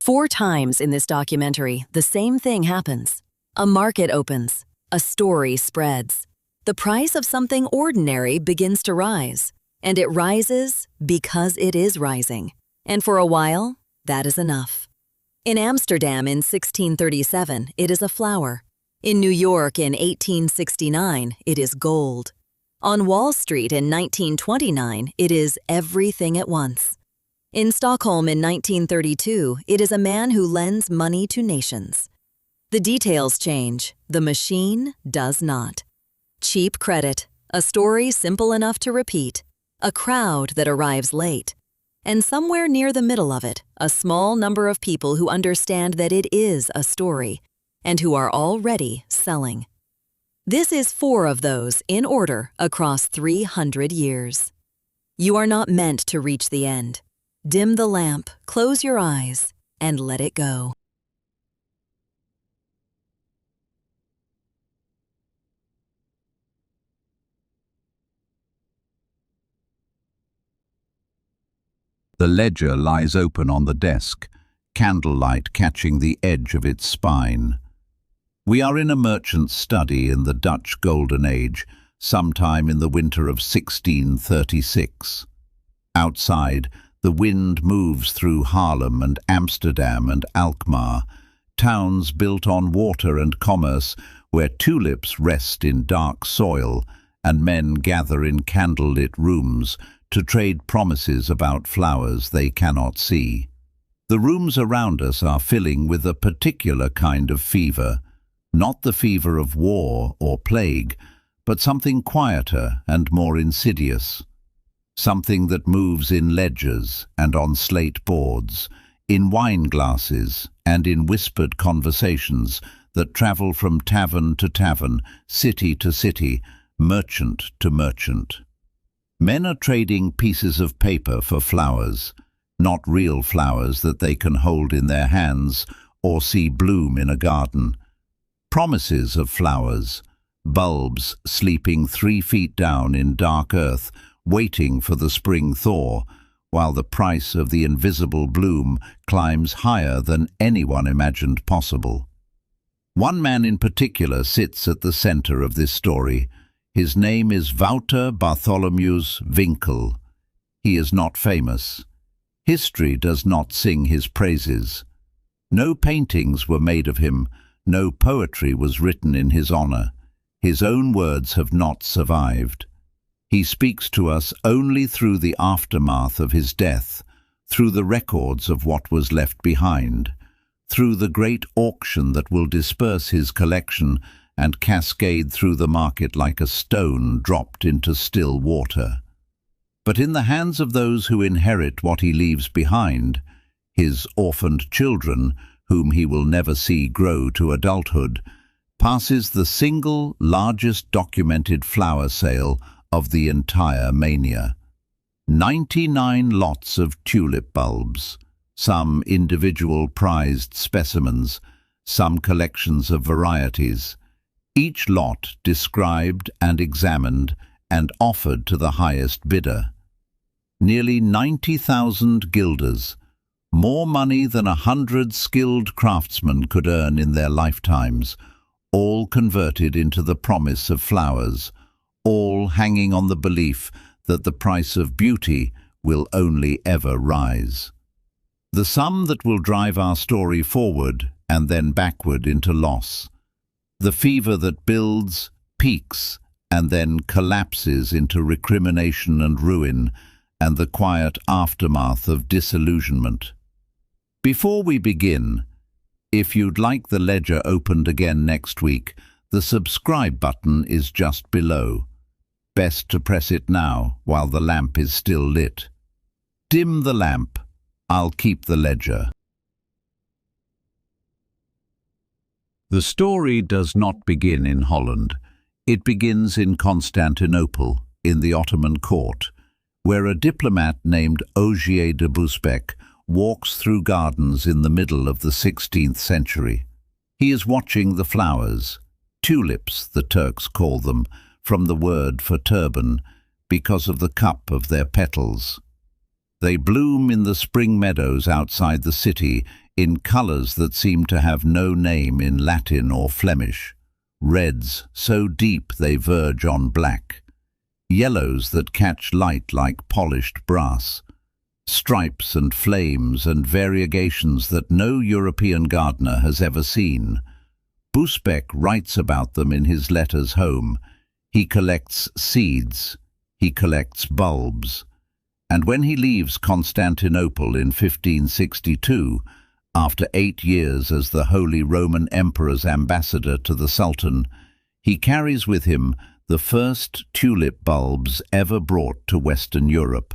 4 times in this documentary, the same thing happens. A market opens. A story spreads. The price of something ordinary begins to rise. And it rises because it is rising. And for a while, that is enough. In Amsterdam in 1637, it is a flower. In New York in 1869, it is gold. On Wall Street in 1929, it is everything at once. In Stockholm in 1932, it is a man who lends money to nations. The details change, the machine does not. Cheap credit, a story simple enough to repeat, a crowd that arrives late, and somewhere near the middle of it, a small number of people who understand that it is a story, and who are already selling. This is 4 of those in order across 300 years. You are not meant to reach the end. Dim the lamp, close your eyes, and let it go. The ledger lies open on the desk, candlelight catching the edge of its spine. We are in a merchant's study in the Dutch Golden Age, sometime in the winter of 1636. Outside, the wind moves through Haarlem and Amsterdam and Alkmaar, towns built on water and commerce, where tulips rest in dark soil and men gather in candlelit rooms to trade promises about flowers they cannot see. The rooms around us are filling with a particular kind of fever, not the fever of war or plague, but something quieter and more insidious. Something that moves in ledgers and on slate boards, in wine glasses and in whispered conversations that travel from tavern to tavern, city to city, merchant to merchant. Men are trading pieces of paper for flowers, not real flowers that they can hold in their hands or see bloom in a garden. Promises of flowers, bulbs sleeping 3 feet down in dark earth, waiting for the spring thaw, while the price of the invisible bloom climbs higher than anyone imagined possible. One man in particular sits at the center of this story. His name is Wouter Bartholomeus Winkel. He is not famous. History does not sing his praises. No paintings were made of him, no poetry was written in his honor. His own words have not survived. He speaks to us only through the aftermath of his death, through the records of what was left behind, through the great auction that will disperse his collection and cascade through the market like a stone dropped into still water. But in the hands of those who inherit what he leaves behind, his orphaned children, whom he will never see grow to adulthood, passes the single largest documented flower sale of the entire mania. 99 lots of tulip bulbs, some individual prized specimens, some collections of varieties, each lot described and examined and offered to the highest bidder. Nearly 90,000 guilders, more money than 100 skilled craftsmen could earn in their lifetimes, all converted into the promise of flowers, all hanging on the belief that the price of beauty will only ever rise. The sum that will drive our story forward and then backward into loss. The fever that builds, peaks, and then collapses into recrimination and ruin, and the quiet aftermath of disillusionment. Before we begin, if you'd like the ledger opened again next week, the subscribe button is just below. Best to press it now while the lamp is still lit. Dim the lamp. I'll keep the ledger. The story does not begin in Holland. It begins in Constantinople, in the Ottoman court, where a diplomat named Ogier de Busbecq walks through gardens in the middle of the 16th century. He is watching the flowers, tulips the Turks call them, from the word for turban, because of the cup of their petals. They bloom in the spring meadows outside the city in colours that seem to have no name in Latin or Flemish, reds so deep they verge on black, yellows that catch light like polished brass, stripes and flames and variegations that no European gardener has ever seen. Busbeck writes about them in his letters home. He collects seeds, he collects bulbs, and when he leaves Constantinople in 1562, after 8 years as the Holy Roman Emperor's ambassador to the Sultan, he carries with him the first tulip bulbs ever brought to Western Europe,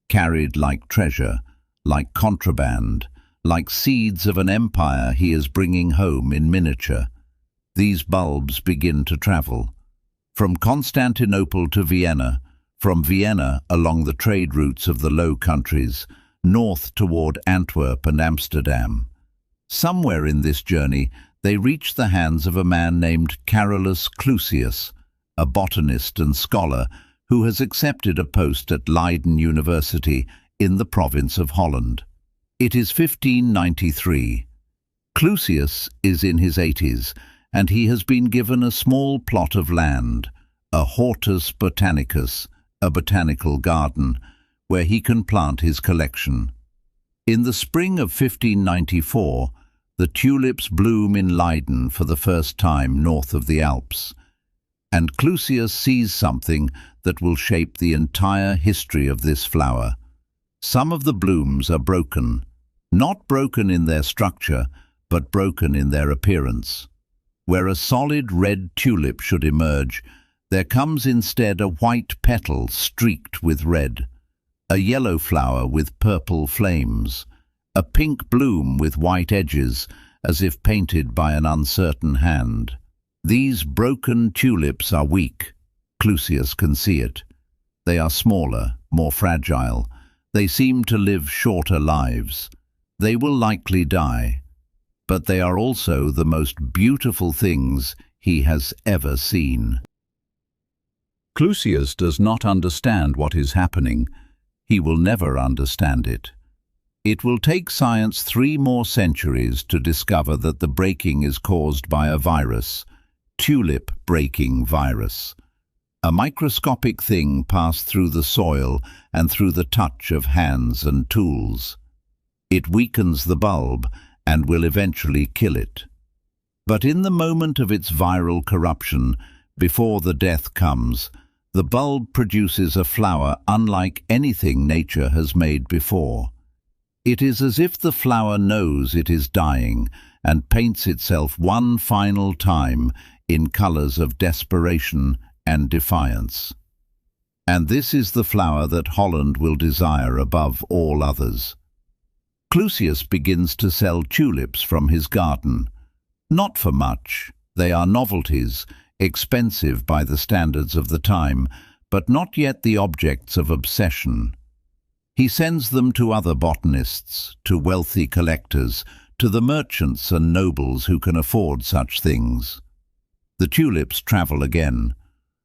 carried like treasure, like contraband, like seeds of an empire he is bringing home in miniature. These bulbs begin to travel. From Constantinople to Vienna, from Vienna along the trade routes of the Low Countries, north toward Antwerp and Amsterdam. Somewhere in this journey they reach the hands of a man named Carolus Clusius, a botanist and scholar who has accepted a post at Leiden University in the province of Holland. It is 1593. Clusius is in his 80s, and he has been given a small plot of land, a hortus botanicus, a botanical garden, where he can plant his collection. In the spring of 1594, the tulips bloom in Leiden for the first time north of the Alps, and Clusius sees something that will shape the entire history of this flower. Some of the blooms are broken, not broken in their structure, but broken in their appearance. Where a solid red tulip should emerge, there comes instead a white petal streaked with red, a yellow flower with purple flames, a pink bloom with white edges, as if painted by an uncertain hand. These broken tulips are weak. Clusius can see it. They are smaller, more fragile. They seem to live shorter lives. They will likely die. But they are also the most beautiful things he has ever seen. Clusius does not understand what is happening. He will never understand it. It will take science 3 more centuries to discover that the breaking is caused by a virus, tulip breaking virus. A microscopic thing passed through the soil and through the touch of hands and tools. It weakens the bulb and will eventually kill it. But in the moment of its viral corruption, before the death comes, the bulb produces a flower unlike anything nature has made before. It is as if the flower knows it is dying and paints itself one final time in colors of desperation and defiance. And this is the flower that Holland will desire above all others. Clusius begins to sell tulips from his garden. Not for much. They are novelties, expensive by the standards of the time, but not yet the objects of obsession. He sends them to other botanists, to wealthy collectors, to the merchants and nobles who can afford such things. The tulips travel again,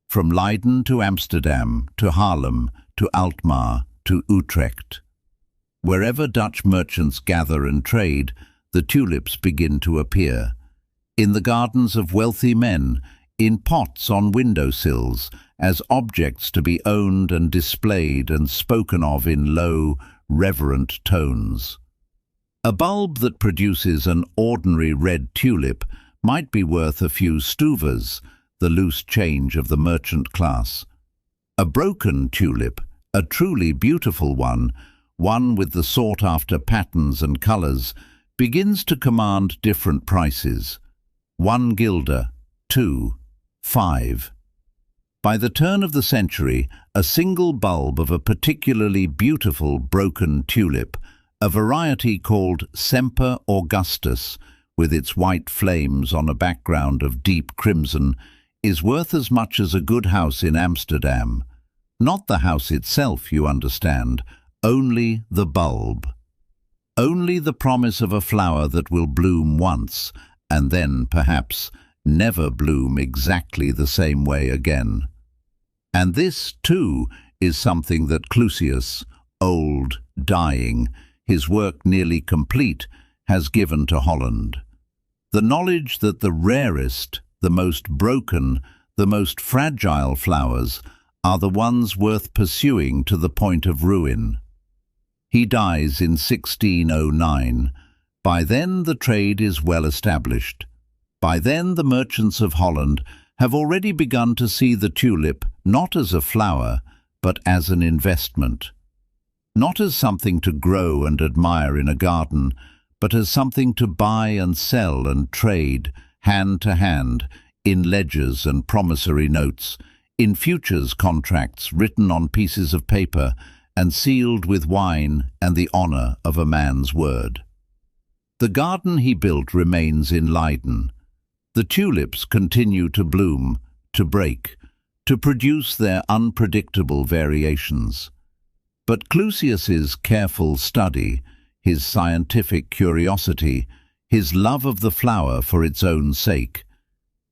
from Leiden to Amsterdam, to Haarlem, to Alkmaar, to Utrecht. Wherever Dutch merchants gather and trade, the tulips begin to appear. In the gardens of wealthy men, in pots on windowsills, as objects to be owned and displayed and spoken of in low, reverent tones. A bulb that produces an ordinary red tulip might be worth a few stuvas, the loose change of the merchant class. A broken tulip, a truly beautiful one with the sought-after patterns and colors, begins to command different prices. 1 guilder, 2, 5. By the turn of the century, a single bulb of a particularly beautiful broken tulip, a variety called Semper Augustus, with its white flames on a background of deep crimson, is worth as much as a good house in Amsterdam. Not the house itself, you understand, only the bulb. Only the promise of a flower that will bloom once, and then, perhaps, never bloom exactly the same way again. And this, too, is something that Clusius, old, dying, his work nearly complete, has given to Holland. The knowledge that the rarest, the most broken, the most fragile flowers are the ones worth pursuing to the point of ruin. He dies in 1609. By then the trade is well established. By then the merchants of Holland have already begun to see the tulip not as a flower, but as an investment. Not as something to grow and admire in a garden, but as something to buy and sell and trade, hand to hand, in ledgers and promissory notes, in futures contracts written on pieces of paper and sealed with wine and the honour of a man's word. The garden he built remains in Leiden. The tulips continue to bloom, to break, to produce their unpredictable variations. But Clusius's careful study, his scientific curiosity, his love of the flower for its own sake,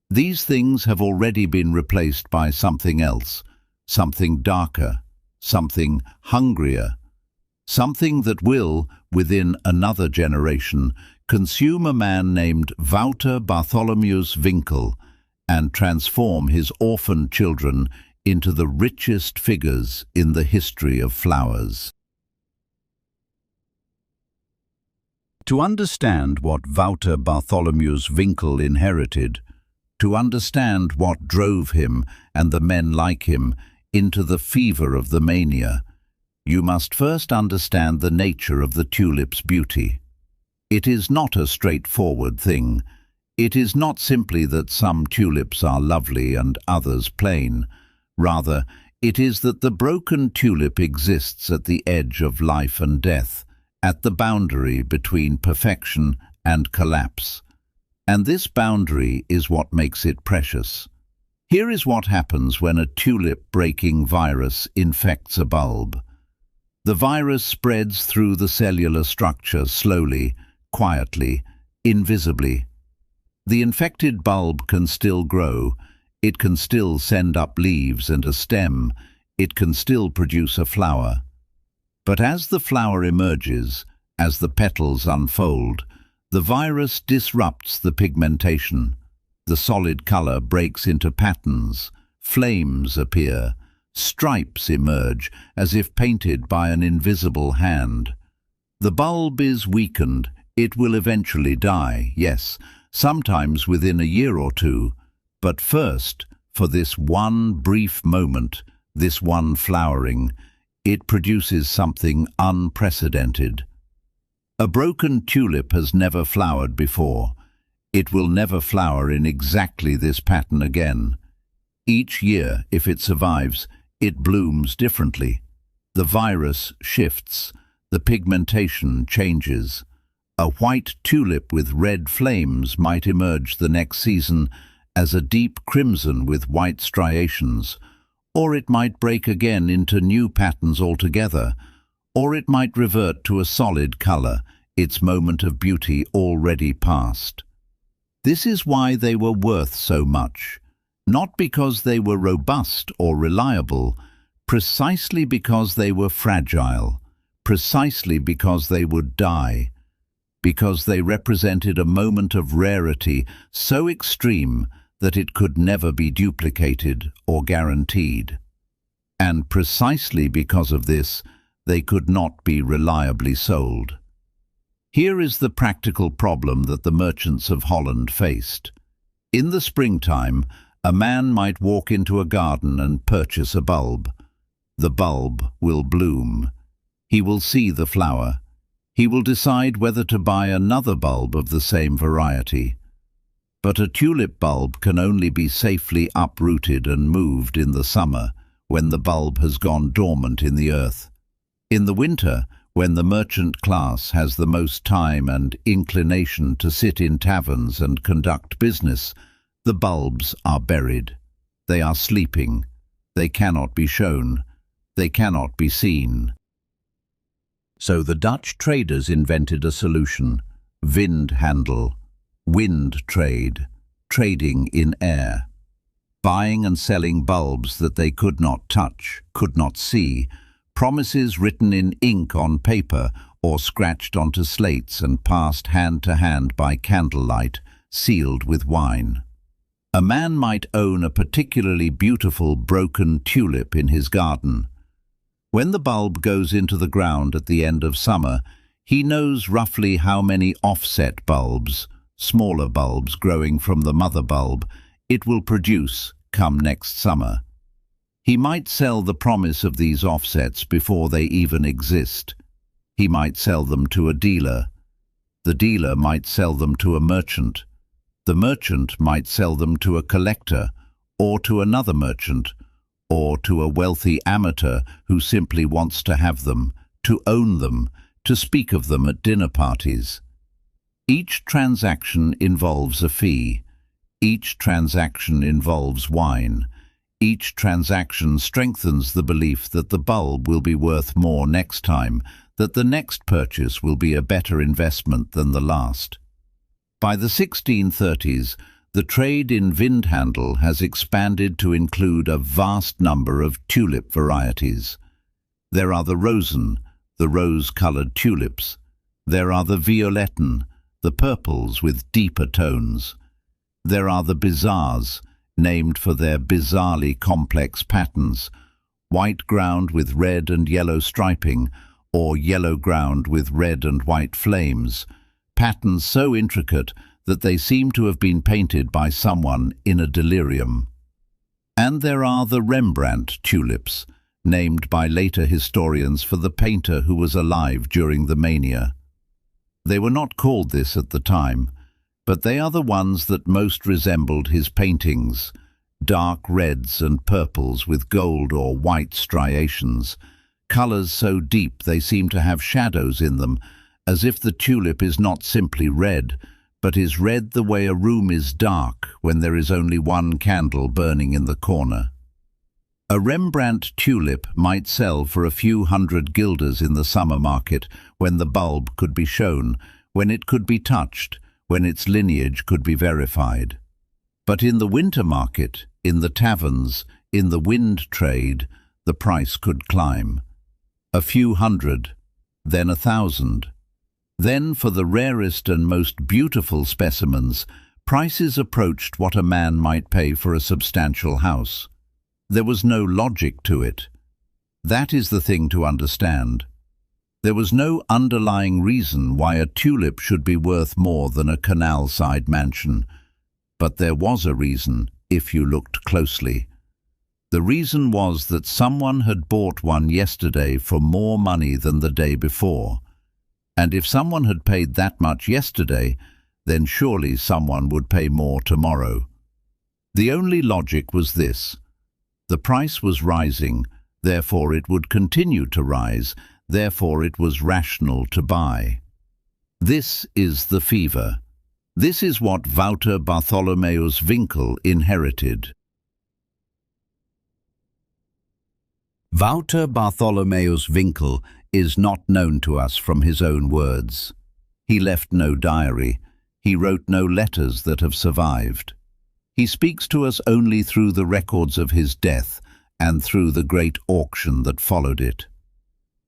these things have already been replaced by something else, something darker, something hungrier, something that will, within another generation, consume a man named Wouter Bartholomeus Winkel and transform his orphaned children into the richest figures in the history of flowers. To understand what Wouter Bartholomeus Winkel inherited, to understand what drove him and the men like him into the fever of the mania, you must first understand the nature of the tulip's beauty. It is not a straightforward thing. It is not simply that some tulips are lovely and others plain. Rather, it is that the broken tulip exists at the edge of life and death, at the boundary between perfection and collapse. And this boundary is what makes it precious. Here is what happens when a tulip-breaking virus infects a bulb. The virus spreads through the cellular structure slowly, quietly, invisibly. The infected bulb can still grow, it can still send up leaves and a stem, it can still produce a flower. But as the flower emerges, as the petals unfold, the virus disrupts the pigmentation. The solid color breaks into patterns, flames appear, stripes emerge as if painted by an invisible hand. The bulb is weakened. It will eventually die, yes, sometimes within a year or two, but first, for this one brief moment, this one flowering, it produces something unprecedented. A broken tulip has never flowered before. It will never flower in exactly this pattern again. Each year, if it survives, it blooms differently. The virus shifts, the pigmentation changes. A white tulip with red flames might emerge the next season as a deep crimson with white striations, or it might break again into new patterns altogether, or it might revert to a solid color, its moment of beauty already past. This is why they were worth so much, not because they were robust or reliable, precisely because they were fragile, precisely because they would die, because they represented a moment of rarity so extreme that it could never be duplicated or guaranteed. And precisely because of this, they could not be reliably sold. Here is the practical problem that the merchants of Holland faced. In the springtime, a man might walk into a garden and purchase a bulb. The bulb will bloom. He will see the flower. He will decide whether to buy another bulb of the same variety. But a tulip bulb can only be safely uprooted and moved in the summer, when the bulb has gone dormant in the earth. In the winter, when the merchant class has the most time and inclination to sit in taverns and conduct business, the bulbs are buried. They are sleeping. They cannot be shown. They cannot be seen. So the Dutch traders invented a solution: windhandel, wind trade, trading in air. Buying and selling bulbs that they could not touch, could not see, promises written in ink on paper or scratched onto slates and passed hand to hand by candlelight, sealed with wine. A man might own a particularly beautiful broken tulip in his garden. When the bulb goes into the ground at the end of summer, he knows roughly how many offset bulbs, smaller bulbs growing from the mother bulb, it will produce come next summer. He might sell the promise of these offsets before they even exist. He might sell them to a dealer. The dealer might sell them to a merchant. The merchant might sell them to a collector, or to another merchant, or to a wealthy amateur who simply wants to have them, to own them, to speak of them at dinner parties. Each transaction involves a fee. Each transaction involves wine. Each transaction strengthens the belief that the bulb will be worth more next time, that the next purchase will be a better investment than the last. By the 1630s, the trade in Vindhandel has expanded to include a vast number of tulip varieties. There are the rosen, the rose-coloured tulips. There are the violetten, the purples with deeper tones. There are the bizarres, named for their bizarrely complex patterns, white ground with red and yellow striping, or yellow ground with red and white flames, patterns so intricate that they seem to have been painted by someone in a delirium. And there are the Rembrandt tulips, named by later historians for the painter who was alive during the mania. They were not called this at the time, but they are the ones that most resembled his paintings, dark reds and purples with gold or white striations, colours so deep they seem to have shadows in them, as if the tulip is not simply red, but is red the way a room is dark when there is only one candle burning in the corner. A Rembrandt tulip might sell for a few hundred guilders in the summer market, when the bulb could be shown, when it could be touched, when its lineage could be verified. But in the winter market, in the taverns, in the wind trade, the price could climb. A few hundred, then 1,000. Then, for the rarest and most beautiful specimens, prices approached what a man might pay for a substantial house. There was no logic to it. That is the thing to understand. There was no underlying reason why a tulip should be worth more than a canal-side mansion. But there was a reason, if you looked closely. The reason was that someone had bought one yesterday for more money than the day before. And if someone had paid that much yesterday, then surely someone would pay more tomorrow. The only logic was this. The price was rising, therefore it would continue to rise, therefore it was rational to buy. This is the fever. This is what Wouter Bartholomeus Winkel inherited. Wouter Bartholomeus Winkel is not known to us from his own words. He left no diary. He wrote no letters that have survived. He speaks to us only through the records of his death and through the great auction that followed it.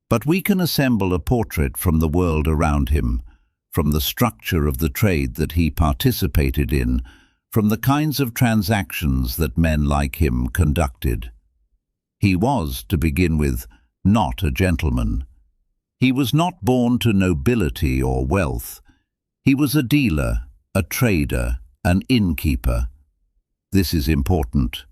But we can assemble a portrait from the world around him, from the structure of the trade that he participated in, from the kinds of transactions that men like him conducted. He was, to begin with, not a gentleman. He was not born to nobility or wealth. He was a dealer, a trader, an innkeeper. This is important.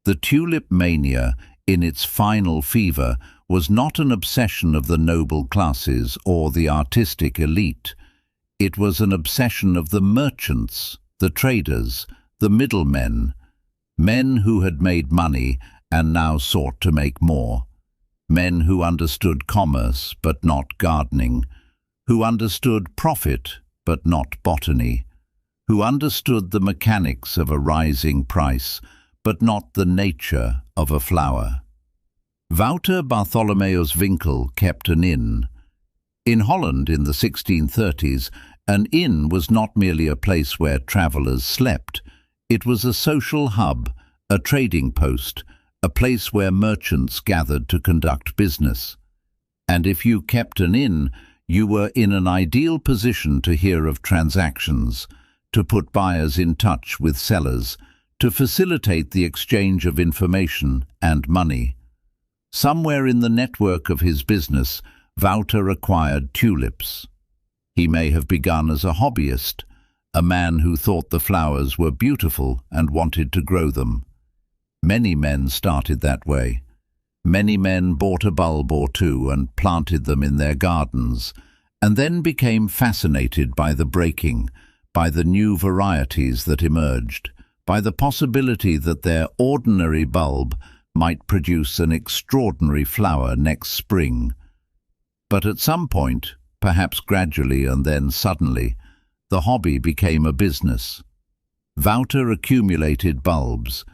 The Tulip Mania, in its final fever, was not an obsession of the noble classes or the artistic elite. It was an obsession of the merchants, the traders, the middlemen, men who had made money and now sought to make more. Men who understood commerce but not gardening, who understood profit but not botany, who understood the mechanics of a rising price but not the nature of a flower. Wouter Bartholomeus Winkel kept an inn. In Holland in the 1630s, an inn was not merely a place where travellers slept. It was a social hub, a trading post, a place where merchants gathered to conduct business. And if you kept an inn, You were in an ideal position to hear of transactions, to put buyers in touch with sellers, to facilitate the exchange of information and money. Somewhere in the network of his business, Wouter acquired tulips. He may have begun as a hobbyist, a man who thought the flowers were beautiful and wanted to grow them. Many men started that way. Many men bought a bulb or two and planted them in their gardens, and then became fascinated by the breaking, by the new varieties that emerged, by the possibility that their ordinary bulb might produce an extraordinary flower next spring. But at some point, perhaps gradually and then suddenly, the hobby became a business. Wouter accumulated bulbs.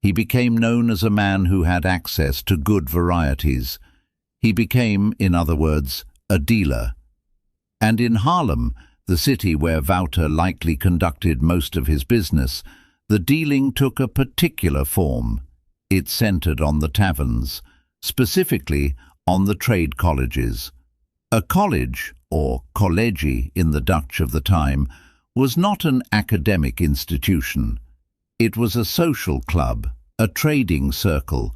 He became known as a man who had access to good varieties. He became, in other words, a dealer. And in Haarlem, the city where Wouter likely conducted most of his business, the dealing took a particular form. It centered on the taverns, specifically on the trade colleges. A college, or college in the Dutch of the time, was not an academic institution. It was a social club, a trading circle,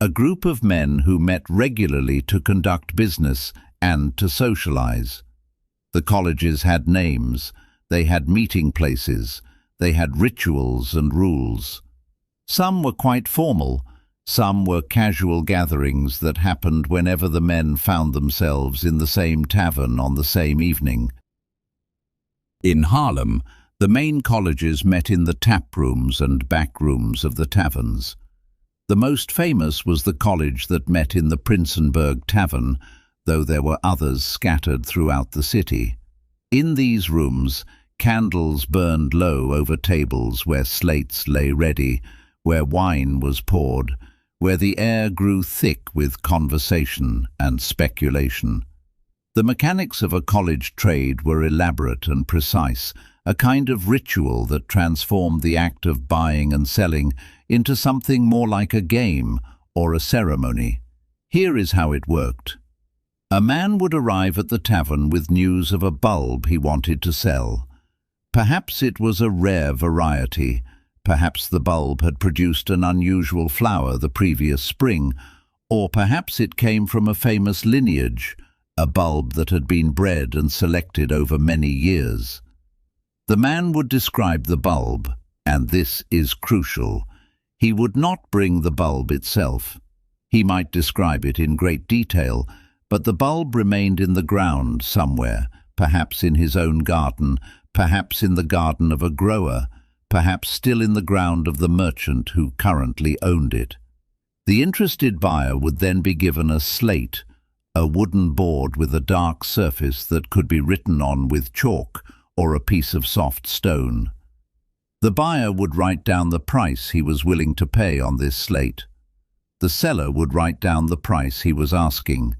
a group of men who met regularly to conduct business and to socialize. The colleges had names, they had meeting places, they had rituals and rules. Some were quite formal, some were casual gatherings that happened whenever the men found themselves in the same tavern on the same evening. In Haarlem, the main colleges met in the tap rooms and back rooms of the taverns. The most famous was the college that met in the Prinsenberg Tavern, though there were others scattered throughout the city. In these rooms, candles burned low over tables where slates lay ready, where wine was poured, where the air grew thick with conversation and speculation. The mechanics of a college trade were elaborate and precise, a kind of ritual that transformed the act of buying and selling into something more like a game or a ceremony. Here is how it worked. A man would arrive at the tavern with news of a bulb he wanted to sell. Perhaps it was a rare variety. Perhaps the bulb had produced an unusual flower the previous spring, or perhaps it came from a famous lineage, a bulb that had been bred and selected over many years. The man would describe the bulb, and this is crucial. He would not bring the bulb itself. He might describe it in great detail, but the bulb remained in the ground somewhere, perhaps in his own garden, perhaps in the garden of a grower, perhaps still in the ground of the merchant who currently owned it. The interested buyer would then be given a slate, a wooden board with a dark surface that could be written on with chalk or a piece of soft stone. The buyer would write down the price he was willing to pay on this slate. The seller would write down the price he was asking.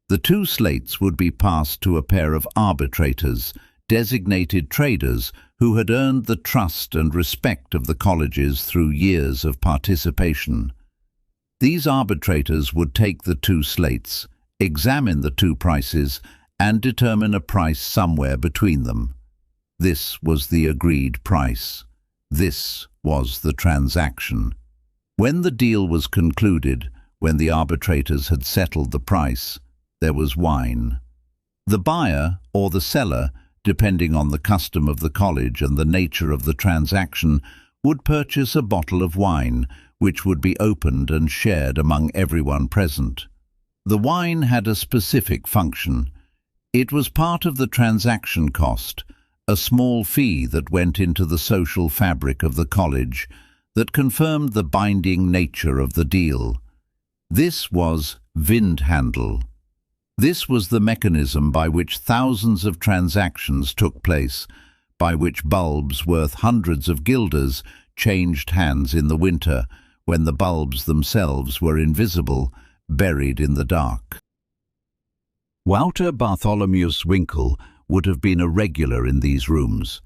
The two slates would be passed to a pair of arbitrators, designated traders who had earned the trust and respect of the colleges through years of participation. These arbitrators would take the two slates, examine the two prices, and determine a price somewhere between them. This was the agreed price. This was the transaction. When the deal was concluded, when the arbitrators had settled the price, there was wine. The buyer or the seller, depending on the custom of the college and the nature of the transaction, would purchase a bottle of wine, which would be opened and shared among everyone present. The wine had a specific function. It was part of the transaction cost, a small fee that went into the social fabric of the college, that confirmed the binding nature of the deal. This was vindhandel. This was the mechanism by which thousands of transactions took place, by which bulbs worth hundreds of guilders changed hands in the winter, when the bulbs themselves were invisible, buried in the dark. Wouter Bartholomeus Winkel would have been a regular in these rooms.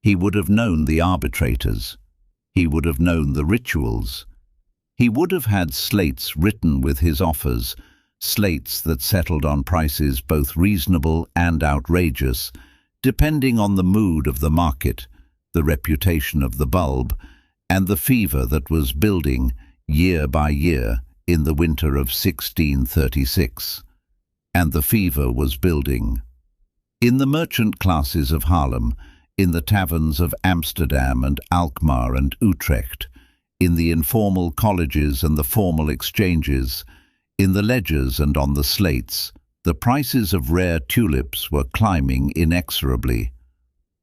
He would have known the arbitrators. He would have known the rituals. He would have had slates written with his offers, slates that settled on prices both reasonable and outrageous, depending on the mood of the market, the reputation of the bulb, and the fever that was building year by year in the winter of 1636. And the fever was building. In the merchant classes of Haarlem, in the taverns of Amsterdam and Alkmaar and Utrecht, in the informal colleges and the formal exchanges, in the ledgers and on the slates, the prices of rare tulips were climbing inexorably.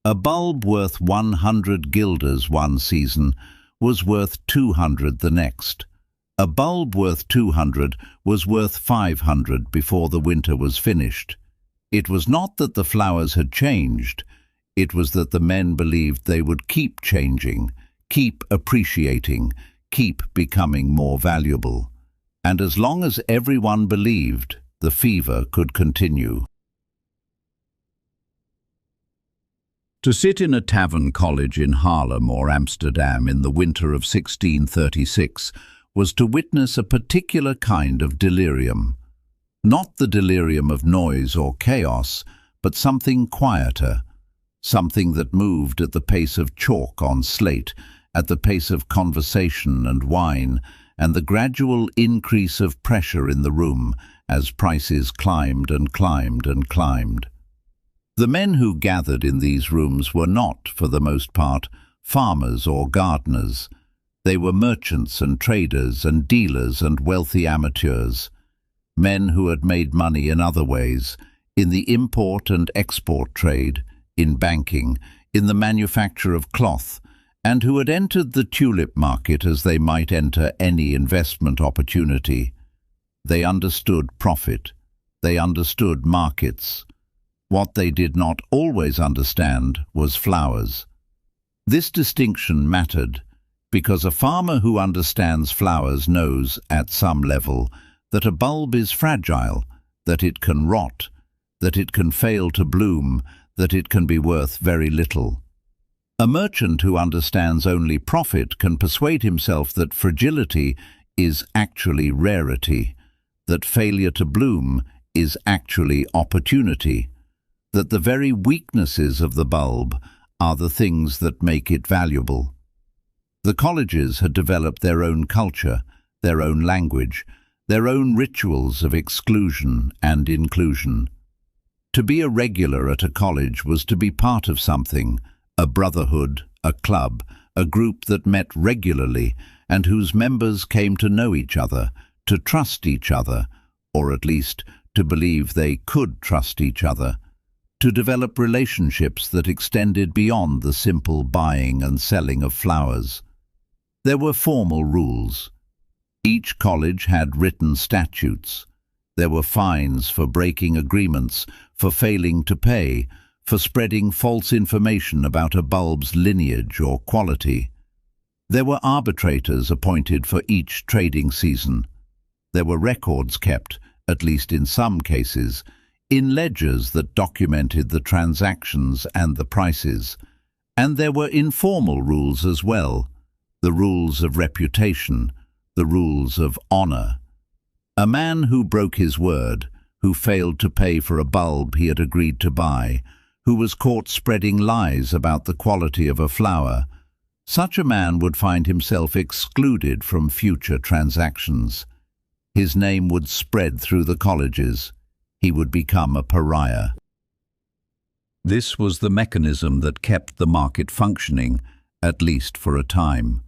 A bulb worth 100 guilders one season was worth 200 the next. A bulb worth 200 was worth 500 before the winter was finished. It was not that the flowers had changed, it was that the men believed they would keep changing, keep appreciating, keep becoming more valuable. And as long as everyone believed, the fever could continue. To sit in a tavern college in Haarlem or Amsterdam in the winter of 1636 was to witness a particular kind of delirium. Not the delirium of noise or chaos, but something quieter, something that moved at the pace of chalk on slate, at the pace of conversation and wine, and the gradual increase of pressure in the room as prices climbed and climbed and climbed. The men who gathered in these rooms were not, for the most part, farmers or gardeners. They were merchants and traders and dealers and wealthy amateurs, men who had made money in other ways, in the import and export trade, in banking, in the manufacture of cloth, and who had entered the tulip market as they might enter any investment opportunity. They understood profit. They understood markets. What they did not always understand was flowers. This distinction mattered because a farmer who understands flowers knows, at some level, that a bulb is fragile, that it can rot, that it can fail to bloom, that it can be worth very little. A merchant who understands only profit can persuade himself that fragility is actually rarity, that failure to bloom is actually opportunity, that the very weaknesses of the bulb are the things that make it valuable. The colleges had developed their own culture, their own language, their own rituals of exclusion and inclusion. To be a regular at a college was to be part of something, a brotherhood, a club, a group that met regularly and whose members came to know each other, to trust each other, or at least to believe they could trust each other, to develop relationships that extended beyond the simple buying and selling of flowers. There were formal rules. Each college had written statutes. There were fines for breaking agreements, for failing to pay, for spreading false information about a bulb's lineage or quality. There were arbitrators appointed for each trading season. There were records kept, at least in some cases, in ledgers that documented the transactions and the prices. And there were informal rules as well, the rules of reputation, the rules of honor. A man who broke his word, who failed to pay for a bulb he had agreed to buy, who was caught spreading lies about the quality of a flower, such a man would find himself excluded from future transactions. His name would spread through the colleges. He would become a pariah. This was the mechanism that kept the market functioning, at least for a time.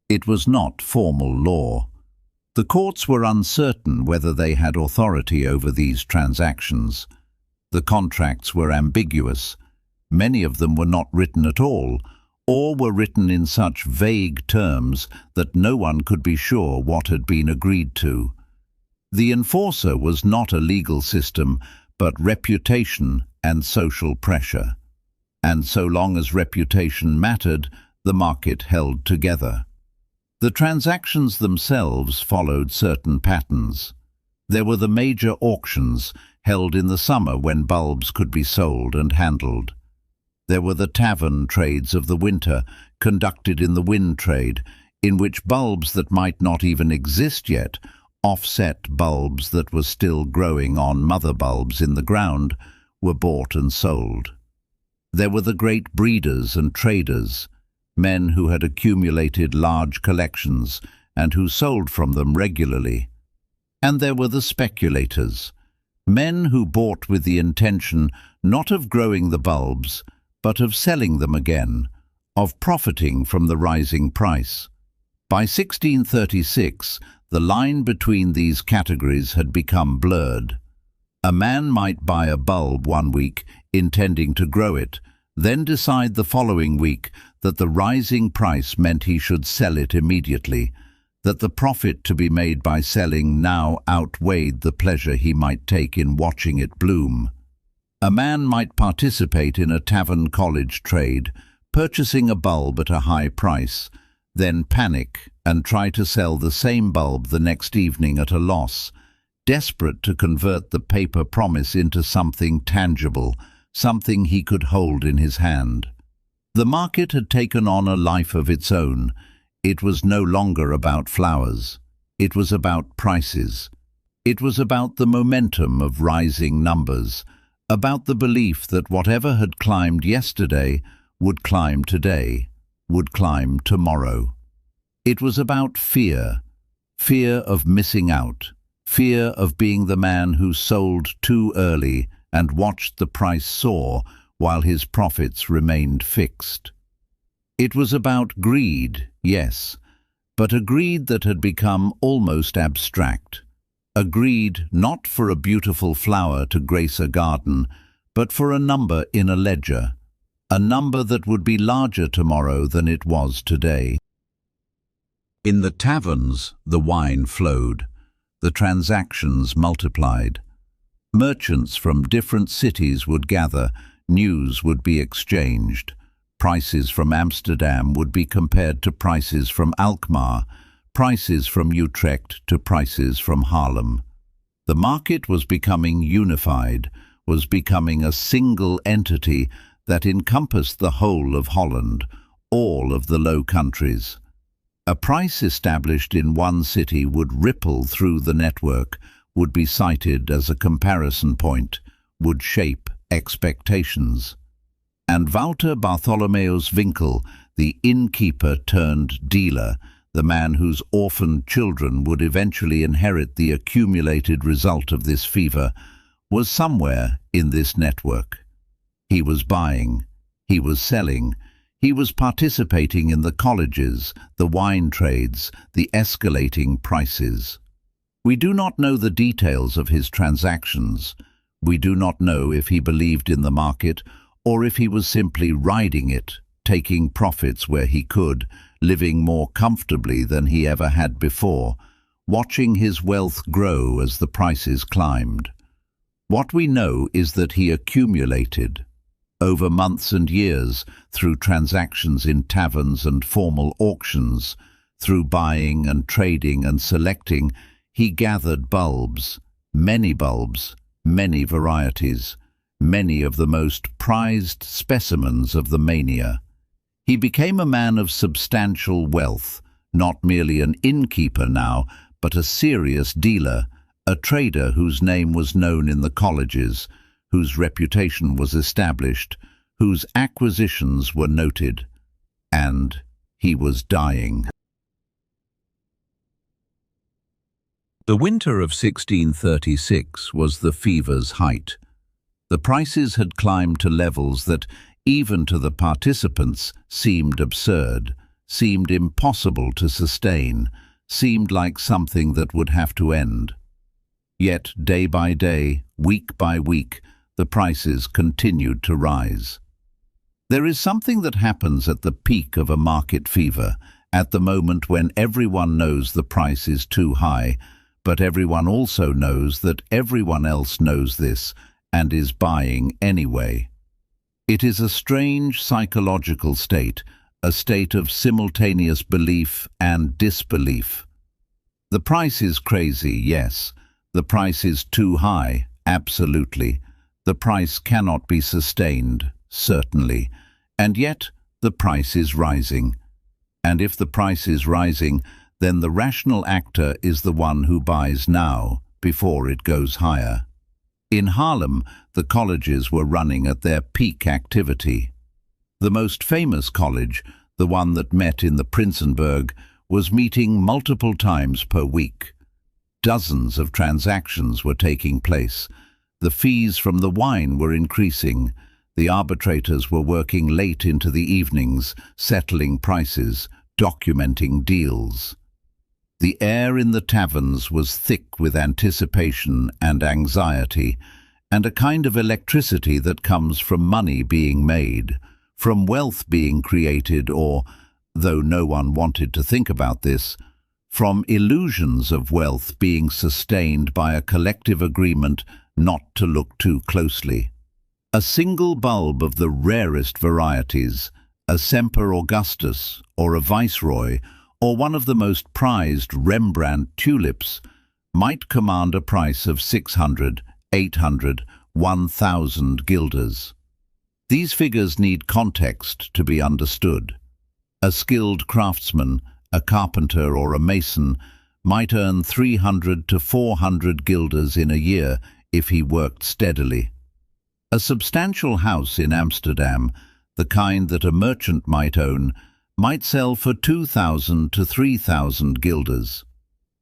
It was not formal law. The courts were uncertain whether they had authority over these transactions. The contracts were ambiguous. Many of them were not written at all, or were written in such vague terms that no one could be sure what had been agreed to. The enforcer was not a legal system, but reputation and social pressure. And so long as reputation mattered, the market held together. The transactions themselves followed certain patterns. There were the major auctions, held in the summer when bulbs could be sold and handled. There were the tavern trades of the winter, conducted in the wind trade, in which bulbs that might not even exist yet Offset bulbs that were still growing on mother bulbs in the ground were bought and sold. There were the great breeders and traders, men who had accumulated large collections and who sold from them regularly. And there were the speculators, men who bought with the intention not of growing the bulbs, but of selling them again, of profiting from the rising price. By 1636, the line between these categories had become blurred. A man might buy a bulb one week, intending to grow it, then decide the following week that the rising price meant he should sell it immediately, that the profit to be made by selling now outweighed the pleasure he might take in watching it bloom. A man might participate in a tavern college trade, purchasing a bulb at a high price, then panic and try to sell the same bulb the next evening at a loss, desperate to convert the paper promise into something tangible, something he could hold in his hand. The market had taken on a life of its own. It was no longer about flowers. It was about prices. It was about the momentum of rising numbers, about the belief that whatever had climbed yesterday would climb today, would climb tomorrow. It was about fear, fear of missing out, fear of being the man who sold too early and watched the price soar while his profits remained fixed. It was about greed, yes, but a greed that had become almost abstract. A greed not for a beautiful flower to grace a garden, but for a number in a ledger, a number that would be larger tomorrow than it was today. In the taverns, the wine flowed, the transactions multiplied. Merchants from different cities would gather, news would be exchanged. Prices from Amsterdam would be compared to prices from Alkmaar, prices from Utrecht to prices from Haarlem. The market was becoming unified, was becoming a single entity that encompassed the whole of Holland, all of the Low Countries. A price established in one city would ripple through the network, would be cited as a comparison point, would shape expectations. And Wouter Bartholomeus Winkel, the innkeeper turned dealer, the man whose orphaned children would eventually inherit the accumulated result of this fever, was somewhere in this network. He was buying, he was selling, he was participating in the colleges, the wine trades, the escalating prices. We do not know the details of his transactions. We do not know if he believed in the market or if he was simply riding it, taking profits where he could, living more comfortably than he ever had before, watching his wealth grow as the prices climbed. What we know is that he accumulated. Over months and years, through transactions in taverns and formal auctions, through buying and trading and selecting, he gathered bulbs, many varieties, many of the most prized specimens of the mania. He became a man of substantial wealth, not merely an innkeeper now, but a serious dealer, a trader whose name was known in the colleges, whose reputation was established, whose acquisitions were noted. And he was dying. The winter of 1636 was the fever's height. The prices had climbed to levels that, even to the participants, seemed absurd, seemed impossible to sustain, seemed like something that would have to end. Yet, day by day, week by week, the prices continued to rise. There is something that happens at the peak of a market fever, at the moment when everyone knows the price is too high, but everyone also knows that everyone else knows this and is buying anyway. It is a strange psychological state, a state of simultaneous belief and disbelief. The price is crazy, yes. The price is too high, absolutely. The price cannot be sustained, certainly. And yet the price is rising. And if the price is rising, then the rational actor is the one who buys now, before it goes higher. In Haarlem, the colleges were running at their peak activity. The most famous college, the one that met in the Prinsenberg, was meeting multiple times per week. Dozens of transactions were taking place. The fees from the wine were increasing. The arbitrators were working late into the evenings, settling prices, documenting deals. The air in the taverns was thick with anticipation and anxiety, and a kind of electricity that comes from money being made, from wealth being created, or, though no one wanted to think about this, from illusions of wealth being sustained by a collective agreement not to look too closely. A single bulb of the rarest varieties, a Semper Augustus or a Viceroy, or one of the most prized Rembrandt tulips, might command a price of 600, 800, 1,000 guilders. These figures need context to be understood. A skilled craftsman, a carpenter or a mason, might earn 300 to 400 guilders in a year if he worked steadily. A substantial house in Amsterdam, the kind that a merchant might own, might sell for 2,000 to 3,000 guilders.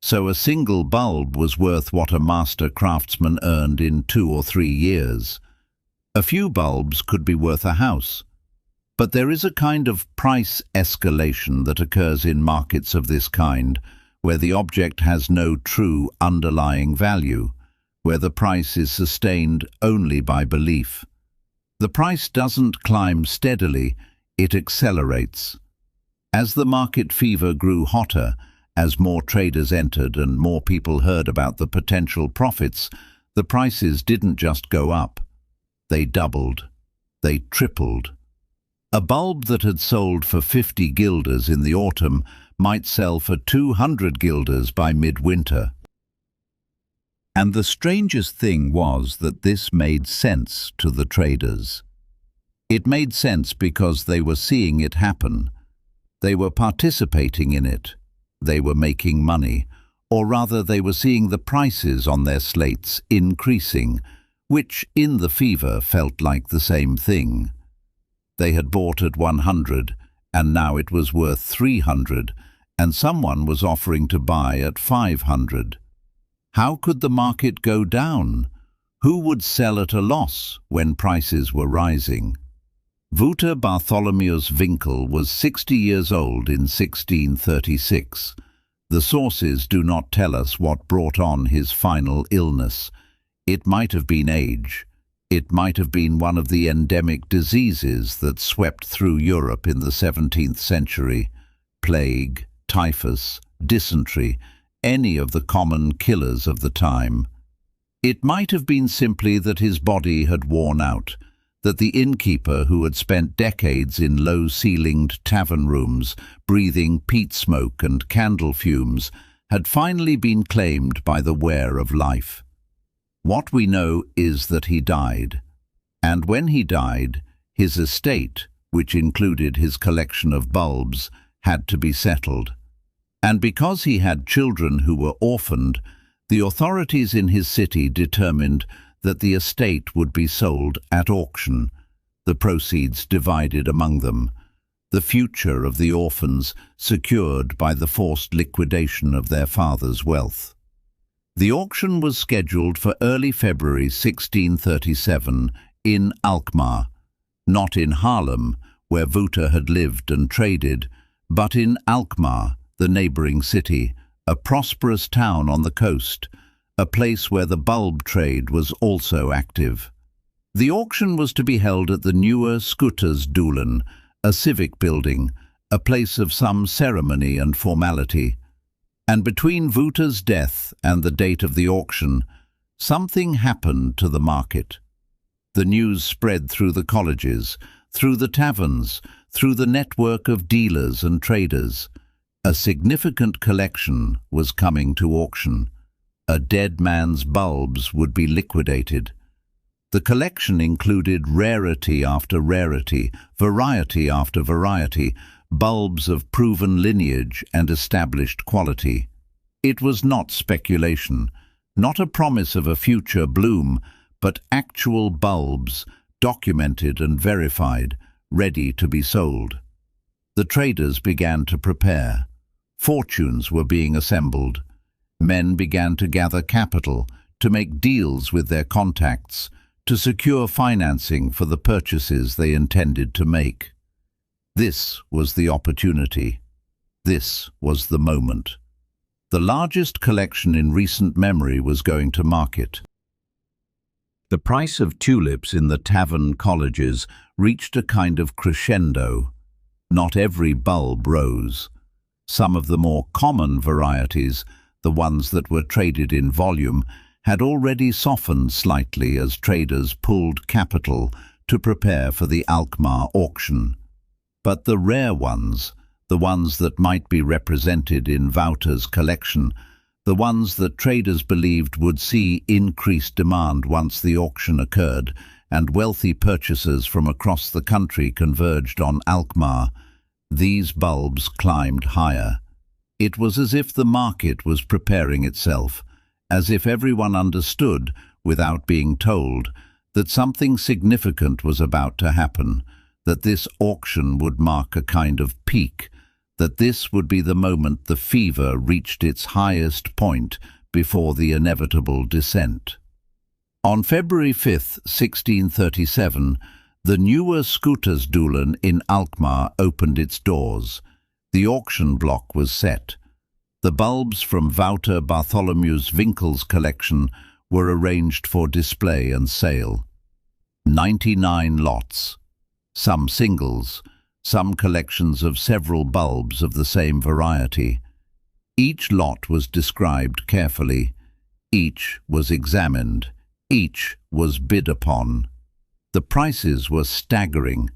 So a single bulb was worth what a master craftsman earned in 2 or 3 years. A few bulbs could be worth a house. But there is a kind of price escalation that occurs in markets of this kind, where the object has no true underlying value, where the price is sustained only by belief. The price doesn't climb steadily, it accelerates. As the market fever grew hotter, as more traders entered and more people heard about the potential profits, the prices didn't just go up. They doubled. They tripled. A bulb that had sold for 50 guilders in the autumn might sell for 200 guilders by midwinter. And the strangest thing was that this made sense to the traders. It made sense because they were seeing it happen. They were participating in it. They were making money, or rather they were seeing the prices on their slates increasing, which in the fever felt like the same thing. They had bought at 100, and now it was worth 300, and someone was offering to buy at 500. How could the market go down? Who would sell at a loss when prices were rising? Wouter Bartholomeus Winkel was 60 years old in 1636. The sources do not tell us what brought on his final illness. It might have been age. It might have been one of the endemic diseases that swept through Europe in the 17th century. Plague, typhus, dysentery, any of the common killers of the time. It might have been simply that his body had worn out, that the innkeeper who had spent decades in low-ceilinged tavern rooms, breathing peat smoke and candle fumes, had finally been claimed by the wear of life. What we know is that he died, and when he died, his estate, which included his collection of bulbs, had to be settled. And because he had children who were orphaned, the authorities in his city determined that the estate would be sold at auction, the proceeds divided among them, the future of the orphans secured by the forced liquidation of their father's wealth. The auction was scheduled for early February 1637 in Alkmaar, not in Haarlem, where Wouter had lived and traded, but in Alkmaar, the neighbouring city, a prosperous town on the coast, a place where the bulb trade was also active. The auction was to be held at the Nieuwe Schuttersdoelen, a civic building, a place of some ceremony and formality. And between Wouter's death and the date of the auction, something happened to the market. The news spread through the colleges, through the taverns, through the network of dealers and traders. A significant collection was coming to auction. A dead man's bulbs would be liquidated. The collection included rarity after rarity, variety after variety, bulbs of proven lineage and established quality. It was not speculation, not a promise of a future bloom, but actual bulbs, documented and verified, ready to be sold. The traders began to prepare. Fortunes were being assembled. Men began to gather capital, to make deals with their contacts, to secure financing for the purchases they intended to make. This was the opportunity. This was the moment. The largest collection in recent memory was going to market. The price of tulips in the tavern colleges reached a kind of crescendo. Not every bulb rose. Some of the more common varieties, the ones that were traded in volume, had already softened slightly as traders pulled capital to prepare for the Alkmaar auction. But the rare ones, the ones that might be represented in Wouter's collection, the ones that traders believed would see increased demand once the auction occurred and wealthy purchasers from across the country converged on Alkmaar, these bulbs climbed higher. It was as if the market was preparing itself, as if everyone understood, without being told, that something significant was about to happen, that this auction would mark a kind of peak, that this would be the moment the fever reached its highest point before the inevitable descent. On February 5, 1637, the newer Scootersdoelen in Alkmaar opened its doors. The auction block was set. The bulbs from Wouter Bartholomew's Winkel's collection were arranged for display and sale. 99 lots, some singles, some collections of several bulbs of the same variety. Each lot was described carefully. Each was examined. Each was bid upon. The prices were staggering.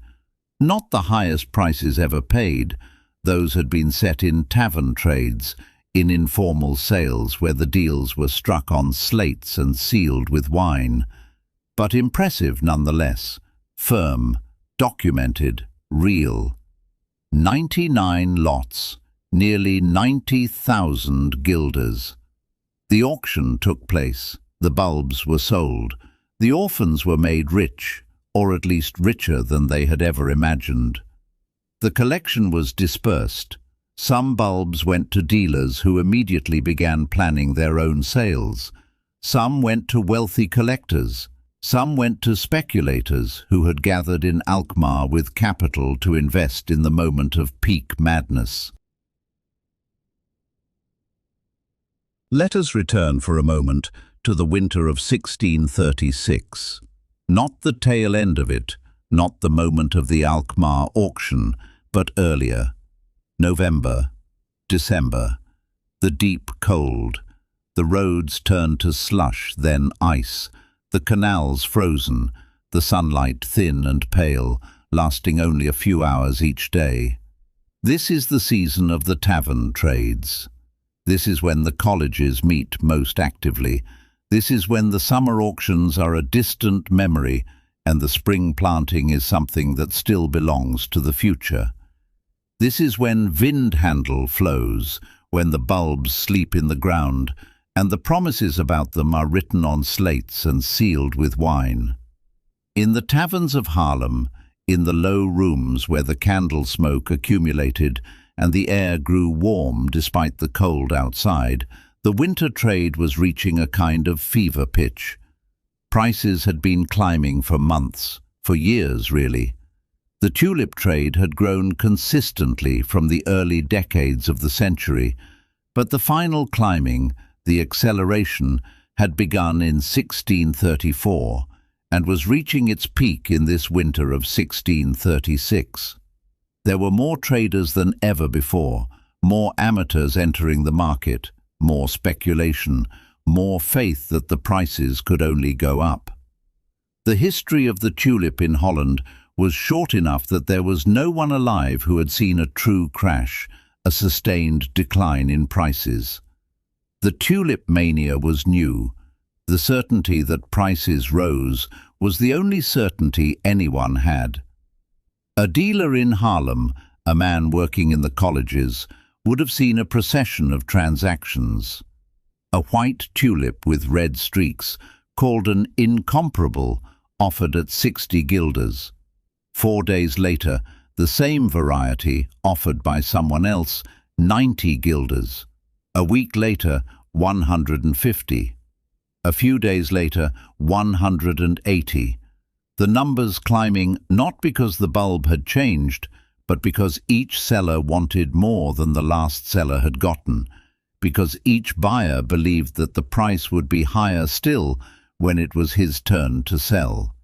Not the highest prices ever paid. Those had been set in tavern trades, in informal sales where the deals were struck on slates and sealed with wine. But impressive nonetheless, firm, documented, real. 99 lots, nearly 90,000 guilders. The auction took place. The bulbs were sold. The orphans were made rich, or at least richer than they had ever imagined. The collection was dispersed. Some bulbs went to dealers who immediately began planning their own sales. Some went to wealthy collectors. Some went to speculators who had gathered in Alkmaar with capital to invest in the moment of peak madness. Let us return for a moment to the winter of 1636. Not the tail end of it, not the moment of the Alkmaar auction, but earlier. November, December, the deep cold. The roads turned to slush, then ice, the canals frozen, the sunlight thin and pale, lasting only a few hours each day. This is the season of the tavern trades. This is when the colleges meet most actively. This is when the summer auctions are a distant memory and the spring planting is something that still belongs to the future. This is when Windhandel flows, when the bulbs sleep in the ground, and the promises about them are written on slates and sealed with wine. In the taverns of Haarlem, in the low rooms where the candle smoke accumulated and the air grew warm despite the cold outside, the winter trade was reaching a kind of fever pitch. Prices had been climbing for months, for years really. The tulip trade had grown consistently from the early decades of the century, but the final climbing, the acceleration, had begun in 1634 and was reaching its peak in this winter of 1636. There were more traders than ever before, more amateurs entering the market, more speculation, more faith that the prices could only go up. The history of the tulip in Holland was short enough that there was no one alive who had seen a true crash, a sustained decline in prices. The Tulip Mania was new. The certainty that prices rose was the only certainty anyone had. A dealer in Haarlem, a man working in the colleges, would have seen a procession of transactions. A white tulip with red streaks, called an incomparable, offered at 60 guilders. 4 days later, the same variety, offered by someone else, 90 guilders. A week later, 150. A few days later, 180. The numbers climbing not because the bulb had changed, but because each seller wanted more than the last seller had gotten, because each buyer believed that the price would be higher still when it was his turn to sell.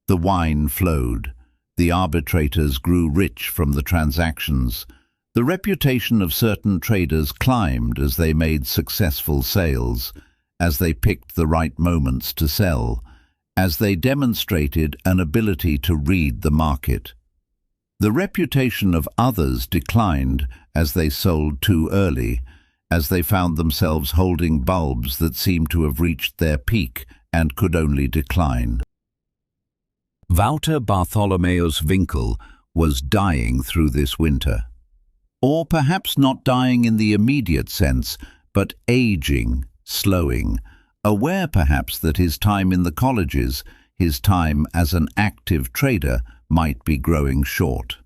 The wine flowed. The arbitrators grew rich from the transactions. The reputation of certain traders climbed as they made successful sales, as they picked the right moments to sell, as they demonstrated an ability to read the market. The reputation of others declined as they sold too early, as they found themselves holding bulbs that seemed to have reached their peak and could only decline. Wouter Bartholomeus Winkel was dying through this winter. Or perhaps not dying in the immediate sense, but aging, slowing, aware perhaps that his time in the colleges, his time as an active trader, might be growing short.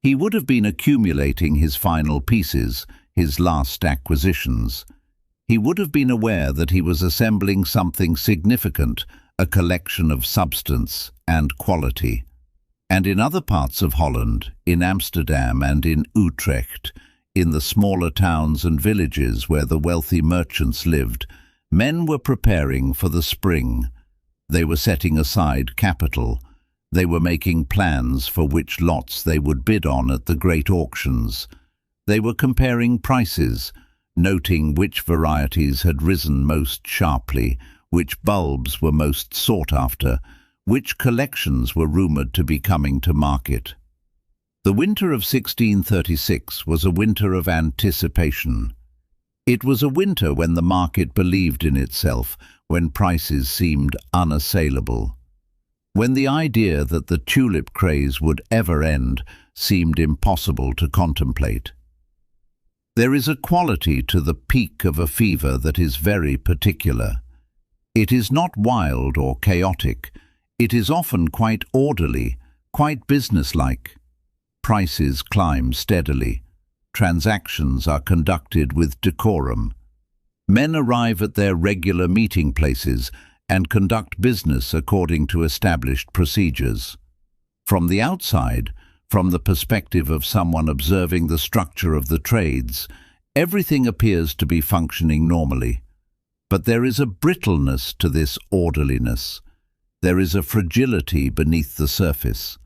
He would have been accumulating his final pieces, his last acquisitions. He would have been aware that he was assembling something significant, a collection of substance and quality. And in other parts of Holland, in Amsterdam and in Utrecht, in the smaller towns and villages where the wealthy merchants lived, men were preparing for the spring. They were setting aside capital. They were making plans for which lots they would bid on at the great auctions. They were comparing prices, noting which varieties had risen most sharply, which bulbs were most sought after, which collections were rumoured to be coming to market. The winter of 1636 was a winter of anticipation. It was a winter when the market believed in itself, when prices seemed unassailable, when the idea that the tulip craze would ever end seemed impossible to contemplate. There is a quality to the peak of a fever that is very particular. It is not wild or chaotic. It is often quite orderly, quite businesslike. Prices climb steadily. Transactions are conducted with decorum. Men arrive at their regular meeting places and conduct business according to established procedures. From the outside, from the perspective of someone observing the structure of the trades, everything appears to be functioning normally. But there is a brittleness to this orderliness. There is a fragility beneath the surface.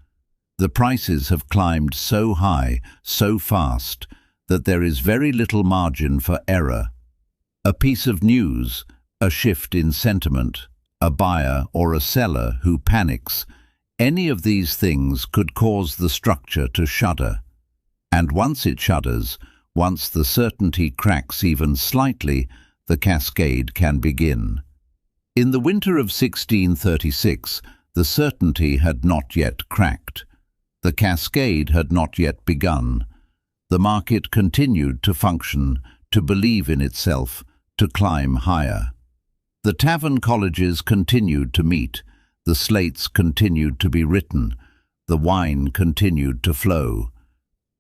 The prices have climbed so high, so fast, that there is very little margin for error. A piece of news, a shift in sentiment, a buyer or a seller who panics, any of these things could cause the structure to shudder. And once it shudders, once the certainty cracks even slightly, the cascade can begin. In the winter of 1636, the certainty had not yet cracked. The cascade had not yet begun. The market continued to function, to believe in itself, to climb higher. The tavern colleges continued to meet. The slates continued to be written. The wine continued to flow.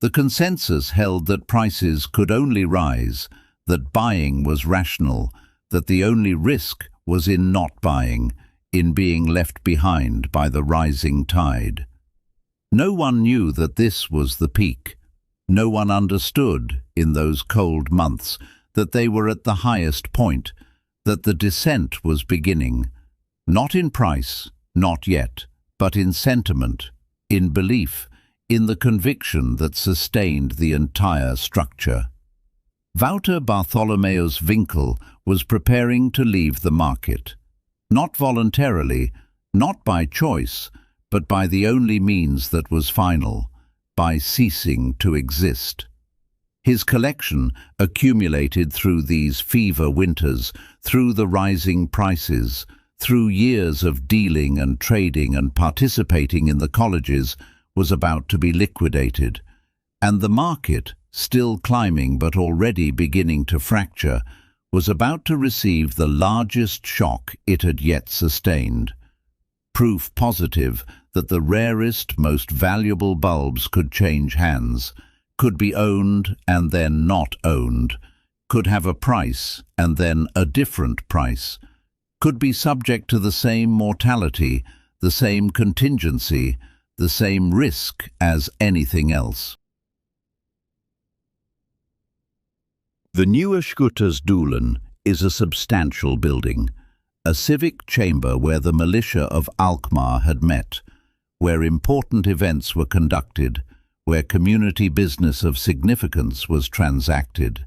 The consensus held that prices could only rise, that buying was rational, that the only risk was in not buying, in being left behind by the rising tide. No one knew that this was the peak. No one understood, in those cold months, that they were at the highest point, that the descent was beginning, not in price, not yet, but in sentiment, in belief, in the conviction that sustained the entire structure. Wouter Bartholomeus Winkel was preparing to leave the market, not voluntarily, not by choice, but by the only means that was final, by ceasing to exist. His collection, accumulated through these fever winters, through the rising prices, through years of dealing and trading and participating in the colleges, was about to be liquidated, And the market, still climbing but already beginning to fracture, was about to receive the largest shock it had yet sustained. Proof positive that the rarest, most valuable bulbs could change hands, could be owned and then not owned, could have a price and then a different price, could be subject to the same mortality, the same contingency, the same risk as anything else. The Nieuwe Schuttersdoelen is a substantial building, a civic chamber where the militia of Alkmaar had met, where important events were conducted, where community business of significance was transacted.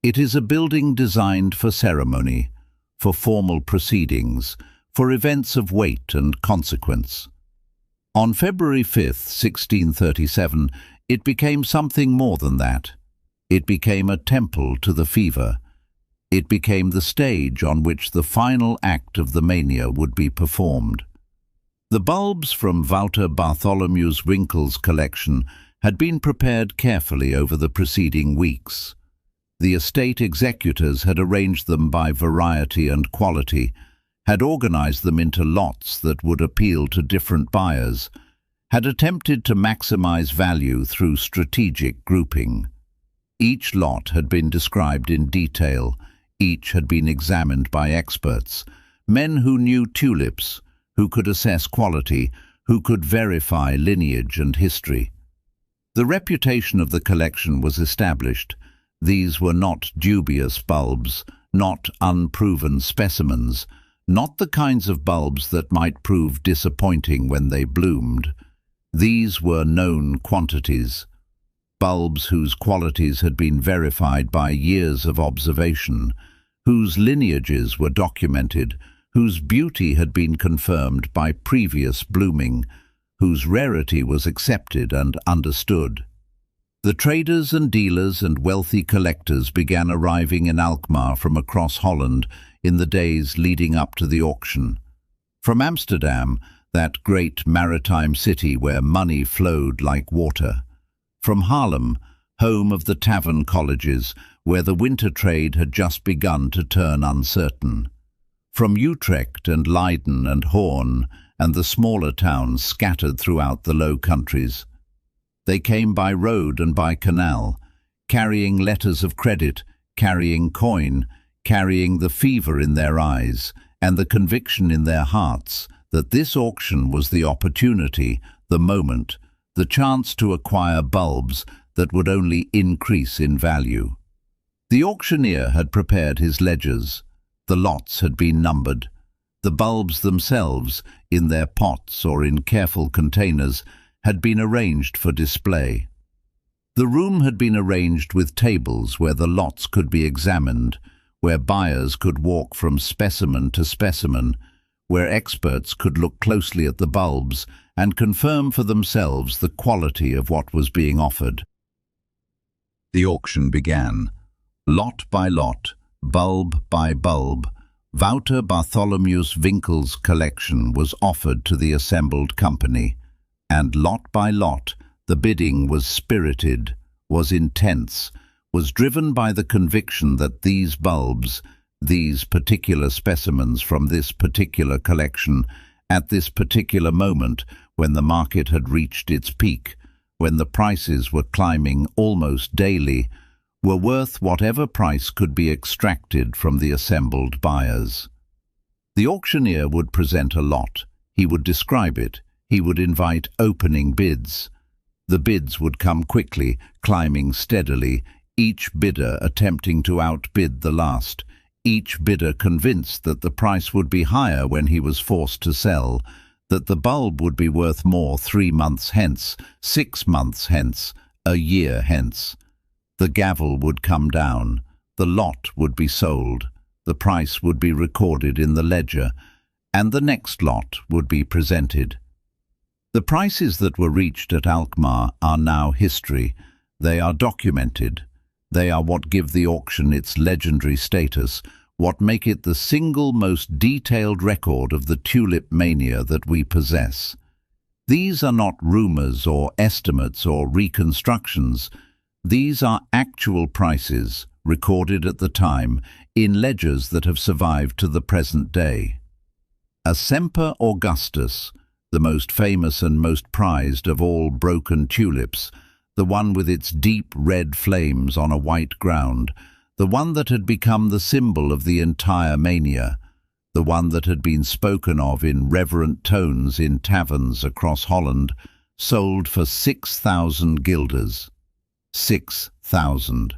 It is a building designed for ceremony, for formal proceedings, for events of weight and consequence. On February 5th, 1637, it became something more than that. It became a temple to the fever. It became the stage on which the final act of the mania would be performed. The bulbs from Wouter Bartholomew's Winkel's collection had been prepared carefully over the preceding weeks. The estate executors had arranged them by variety and quality, had organized them into lots that would appeal to different buyers, had attempted to maximize value through strategic grouping. Each lot had been described in detail, each had been examined by experts, men who knew tulips, who could assess quality, who could verify lineage and history. The reputation of the collection was established. These were not dubious bulbs, not unproven specimens, not the kinds of bulbs that might prove disappointing when they bloomed. These were known quantities. Bulbs whose qualities had been verified by years of observation, whose lineages were documented, whose beauty had been confirmed by previous blooming, whose rarity was accepted and understood. The traders and dealers and wealthy collectors began arriving in Alkmaar from across Holland in the days leading up to the auction. From Amsterdam, that great maritime city where money flowed like water. From Haarlem, home of the tavern colleges, where the winter trade had just begun to turn uncertain. From Utrecht and Leiden and Hoorn and the smaller towns scattered throughout the Low Countries. They came by road and by canal, carrying letters of credit, carrying coin, carrying the fever in their eyes and the conviction in their hearts that this auction was the opportunity, the moment, the chance to acquire bulbs that would only increase in value. The auctioneer had prepared his ledgers. The lots had been numbered. The bulbs themselves, in their pots or in careful containers, had been arranged for display. The room had been arranged with tables where the lots could be examined, where buyers could walk from specimen to specimen, where experts could look closely at the bulbs and confirm for themselves the quality of what was being offered. The auction began. Lot by lot, bulb by bulb, Wouter Bartholomew's Winkel's collection was offered to the assembled company, and lot by lot the bidding was spirited, was intense, was driven by the conviction that these bulbs, these particular specimens from this particular collection, at this particular moment, when the market had reached its peak, when the prices were climbing almost daily, were worth whatever price could be extracted from the assembled buyers. The auctioneer would present a lot. He would describe it. He would invite opening bids. The bids would come quickly, climbing steadily, each bidder attempting to outbid the last, each bidder convinced that the price would be higher when he was forced to sell, that the bulb would be worth more 3 months hence, 6 months hence, a year hence. The gavel would come down, the lot would be sold, the price would be recorded in the ledger, and the next lot would be presented. The prices that were reached at Alkmaar are now history. They are documented. They are what give the auction its legendary status, what make it the single most detailed record of the Tulip Mania that we possess. These are not rumors or estimates or reconstructions. These are actual prices, recorded at the time, in ledgers that have survived to the present day. A Semper Augustus, the most famous and most prized of all broken tulips, the one with its deep red flames on a white ground, the one that had become the symbol of the entire mania, the one that had been spoken of in reverent tones in taverns across Holland, sold for 6,000 guilders. 6,000.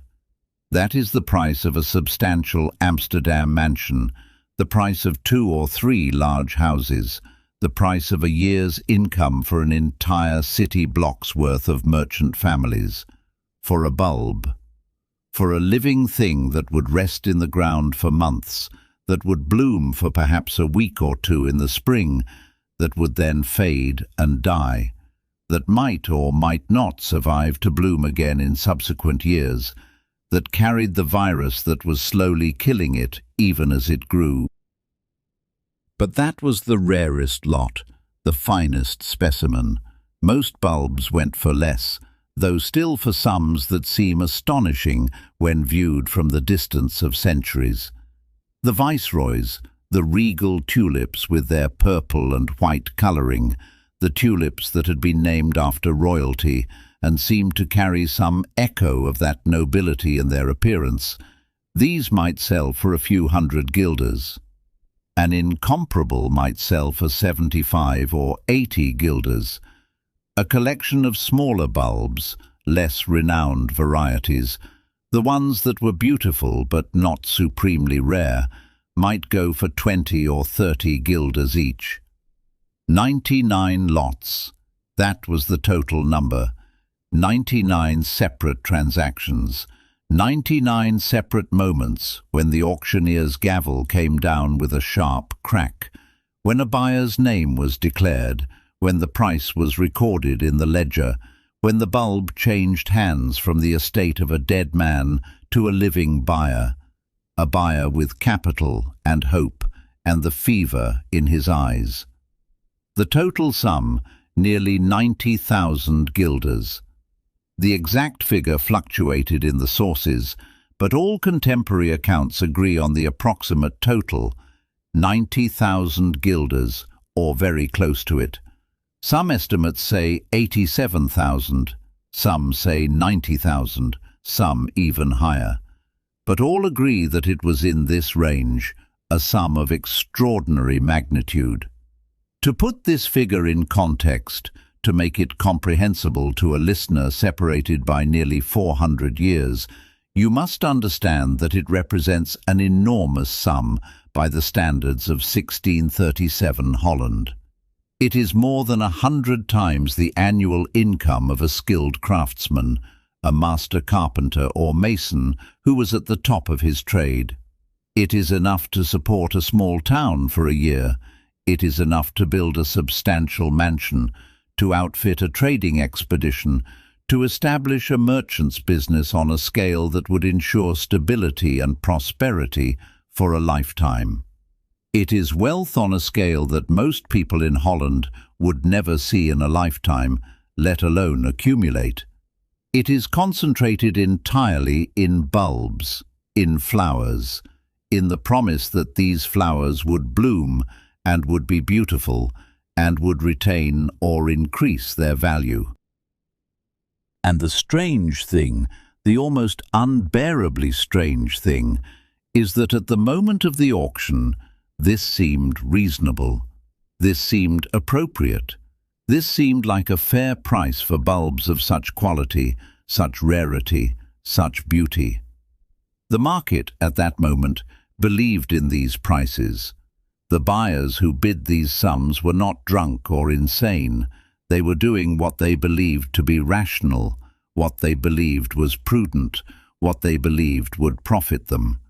That is the price of a substantial Amsterdam mansion, the price of 2 or 3 large houses, the price of a year's income for an entire city block's worth of merchant families. For a bulb. For a living thing that would rest in the ground for months, that would bloom for perhaps a week or 2 in the spring, that would then fade and die, that might or might not survive to bloom again in subsequent years, that carried the virus that was slowly killing it even as it grew. But that was the rarest lot, the finest specimen. Most bulbs went for less, though still for sums that seem astonishing when viewed from the distance of centuries. The viceroys, the regal tulips with their purple and white colouring, the tulips that had been named after royalty and seemed to carry some echo of that nobility in their appearance, these might sell for a few hundred guilders. An incomparable might sell for 75 or 80 guilders. A collection of smaller bulbs, less renowned varieties, the ones that were beautiful but not supremely rare, might go for 20 or 30 guilders each. 99 lots. That was the total number. 99 separate transactions. 99 separate moments when the auctioneer's gavel came down with a sharp crack, when a buyer's name was declared, when the price was recorded in the ledger, when the bulb changed hands from the estate of a dead man to a living buyer, a buyer with capital and hope and the fever in his eyes. The total sum, nearly 90,000 guilders. The exact figure fluctuated in the sources, but all contemporary accounts agree on the approximate total, 90,000 guilders, or very close to it. Some estimates say 87,000, some say 90,000, some even higher. But all agree that it was in this range, a sum of extraordinary magnitude. To put this figure in context, to make it comprehensible to a listener separated by nearly 400 years, you must understand that it represents an enormous sum by the standards of 1637 Holland. It is more than 100 times the annual income of a skilled craftsman, a master carpenter or mason who was at the top of his trade. It is enough to support a small town for a year. It is enough to build a substantial mansion, to outfit a trading expedition, to establish a merchant's business on a scale that would ensure stability and prosperity for a lifetime. It is wealth on a scale that most people in Holland would never see in a lifetime, let alone accumulate. It is concentrated entirely in bulbs, in flowers, in the promise that these flowers would bloom and would be beautiful and would retain or increase their value. And the strange thing, the almost unbearably strange thing, is that at the moment of the auction, this seemed reasonable. This seemed appropriate. This seemed like a fair price for bulbs of such quality, such rarity, such beauty. The market at that moment believed in these prices. The buyers who bid these sums were not drunk or insane. They were doing what they believed to be rational, what they believed was prudent, what they believed would profit them.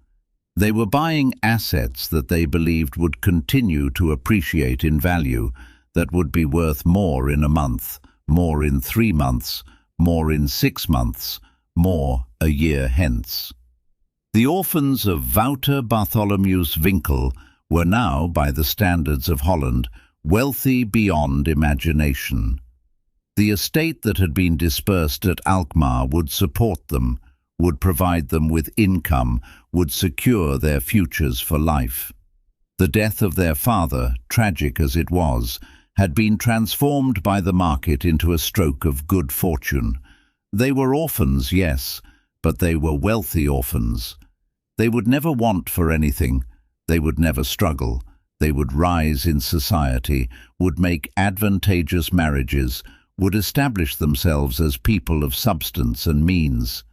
They were buying assets that they believed would continue to appreciate in value, that would be worth more in a month, more in 3 months, more in 6 months, more a year hence. The orphans of Wouter Bartholomeus Winkel were now, by the standards of Holland, wealthy beyond imagination. The estate that had been dispersed at Alkmaar would support them, would provide them with income, would secure their futures for life. The death of their father, tragic as it was, had been transformed by the market into a stroke of good fortune. They were orphans, yes, but they were wealthy orphans. They would never want for anything. They would never struggle. They would rise in society, would make advantageous marriages, would establish themselves as people of substance and means.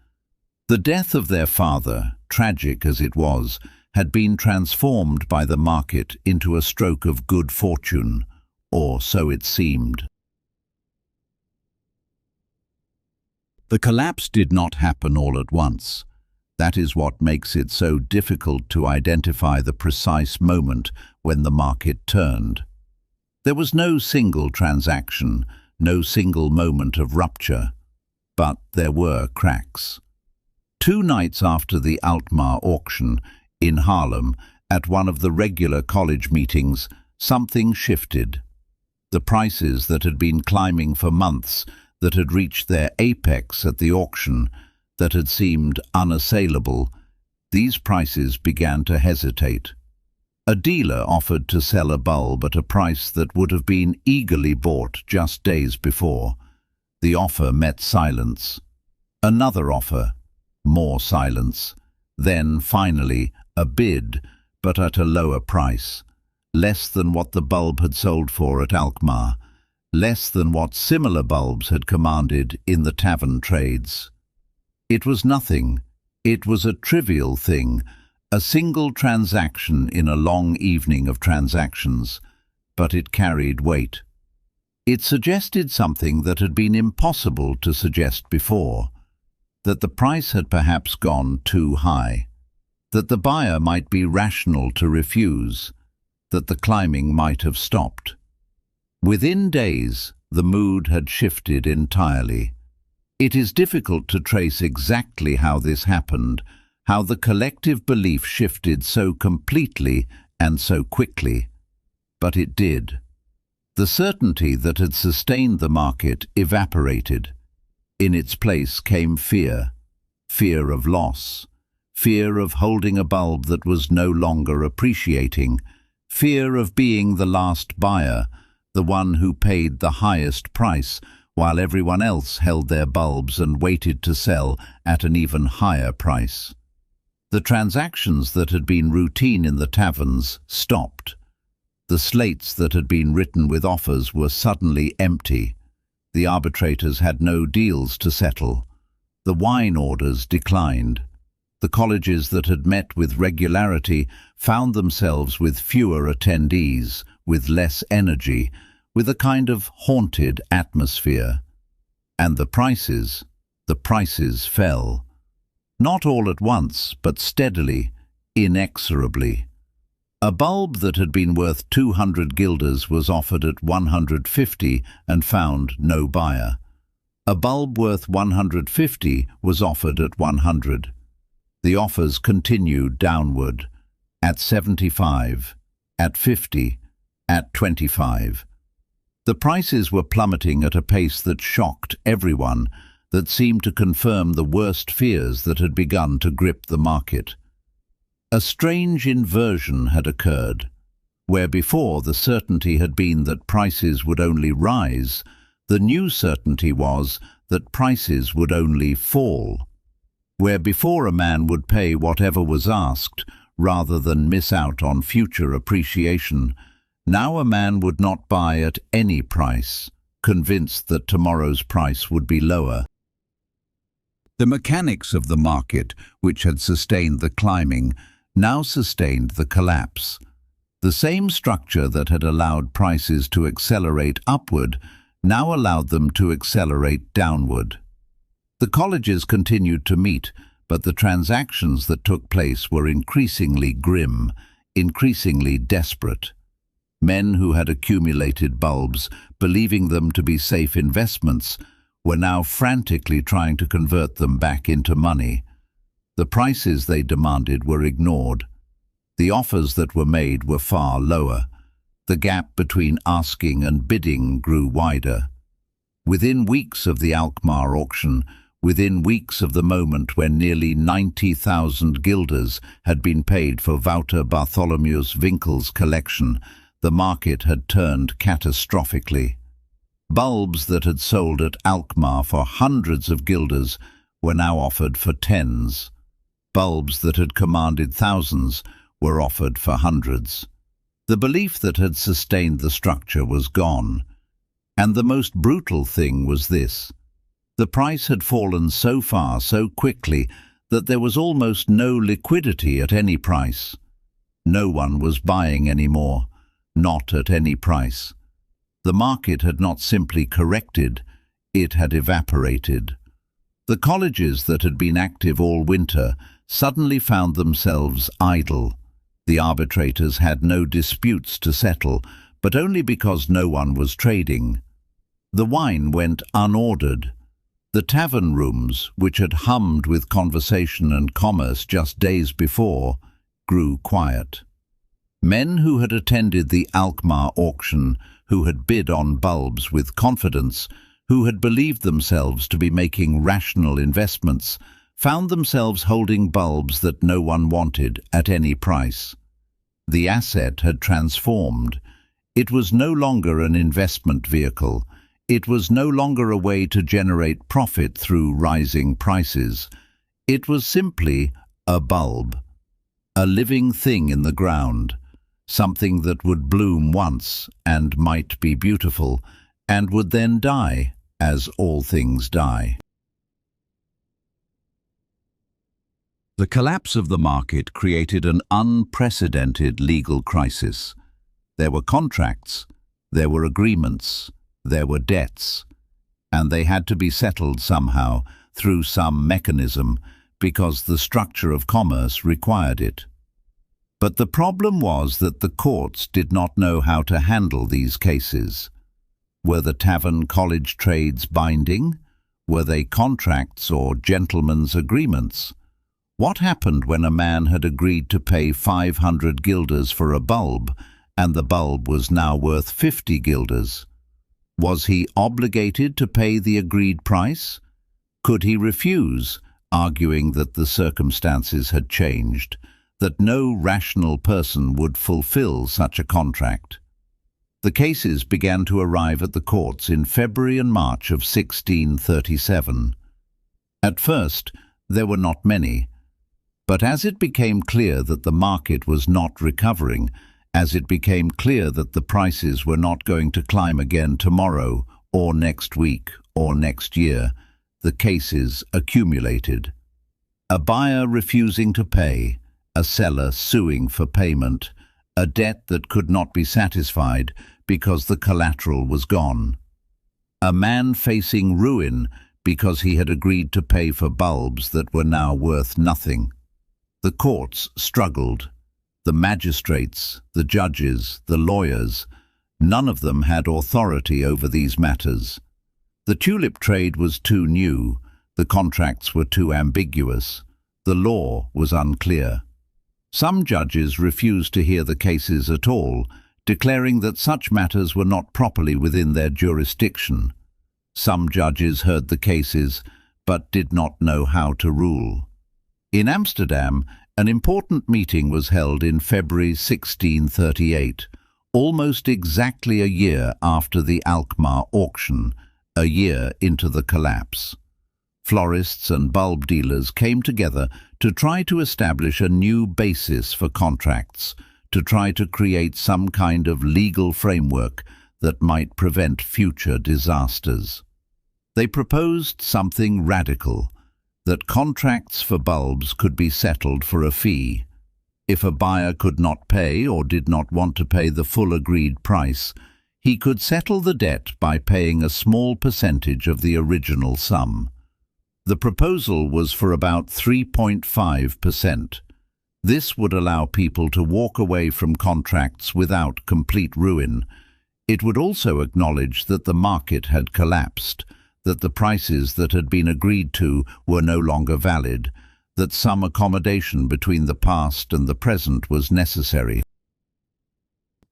The death of their father, tragic as it was, had been transformed by the market into a stroke of good fortune, or so it seemed. The collapse did not happen all at once. That is what makes it so difficult to identify the precise moment when the market turned. There was no single transaction, no single moment of rupture, but there were cracks. 2 nights after the Alkmaar auction, in Haarlem, at one of the regular college meetings, something shifted. The prices that had been climbing for months, that had reached their apex at the auction, that had seemed unassailable, these prices began to hesitate. A dealer offered to sell a bulb at a price that would have been eagerly bought just days before. The offer met silence. Another offer, more silence. Then, finally, a bid, but at a lower price. Less than what the bulb had sold for at Alkmaar. Less than what similar bulbs had commanded in the tavern trades. It was nothing. It was a trivial thing, a single transaction in a long evening of transactions, but it carried weight. It suggested something that had been impossible to suggest before, that the price had perhaps gone too high, that the buyer might be rational to refuse, that the climbing might have stopped. Within days, the mood had shifted entirely. It is difficult to trace exactly how this happened, how the collective belief shifted so completely and so quickly, but it did. The certainty that had sustained the market evaporated. In its place came fear, fear of loss, fear of holding a bulb that was no longer appreciating, fear of being the last buyer, the one who paid the highest price, while everyone else held their bulbs and waited to sell at an even higher price. The transactions that had been routine in the taverns stopped. The slates that had been written with offers were suddenly empty. The arbitrators had no deals to settle. The wine orders declined. The colleges that had met with regularity found themselves with fewer attendees, with less energy, with a kind of haunted atmosphere. And the prices fell. Not all at once, but steadily, inexorably. A bulb that had been worth 200 guilders was offered at 150 and found no buyer. A bulb worth 150 was offered at 100. The offers continued downward, at 75, at 50, at 25. The prices were plummeting at a pace that shocked everyone, that seemed to confirm the worst fears that had begun to grip the market. A strange inversion had occurred. Where before the certainty had been that prices would only rise, the new certainty was that prices would only fall. Where before a man would pay whatever was asked, rather than miss out on future appreciation, now a man would not buy at any price, convinced that tomorrow's price would be lower. The mechanics of the market, which had sustained the climbing, now sustained the collapse. The same structure that had allowed prices to accelerate upward now allowed them to accelerate downward. The colleges continued to meet, but the transactions that took place were increasingly grim, increasingly desperate. Men who had accumulated bulbs, believing them to be safe investments, were now frantically trying to convert them back into money. The prices they demanded were ignored. The offers that were made were far lower. The gap between asking and bidding grew wider. Within weeks of the Alkmaar auction, within weeks of the moment when nearly 90,000 guilders had been paid for Wouter Bartholomeus Winkel's collection, the market had turned catastrophically. Bulbs that had sold at Alkmaar for hundreds of guilders were now offered for tens. Bulbs that had commanded thousands were offered for hundreds. The belief that had sustained the structure was gone. And the most brutal thing was this. The price had fallen so far, so quickly, that there was almost no liquidity at any price. No one was buying anymore, not at any price. The market had not simply corrected, it had evaporated. The colleges that had been active all winter suddenly found themselves idle. The arbitrators had no disputes to settle, but only because no one was trading. The wine went unordered. The tavern rooms, which had hummed with conversation and commerce just days before, grew quiet. Men who had attended the Alkmaar auction, who had bid on bulbs with confidence, who had believed themselves to be making rational investments, found themselves holding bulbs that no one wanted at any price. The asset had transformed. It was no longer an investment vehicle. It was no longer a way to generate profit through rising prices. It was simply a bulb, a living thing in the ground, something that would bloom once and might be beautiful, and would then die, as all things die. The collapse of the market created an unprecedented legal crisis. There were contracts, there were agreements, there were debts, and they had to be settled somehow through some mechanism because the structure of commerce required it. But the problem was that the courts did not know how to handle these cases. Were the tavern college trades binding? Were they contracts or gentlemen's agreements? What happened when a man had agreed to pay 500 guilders for a bulb, and the bulb was now worth 50 guilders? Was he obligated to pay the agreed price? Could he refuse, arguing that the circumstances had changed, that no rational person would fulfill such a contract? The cases began to arrive at the courts in February and March of 1637. At first, there were not many. But as it became clear that the market was not recovering, as it became clear that the prices were not going to climb again tomorrow, or next week, or next year, the cases accumulated. A buyer refusing to pay, a seller suing for payment, a debt that could not be satisfied because the collateral was gone. A man facing ruin because he had agreed to pay for bulbs that were now worth nothing. The courts struggled. The magistrates, the judges, the lawyers, none of them had authority over these matters. The tulip trade was too new, the contracts were too ambiguous, the law was unclear. Some judges refused to hear the cases at all, declaring that such matters were not properly within their jurisdiction. Some judges heard the cases, but did not know how to rule. In Amsterdam, an important meeting was held in February 1638, almost exactly a year after the Alkmaar auction, a year into the collapse. Florists and bulb dealers came together to try to establish a new basis for contracts, to try to create some kind of legal framework that might prevent future disasters. They proposed something radical, that contracts for bulbs could be settled for a fee. If a buyer could not pay or did not want to pay the full agreed price, he could settle the debt by paying a small percentage of the original sum. The proposal was for about 3.5%. This would allow people to walk away from contracts without complete ruin. It would also acknowledge that the market had collapsed, that the prices that had been agreed to were no longer valid, that some accommodation between the past and the present was necessary.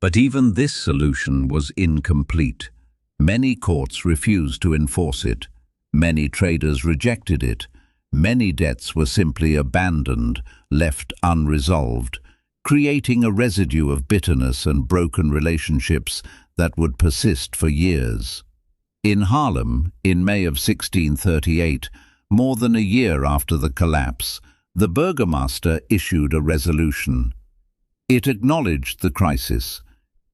But even this solution was incomplete. Many courts refused to enforce it. Many traders rejected it. Many debts were simply abandoned, left unresolved, creating a residue of bitterness and broken relationships that would persist for years. In Haarlem, in May of 1638, more than a year after the collapse, the burgomaster issued a resolution. It acknowledged the crisis.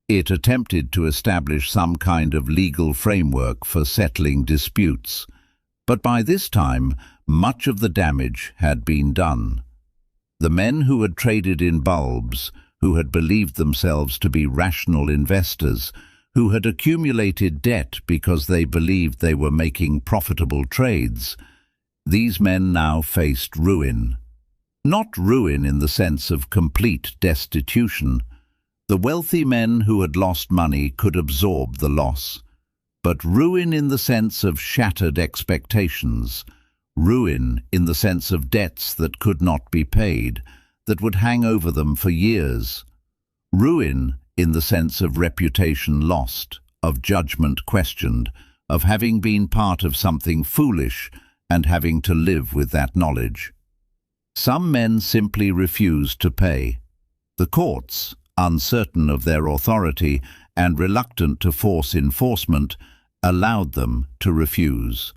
It attempted to establish some kind of legal framework for settling disputes. But by this time, much of the damage had been done. The men who had traded in bulbs, who had believed themselves to be rational investors, who had accumulated debt because they believed they were making profitable trades, these men now faced ruin. Not ruin in the sense of complete destitution. The wealthy men who had lost money could absorb the loss. But ruin in the sense of shattered expectations, ruin in the sense of debts that could not be paid, that would hang over them for years. Ruin in the sense of reputation lost, of judgment questioned, of having been part of something foolish and having to live with that knowledge. Some men simply refused to pay. The courts, uncertain of their authority and reluctant to force enforcement, allowed them to refuse.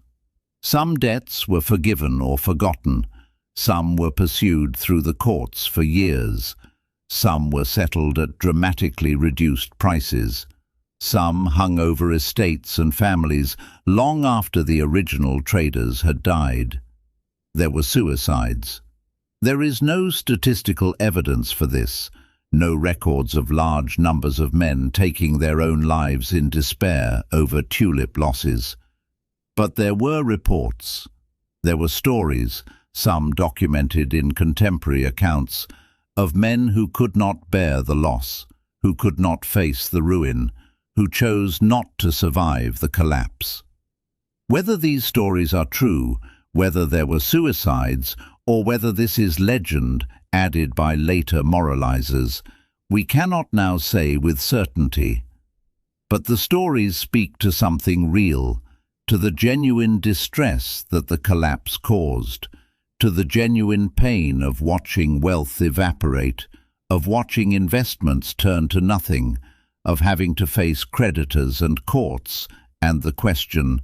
Some debts were forgiven or forgotten. Some were pursued through the courts for years. Some were settled at dramatically reduced prices. Some hung over estates and families long after the original traders had died. There were suicides. There is no statistical evidence for this, no records of large numbers of men taking their own lives in despair over tulip losses. But there were reports. There were stories, some documented in contemporary accounts, of men who could not bear the loss, who could not face the ruin, who chose not to survive the collapse. Whether these stories are true, whether there were suicides, or whether this is legend added by later moralizers, we cannot now say with certainty. But the stories speak to something real, to the genuine distress that the collapse caused, to the genuine pain of watching wealth evaporate, of watching investments turn to nothing, of having to face creditors and courts, and the question,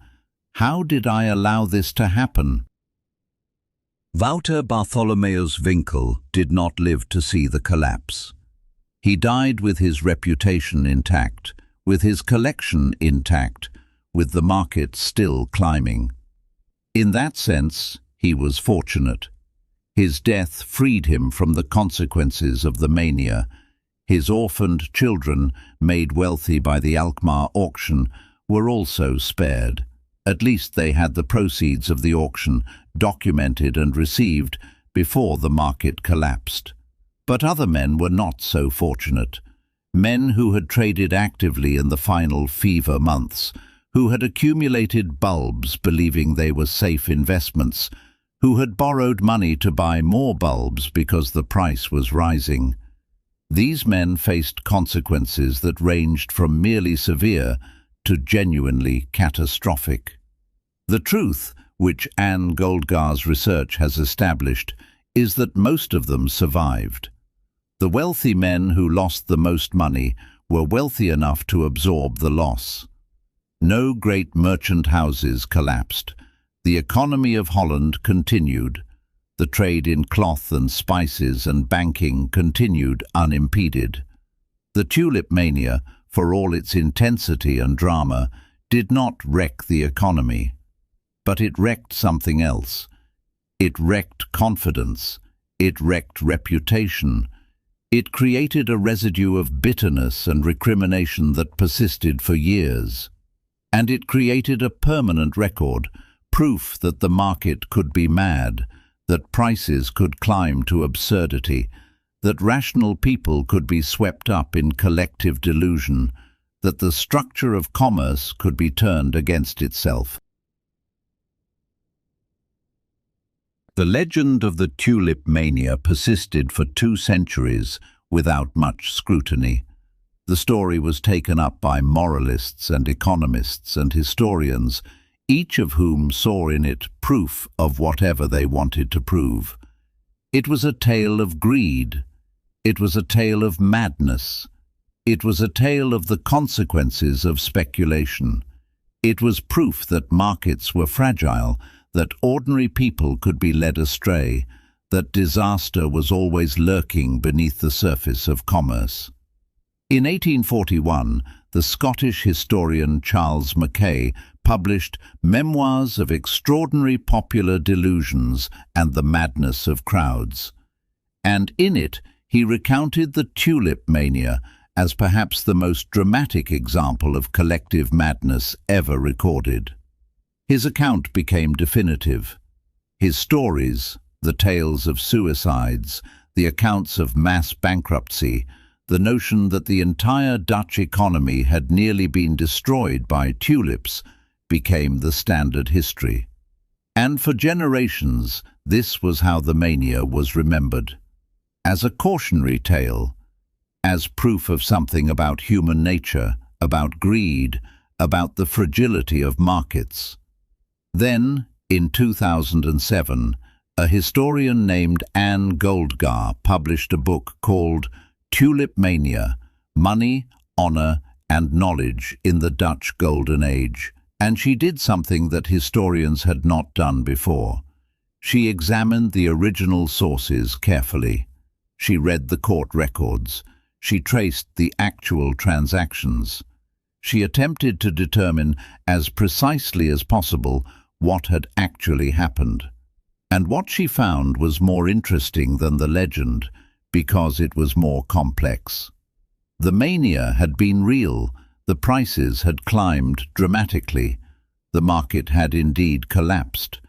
how did I allow this to happen? Wouter Bartholomeus Winkel did not live to see the collapse. He died with his reputation intact, with his collection intact, with the market still climbing. In that sense, he was fortunate. His death freed him from the consequences of the mania. His orphaned children, made wealthy by the Alkmaar auction, were also spared. At least they had the proceeds of the auction documented and received before the market collapsed. But other men were not so fortunate. Men who had traded actively in the final fever months, who had accumulated bulbs believing they were safe investments, who had borrowed money to buy more bulbs because the price was rising. These men faced consequences that ranged from merely severe to genuinely catastrophic. The truth, which Anne Goldgar's research has established, is that most of them survived. The wealthy men who lost the most money were wealthy enough to absorb the loss. No great merchant houses collapsed. The economy of Holland continued. The trade in cloth and spices and banking continued unimpeded. The Tulip Mania, for all its intensity and drama, did not wreck the economy. But it wrecked something else. It wrecked confidence. It wrecked reputation. It created a residue of bitterness and recrimination that persisted for years. And it created a permanent record, proof that the market could be mad, that prices could climb to absurdity, that rational people could be swept up in collective delusion, that the structure of commerce could be turned against itself. The legend of the Tulip Mania persisted for 2 centuries without much scrutiny. The story was taken up by moralists and economists and historians, each of whom saw in it proof of whatever they wanted to prove. It was a tale of greed. It was a tale of madness. It was a tale of the consequences of speculation. It was proof that markets were fragile, that ordinary people could be led astray, that disaster was always lurking beneath the surface of commerce. In 1841, the Scottish historian Charles Mackay published Memoirs of Extraordinary Popular Delusions and the Madness of Crowds, and in it he recounted the Tulip Mania as perhaps the most dramatic example of collective madness ever recorded. His account became definitive. His stories, the tales of suicides, the accounts of mass bankruptcy, the notion that the entire Dutch economy had nearly been destroyed by tulips, became the standard history. And for generations, this was how the mania was remembered. As a cautionary tale, as proof of something about human nature, about greed, about the fragility of markets. Then, in 2007, a historian named Anne Goldgar published a book called Tulip Mania, Money, Honor and Knowledge in the Dutch Golden Age. And she did something that historians had not done before. She examined the original sources carefully. She read the court records. She traced the actual transactions. She attempted to determine as precisely as possible what had actually happened. And what she found was more interesting than the legend because it was more complex. The mania had been real. The prices had climbed dramatically. The market had indeed collapsed.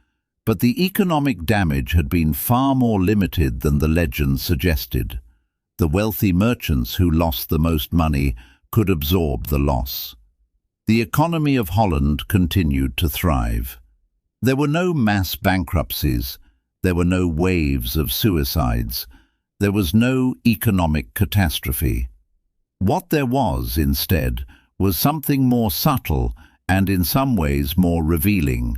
But the economic damage had been far more limited than the legend suggested. The wealthy merchants who lost the most money could absorb the loss. The economy of Holland continued to thrive. There were no mass bankruptcies. There were no waves of suicides. There was no economic catastrophe. What there was, instead, was something more subtle and in some ways more revealing.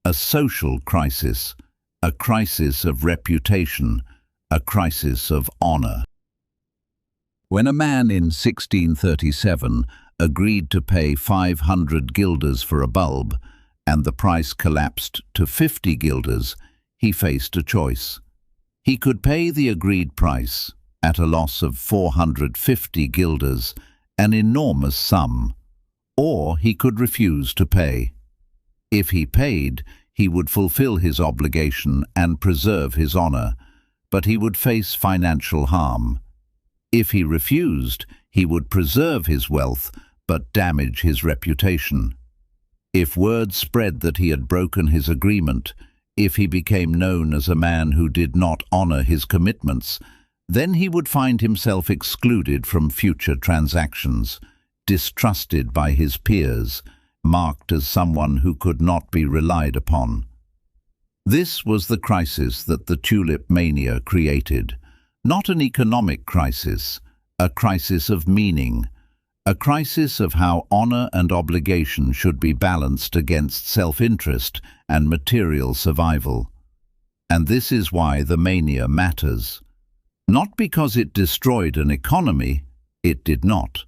A social crisis, a crisis of reputation, a crisis of honor. When a man in 1637 agreed to pay 500 guilders for a bulb, and the price collapsed to 50 guilders, he faced a choice. He could pay the agreed price, at a loss of 450 guilders, an enormous sum, or he could refuse to pay. If he paid, he would fulfill his obligation and preserve his honor, but he would face financial harm. If he refused, he would preserve his wealth but damage his reputation. If word spread that he had broken his agreement, if he became known as a man who did not honor his commitments, then he would find himself excluded from future transactions, distrusted by his peers, marked as someone who could not be relied upon. This was the crisis that the Tulip Mania created. Not an economic crisis, a crisis of meaning, a crisis of how honor and obligation should be balanced against self-interest and material survival. And this is why the mania matters. Not because it destroyed an economy, it did not,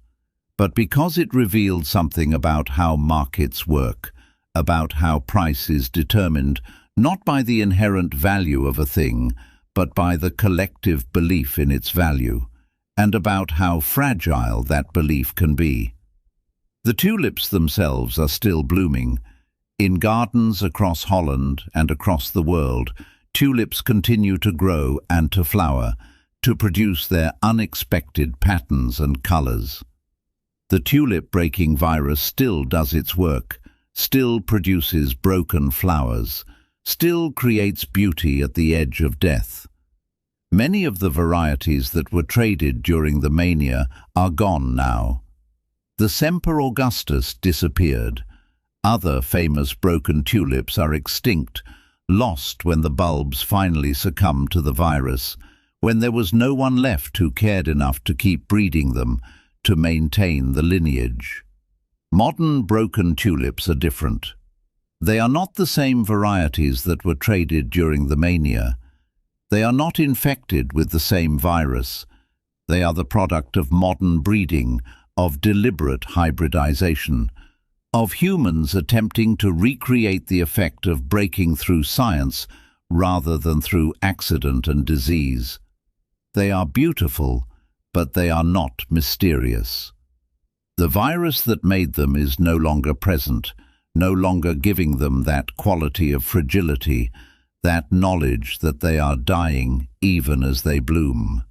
but because it revealed something about how markets work, about how price is determined not by the inherent value of a thing, but by the collective belief in its value, and about how fragile that belief can be. The tulips themselves are still blooming. In gardens across Holland and across the world, tulips continue to grow and to flower, to produce their unexpected patterns and colors. The tulip-breaking virus still does its work, still produces broken flowers, still creates beauty at the edge of death. Many of the varieties that were traded during the mania are gone now. The Semper Augustus disappeared. Other famous broken tulips are extinct, lost when the bulbs finally succumbed to the virus, when there was no one left who cared enough to keep breeding them, to maintain the lineage. Modern broken tulips are different. They are not the same varieties that were traded during the mania. They are not infected with the same virus. They are the product of modern breeding, of deliberate hybridization, of humans attempting to recreate the effect of breaking through science rather than through accident and disease. They are beautiful, but they are not mysterious. The virus that made them is no longer present, no longer giving them that quality of fragility, that knowledge that they are dying even as they bloom.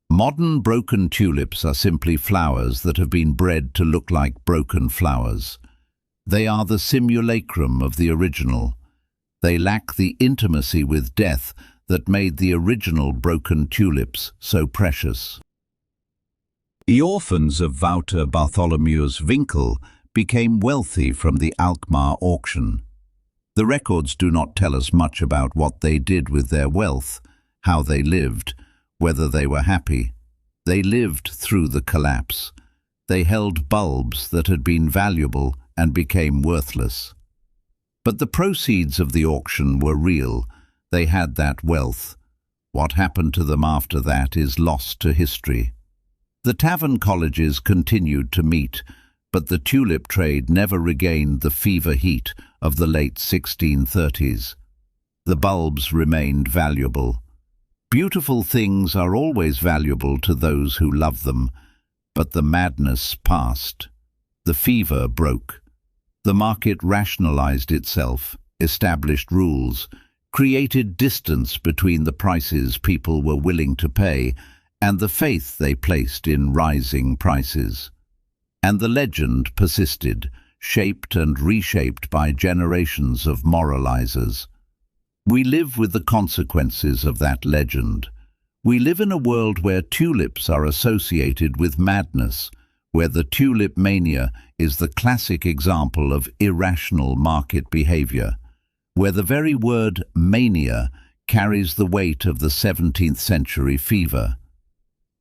Modern broken tulips are simply flowers that have been bred to look like broken flowers. They are the simulacrum of the original. They lack the intimacy with death that made the original broken tulips so precious. The orphans of Wouter Bartholomeus Winkel became wealthy from the Alkmaar auction. The records do not tell us much about what they did with their wealth, how they lived, whether they were happy. They lived through the collapse. They held bulbs that had been valuable and became worthless. But the proceeds of the auction were real. They had that wealth. What happened to them after that is lost to history. The tavern colleges continued to meet, but the tulip trade never regained the fever heat of the late 1630s. The bulbs remained valuable. Beautiful things are always valuable to those who love them, but the madness passed. The fever broke. The market rationalized itself, established rules, created distance between the prices people were willing to pay and the faith they placed in rising prices. And the legend persisted, shaped and reshaped by generations of moralizers. We live with the consequences of that legend. We live in a world where tulips are associated with madness, where the tulip mania is the classic example of irrational market behavior, where the very word mania carries the weight of the 17th century fever.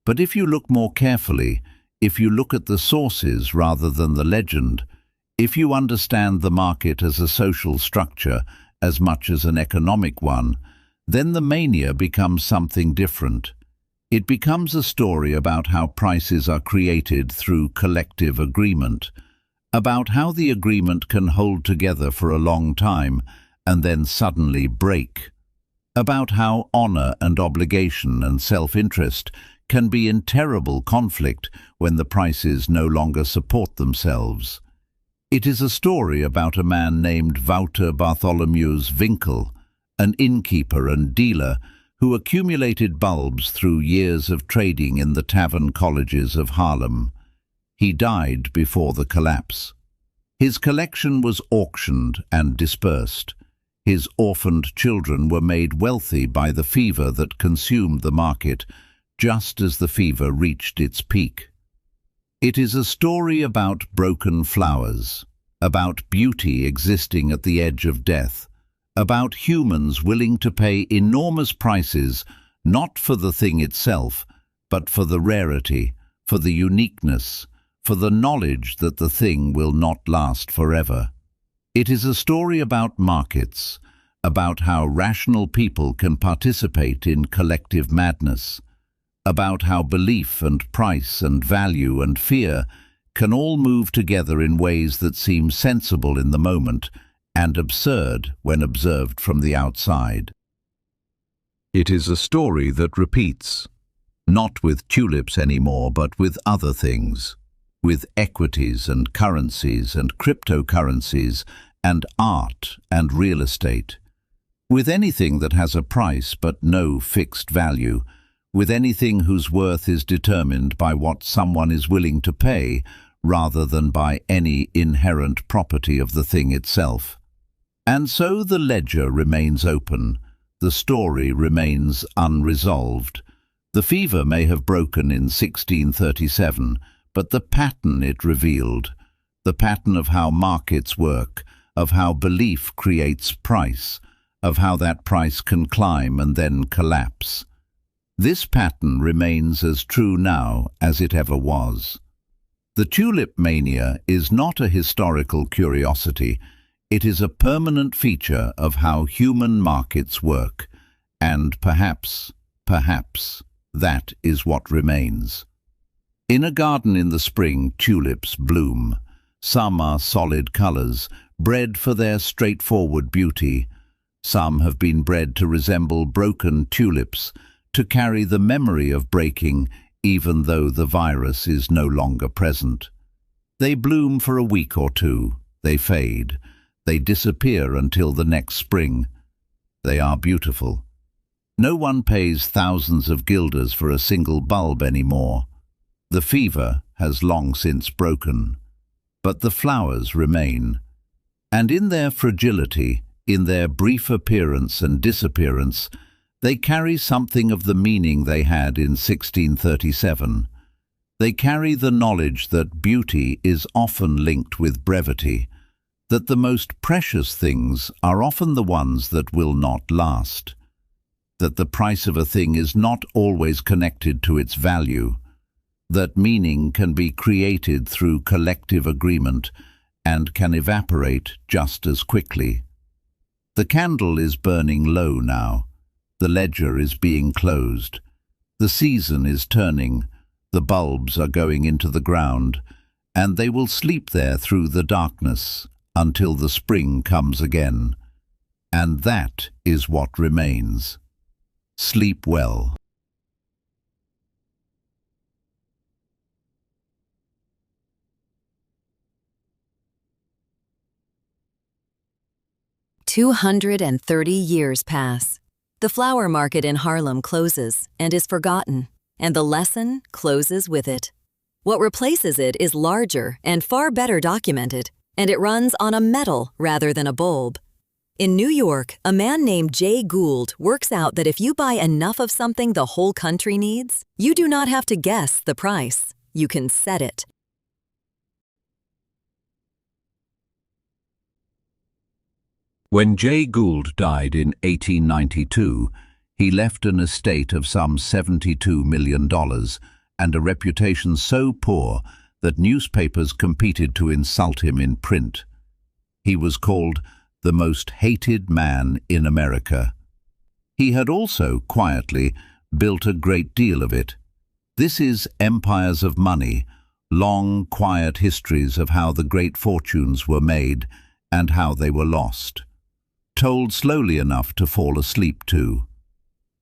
But if you look more carefully, if you look at the sources rather than the legend, if you understand the market as a social structure as much as an economic one, then the mania becomes something different. It becomes a story about how prices are created through collective agreement, about how the agreement can hold together for a long time and then suddenly break, about how honor and obligation and self-interest can be in terrible conflict when the prices no longer support themselves. It is a story about a man named Wouter Bartholomeus Winkel, an innkeeper and dealer who accumulated bulbs through years of trading in the tavern colleges of Haarlem. He died before the collapse. His collection was auctioned and dispersed. His orphaned children were made wealthy by the fever that consumed the market, just as the fever reached its peak. It is a story about broken flowers, about beauty existing at the edge of death, about humans willing to pay enormous prices not for the thing itself, but for the rarity, for the uniqueness, for the knowledge that the thing will not last forever. It is a story about markets, about how rational people can participate in collective madness, about how belief and price and value and fear can all move together in ways that seem sensible in the moment and absurd when observed from the outside. It is a story that repeats, not with tulips anymore, but with other things, with equities and currencies and cryptocurrencies and art and real estate, with anything that has a price but no fixed value, with anything whose worth is determined by what someone is willing to pay rather than by any inherent property of the thing itself. And so the ledger remains open, the story remains unresolved. The fever may have broken in 1637, but the pattern it revealed, the pattern of how markets work, of how belief creates price, of how that price can climb and then collapse. This pattern remains as true now as it ever was. The Tulip Mania is not a historical curiosity. It is a permanent feature of how human markets work. And perhaps, that is what remains. In a garden in the spring, tulips bloom. Some are solid colors, bred for their straightforward beauty. Some have been bred to resemble broken tulips, to carry the memory of breaking even though the virus is no longer present. They bloom for a week or two. They fade. They disappear until the next spring. They are beautiful. No one pays thousands of guilders for a single bulb anymore. The fever has long since broken. But the flowers remain. And in their fragility, in their brief appearance and disappearance, they carry something of the meaning they had in 1637. They carry the knowledge that beauty is often linked with brevity, that the most precious things are often the ones that will not last, that the price of a thing is not always connected to its value, that meaning can be created through collective agreement and can evaporate just as quickly. The candle is burning low now. The ledger is being closed. The season is turning. The bulbs are going into the ground, and they will sleep there through the darkness until the spring comes again. And that is what remains. Sleep well. $230 pass. The flower market in Haarlem closes and is forgotten, and the lesson closes with it. What replaces it is larger and far better documented, and it runs on a metal rather than a bulb. In New York, a man named Jay Gould works out that if you buy enough of something the whole country needs, you do not have to guess the price. You can set it. When Jay Gould died in 1892, he left an estate of some $72 million and a reputation so poor that newspapers competed to insult him in print. He was called the most hated man in America. He had also, quietly, built a great deal of it. This is empires of money, long, quiet histories of how the great fortunes were made and how they were lost, told slowly enough to fall asleep to.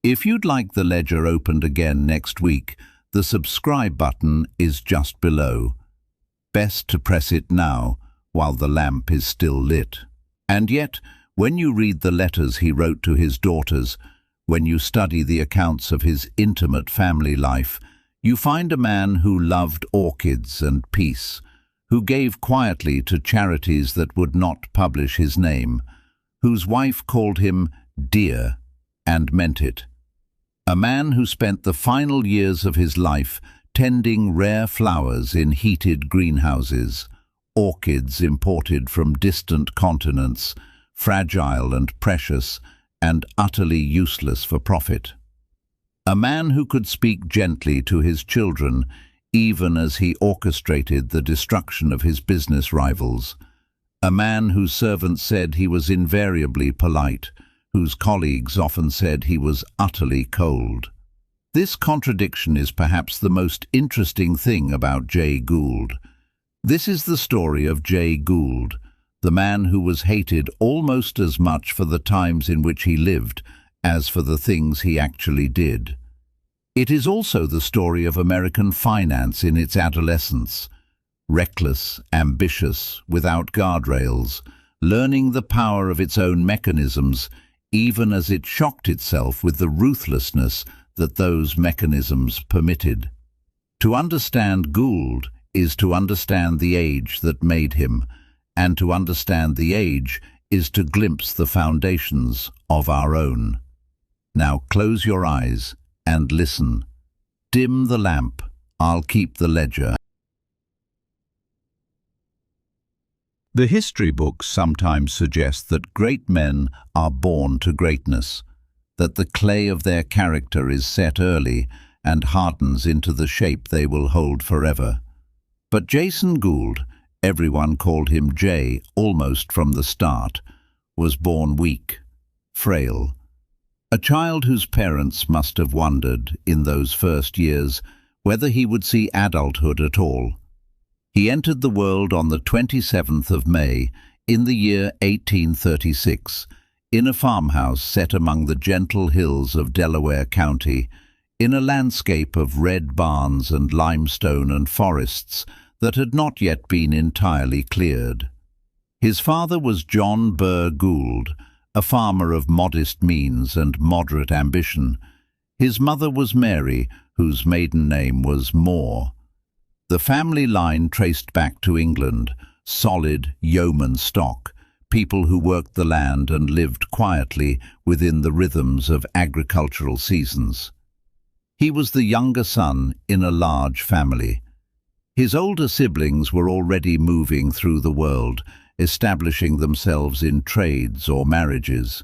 If you'd like the ledger opened again next week, the subscribe button is just below. Best to press it now, while the lamp is still lit. And yet, when you read the letters he wrote to his daughters, when you study the accounts of his intimate family life, you find a man who loved orchids and peace, who gave quietly to charities that would not publish his name, whose wife called him dear and meant it. A man who spent the final years of his life tending rare flowers in heated greenhouses, orchids imported from distant continents, fragile and precious and utterly useless for profit. A man who could speak gently to his children even as he orchestrated the destruction of his business rivals. A man whose servants said he was invariably polite, whose colleagues often said he was utterly cold. This contradiction is perhaps the most interesting thing about Jay Gould. This is the story of Jay Gould, the man who was hated almost as much for the times in which he lived as for the things he actually did. It is also the story of American finance in its adolescence. Reckless, ambitious, without guardrails, learning the power of its own mechanisms, even as it shocked itself with the ruthlessness that those mechanisms permitted. To understand Gould is to understand the age that made him, and to understand the age is to glimpse the foundations of our own. Now close your eyes and listen. Dim the lamp, I'll keep the ledger. The history books sometimes suggest that great men are born to greatness, that the clay of their character is set early and hardens into the shape they will hold forever. But Jason Gould, everyone called him Jay almost from the start, was born weak, frail. A child whose parents must have wondered, in those first years, whether he would see adulthood at all. He entered the world on the 27th of May, in the year 1836, in a farmhouse set among the gentle hills of Delaware County, in a landscape of red barns and limestone and forests that had not yet been entirely cleared. His father was John Burr Gould, a farmer of modest means and moderate ambition. His mother was Mary, whose maiden name was Moore. The family line traced back to England, solid yeoman stock, people who worked the land and lived quietly within the rhythms of agricultural seasons. He was the younger son in a large family. His older siblings were already moving through the world, establishing themselves in trades or marriages.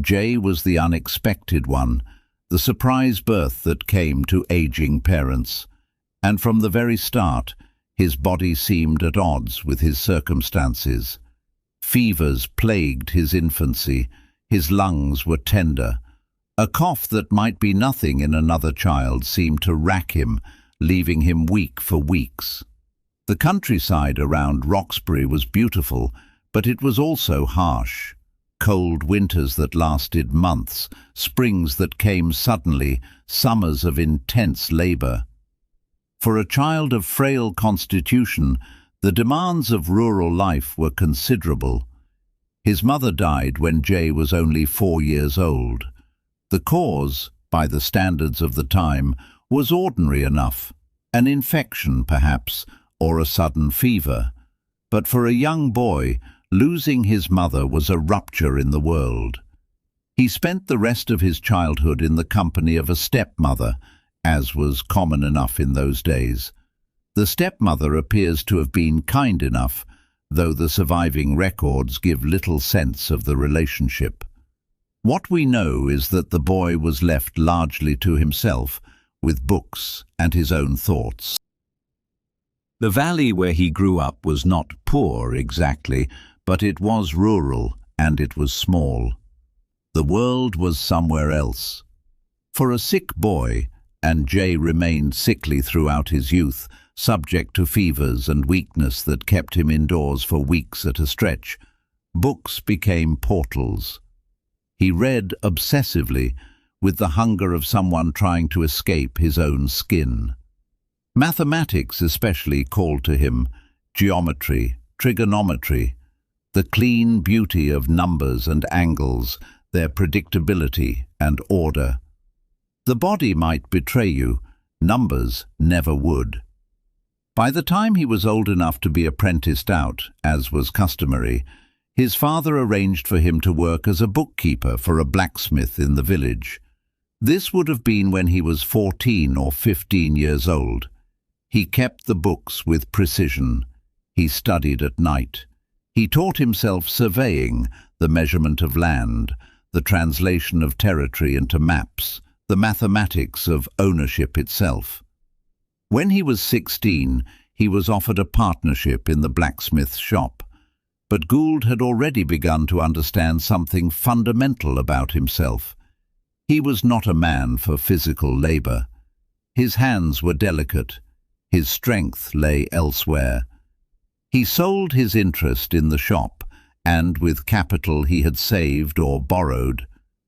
Jay was the unexpected one, the surprise birth that came to aging parents. And from the very start, his body seemed at odds with his circumstances. Fevers plagued his infancy, his lungs were tender. A cough that might be nothing in another child seemed to rack him, leaving him weak for weeks. The countryside around Roxbury was beautiful, but it was also harsh. Cold winters that lasted months, springs that came suddenly, summers of intense labor. For a child of frail constitution, the demands of rural life were considerable. His mother died when Jay was only 4 years old. The cause, by the standards of the time, was ordinary enough, an infection perhaps, or a sudden fever. But for a young boy, losing his mother was a rupture in the world. He spent the rest of his childhood in the company of a stepmother, as was common enough in those days. The stepmother appears to have been kind enough, though the surviving records give little sense of the relationship. What we know is that the boy was left largely to himself, with books and his own thoughts. The valley where he grew up was not poor exactly, but it was rural and it was small. The world was somewhere else. For a sick boy, and Jay remained sickly throughout his youth, subject to fevers and weakness that kept him indoors for weeks at a stretch, books became portals. He read obsessively, with the hunger of someone trying to escape his own skin. Mathematics especially called to him, geometry, trigonometry, the clean beauty of numbers and angles, their predictability and order. The body might betray you, numbers never would. By the time he was old enough to be apprenticed out, as was customary, his father arranged for him to work as a bookkeeper for a blacksmith in the village. This would have been when he was 14 or 15 years old. He kept the books with precision. He studied at night. He taught himself surveying, the measurement of land, the translation of territory into maps, the mathematics of ownership itself. When he was 16, he was offered a partnership in the blacksmith's shop. But Gould had already begun to understand something fundamental about himself. He was not a man for physical labor. His hands were delicate. His strength lay elsewhere. He sold his interest in the shop, and with capital he had saved or borrowed,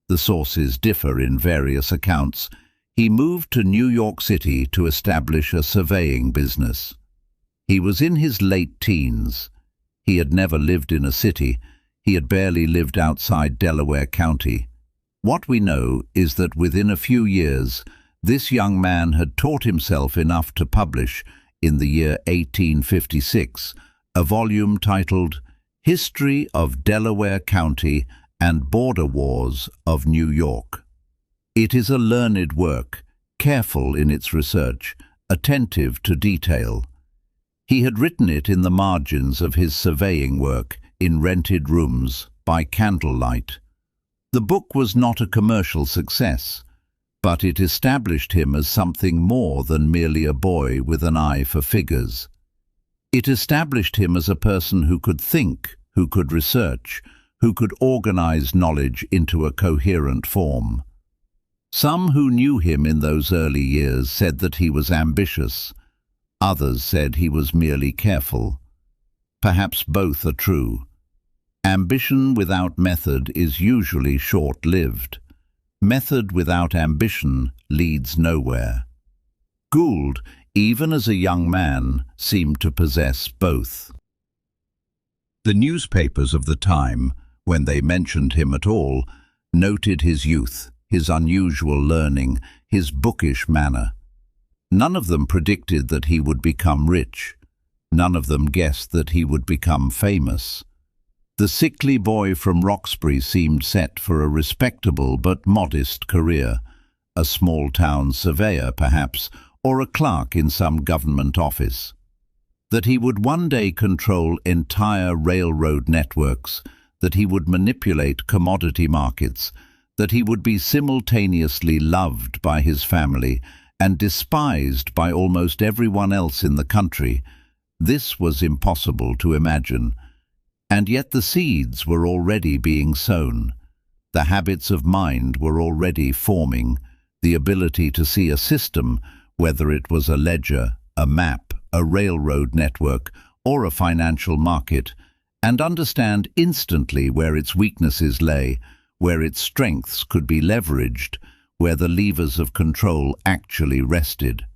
the sources differ in various accounts, he moved to New York City to establish a surveying business. He was in his late teens. He had never lived in a city. He had barely lived outside Delaware County. What we know is that within a few years, this young man had taught himself enough to publish, in the year 1856, a volume titled History of Delaware County and Border Wars of New York. It is a learned work, careful in its research, attentive to detail. He had written it in the margins of his surveying work, in rented rooms, by candlelight. The book was not a commercial success, but it established him as something more than merely a boy with an eye for figures. It established him as a person who could think, who could research, who could organize knowledge into a coherent form. Some who knew him in those early years said that he was ambitious. Others said he was merely careful. Perhaps both are true. Ambition without method is usually short-lived. Method without ambition leads nowhere. Gould, even as a young man, seemed to possess both. The newspapers of the time, when they mentioned him at all, noted his youth, his unusual learning, his bookish manner. None of them predicted that he would become rich. None of them guessed that he would become famous. The sickly boy from Roxbury seemed set for a respectable but modest career, a small-town surveyor perhaps, or a clerk in some government office. That he would one day control entire railroad networks, that he would manipulate commodity markets, that he would be simultaneously loved by his family and despised by almost everyone else in the country, this was impossible to imagine. And yet the seeds were already being sown. The habits of mind were already forming, the ability to see a system, whether it was a ledger, a map, a railroad network, or a financial market, and understand instantly where its weaknesses lay, where its strengths could be leveraged, where the levers of control actually rested.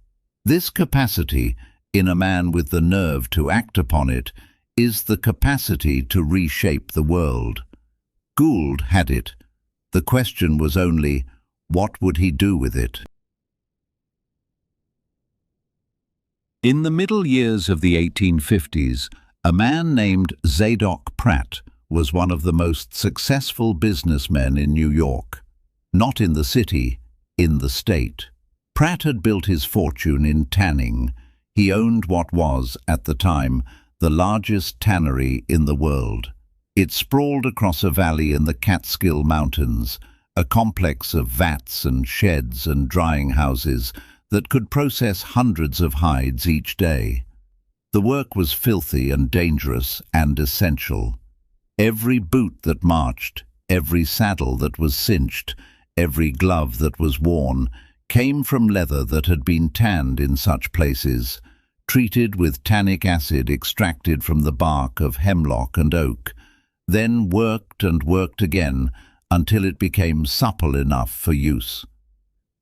This capacity, in a man with the nerve to act upon it, is the capacity to reshape the world. Gould had it. The question was only, what would he do with it? In the middle years of the 1850s, a man named Zadok Pratt was one of the most successful businessmen in New York. Not in the city, in the state. Pratt had built his fortune in tanning. He owned what was, at the time, the largest tannery in the world. It sprawled across a valley in the Catskill Mountains, a complex of vats and sheds and drying houses that could process hundreds of hides each day. The work was filthy and dangerous and essential. Every boot that marched, every saddle that was cinched, every glove that was worn, came from leather that had been tanned in such places, treated with tannic acid extracted from the bark of hemlock and oak, then worked and worked again until it became supple enough for use.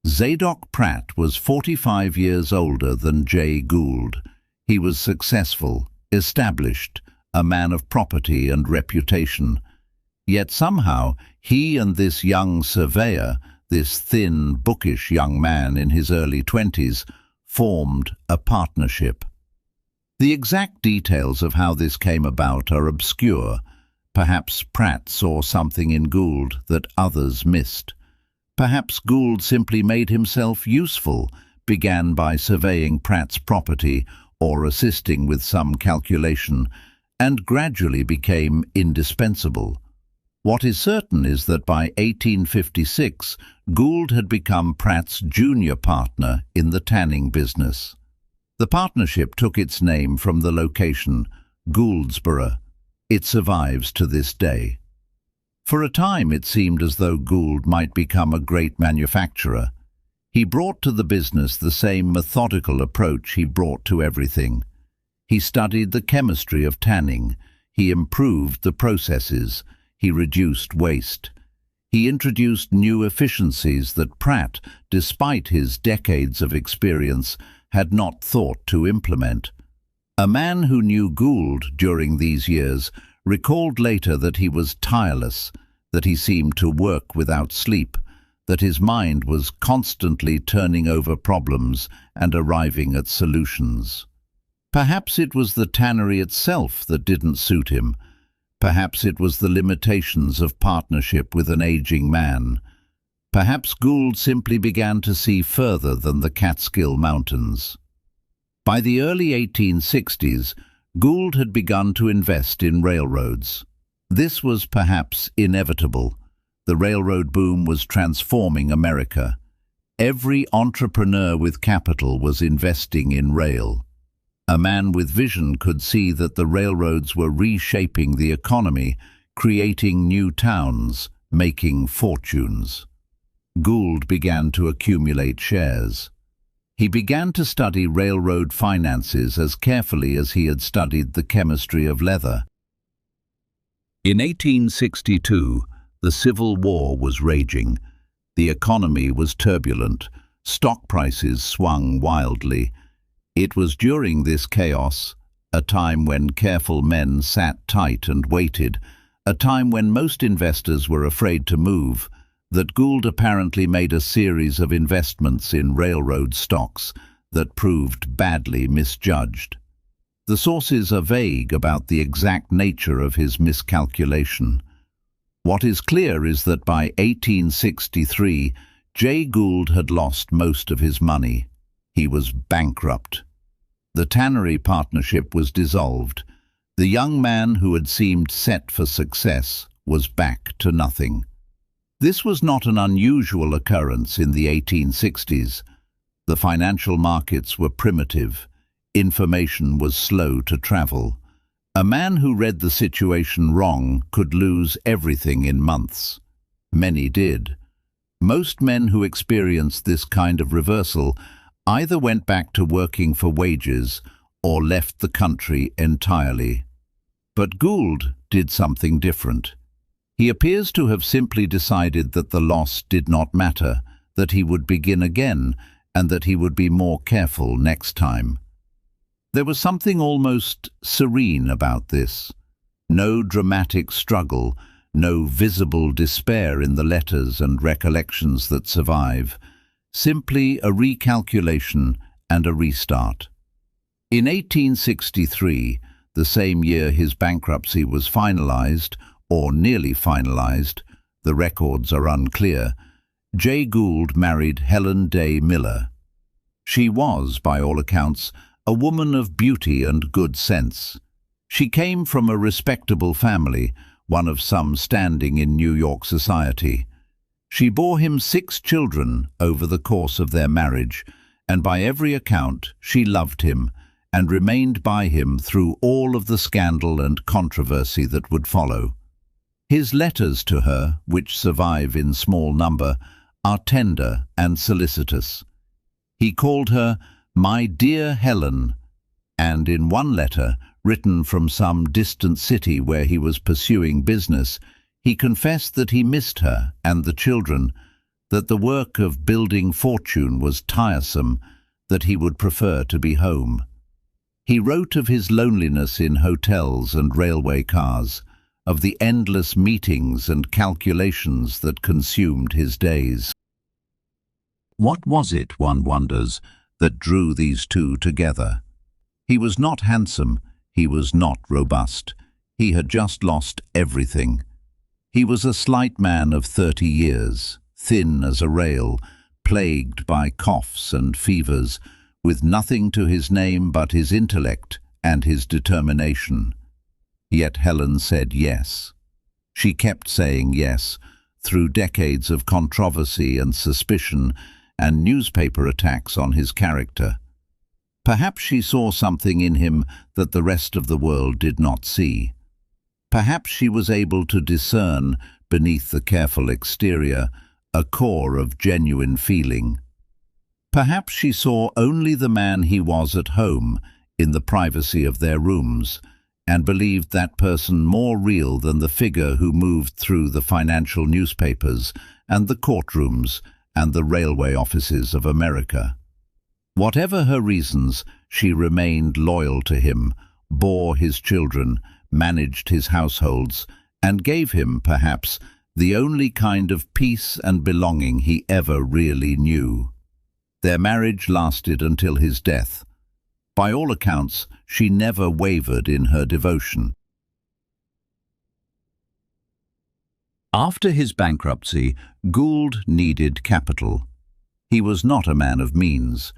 Zadok Pratt was 45 years older than Jay Gould. He was successful, established, a man of property and reputation. Yet somehow he and this young surveyor, this thin, bookish young man in his early 20s, formed a partnership. The exact details of how this came about are obscure. Perhaps Pratt saw something in Gould that others missed. Perhaps Gould simply made himself useful, began by surveying Pratt's property or assisting with some calculation, and gradually became indispensable. What is certain is that by 1856, Gould had become Pratt's junior partner in the tanning business. The partnership took its name from the location, Gouldsborough. It survives to this day. For a time it seemed as though Gould might become a great manufacturer. He brought to the business the same methodical approach he brought to everything. He studied the chemistry of tanning. He improved the processes. He reduced waste. He introduced new efficiencies that Pratt, despite his decades of experience, had not thought to implement. A man who knew Gould during these years recalled later that he was tireless, that he seemed to work without sleep, that his mind was constantly turning over problems and arriving at solutions. Perhaps it was the tannery itself that didn't suit him. Perhaps it was the limitations of partnership with an aging man. Perhaps Gould simply began to see further than the Catskill Mountains. By the early 1860s, Gould had begun to invest in railroads. This was perhaps inevitable. The railroad boom was transforming America. Every entrepreneur with capital was investing in rail. A man with vision could see that the railroads were reshaping the economy, creating new towns, making fortunes. Gould began to accumulate shares. He began to study railroad finances as carefully as he had studied the chemistry of leather. In 1862, the Civil War was raging. The economy was turbulent. Stock prices swung wildly. It was during this chaos, a time when careful men sat tight and waited, a time when most investors were afraid to move, that Gould apparently made a series of investments in railroad stocks that proved badly misjudged. The sources are vague about the exact nature of his miscalculation. What is clear is that by 1863, Jay Gould had lost most of his money. He was bankrupt. The tannery partnership was dissolved. The young man who had seemed set for success was back to nothing. This was not an unusual occurrence in the 1860s. The financial markets were primitive. Information was slow to travel. A man who read the situation wrong could lose everything in months. Many did. Most men who experienced this kind of reversal either went back to working for wages or left the country entirely. But Gould did something different. He appears to have simply decided that the loss did not matter, that he would begin again, and that he would be more careful next time. There was something almost serene about this. No dramatic struggle, no visible despair in the letters and recollections that survive. Simply a recalculation and a restart. In 1863, the same year his bankruptcy was finalized, or nearly finalized, the records are unclear, Jay Gould married Helen Day Miller. She was, by all accounts, a woman of beauty and good sense. She came from a respectable family, one of some standing in New York society. She bore him 6 children over the course of their marriage, and by every account she loved him and remained by him through all of the scandal and controversy that would follow. His letters to her, which survive in small number, are tender and solicitous. He called her "My dear Helen," and in one letter, written from some distant city where he was pursuing business, he confessed that he missed her and the children, that the work of building fortune was tiresome, that he would prefer to be home. He wrote of his loneliness in hotels and railway cars, of the endless meetings and calculations that consumed his days. What was it, one wonders, that drew these two together? He was not handsome, he was not robust. He had just lost everything. He was a slight man of 30 years, thin as a rail, plagued by coughs and fevers, with nothing to his name but his intellect and his determination. Yet Helen said yes. She kept saying yes, through decades of controversy and suspicion and newspaper attacks on his character. Perhaps she saw something in him that the rest of the world did not see. Perhaps she was able to discern, beneath the careful exterior, a core of genuine feeling. Perhaps she saw only the man he was at home, in the privacy of their rooms, and believed that person more real than the figure who moved through the financial newspapers and the courtrooms and the railway offices of America. Whatever her reasons, she remained loyal to him, bore his children, managed his households, and gave him, perhaps, the only kind of peace and belonging he ever really knew. Their marriage lasted until his death. By all accounts, she never wavered in her devotion. After his bankruptcy, Gould needed capital. He was not a man of means.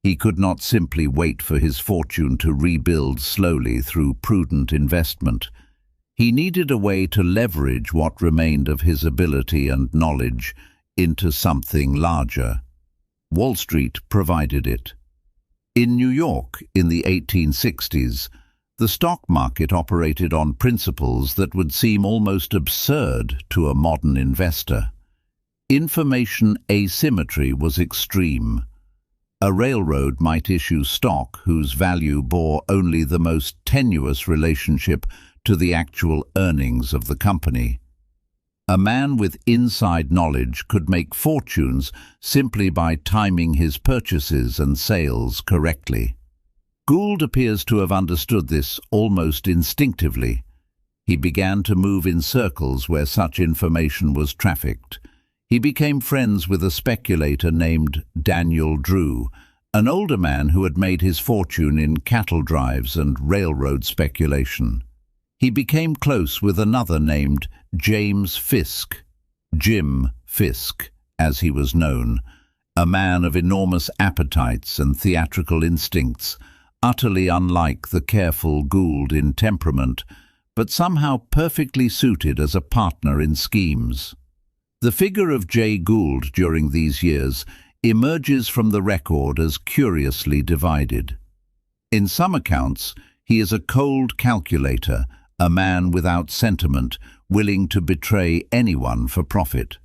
He could not simply wait for his fortune to rebuild slowly through prudent investment. He needed a way to leverage what remained of his ability and knowledge into something larger. Wall Street provided it. In New York in the 1860s, the stock market operated on principles that would seem almost absurd to a modern investor. Information asymmetry was extreme. A railroad might issue stock whose value bore only the most tenuous relationship to the actual earnings of the company. A man with inside knowledge could make fortunes simply by timing his purchases and sales correctly. Gould appears to have understood this almost instinctively. He began to move in circles where such information was trafficked. He became friends with a speculator named Daniel Drew, an older man who had made his fortune in cattle drives and railroad speculation. He became close with another named James Fisk, Jim Fisk, as he was known, a man of enormous appetites and theatrical instincts, utterly unlike the careful Gould in temperament, but somehow perfectly suited as a partner in schemes. The figure of Jay Gould during these years emerges from the record as curiously divided. In some accounts, he is a cold calculator, a man without sentiment, willing to betray anyone for profit.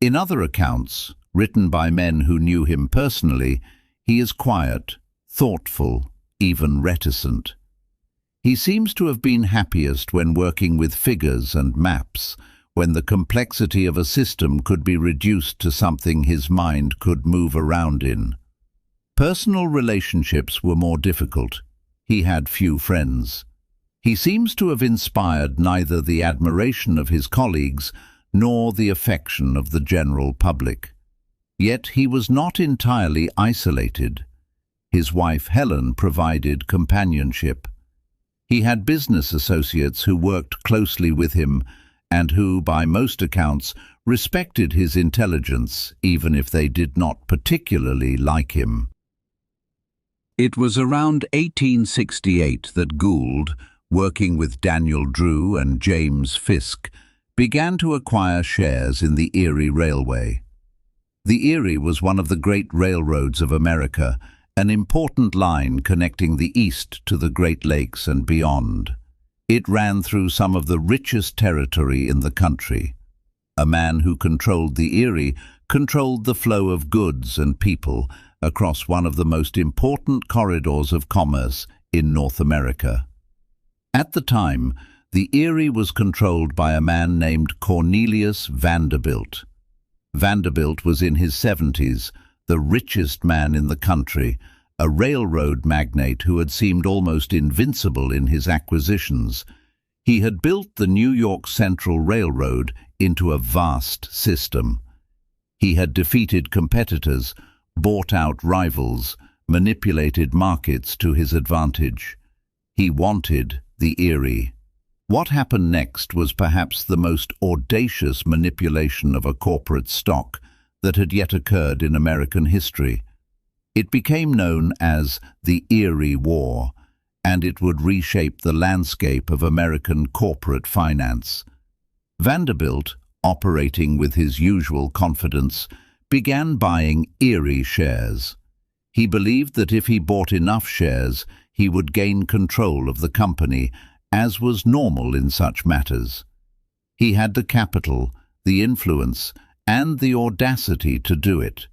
In other accounts, written by men who knew him personally, he is quiet, thoughtful, even reticent. He seems to have been happiest when working with figures and maps, when the complexity of a system could be reduced to something his mind could move around in. Personal relationships were more difficult. He had few friends. He seems to have inspired neither the admiration of his colleagues nor the affection of the general public. Yet he was not entirely isolated. His wife Helen provided companionship. He had business associates who worked closely with him and who, by most accounts, respected his intelligence, even if they did not particularly like him. It was around 1868 that Gould, working with Daniel Drew and James Fisk, began to acquire shares in the Erie Railway. The Erie was one of the great railroads of America, an important line connecting the East to the Great Lakes and beyond. It ran through some of the richest territory in the country. A man who controlled the Erie controlled the flow of goods and people across one of the most important corridors of commerce in North America. At the time, the Erie was controlled by a man named Cornelius Vanderbilt. Vanderbilt was in his 70s, the richest man in the country, a railroad magnate who had seemed almost invincible in his acquisitions. He had built the New York Central Railroad into a vast system. He had defeated competitors, bought out rivals, manipulated markets to his advantage. He wanted the Erie. What happened next was perhaps the most audacious manipulation of a corporate stock that had yet occurred in American history. It became known as the Erie War, and it would reshape the landscape of American corporate finance. Vanderbilt, operating with his usual confidence, began buying Erie shares. He believed that if he bought enough shares, he would gain control of the company, as was normal in such matters. He had the capital, the influence, and the audacity to do it.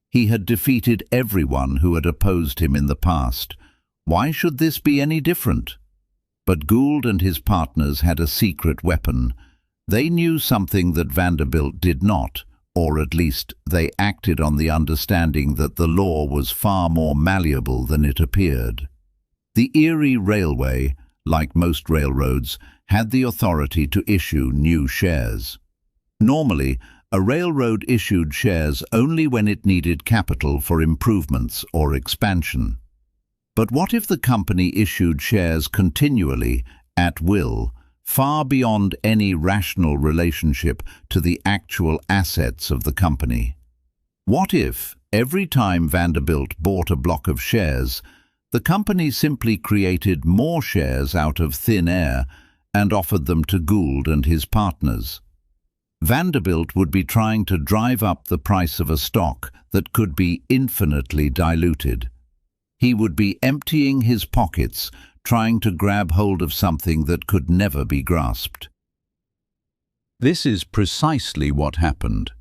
He had defeated everyone who had opposed him in the past. Why should this be any different? But Gould and his partners had a secret weapon. They knew something that Vanderbilt did not, or at least they acted on the understanding that the law was far more malleable than it appeared. The Erie Railway, like most railroads, had the authority to issue new shares. Normally, a railroad issued shares only when it needed capital for improvements or expansion. But what if the company issued shares continually, at will, far beyond any rational relationship to the actual assets of the company? What if, every time Vanderbilt bought a block of shares, the company simply created more shares out of thin air and offered them to Gould and his partners? Vanderbilt would be trying to drive up the price of a stock that could be infinitely diluted. He would be emptying his pockets, trying to grab hold of something that could never be grasped. This is precisely what happened.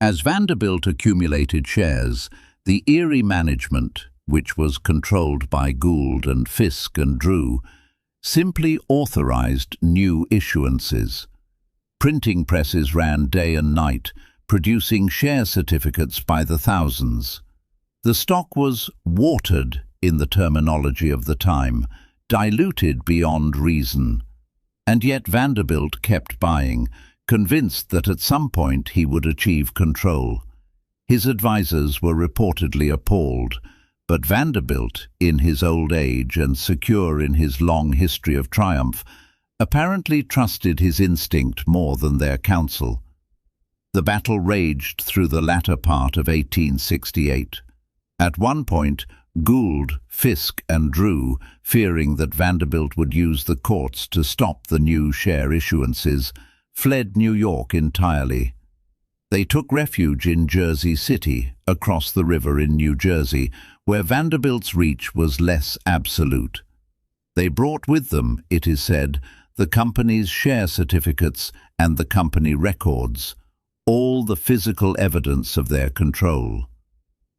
As Vanderbilt accumulated shares, the Erie management, which was controlled by Gould and Fisk and Drew, simply authorized new issuances. Printing presses ran day and night, producing share certificates by the thousands. The stock was watered, in the terminology of the time, diluted beyond reason. And yet Vanderbilt kept buying, convinced that at some point he would achieve control. His advisors were reportedly appalled, but Vanderbilt, in his old age and secure in his long history of triumph, apparently trusted his instinct more than their counsel. The battle raged through the latter part of 1868. At one point, Gould, Fisk and Drew, fearing that Vanderbilt would use the courts to stop the new share issuances, fled New York entirely. They took refuge in Jersey City, across the river in New Jersey, where Vanderbilt's reach was less absolute. They brought with them, it is said, the company's share certificates and the company records, all the physical evidence of their control.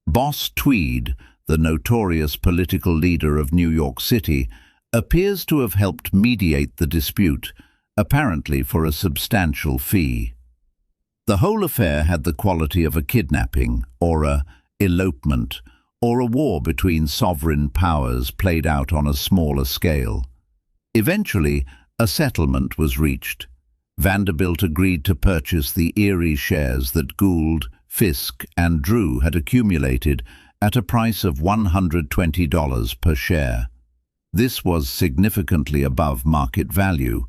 Boss Tweed, the notorious political leader of New York City, appears to have helped mediate the dispute, apparently for a substantial fee. The whole affair had the quality of a kidnapping, or a elopement, or a war between sovereign powers played out on a smaller scale. Eventually, a settlement was reached. Vanderbilt agreed to purchase the Erie shares that Gould, Fisk and Drew had accumulated at a price of $120 per share. This was significantly above market value,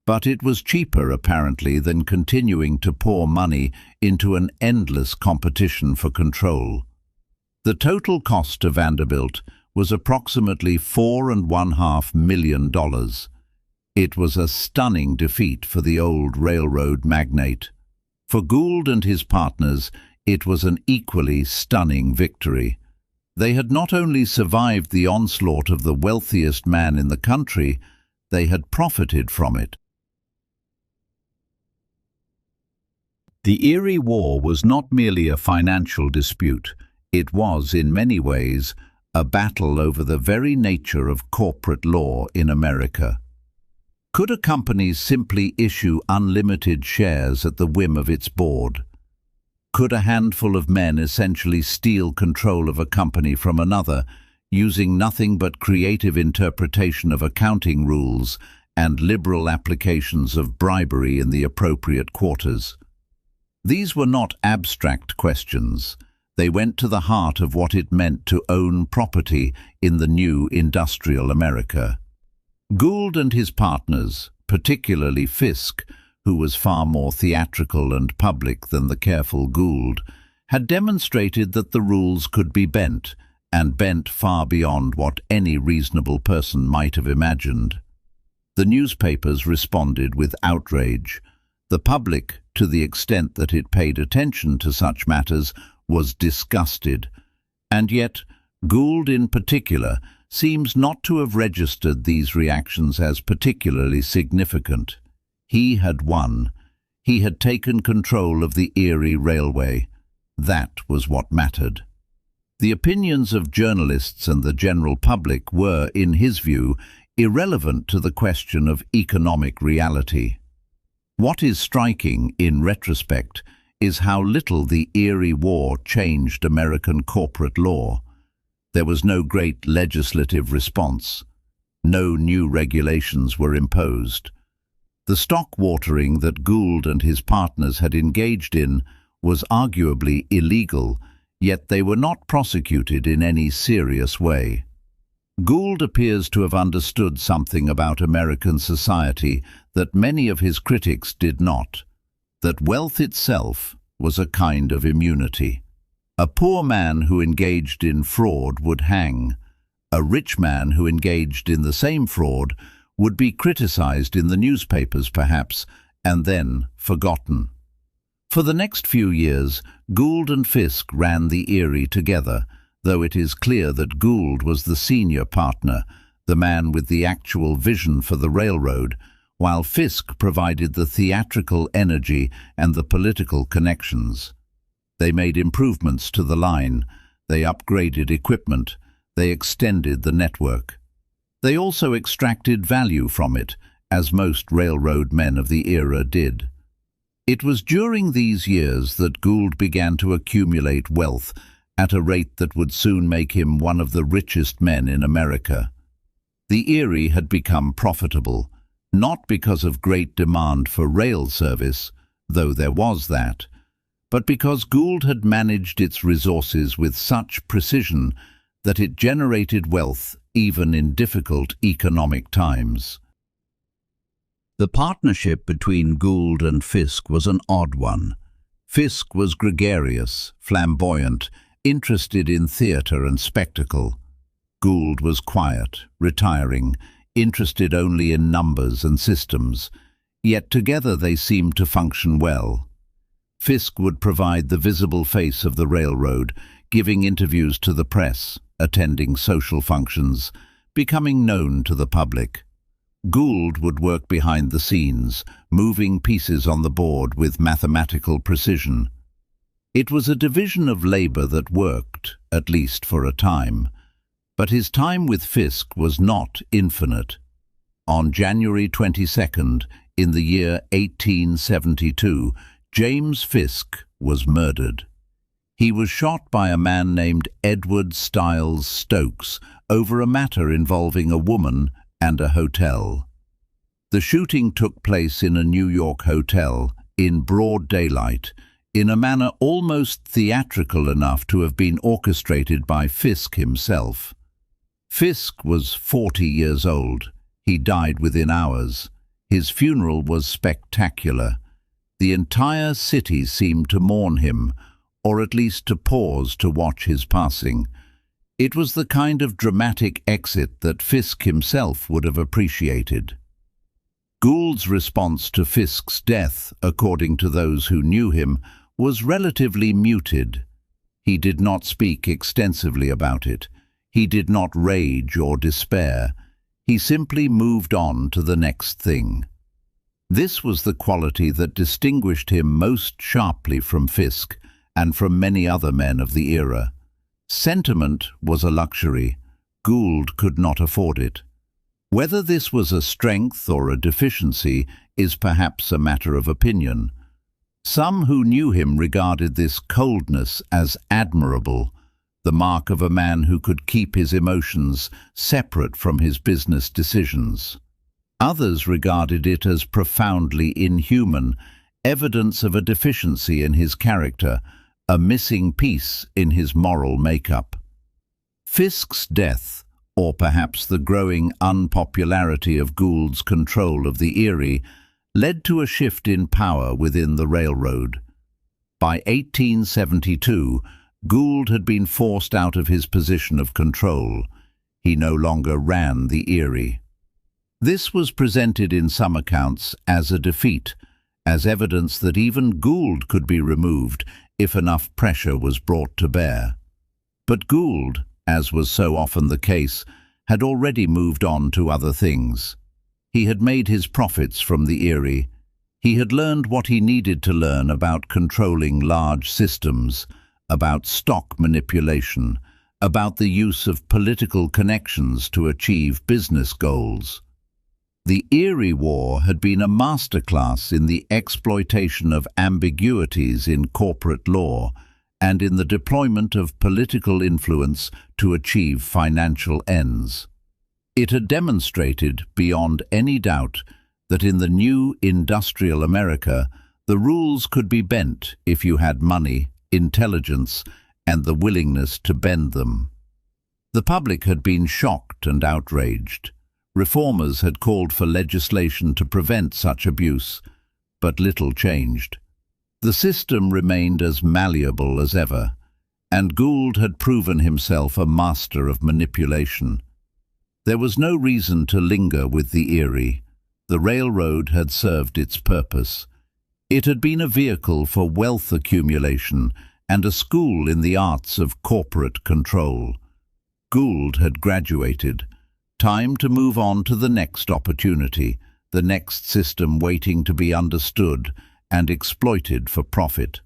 but it was cheaper apparently than continuing to pour money into an endless competition for control. The total cost to Vanderbilt was approximately $4.5 million. It was a stunning defeat for the old railroad magnate. For Gould and his partners, it was an equally stunning victory. They had not only survived the onslaught of the wealthiest man in the country, they had profited from it. The Erie War was not merely a financial dispute. It was, in many ways, a battle over the very nature of corporate law in America. Could a company simply issue unlimited shares at the whim of its board? Could a handful of men essentially steal control of a company from another, using nothing but creative interpretation of accounting rules and liberal applications of bribery in the appropriate quarters? These were not abstract questions. They went to the heart of what it meant to own property in the new industrial America. Gould and his partners, particularly Fisk, who was far more theatrical and public than the careful Gould, had demonstrated that the rules could be bent, and bent far beyond what any reasonable person might have imagined. The newspapers responded with outrage. The public, to the extent that it paid attention to such matters, was disgusted. And yet, Gould in particular seems not to have registered these reactions as particularly significant. He had won. He had taken control of the Erie Railway. That was what mattered. The opinions of journalists and the general public were, in his view, irrelevant to the question of economic reality. What is striking, in retrospect, is how little the Erie War changed American corporate law. There was no great legislative response. No new regulations were imposed. The stock watering that Gould and his partners had engaged in was arguably illegal, yet they were not prosecuted in any serious way. Gould appears to have understood something about American society that many of his critics did not, that wealth itself was a kind of immunity. A poor man who engaged in fraud would hang. A rich man who engaged in the same fraud would be criticized in the newspapers perhaps, and then forgotten. For the next few years, Gould and Fisk ran the Erie together. though it is clear that Gould was the senior partner, the man with the actual vision for the railroad, while Fisk provided the theatrical energy and the political connections. They made improvements to the line, they upgraded equipment, they extended the network. They also extracted value from it, as most railroad men of the era did. It was during these years that Gould began to accumulate wealth at a rate that would soon make him one of the richest men in America. The Erie had become profitable, not because of great demand for rail service, though there was that, but because Gould had managed its resources with such precision that it generated wealth even in difficult economic times. The partnership between Gould and Fisk was an odd one. Fisk was gregarious, flamboyant, interested in theatre and spectacle. Gould was quiet, retiring, interested only in numbers and systems, yet together they seemed to function well. Fisk would provide the visible face of the railroad, giving interviews to the press, attending social functions, becoming known to the public. Gould would work behind the scenes, moving pieces on the board with mathematical precision. It was a division of labor that worked, at least for a time. But his time with Fisk was not infinite. On January 22nd, in the year 1872, James Fisk was murdered. He was shot by a man named Edward Stiles Stokes over a matter involving a woman and a hotel. The shooting took place in a New York hotel in broad daylight, in a manner almost theatrical enough to have been orchestrated by Fisk himself. Fisk was 40 years old. He died within hours. His funeral was spectacular. The entire city seemed to mourn him, or at least to pause to watch his passing. It was the kind of dramatic exit that Fisk himself would have appreciated. Gould's response to Fisk's death, according to those who knew him, was relatively muted. He did not speak extensively about it. He did not rage or despair. He simply moved on to the next thing. This was the quality that distinguished him most sharply from Fisk and from many other men of the era. Sentiment was a luxury. Gould could not afford it. Whether this was a strength or a deficiency is perhaps a matter of opinion. Some who knew him regarded this coldness as admirable, the mark of a man who could keep his emotions separate from his business decisions. Others regarded it as profoundly inhuman, evidence of a deficiency in his character, a missing piece in his moral makeup. Fisk's death, or perhaps the growing unpopularity of Gould's control of the Erie, led to a shift in power within the railroad. By 1872, Gould had been forced out of his position of control. He no longer ran the Erie. This was presented in some accounts as a defeat, as evidence that even Gould could be removed if enough pressure was brought to bear. But Gould, as was so often the case, had already moved on to other things. He had made his profits from the Erie. He had learned what he needed to learn about controlling large systems, about stock manipulation, about the use of political connections to achieve business goals. The Erie War had been a masterclass in the exploitation of ambiguities in corporate law and in the deployment of political influence to achieve financial ends. It had demonstrated, beyond any doubt, that in the new industrial America, the rules could be bent if you had money, intelligence, and the willingness to bend them. The public had been shocked and outraged. Reformers had called for legislation to prevent such abuse, but little changed. The system remained as malleable as ever, and Gould had proven himself a master of manipulation. There was no reason to linger with the Erie. The railroad had served its purpose. It had been a vehicle for wealth accumulation and a school in the arts of corporate control. Gould had graduated. Time to move on to the next opportunity, the next system waiting to be understood and exploited for profit.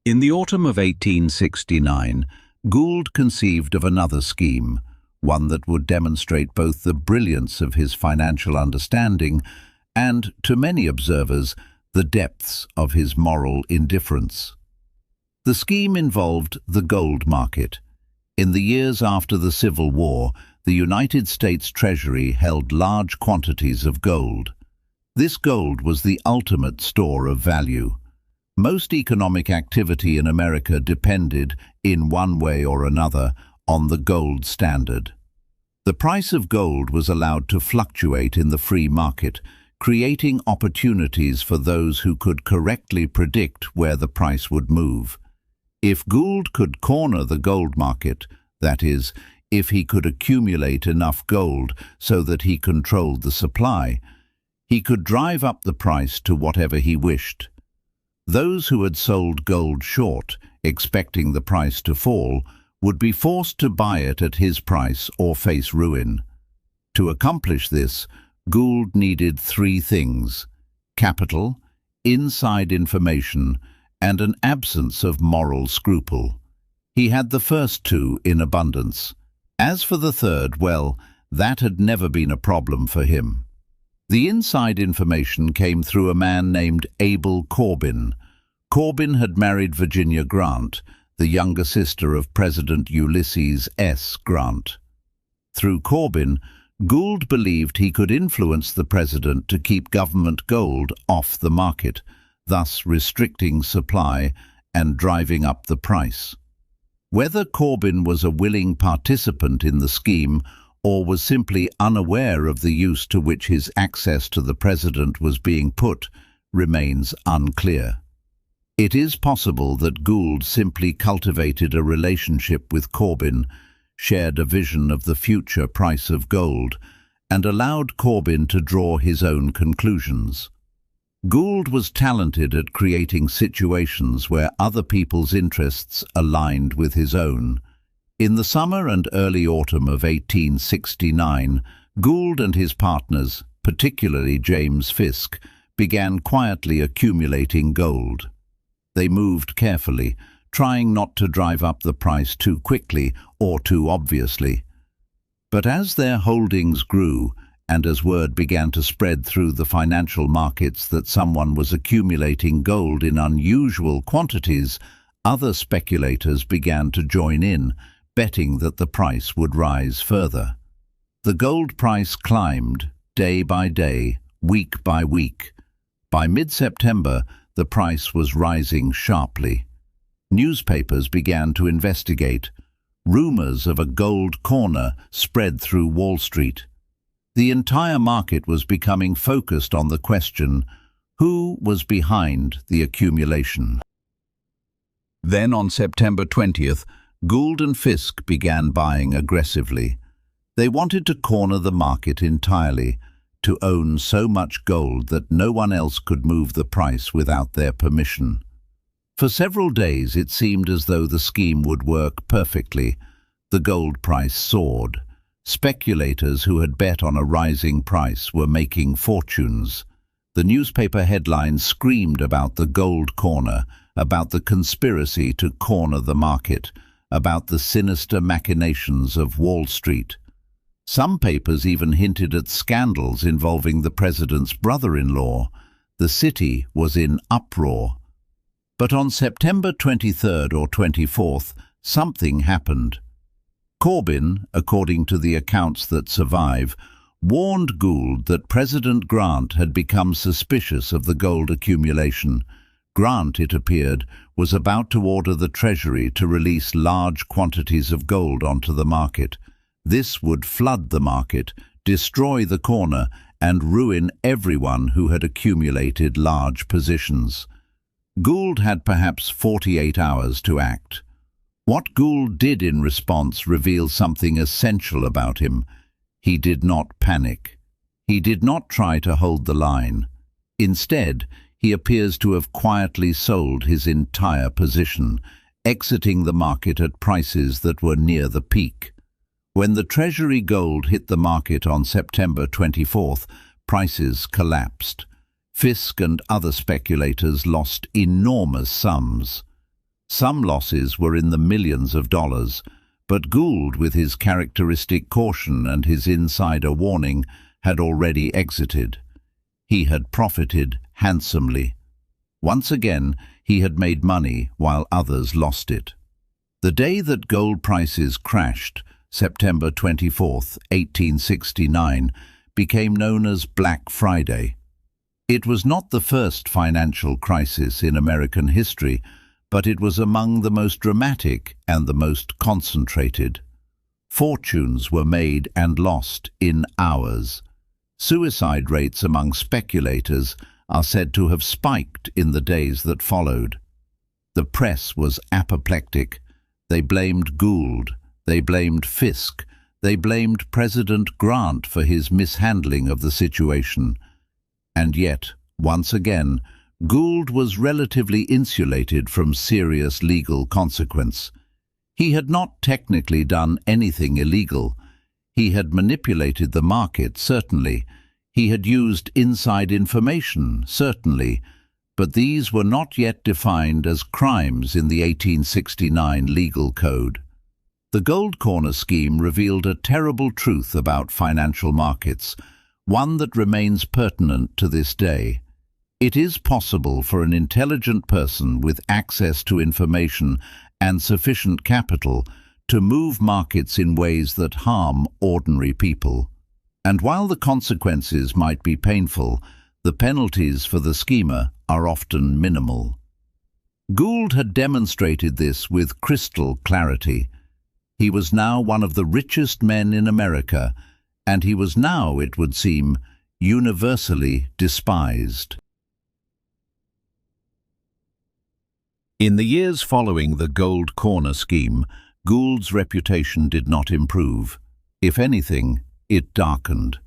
In the autumn of 1869, Gould conceived of another scheme, one that would demonstrate both the brilliance of his financial understanding and, to many observers, the depths of his moral indifference. The scheme involved the gold market. In the years after the Civil War, the United States Treasury held large quantities of gold. This gold was the ultimate store of value. Most economic activity in America depended, in one way or another, on the gold standard. The price of gold was allowed to fluctuate in the free market, creating opportunities for those who could correctly predict where the price would move. If Gould could corner the gold market, that is, if he could accumulate enough gold so that he controlled the supply, he could drive up the price to whatever he wished. Those who had sold gold short, expecting the price to fall, would be forced to buy it at his price or face ruin. To accomplish this, Gould needed three things: capital, inside information, and an absence of moral scruple. He had the first two in abundance. As for the third, well, that had never been a problem for him. The inside information came through a man named Abel Corbin. Corbin had married Virginia Grant, the younger sister of President Ulysses S. Grant. Through Corbin, Gould believed he could influence the president to keep government gold off the market, thus restricting supply and driving up the price. Whether Corbin was a willing participant in the scheme or was simply unaware of the use to which his access to the president was being put remains unclear. It is possible that Gould simply cultivated a relationship with Corbin, shared a vision of the future price of gold, and allowed Corbin to draw his own conclusions. Gould was talented at creating situations where other people's interests aligned with his own. In the summer and early autumn of 1869, Gould and his partners, particularly James Fisk, began quietly accumulating gold. They moved carefully, trying not to drive up the price too quickly or too obviously. But as their holdings grew, and as word began to spread through the financial markets that someone was accumulating gold in unusual quantities, other speculators began to join in, betting that the price would rise further. The gold price climbed day by day, week by week. By mid-September, the price was rising sharply. Newspapers began to investigate. Rumors of a gold corner spread through Wall Street. The entire market was becoming focused on the question, who was behind the accumulation? Then on September 20th, Gould and Fisk began buying aggressively. They wanted to corner the market entirely, to own so much gold that no one else could move the price without their permission. For several days it seemed as though the scheme would work perfectly. The gold price soared. Speculators who had bet on a rising price were making fortunes. The newspaper headlines screamed about the gold corner, about the conspiracy to corner the market, about the sinister machinations of Wall Street. Some papers even hinted at scandals involving the president's brother-in-law. The city was in uproar. But on September 23rd or 24th, something happened. Corbin, according to the accounts that survive, warned Gould that President Grant had become suspicious of the gold accumulation. Grant, it appeared, was about to order the Treasury to release large quantities of gold onto the market. This would flood the market, destroy the corner, and ruin everyone who had accumulated large positions. Gould had perhaps 48 hours to act. What Gould did in response reveals something essential about him. He did not panic. He did not try to hold the line. Instead, he appears to have quietly sold his entire position, exiting the market at prices that were near the peak. When the Treasury gold hit the market on September 24th, prices collapsed. Fisk and other speculators lost enormous sums. Some losses were in the millions of dollars, but Gould, with his characteristic caution and his insider warning, had already exited. He had profited handsomely. Once again, he had made money while others lost it. The day that gold prices crashed, September 24th, 1869, became known as Black Friday. It was not the first financial crisis in American history, but it was among the most dramatic and the most concentrated. Fortunes were made and lost in hours. Suicide rates among speculators are said to have spiked in the days that followed. The press was apoplectic. They blamed Gould, they blamed Fisk, they blamed President Grant for his mishandling of the situation. And yet, once again, Gould was relatively insulated from serious legal consequence. He had not technically done anything illegal. He had manipulated the market, certainly. He had used inside information, certainly. But these were not yet defined as crimes in the 1869 legal code. The Gold Corner scheme revealed a terrible truth about financial markets, one that remains pertinent to this day. It is possible for an intelligent person with access to information and sufficient capital to move markets in ways that harm ordinary people. And while the consequences might be painful, the penalties for the schemer are often minimal. Gould had demonstrated this with crystal clarity. He was now one of the richest men in America, and he was now, it would seem, universally despised. In the years following the Gold Corner scheme, Gould's reputation did not improve. If anything, it darkened.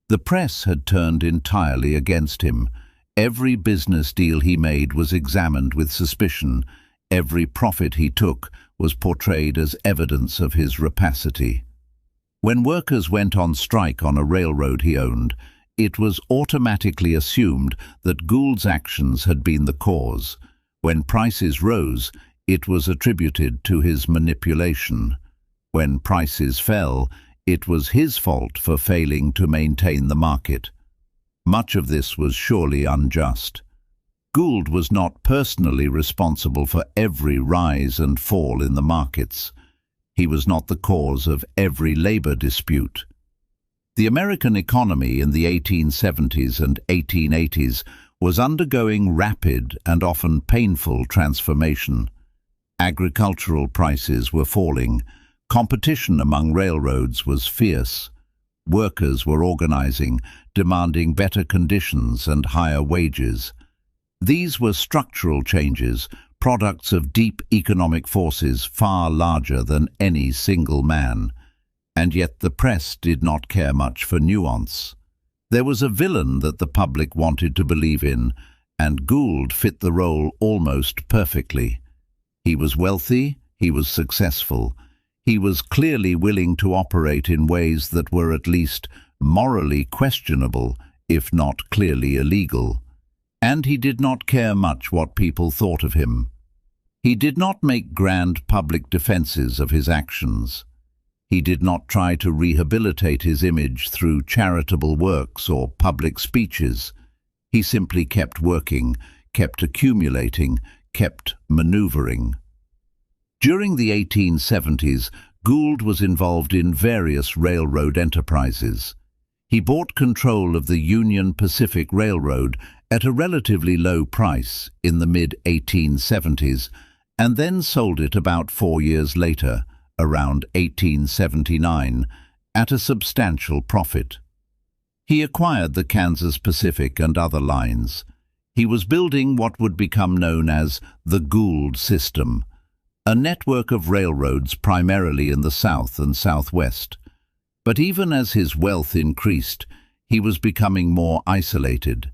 The press had turned entirely against him. Every business deal he made was examined with suspicion. Every profit he took was portrayed as evidence of his rapacity. When workers went on strike on a railroad he owned, it was automatically assumed that Gould's actions had been the cause. When prices rose, it was attributed to his manipulation. When prices fell, it was his fault for failing to maintain the market. Much of this was surely unjust. Gould was not personally responsible for every rise and fall in the markets. He was not the cause of every labor dispute. The American economy in the 1870s and 1880s was undergoing rapid and often painful transformation. Agricultural prices were falling. Competition among railroads was fierce. Workers were organizing, demanding better conditions and higher wages. These were structural changes, products of deep economic forces far larger than any single man. And yet the press did not care much for nuance. There was a villain that the public wanted to believe in, and Gould fit the role almost perfectly. He was wealthy, he was successful. He was clearly willing to operate in ways that were at least morally questionable, if not clearly illegal. And he did not care much what people thought of him. He did not make grand public defenses of his actions. He did not try to rehabilitate his image through charitable works or public speeches. He simply kept working, kept accumulating, kept maneuvering. During the 1870s, Gould was involved in various railroad enterprises. He bought control of the Union Pacific Railroad at a relatively low price in the mid-1870s, and then sold it about 4 years later, around 1879, at a substantial profit. He acquired the Kansas Pacific and other lines. He was building what would become known as the Gould System, a network of railroads primarily in the South and Southwest. But even as his wealth increased, he was becoming more isolated.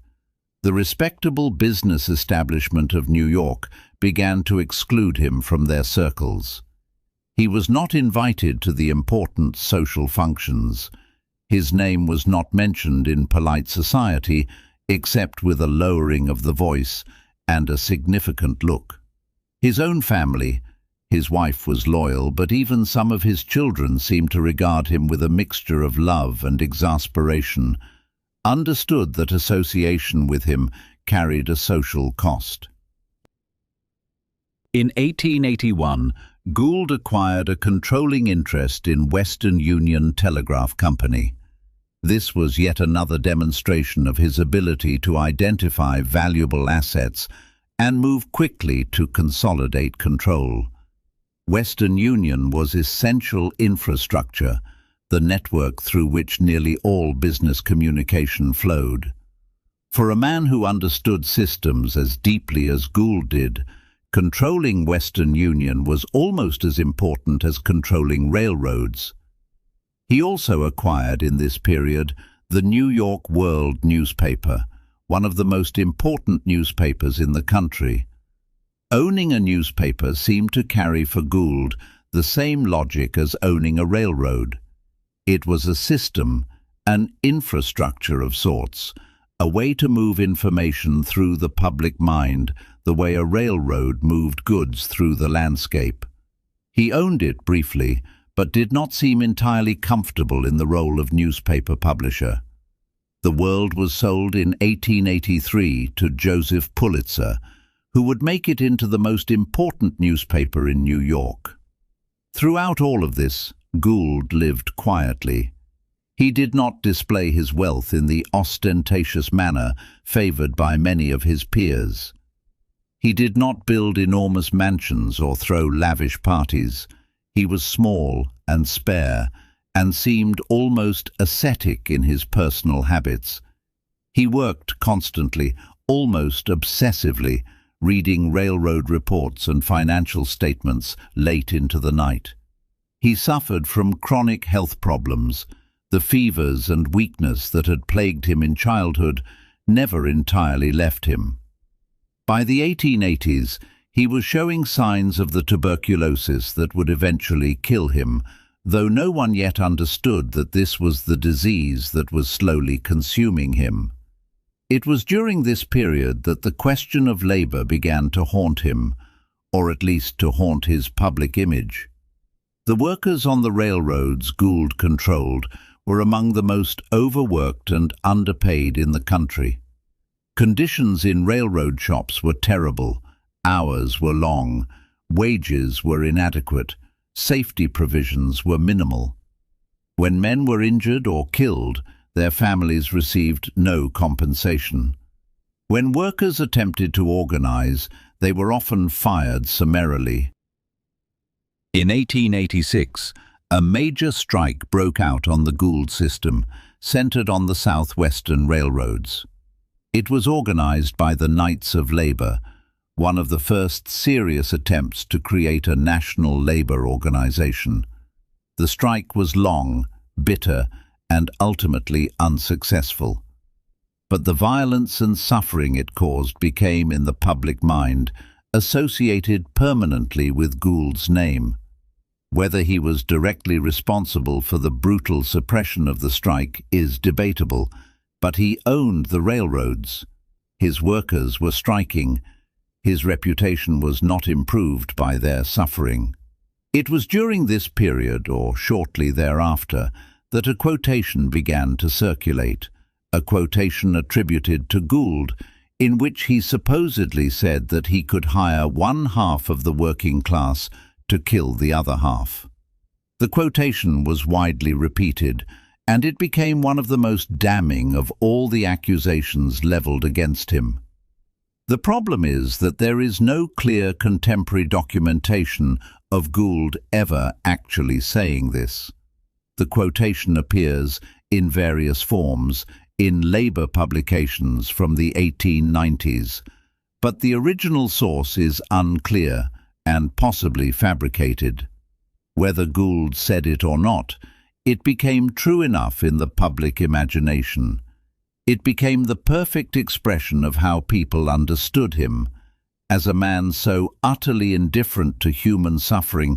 The respectable business establishment of New York began to exclude him from their circles. He was not invited to the important social functions. His name was not mentioned in polite society, except with a lowering of the voice and a significant look. His own family, his wife was loyal, but even some of his children seemed to regard him with a mixture of love and exasperation, understood that association with him carried a social cost. In 1881, Gould acquired a controlling interest in Western Union Telegraph Company. This was yet another demonstration of his ability to identify valuable assets and move quickly to consolidate control. Western Union was essential infrastructure, the network through which nearly all business communication flowed. For a man who understood systems as deeply as Gould did, controlling Western Union was almost as important as controlling railroads. He also acquired in this period the New York World newspaper, one of the most important newspapers in the country. Owning a newspaper seemed to carry for Gould the same logic as owning a railroad. It was a system, an infrastructure of sorts, a way to move information through the public mind, the way a railroad moved goods through the landscape. He owned it briefly, but did not seem entirely comfortable in the role of newspaper publisher. The World was sold in 1883 to Joseph Pulitzer, who would make it into the most important newspaper in New York. Throughout all of this, Gould lived quietly. He did not display his wealth in the ostentatious manner favored by many of his peers. He did not build enormous mansions or throw lavish parties. He was small and spare, and seemed almost ascetic in his personal habits. He worked constantly, almost obsessively, reading railroad reports and financial statements late into the night. He suffered from chronic health problems. The fevers and weakness that had plagued him in childhood never entirely left him. By the 1880s, he was showing signs of the tuberculosis that would eventually kill him, though no one yet understood that this was the disease that was slowly consuming him. It was during this period that the question of labor began to haunt him, or at least to haunt his public image. The workers on the railroads Gould controlled were among the most overworked and underpaid in the country. Conditions in railroad shops were terrible, hours were long, wages were inadequate, safety provisions were minimal. When men were injured or killed, their families received no compensation. When workers attempted to organize, they were often fired summarily. In 1886, a major strike broke out on the Gould system, centered on the southwestern railroads. It was organized by the Knights of Labor, one of the first serious attempts to create a national labor organization. The strike was long, bitter, and ultimately unsuccessful. But the violence and suffering it caused became, in the public mind, associated permanently with Gould's name. Whether he was directly responsible for the brutal suppression of the strike is debatable, but he owned the railroads. His workers were striking. His reputation was not improved by their suffering. It was during this period, or shortly thereafter, that a quotation began to circulate, a quotation attributed to Gould, in which he supposedly said that he could hire one half of the working class to kill the other half. The quotation was widely repeated, and it became one of the most damning of all the accusations leveled against him. The problem is that there is no clear contemporary documentation of Gould ever actually saying this. The quotation appears in various forms in labor publications from the 1890s, but the original source is unclear and possibly fabricated. Whether Gould said it or not, it became true enough in the public imagination. It became the perfect expression of how people understood him, as a man so utterly indifferent to human suffering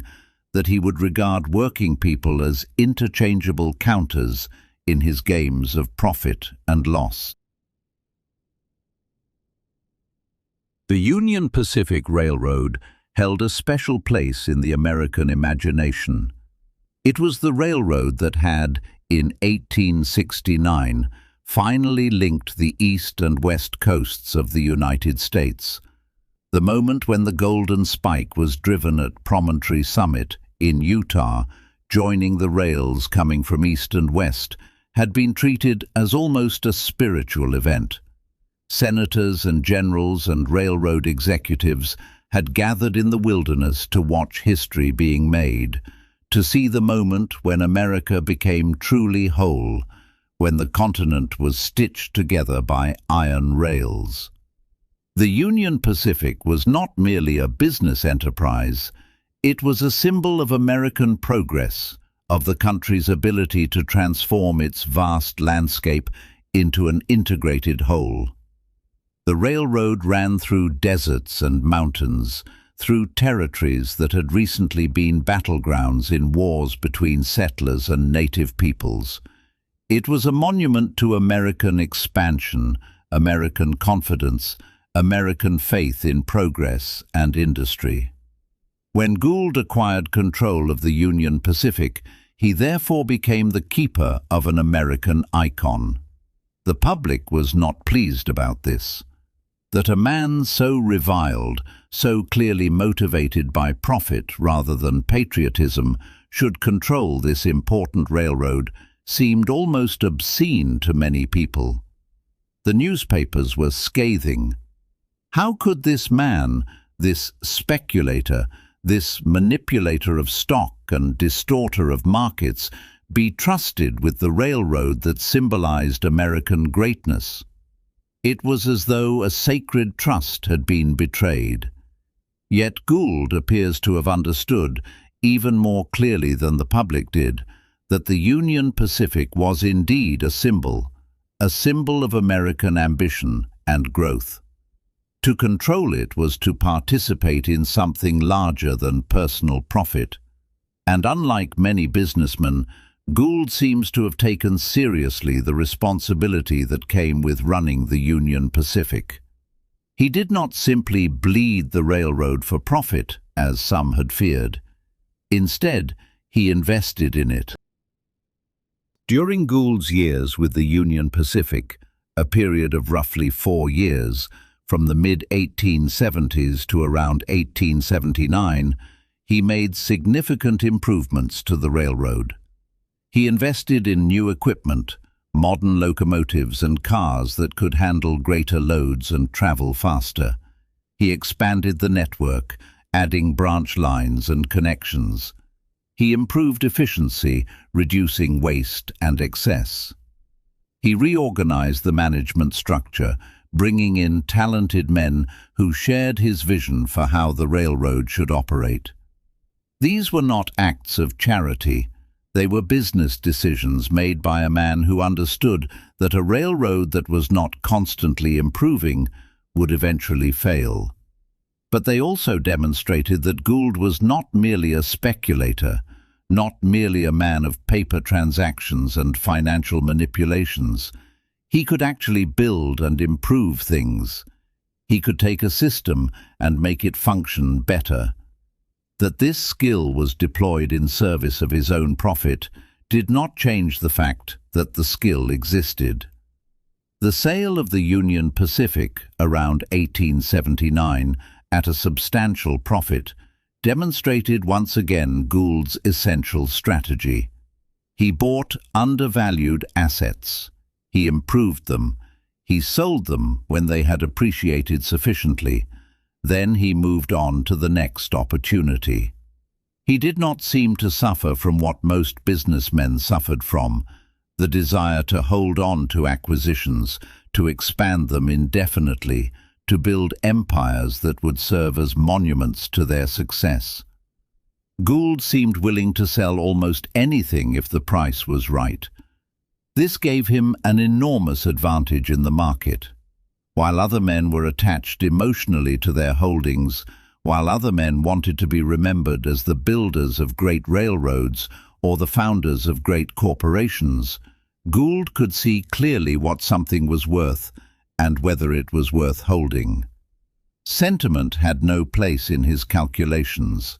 that he would regard working people as interchangeable counters in his games of profit and loss. The Union Pacific Railroad held a special place in the American imagination. It was the railroad that had, in 1869, finally linked the east and west coasts of the United States. The moment when the Golden Spike was driven at Promontory Summit in Utah, joining the rails coming from east and west, had been treated as almost a spiritual event. Senators and generals and railroad executives had gathered in the wilderness to watch history being made, to see the moment when America became truly whole, when the continent was stitched together by iron rails. The Union Pacific was not merely a business enterprise, it was a symbol of American progress, of the country's ability to transform its vast landscape into an integrated whole. The railroad ran through deserts and mountains, through territories that had recently been battlegrounds in wars between settlers and native peoples. It was a monument to American expansion, American confidence, American faith in progress and industry. When Gould acquired control of the Union Pacific, he therefore became the keeper of an American icon. The public was not pleased about this. That a man so reviled, so clearly motivated by profit rather than patriotism, should control this important railroad seemed almost obscene to many people. The newspapers were scathing. How could this man, this speculator, this manipulator of stock and distorter of markets, be trusted with the railroad that symbolized American greatness? It was as though a sacred trust had been betrayed. Yet Gould appears to have understood, even more clearly than the public did, that the Union Pacific was indeed a symbol of American ambition and growth. To control it was to participate in something larger than personal profit. And unlike many businessmen, Gould seems to have taken seriously the responsibility that came with running the Union Pacific. He did not simply bleed the railroad for profit, as some had feared. Instead, he invested in it. During Gould's years with the Union Pacific, a period of roughly 4 years, from the mid-1870s to around 1879, he made significant improvements to the railroad. He invested in new equipment, modern locomotives and cars that could handle greater loads and travel faster. He expanded the network, adding branch lines and connections. He improved efficiency, reducing waste and excess. He reorganized the management structure, bringing in talented men who shared his vision for how the railroad should operate. These were not acts of charity. They were business decisions made by a man who understood that a railroad that was not constantly improving would eventually fail. But they also demonstrated that Gould was not merely a speculator, not merely a man of paper transactions and financial manipulations. He could actually build and improve things. He could take a system and make it function better. That this skill was deployed in service of his own profit did not change the fact that the skill existed. The sale of the Union Pacific around 1879 at a substantial profit demonstrated once again Gould's essential strategy. He bought undervalued assets. He improved them. He sold them when they had appreciated sufficiently. Then he moved on to the next opportunity. He did not seem to suffer from what most businessmen suffered from, the desire to hold on to acquisitions, to expand them indefinitely, to build empires that would serve as monuments to their success. Gould seemed willing to sell almost anything if the price was right. This gave him an enormous advantage in the market. While other men were attached emotionally to their holdings, while other men wanted to be remembered as the builders of great railroads or the founders of great corporations, Gould could see clearly what something was worth and whether it was worth holding. Sentiment had no place in his calculations.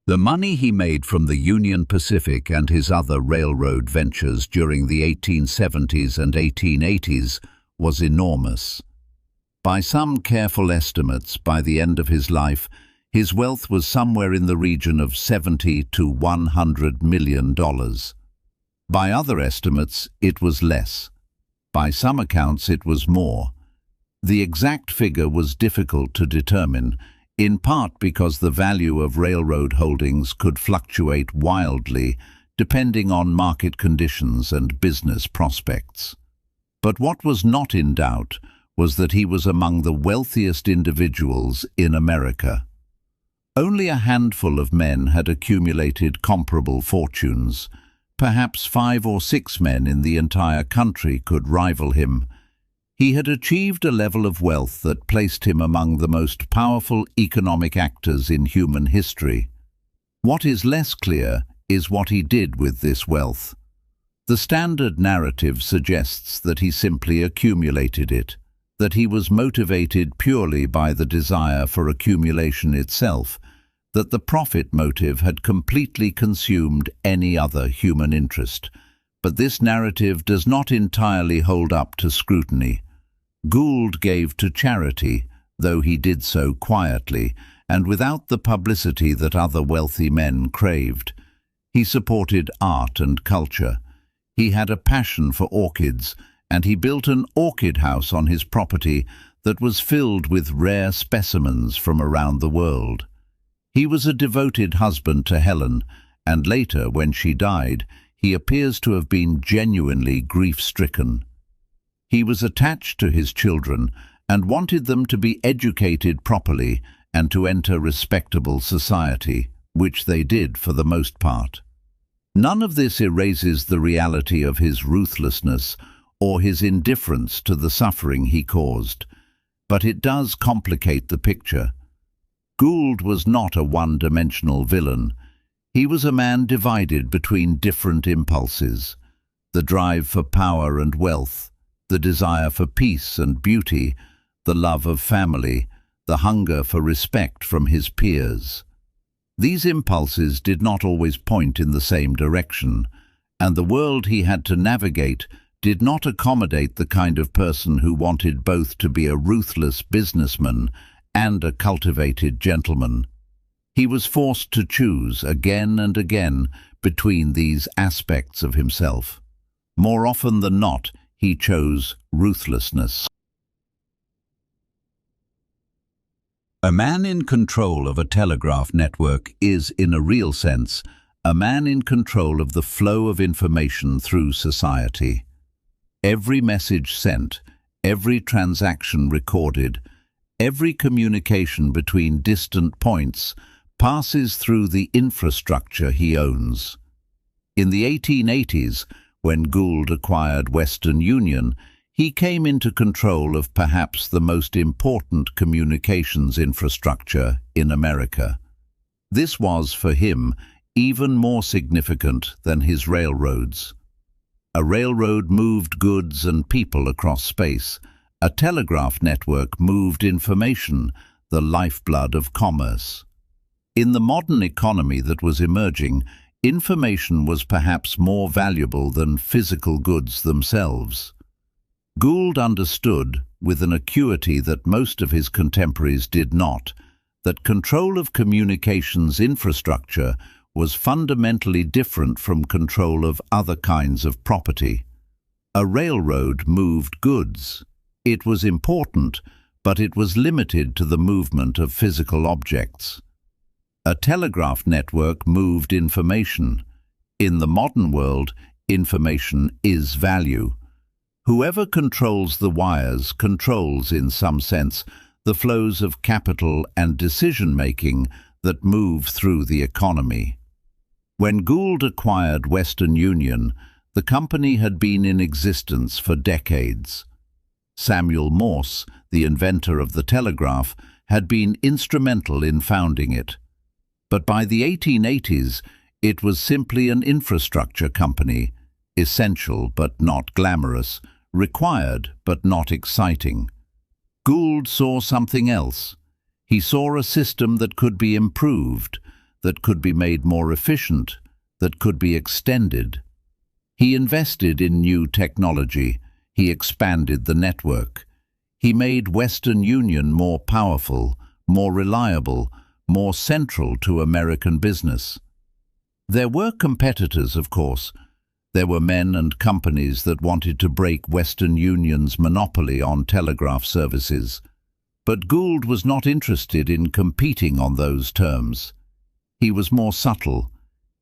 The money he made from the Union Pacific and his other railroad ventures during the 1870s and 1880s was enormous. By some careful estimates, by the end of his life, his wealth was somewhere in the region of $70 to $100 million. By other estimates, it was less. By some accounts, it was more. The exact figure was difficult to determine, in part because the value of railroad holdings could fluctuate wildly depending on market conditions and business prospects. But what was not in doubt was that he was among the wealthiest individuals in America. Only a handful of men had accumulated comparable fortunes. Perhaps 5 or 6 men in the entire country could rival him. He had achieved a level of wealth that placed him among the most powerful economic actors in human history. What is less clear is what he did with this wealth. The standard narrative suggests that he simply accumulated it, that he was motivated purely by the desire for accumulation itself, that the profit motive had completely consumed any other human interest. But this narrative does not entirely hold up to scrutiny. Gould gave to charity, though he did so quietly, and without the publicity that other wealthy men craved. He supported art and culture. He had a passion for orchids, and he built an orchid house on his property that was filled with rare specimens from around the world. He was a devoted husband to Helen, and later, when she died, he appears to have been genuinely grief-stricken. He was attached to his children and wanted them to be educated properly and to enter respectable society, which they did for the most part. None of this erases the reality of his ruthlessness or his indifference to the suffering he caused, but it does complicate the picture. Gould was not a one-dimensional villain. He was a man divided between different impulses: the drive for power and wealth, the desire for peace and beauty, the love of family, the hunger for respect from his peers. These impulses did not always point in the same direction, and the world he had to navigate did not accommodate the kind of person who wanted both to be a ruthless businessman and a cultivated gentleman. He was forced to choose again and again between these aspects of himself. More often than not, he chose ruthlessness. A man in control of a telegraph network is, in a real sense, a man in control of the flow of information through society. Every message sent, every transaction recorded, every communication between distant points passes through the infrastructure he owns. In the 1880s, when Gould acquired Western Union, he came into control of perhaps the most important communications infrastructure in America. This was, for him, even more significant than his railroads. A railroad moved goods and people across space. A telegraph network moved information, the lifeblood of commerce. In the modern economy that was emerging, information was perhaps more valuable than physical goods themselves. Gould understood, with an acuity that most of his contemporaries did not, that control of communications infrastructure was fundamentally different from control of other kinds of property. A railroad moved goods. It was important, but it was limited to the movement of physical objects. A telegraph network moved information. In the modern world, information is value. Whoever controls the wires controls, in some sense, the flows of capital and decision-making that move through the economy. When Gould acquired Western Union, The company had been in existence for decades. Samuel Morse, the inventor of the telegraph, had been instrumental in founding it. But by the 1880s, it was simply an infrastructure company, essential but not glamorous, required but not exciting. Gould saw something else. He saw a system that could be improved, that could be made more efficient, that could be extended. He invested in new technology. He expanded the network. He made Western Union more powerful, more reliable, more central to American business. There were competitors, of course. There were men and companies that wanted to break Western Union's monopoly on telegraph services. But Gould was not interested in competing on those terms. He was more subtle.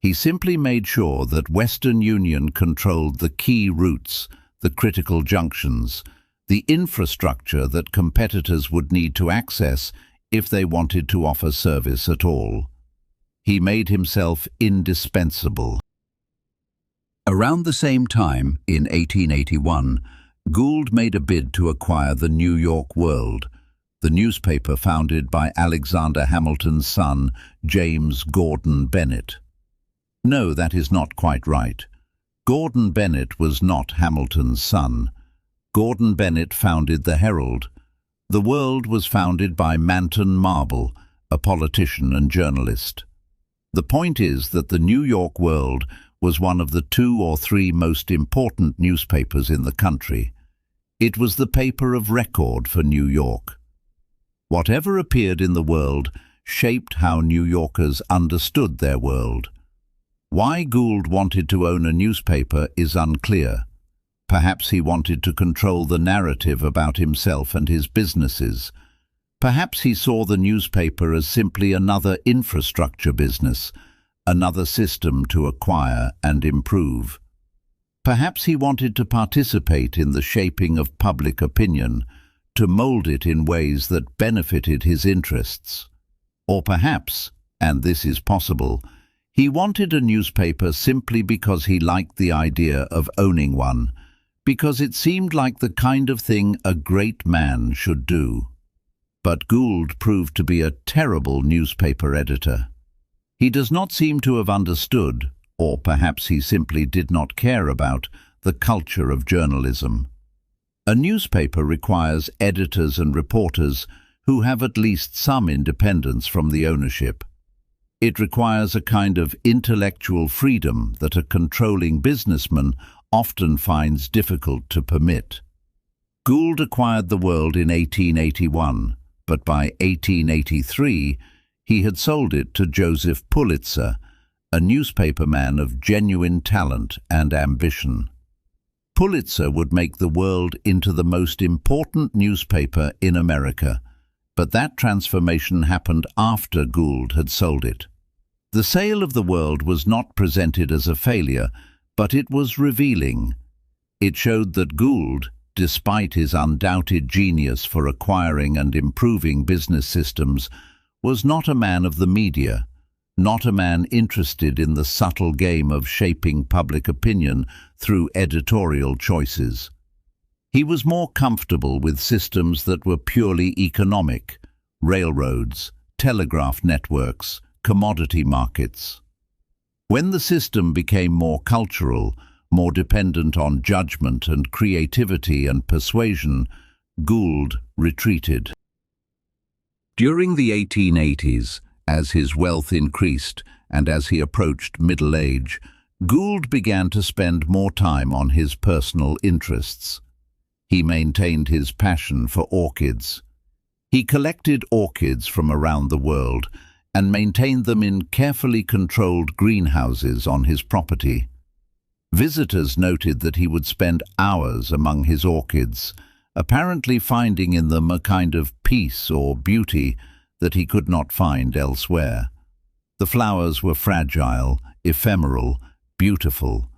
He simply made sure that Western Union controlled the key routes, the critical junctions, the infrastructure that competitors would need to access if they wanted to offer service at all. He made himself indispensable. Around the same time, in 1881, Gould made a bid to acquire the New York World, the newspaper founded by Alexander Hamilton's son, James Gordon Bennett. No, that is not quite right. Gordon Bennett was not Hamilton's son. Gordon Bennett founded the Herald. The World was founded by Manton Marble, a politician and journalist. The point is that the New York World was one of the 2 or 3 most important newspapers in the country. It was the paper of record for New York. Whatever appeared in the World shaped how New Yorkers understood their world. Why Gould wanted to own a newspaper is unclear. Perhaps he wanted to control the narrative about himself and his businesses. Perhaps he saw the newspaper as simply another infrastructure business, another system to acquire and improve. Perhaps he wanted to participate in the shaping of public opinion, to mold it in ways that benefited his interests. Or perhaps, and this is possible, he wanted a newspaper simply because he liked the idea of owning one, because it seemed like the kind of thing a great man should do. But Gould proved to be a terrible newspaper editor. He does not seem to have understood, or perhaps he simply did not care about, the culture of journalism. A newspaper requires editors and reporters who have at least some independence from the ownership. It requires a kind of intellectual freedom that a controlling businessman often finds difficult to permit. Gould acquired the World in 1881, but by 1883 he had sold it to Joseph Pulitzer, a newspaperman of genuine talent and ambition. Pulitzer would make the World into the most important newspaper in America, but that transformation happened after Gould had sold it. The sale of the World was not presented as a failure, but it was revealing. It showed that Gould, despite his undoubted genius for acquiring and improving business systems, was not a man of the media, not a man interested in the subtle game of shaping public opinion through editorial choices. He was more comfortable with systems that were purely economic: railroads, telegraph networks, commodity markets. When the system became more cultural, more dependent on judgment and creativity and persuasion, Gould retreated. During the 1880s, as his wealth increased and as he approached middle age, Gould began to spend more time on his personal interests. He maintained his passion for orchids. He collected orchids from around the world and maintained them in carefully controlled greenhouses on his property. Visitors noted that he would spend hours among his orchids, apparently finding in them a kind of peace or beauty that he could not find elsewhere. The flowers were fragile, ephemeral, beautiful.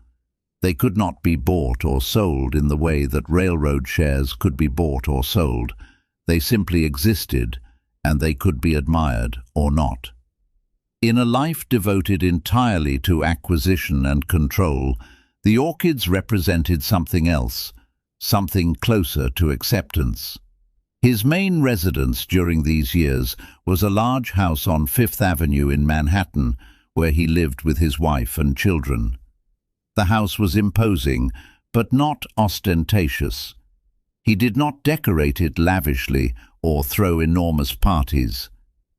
They could not be bought or sold in the way that railroad shares could be bought or sold. They simply existed, and they could be admired or not. In a life devoted entirely to acquisition and control, The orchids represented something else, something closer to acceptance. His main residence during these years was a large house on Fifth Avenue in Manhattan, where he lived with his wife and children. The house was imposing, but not ostentatious. He did not decorate it lavishly or throw enormous parties.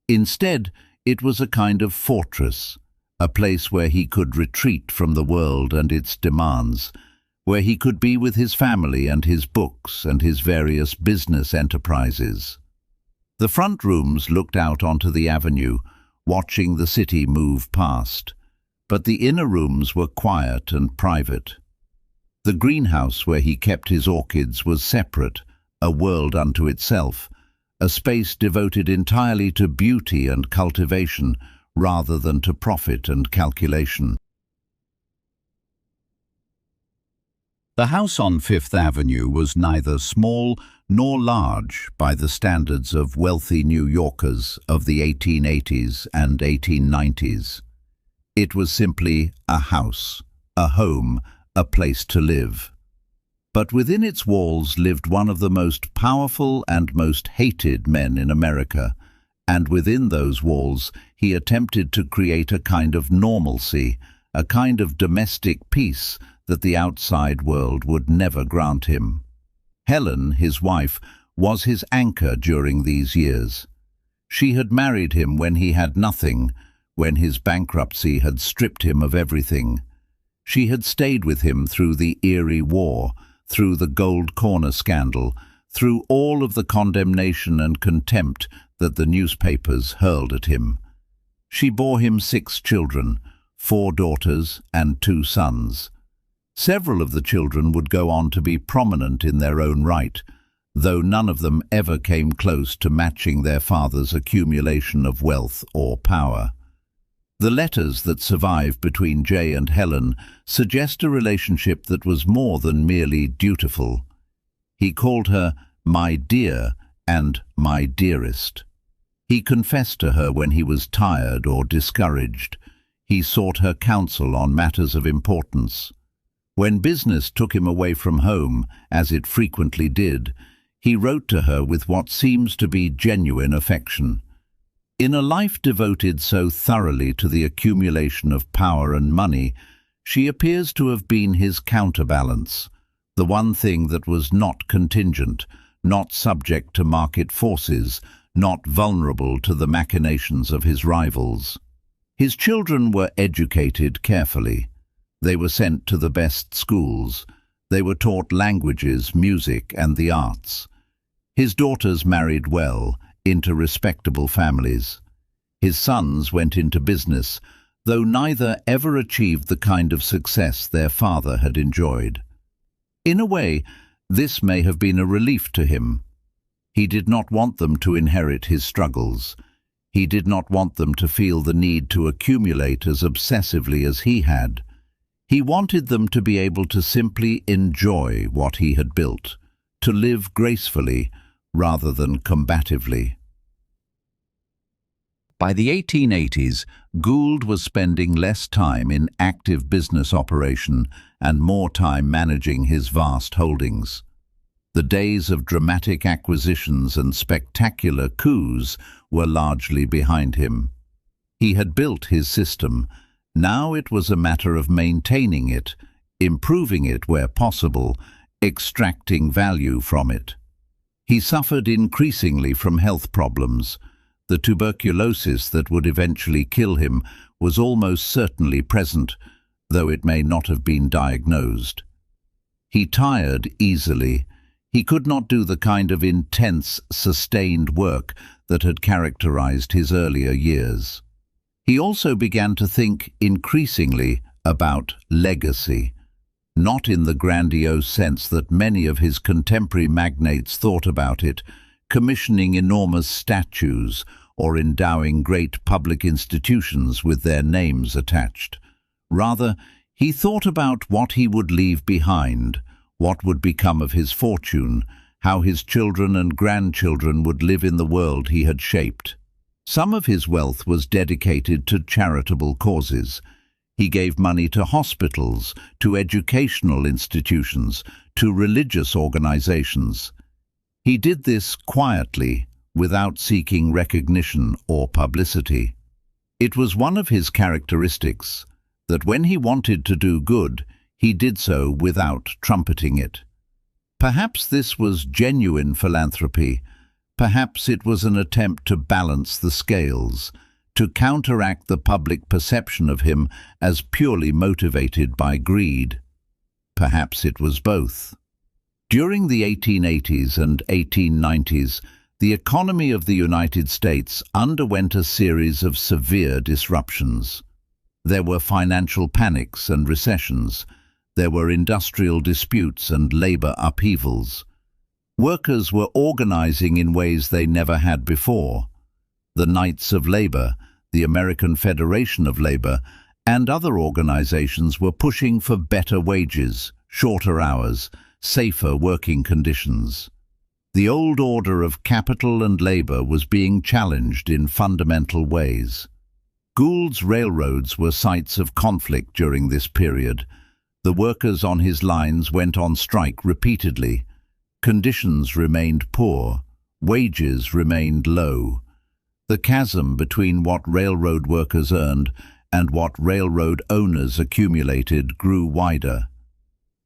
Instead, it was a kind of fortress, a place where he could retreat from the world and its demands, where he could be with his family and his books and his various business enterprises. The front rooms looked out onto the avenue, watching the city move past, but the inner rooms were quiet and private. The greenhouse where he kept his orchids was separate, a world unto itself, a space devoted entirely to beauty and cultivation rather than to profit and calculation. The house on Fifth Avenue was neither small nor large by the standards of wealthy New Yorkers of the 1880s and 1890s. It was simply a house, a home, a place to live. But within its walls lived one of the most powerful and most hated men in America, and within those walls he attempted to create a kind of normalcy, a kind of domestic peace that the outside world would never grant him. Helen, his wife, was his anchor during these years. She had married him when he had nothing, when his bankruptcy had stripped him of everything. She had stayed with him through the Erie War, through the Gold Corner scandal, through all of the condemnation and contempt that the newspapers hurled at him. She bore him 6 children, 4 daughters and 2 sons. Several of the children would go on to be prominent in their own right, though none of them ever came close to matching their father's accumulation of wealth or power. The letters that survive between Jay and Helen suggest a relationship that was more than merely dutiful. He called her "my dear" and "my dearest." He confessed to her when he was tired or discouraged. He sought her counsel on matters of importance. When business took him away from home, as it frequently did, he wrote to her with what seems to be genuine affection. In a life devoted so thoroughly to the accumulation of power and money, she appears to have been his counterbalance, the one thing that was not contingent, not subject to market forces, not vulnerable to the machinations of his rivals. His children were educated carefully. They were sent to the best schools. They were taught languages, music, and the arts. His daughters married well, into respectable families. His sons went into business, though neither ever achieved the kind of success their father had enjoyed. In a way, this may have been a relief to him. He did not want them to inherit his struggles. He did not want them to feel the need to accumulate as obsessively as he had. He wanted them to be able to simply enjoy what he had built, to live gracefully rather than combatively. By the 1880s, Gould was spending less time in active business operation and more time managing his vast holdings. The days of dramatic acquisitions and spectacular coups were largely behind him. He had built his system. Now it was a matter of maintaining it, improving it where possible, extracting value from it. He suffered increasingly from health problems. The tuberculosis that would eventually kill him was almost certainly present, though it may not have been diagnosed. He tired easily. He could not do the kind of intense, sustained work that had characterized his earlier years. He also began to think increasingly about legacy, not in the grandiose sense that many of his contemporary magnates thought about it, commissioning enormous statues or endowing great public institutions with their names attached. Rather, he thought about what he would leave behind, what would become of his fortune, how his children and grandchildren would live in the world he had shaped. Some of his wealth was dedicated to charitable causes. He gave money to hospitals, to educational institutions, to religious organizations. He did this quietly, without seeking recognition or publicity. It was one of his characteristics that when he wanted to do good, he did so without trumpeting it. Perhaps this was genuine philanthropy. Perhaps it was an attempt to balance the scales, to counteract the public perception of him as purely motivated by greed. Perhaps it was both. During the 1880s and 1890s, the economy of the United States underwent a series of severe disruptions. There were financial panics and recessions. There were industrial disputes and labor upheavals. Workers were organizing in ways they never had before. The Knights of Labor, the American Federation of Labor, and other organizations were pushing for better wages, shorter hours, safer working conditions. The old order of capital and labor was being challenged in fundamental ways. Gould's railroads were sites of conflict during this period. The workers on his lines went on strike repeatedly. Conditions remained poor. Wages remained low. The chasm between what railroad workers earned and what railroad owners accumulated grew wider.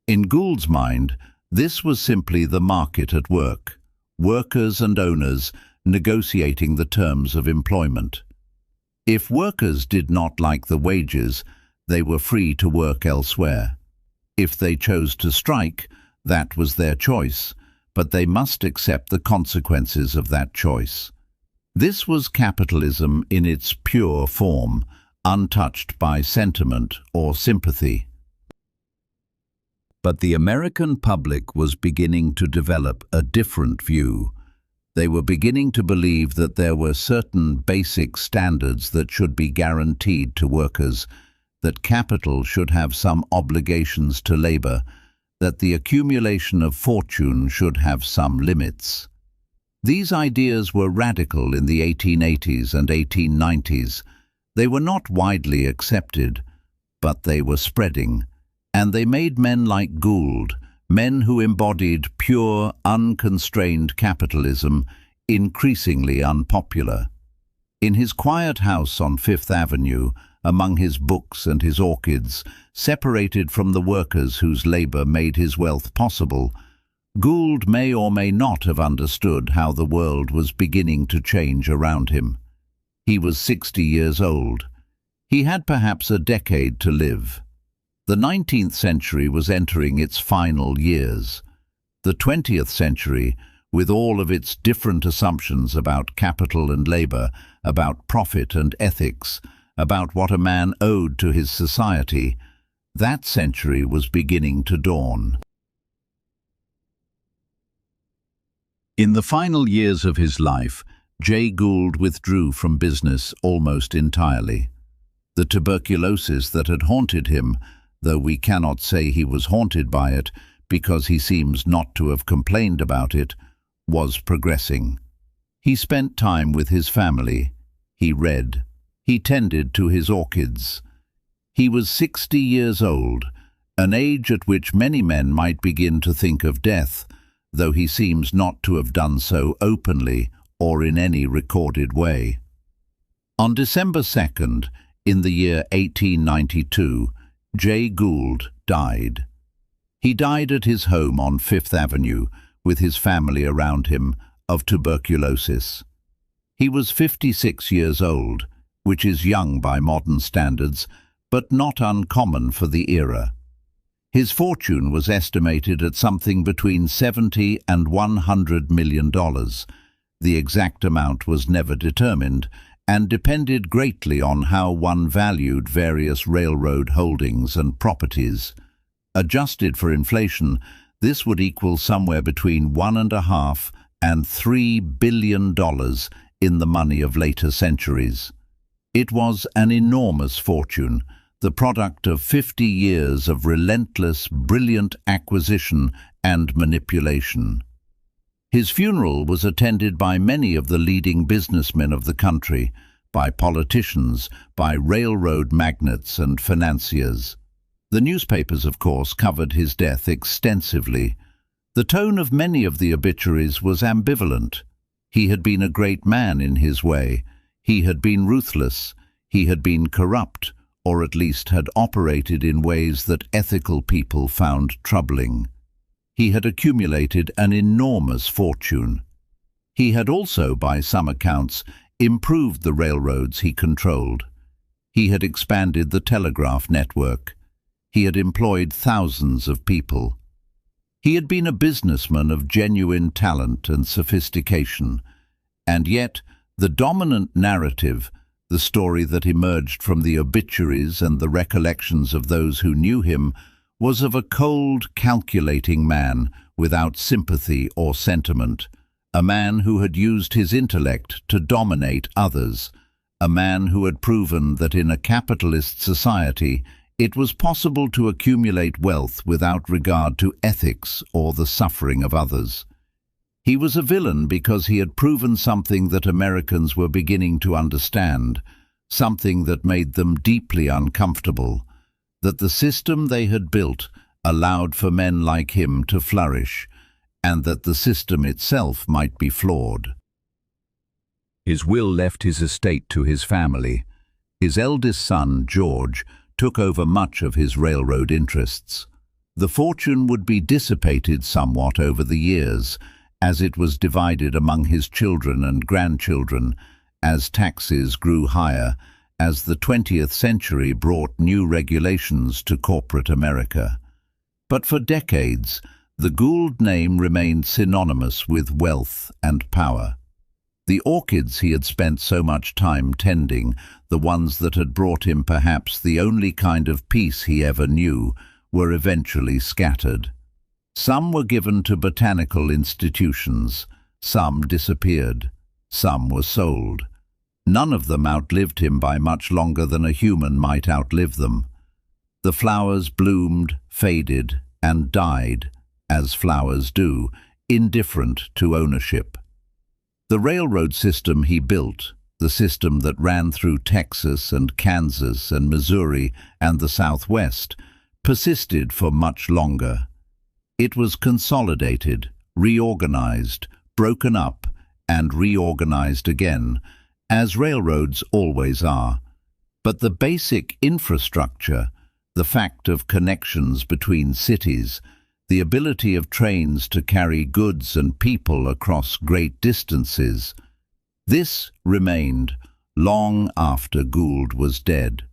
In Gould's mind, this was simply the market at work, workers and owners negotiating the terms of employment. If workers did not like the wages, they were free to work elsewhere. If they chose to strike, that was their choice, but they must accept the consequences of that choice. This was capitalism in its pure form, untouched by sentiment or sympathy. But the American public was beginning to develop a different view. They were beginning to believe that there were certain basic standards that should be guaranteed to workers, that capital should have some obligations to labor, that the accumulation of fortune should have some limits. These ideas were radical in the 1880s and 1890s. They were not widely accepted, but they were spreading, and they made men like Gould, men who embodied pure, unconstrained capitalism, increasingly unpopular. In his quiet house on Fifth Avenue, among his books and his orchids, separated from the workers whose labor made his wealth possible, Gould may or may not have understood how the world was beginning to change around him. He was 60 years old. He had perhaps a decade to live. The 19th century was entering its final years. The 20th century, with all of its different assumptions about capital and labor, about profit and ethics, about what a man owed to his society, that century was beginning to dawn. In the final years of his life, Jay Gould withdrew from business almost entirely. The tuberculosis that had haunted him, though we cannot say he was haunted by it because he seems not to have complained about it, was progressing. He spent time with his family. He read. He tended to his orchids. He was 60 years old, an age at which many men might begin to think of death, though he seems not to have done so openly or in any recorded way. On December 2nd, in the year 1892, Jay Gould died. He died at his home on Fifth Avenue, with his family around him, of tuberculosis. He was 56 years old, which is young by modern standards, but not uncommon for the era. His fortune was estimated at something between $70 and $100 million. The exact amount was never determined, and depended greatly on how one valued various railroad holdings and properties. Adjusted for inflation, this would equal somewhere between $1.5 and $3 billion in the money of later centuries. It was an enormous fortune, the product of 50 years of relentless, brilliant acquisition and manipulation. His funeral was attended by many of the leading businessmen of the country, by politicians, by railroad magnates and financiers. The newspapers, of course, covered his death extensively. The tone of many of the obituaries was ambivalent. He had been a great man in his way. He had been ruthless. He had been corrupt, or at least had operated in ways that ethical people found troubling. He had accumulated an enormous fortune. He had also, by some accounts, improved the railroads he controlled. He had expanded the telegraph network. He had employed thousands of people. He had been a businessman of genuine talent and sophistication, and yet the dominant narrative, the story that emerged from the obituaries and the recollections of those who knew him, was of a cold, calculating man without sympathy or sentiment, a man who had used his intellect to dominate others, a man who had proven that in a capitalist society it was possible to accumulate wealth without regard to ethics or the suffering of others. He was a villain because he had proven something that Americans were beginning to understand, something that made them deeply uncomfortable, that the system they had built allowed for men like him to flourish, and that the system itself might be flawed. His will left his estate to his family. His eldest son, George, took over much of his railroad interests. The fortune would be dissipated somewhat over the years, as it was divided among his children and grandchildren, as taxes grew higher, as the 20th century brought new regulations to corporate America. But for decades, the Gould name remained synonymous with wealth and power. The orchids he had spent so much time tending, the ones that had brought him perhaps the only kind of peace he ever knew, were eventually scattered. Some were given to botanical institutions, some disappeared, some were sold. None of them outlived him by much longer than a human might outlive them. The flowers bloomed, faded, and died, as flowers do, indifferent to ownership. The railroad system he built, the system that ran through Texas and Kansas and Missouri and the Southwest, persisted for much longer. It was consolidated, reorganized, broken up, and reorganized again, as railroads always are. But the basic infrastructure, the fact of connections between cities, the ability of trains to carry goods and people across great distances, this remained long after Gould was dead.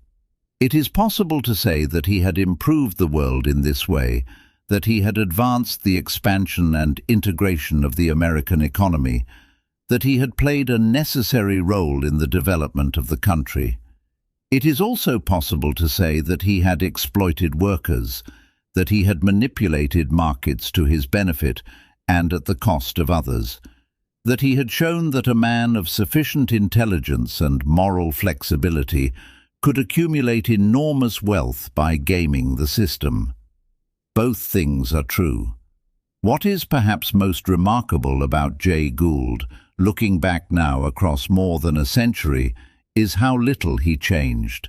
It is possible to say that he had improved the world in this way, that he had advanced the expansion and integration of the American economy, that he had played a necessary role in the development of the country. It is also possible to say that he had exploited workers, that he had manipulated markets to his benefit and at the cost of others, that he had shown that a man of sufficient intelligence and moral flexibility could accumulate enormous wealth by gaming the system. Both things are true. What is perhaps most remarkable about Jay Gould, looking back now across more than a century, is how little he changed.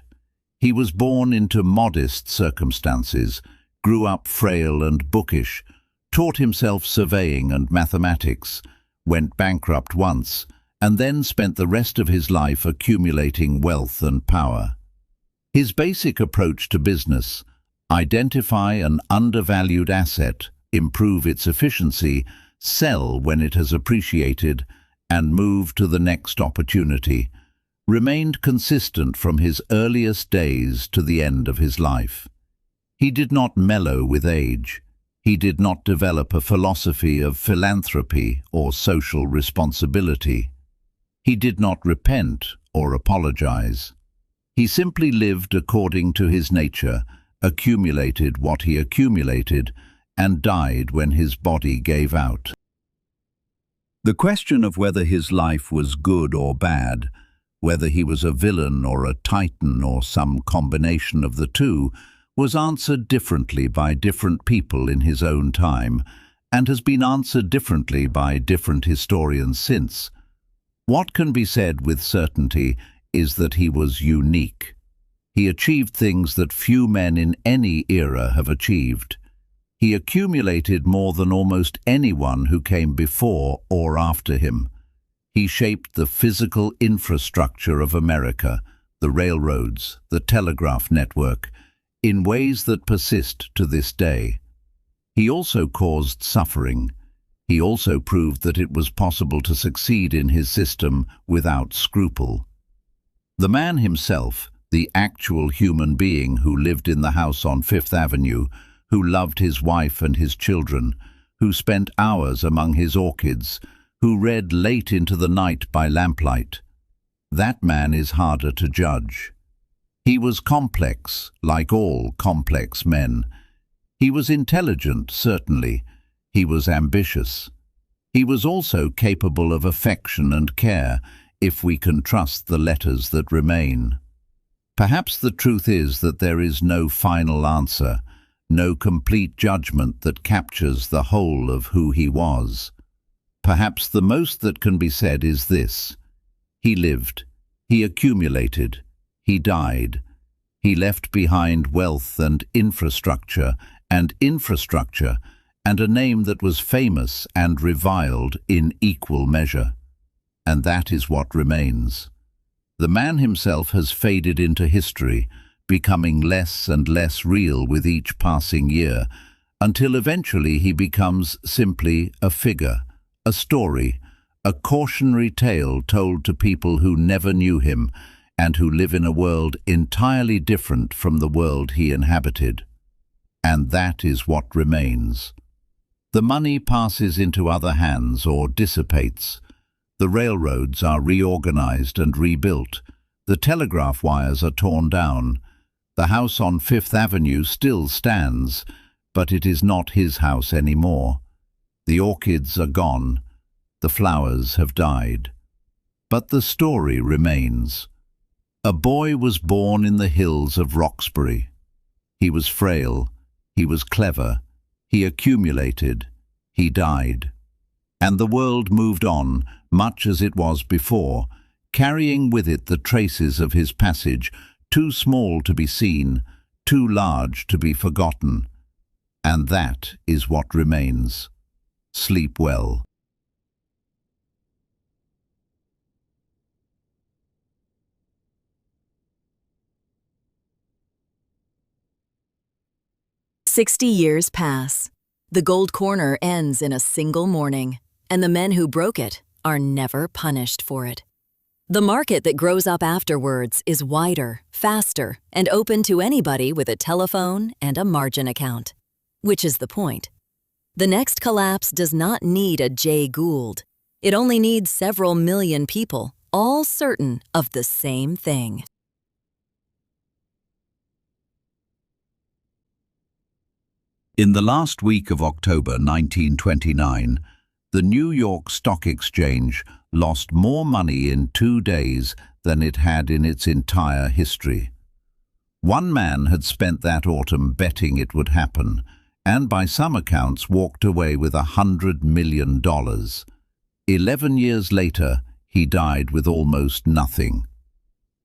He was born into modest circumstances, grew up frail and bookish, taught himself surveying and mathematics, went bankrupt once, and then spent the rest of his life accumulating wealth and power. His basic approach to business: identify an undervalued asset, improve its efficiency, sell when it has appreciated, and move to the next opportunity, remained consistent from his earliest days to the end of his life. He did not mellow with age. He did not develop a philosophy of philanthropy or social responsibility. He did not repent or apologize. He simply lived according to his nature, accumulated what he accumulated, and died when his body gave out. The question of whether his life was good or bad, whether he was a villain or a titan or some combination of the two, was answered differently by different people in his own time, and has been answered differently by different historians since. What can be said with certainty is that he was unique. He achieved things that few men in any era have achieved. He accumulated more than almost anyone who came before or after him. He shaped the physical infrastructure of America, the railroads, the telegraph network, in ways that persist to this day. He also caused suffering. He also proved that it was possible to succeed in his system without scruple. The man himself, the actual human being who lived in the house on Fifth Avenue, who loved his wife and his children, who spent hours among his orchids, who read late into the night by lamplight. That man is harder to judge. He was complex, like all complex men. He was intelligent, certainly. He was ambitious. He was also capable of affection and care, if we can trust the letters that remain. Perhaps the truth is that there is no final answer, no complete judgment that captures the whole of who he was. Perhaps the most that can be said is this: he lived, he accumulated, he died. He left behind wealth and infrastructure, and a name that was famous and reviled in equal measure. And that is what remains. The man himself has faded into history, becoming less and less real with each passing year, until eventually he becomes simply a figure, a story, a cautionary tale told to people who never knew him and who live in a world entirely different from the world he inhabited. And that is what remains. The money passes into other hands or dissipates. The railroads are reorganized and rebuilt. The telegraph wires are torn down. The house on Fifth Avenue still stands, but it is not his house anymore. The orchids are gone. The flowers have died. But the story remains. A boy was born in the hills of Roxbury. He was frail. He was clever. He accumulated. He died. And the world moved on, much as it was before, carrying with it the traces of his passage, too small to be seen, too large to be forgotten. And that is what remains. Sleep well. "60 years pass. The gold corner ends in a single morning, and the men who broke it are never punished for it. The market that grows up afterwards is wider, faster, and open to anybody with a telephone and a margin account. Which is the point. The next collapse does not need a Jay Gould. It only needs several million people, all certain of the same thing." In the last week of October 1929, the New York Stock Exchange lost more money in 2 days than it had in its entire history. One man had spent that autumn betting it would happen, and by some accounts walked away with $100 million. 11 years later, he died with almost nothing.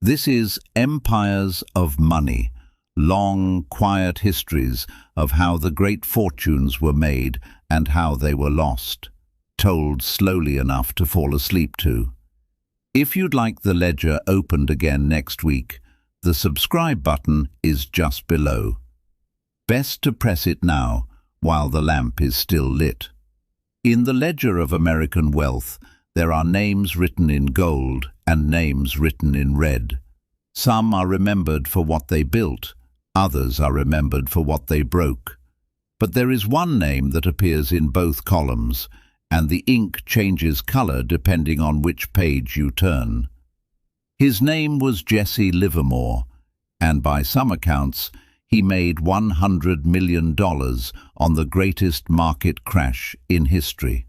This is empires of money, long, quiet histories of how the great fortunes were made and how they were lost, told slowly enough to fall asleep to. If you'd like the ledger opened again next week, the subscribe button is just below. Best to press it now, while the lamp is still lit. In the ledger of American wealth, there are names written in gold and names written in red. Some are remembered for what they built, others are remembered for what they broke. But there is one name that appears in both columns, and the ink changes color depending on which page you turn. His name was Jesse Livermore, and by some accounts, he made $100 million on the greatest market crash in history.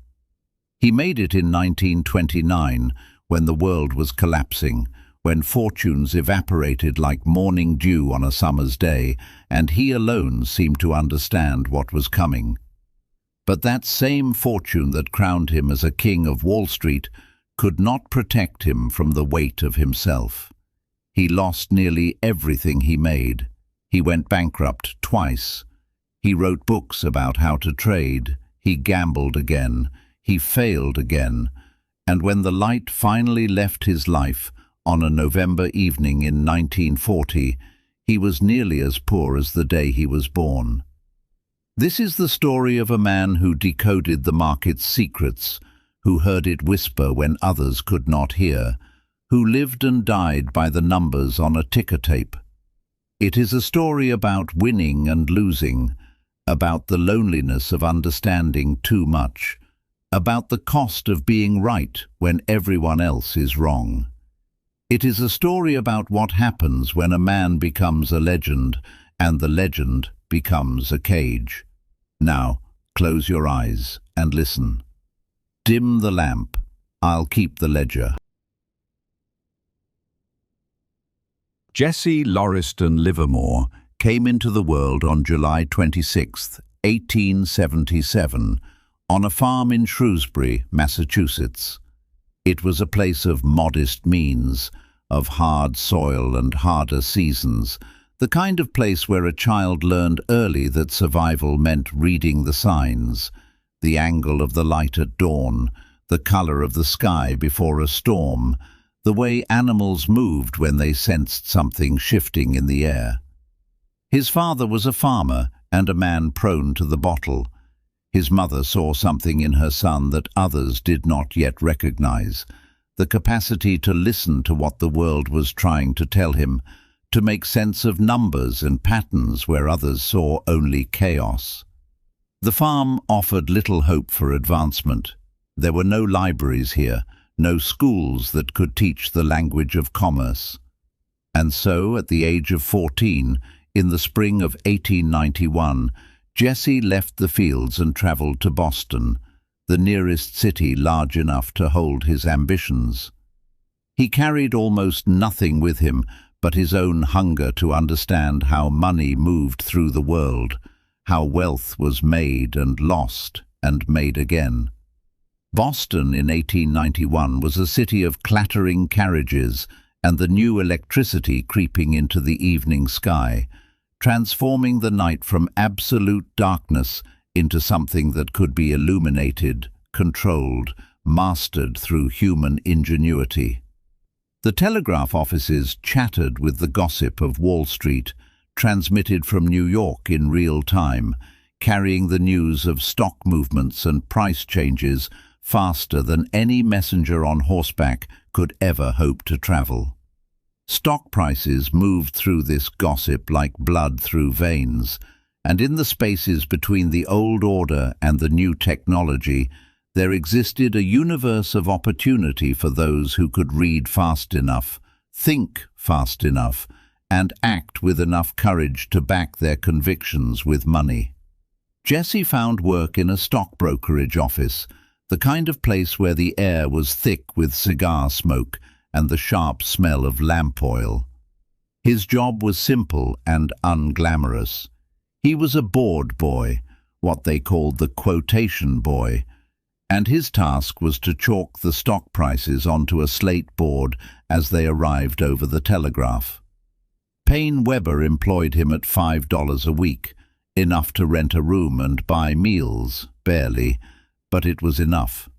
He made it in 1929, when the world was collapsing, when fortunes evaporated like morning dew on a summer's day, and he alone seemed to understand what was coming. But that same fortune that crowned him as a king of Wall Street could not protect him from the weight of himself. He lost nearly everything he made. He went bankrupt twice. He wrote books about how to trade. He gambled again. He failed again. And when the light finally left his life on a November evening in 1940, he was nearly as poor as the day he was born. This is the story of a man who decoded the market's secrets, who heard it whisper when others could not hear, who lived and died by the numbers on a ticker tape. It is a story about winning and losing, about the loneliness of understanding too much, about the cost of being right when everyone else is wrong. It is a story about what happens when a man becomes a legend and the legend becomes a cage. Now, close your eyes and listen. Dim the lamp. I'll keep the ledger. Jesse Lauriston Livermore came into the world on July 26, 1877, on a farm in Shrewsbury, Massachusetts. It was a place of modest means, of hard soil and harder seasons, the kind of place where a child learned early that survival meant reading the signs, the angle of the light at dawn, the color of the sky before a storm, the way animals moved when they sensed something shifting in the air. His father was a farmer and a man prone to the bottle. His mother saw something in her son that others did not yet recognize, the capacity to listen to what the world was trying to tell him, to make sense of numbers and patterns where others saw only chaos. The farm offered little hope for advancement. There were no libraries here, no schools that could teach the language of commerce. And so, at the age of 14, in the spring of 1891, Jesse left the fields and traveled to Boston, the nearest city large enough to hold his ambitions. He carried almost nothing with him but his own hunger to understand how money moved through the world, how wealth was made and lost and made again. Boston in 1891 was a city of clattering carriages and the new electricity creeping into the evening sky, transforming the night from absolute darkness into something that could be illuminated, controlled, mastered through human ingenuity. The telegraph offices chattered with the gossip of Wall Street, transmitted from New York in real time, carrying the news of stock movements and price changes faster than any messenger on horseback could ever hope to travel. Stock prices moved through this gossip like blood through veins, and in the spaces between the old order and the new technology, there existed a universe of opportunity for those who could read fast enough, think fast enough, and act with enough courage to back their convictions with money. Jesse found work in a stock brokerage office, the kind of place where the air was thick with cigar smoke and the sharp smell of lamp oil. His job was simple and unglamorous. He was a board boy, what they called the quotation boy, and his task was to chalk the stock prices onto a slate board as they arrived over the telegraph. Payne Weber employed him at $5 a week, enough to rent a room and buy meals, barely, but it was enough.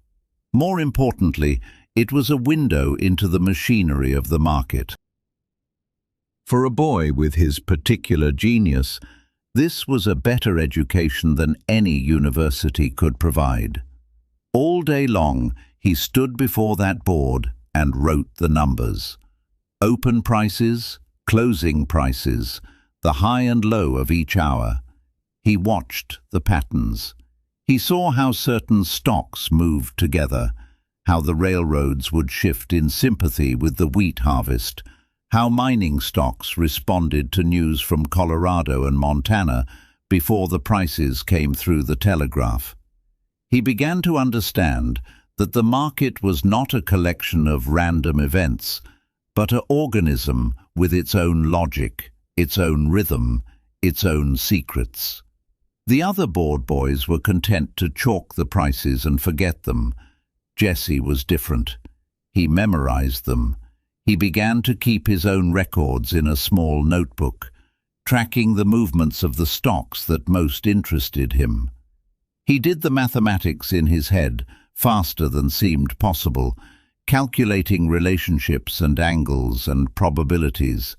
More importantly, it was a window into the machinery of the market. For a boy with his particular genius, this was a better education than any university could provide. All day long, he stood before that board and wrote the numbers. Open prices, closing prices, the high and low of each hour. He watched the patterns. He saw how certain stocks moved together, how the railroads would shift in sympathy with the wheat harvest, how mining stocks responded to news from Colorado and Montana before the prices came through the telegraph. He began to understand that the market was not a collection of random events, but an organism with its own logic, its own rhythm, its own secrets. The other board boys were content to chalk the prices and forget them. Jesse was different. He memorized them. He began to keep his own records in a small notebook, tracking the movements of the stocks that most interested him. He did the mathematics in his head faster than seemed possible, calculating relationships and angles and probabilities.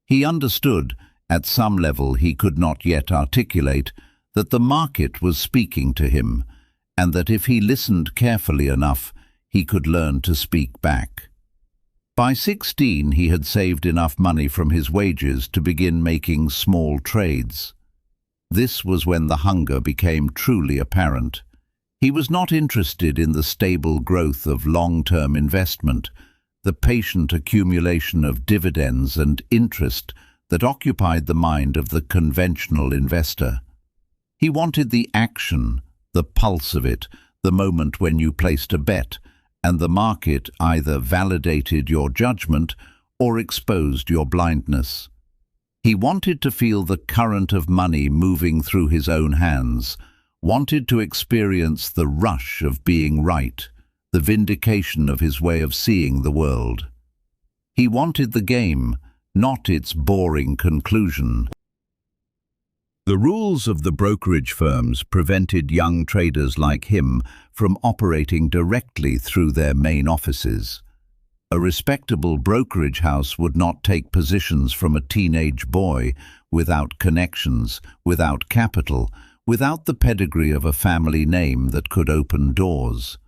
He understood, at some level he could not yet articulate, that the market was speaking to him, and that if he listened carefully enough, he could learn to speak back. By 16, he had saved enough money from his wages to begin making small trades. This was when the hunger became truly apparent. He was not interested in the stable growth of long-term investment, the patient accumulation of dividends and interest that occupied the mind of the conventional investor. He wanted the action, the pulse of it, the moment when you placed a bet, and the market either validated your judgment or exposed your blindness. He wanted to feel the current of money moving through his own hands, wanted to experience the rush of being right, the vindication of his way of seeing the world. He wanted the game, not its boring conclusion. The rules of the brokerage firms prevented young traders like him from operating directly through their main offices. A respectable brokerage house would not take positions from a teenage boy without connections, without capital, without the pedigree of a family name that could open doors.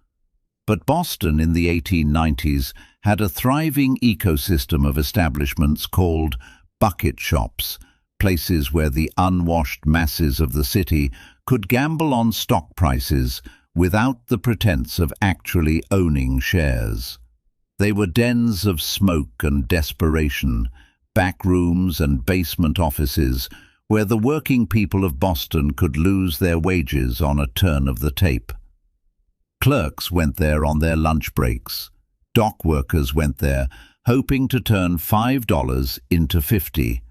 But Boston in the 1890s had a thriving ecosystem of establishments called bucket shops, places where the unwashed masses of the city could gamble on stock prices without the pretense of actually owning shares. They were dens of smoke and desperation, back rooms and basement offices where the working people of Boston could lose their wages on a turn of the tape. Clerks went there on their lunch breaks. Dock workers went there hoping to turn $5 into 50.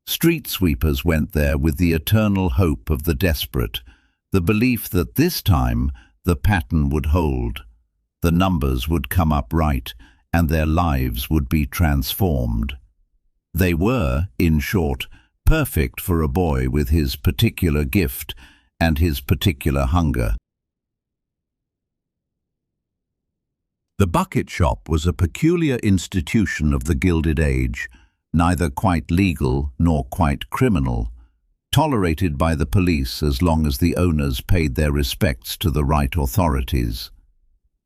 Street sweepers went there with the eternal hope of the desperate, the belief that this time the pattern would hold. The numbers would come up right, and their lives would be transformed. They were, in short, perfect for a boy with his particular gift and his particular hunger. The bucket shop was a peculiar institution of the Gilded Age, neither quite legal nor quite criminal, tolerated by the police as long as the owners paid their respects to the right authorities.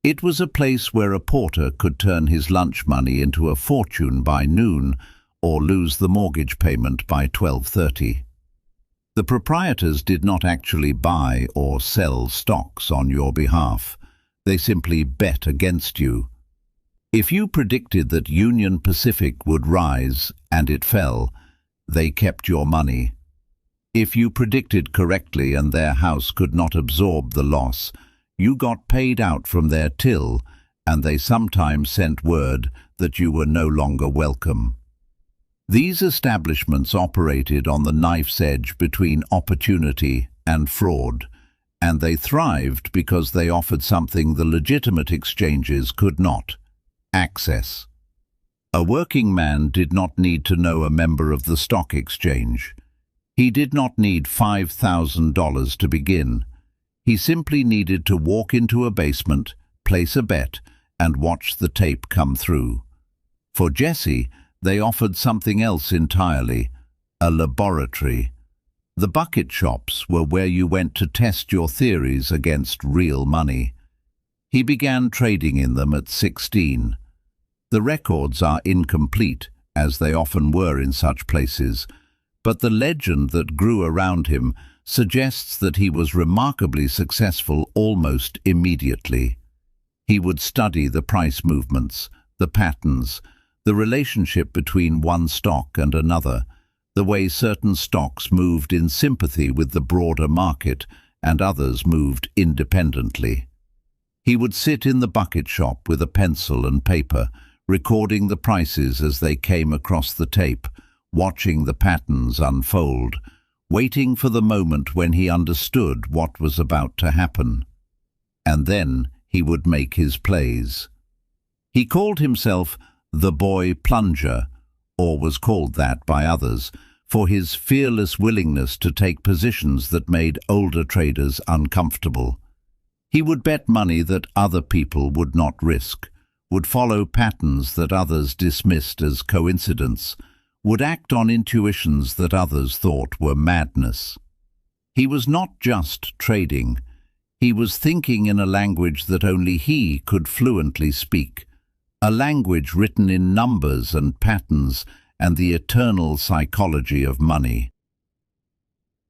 It was a place where a porter could turn his lunch money into a fortune by noon or lose the mortgage payment by 12:30. The proprietors did not actually buy or sell stocks on your behalf. They simply bet against you. If you predicted that Union Pacific would rise and it fell, they kept your money. If you predicted correctly and their house could not absorb the loss, you got paid out from their till, and they sometimes sent word that you were no longer welcome. These establishments operated on the knife's edge between opportunity and fraud, and they thrived because they offered something the legitimate exchanges could not: access. A working man did not need to know a member of the stock exchange. He did not need $5,000 to begin. He simply needed to walk into a basement, place a bet, and watch the tape come through. For Jesse, they offered something else entirely: a laboratory. The bucket shops were where you went to test your theories against real money. He began trading in them at 16. The records are incomplete, as they often were in such places, but the legend that grew around him suggests that he was remarkably successful almost immediately. He would study the price movements, the patterns, the relationship between one stock and another, the way certain stocks moved in sympathy with the broader market and others moved independently. He would sit in the bucket shop with a pencil and paper, recording the prices as they came across the tape, watching the patterns unfold, waiting for the moment when he understood what was about to happen. And then he would make his plays. He called himself the boy plunger, or was called that by others, for his fearless willingness to take positions that made older traders uncomfortable. He would bet money that other people would not risk, would follow patterns that others dismissed as coincidence, would act on intuitions that others thought were madness. He was not just trading. He was thinking in a language that only he could fluently speak, a language written in numbers and patterns and the eternal psychology of money.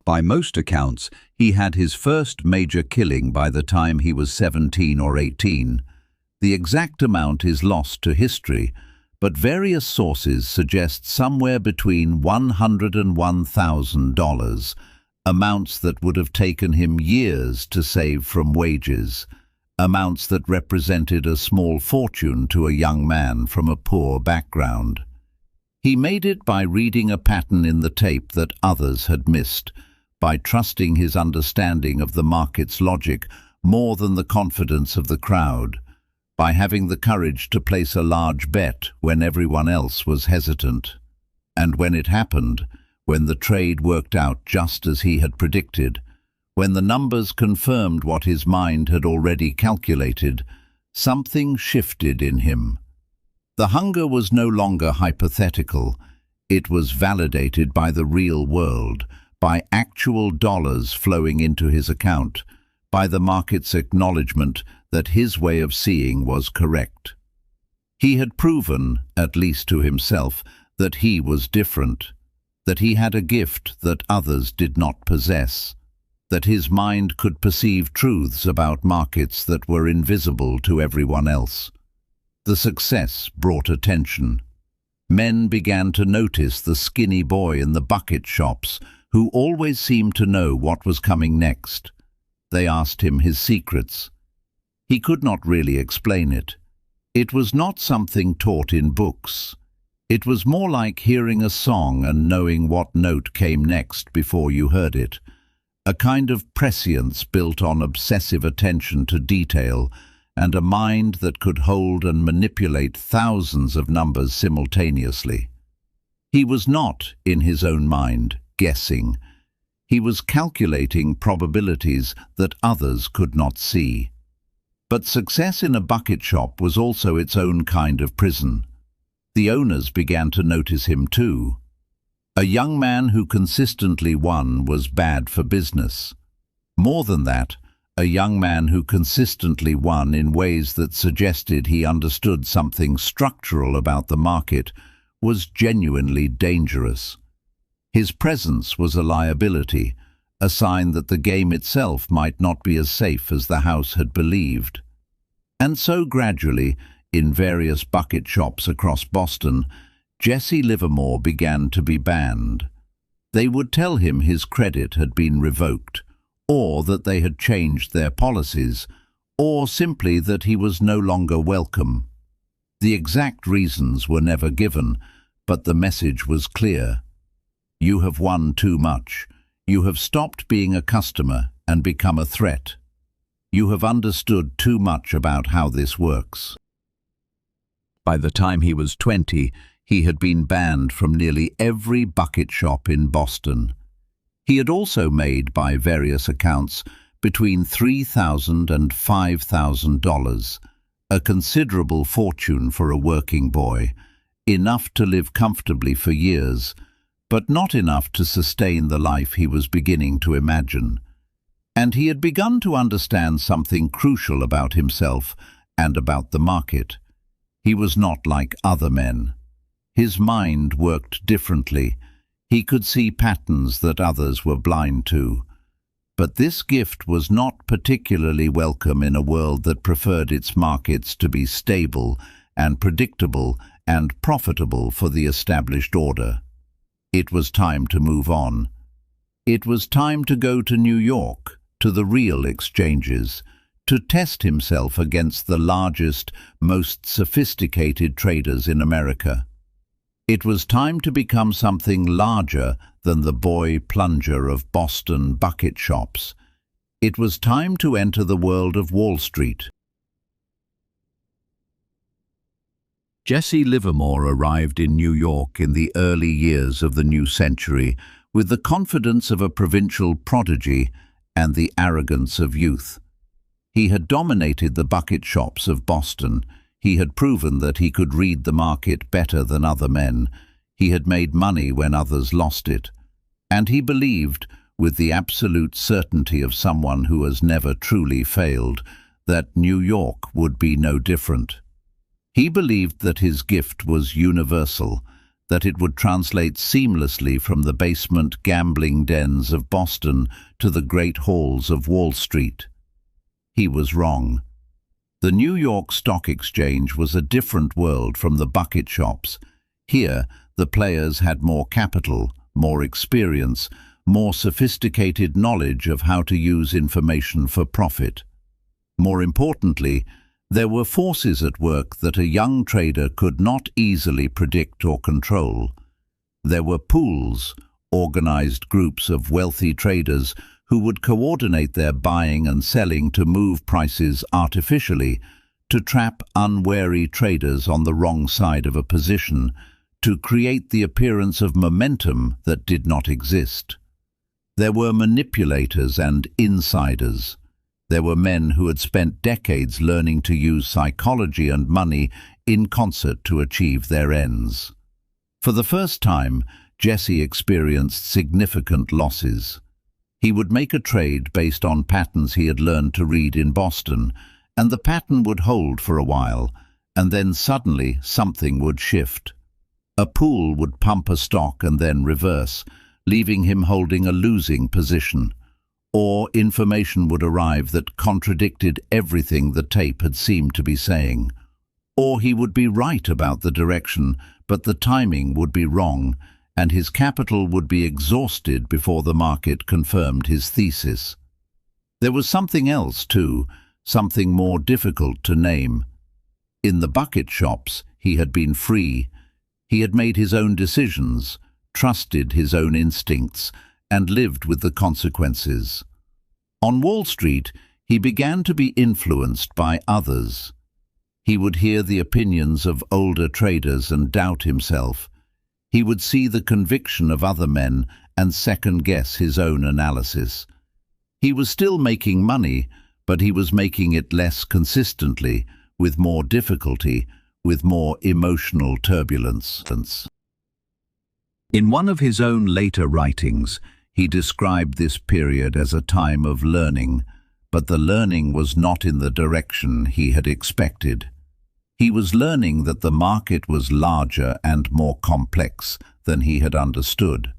By most accounts, he had his first major killing by the time he was 17 or 18. The exact amount is lost to history, but various sources suggest somewhere between $100 and $1,000, amounts that would have taken him years to save from wages, amounts that represented a small fortune to a young man from a poor background. He made it by reading a pattern in the tape that others had missed, by trusting his understanding of the market's logic more than the confidence of the crowd, by having the courage to place a large bet when everyone else was hesitant. And when it happened, when the trade worked out just as he had predicted, when the numbers confirmed what his mind had already calculated, something shifted in him. The hunger was no longer hypothetical. It was validated by the real world, by actual dollars flowing into his account, by the market's acknowledgement that his way of seeing was correct. He had proven, at least to himself, that he was different, that he had a gift that others did not possess, that his mind could perceive truths about markets that were invisible to everyone else. The success brought attention. Men began to notice the skinny boy in the bucket shops who always seemed to know what was coming next. They asked him his secrets. He could not really explain it. It was not something taught in books. It was more like hearing a song and knowing what note came next before you heard it. A kind of prescience built on obsessive attention to detail and a mind that could hold and manipulate thousands of numbers simultaneously. He was not, in his own mind, guessing. He was calculating probabilities that others could not see. But success in a bucket shop was also its own kind of prison. The owners began to notice him too. A young man who consistently won was bad for business. More than that, a young man who consistently won in ways that suggested he understood something structural about the market was genuinely dangerous. His presence was a liability, a sign that the game itself might not be as safe as the house had believed. And so gradually, in various bucket shops across Boston, Jesse Livermore began to be banned. They would tell him his credit had been revoked, or that they had changed their policies, or simply that he was no longer welcome. The exact reasons were never given, but the message was clear. You have won too much. You have stopped being a customer and become a threat. You have understood too much about how this works. By the time he was 20, he had been banned from nearly every bucket shop in Boston. He had also made, by various accounts, between $3,000 and $5,000, a considerable fortune for a working boy, enough to live comfortably for years, but not enough to sustain the life he was beginning to imagine. And he had begun to understand something crucial about himself and about the market. He was not like other men. His mind worked differently. He could see patterns that others were blind to. But this gift was not particularly welcome in a world that preferred its markets to be stable and predictable and profitable for the established order. It was time to move on. It was time to go to New York, to the real exchanges, to test himself against the largest, most sophisticated traders in America. It was time to become something larger than the boy plunger of Boston bucket shops. It was time to enter the world of Wall Street. Jesse Livermore arrived in New York in the early years of the new century with the confidence of a provincial prodigy and the arrogance of youth. He had dominated the bucket shops of Boston. He had proven that he could read the market better than other men. He had made money when others lost it. And he believed, with the absolute certainty of someone who has never truly failed, that New York would be no different. He believed that his gift was universal, that it would translate seamlessly from the basement gambling dens of Boston to the great halls of Wall Street. He was wrong. The New York Stock Exchange was a different world from the bucket shops. Here, the players had more capital, more experience, more sophisticated knowledge of how to use information for profit. More importantly, there were forces at work that a young trader could not easily predict or control. There were pools, organized groups of wealthy traders who would coordinate their buying and selling to move prices artificially, to trap unwary traders on the wrong side of a position, to create the appearance of momentum that did not exist. There were manipulators and insiders. There were men who had spent decades learning to use psychology and money in concert to achieve their ends. For the first time, Jesse experienced significant losses. He would make a trade based on patterns he had learned to read in Boston, and the pattern would hold for a while, and then suddenly something would shift. A pool would pump a stock and then reverse, leaving him holding a losing position. Or information would arrive that contradicted everything the tape had seemed to be saying. Or he would be right about the direction, but the timing would be wrong, and his capital would be exhausted before the market confirmed his thesis. There was something else, too, something more difficult to name. In the bucket shops, he had been free. He had made his own decisions, trusted his own instincts, and lived with the consequences. On Wall Street, he began to be influenced by others. He would hear the opinions of older traders and doubt himself. He would see the conviction of other men and second-guess his own analysis. He was still making money, but he was making it less consistently, with more difficulty, with more emotional turbulence. In one of his own later writings, he described this period as a time of learning, but the learning was not in the direction he had expected. He was learning that the market was larger and more complex than he had understood.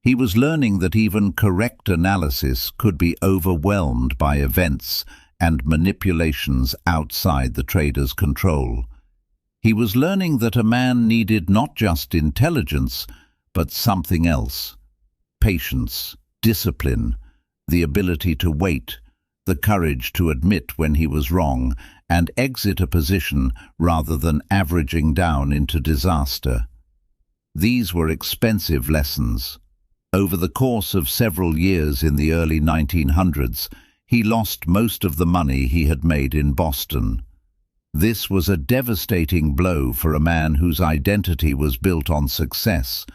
He was learning that even correct analysis could be overwhelmed by events and manipulations outside the trader's control. He was learning that a man needed not just intelligence, but something else. Patience, discipline, the ability to wait, the courage to admit when he was wrong and exit a position rather than averaging down into disaster. These were expensive lessons. Over the course of several years in the early 1900s, he lost most of the money he had made in Boston. This was a devastating blow for a man whose identity was built on success,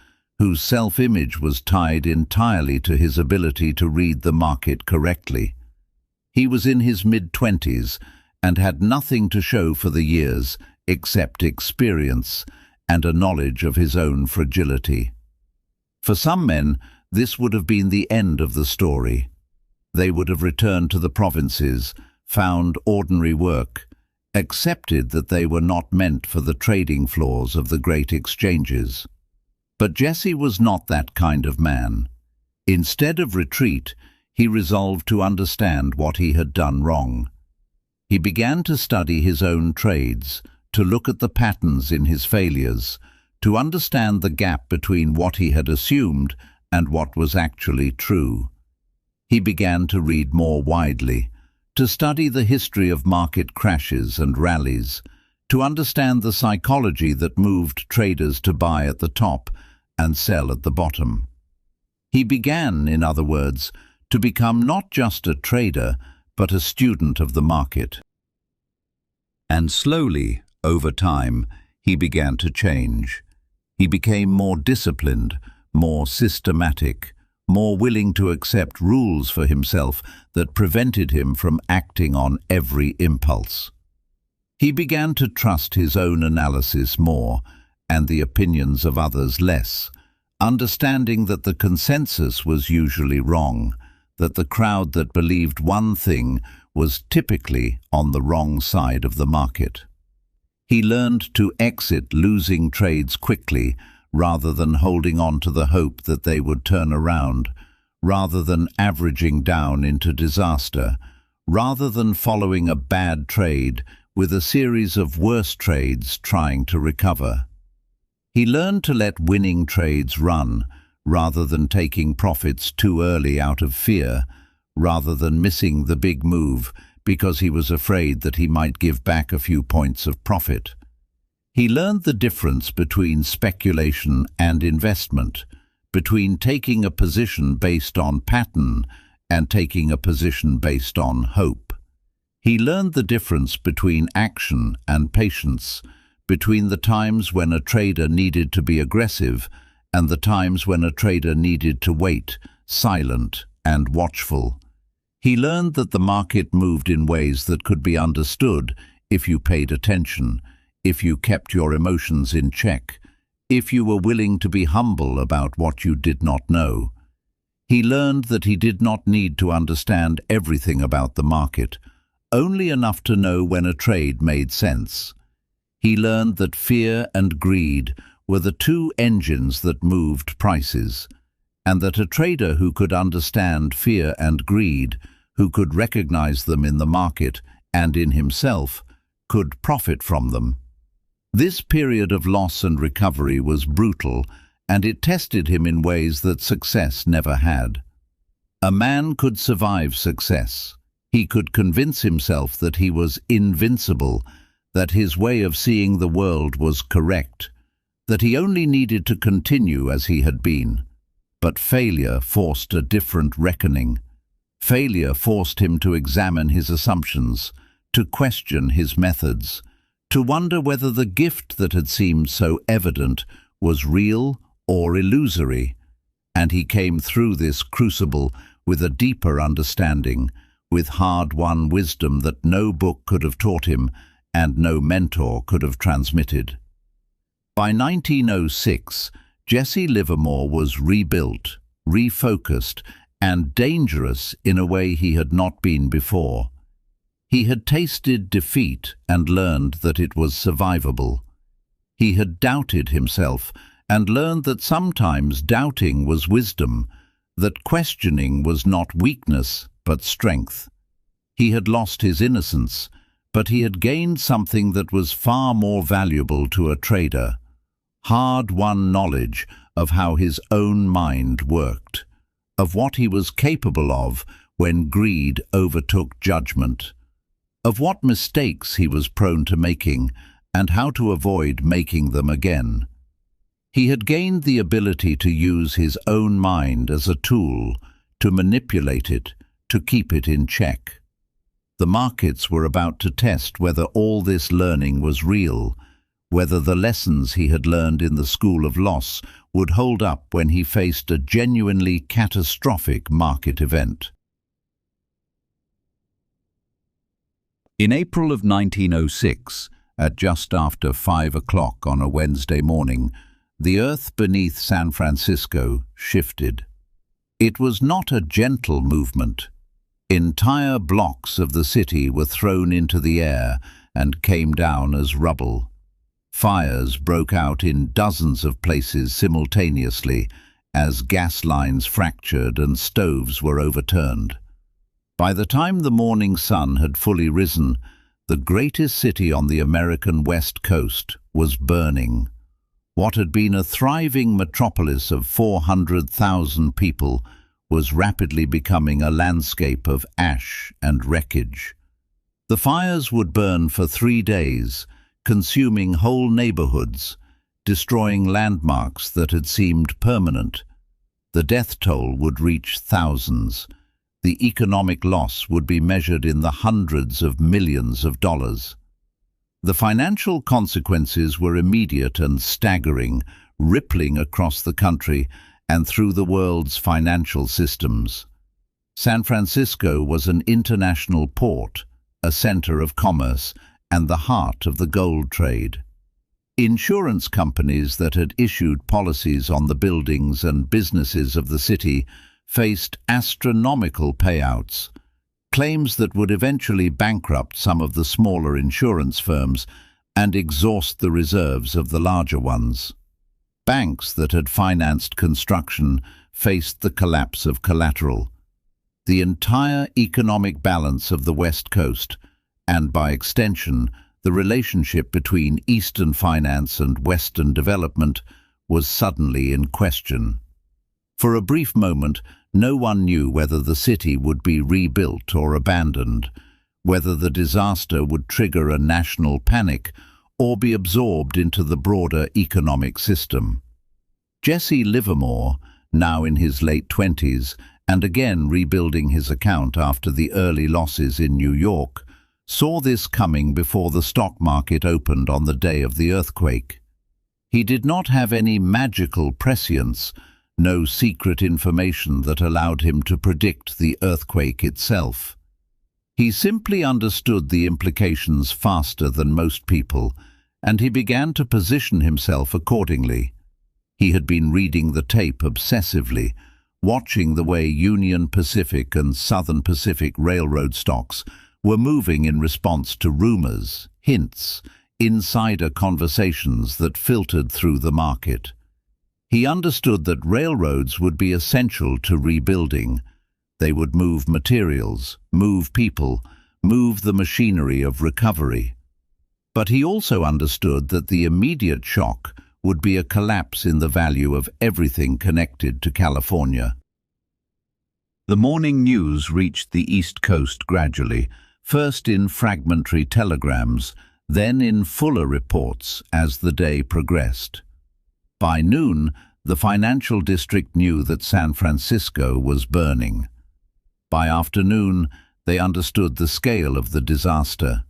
whose self-image was tied entirely to his ability to read the market correctly. He was in his mid-20s and had nothing to show for the years except experience and a knowledge of his own fragility. For some men, this would have been the end of the story. They would have returned to the provinces, found ordinary work, accepted that they were not meant for the trading floors of the great exchanges. But Jesse was not that kind of man. Instead of retreat, he resolved to understand what he had done wrong. He began to study his own trades, to look at the patterns in his failures, to understand the gap between what he had assumed and what was actually true. He began to read more widely, to study the history of market crashes and rallies, to understand the psychology that moved traders to buy at the top and sell at the bottom. He began, in other words, to become not just a trader, but a student of the market. And slowly, over time, he began to change. He became more disciplined, more systematic, more willing to accept rules for himself that prevented him from acting on every impulse. He began to trust his own analysis more and the opinions of others less, understanding that the consensus was usually wrong, that the crowd that believed one thing was typically on the wrong side of the market. He learned to exit losing trades quickly rather than holding on to the hope that they would turn around, rather than averaging down into disaster, rather than following a bad trade with a series of worse trades trying to recover. He learned to let winning trades run, rather than taking profits too early out of fear, rather than missing the big move because he was afraid that he might give back a few points of profit. He learned the difference between speculation and investment, between taking a position based on pattern and taking a position based on hope. He learned the difference between action and patience, between the times when a trader needed to be aggressive and the times when a trader needed to wait, silent and watchful. He learned that the market moved in ways that could be understood if you paid attention, if you kept your emotions in check, if you were willing to be humble about what you did not know. He learned that he did not need to understand everything about the market, only enough to know when a trade made sense. He learned that fear and greed were the two engines that moved prices, and that a trader who could understand fear and greed, who could recognize them in the market and in himself, could profit from them. This period of loss and recovery was brutal, and it tested him in ways that success never had. A man could survive success. He could convince himself that he was invincible, that his way of seeing the world was correct, that he only needed to continue as he had been. But failure forced a different reckoning. Failure forced him to examine his assumptions, to question his methods, to wonder whether the gift that had seemed so evident was real or illusory. And he came through this crucible with a deeper understanding, with hard-won wisdom that no book could have taught him and no mentor could have transmitted. By 1906, Jesse Livermore was rebuilt, refocused, and dangerous in a way he had not been before. He had tasted defeat and learned that it was survivable. He had doubted himself and learned that sometimes doubting was wisdom, that questioning was not weakness but strength. He had lost his innocence, but he had gained something that was far more valuable to a trader: hard-won knowledge of how his own mind worked, of what he was capable of when greed overtook judgment, of what mistakes he was prone to making and how to avoid making them again. He had gained the ability to use his own mind as a tool, to manipulate it, to keep it in check. The markets were about to test whether all this learning was real, whether the lessons he had learned in the school of loss would hold up when he faced a genuinely catastrophic market event. In April of 1906, at just after 5 o'clock on a Wednesday morning, the earth beneath San Francisco shifted. It was not a gentle movement. Entire blocks of the city were thrown into the air and came down as rubble. Fires broke out in dozens of places simultaneously as gas lines fractured and stoves were overturned. By the time the morning sun had fully risen, the greatest city on the American West Coast was burning. What had been a thriving metropolis of 400,000 people was rapidly becoming a landscape of ash and wreckage. The fires would burn for 3 days, consuming whole neighborhoods, destroying landmarks that had seemed permanent. The death toll would reach thousands. The economic loss would be measured in the hundreds of millions of dollars. The financial consequences were immediate and staggering, rippling across the country and through the world's financial systems. San Francisco was an international port, a center of commerce, and the heart of the gold trade. Insurance companies that had issued policies on the buildings and businesses of the city faced astronomical payouts, claims that would eventually bankrupt some of the smaller insurance firms and exhaust the reserves of the larger ones. Banks that had financed construction faced the collapse of collateral. The entire economic balance of the West Coast, and by extension, the relationship between Eastern finance and Western development, was suddenly in question. For a brief moment, no one knew whether the city would be rebuilt or abandoned, whether the disaster would trigger a national panic or be absorbed into the broader economic system. Jesse Livermore, now in his late 20s and again rebuilding his account after the early losses in New York, saw this coming before the stock market opened on the day of the earthquake. He did not have any magical prescience, no secret information that allowed him to predict the earthquake itself. He simply understood the implications faster than most people, and he began to position himself accordingly. He had been reading the tape obsessively, watching the way Union Pacific and Southern Pacific Railroad stocks were moving in response to rumors, hints, insider conversations that filtered through the market. He understood that railroads would be essential to rebuilding. They would move materials, move people, move the machinery of recovery. But he also understood that the immediate shock would be a collapse in the value of everything connected to California. The morning news reached the East Coast gradually, first in fragmentary telegrams, then in fuller reports as the day progressed. By noon, the financial district knew that San Francisco was burning. By afternoon, they understood the scale of the disaster.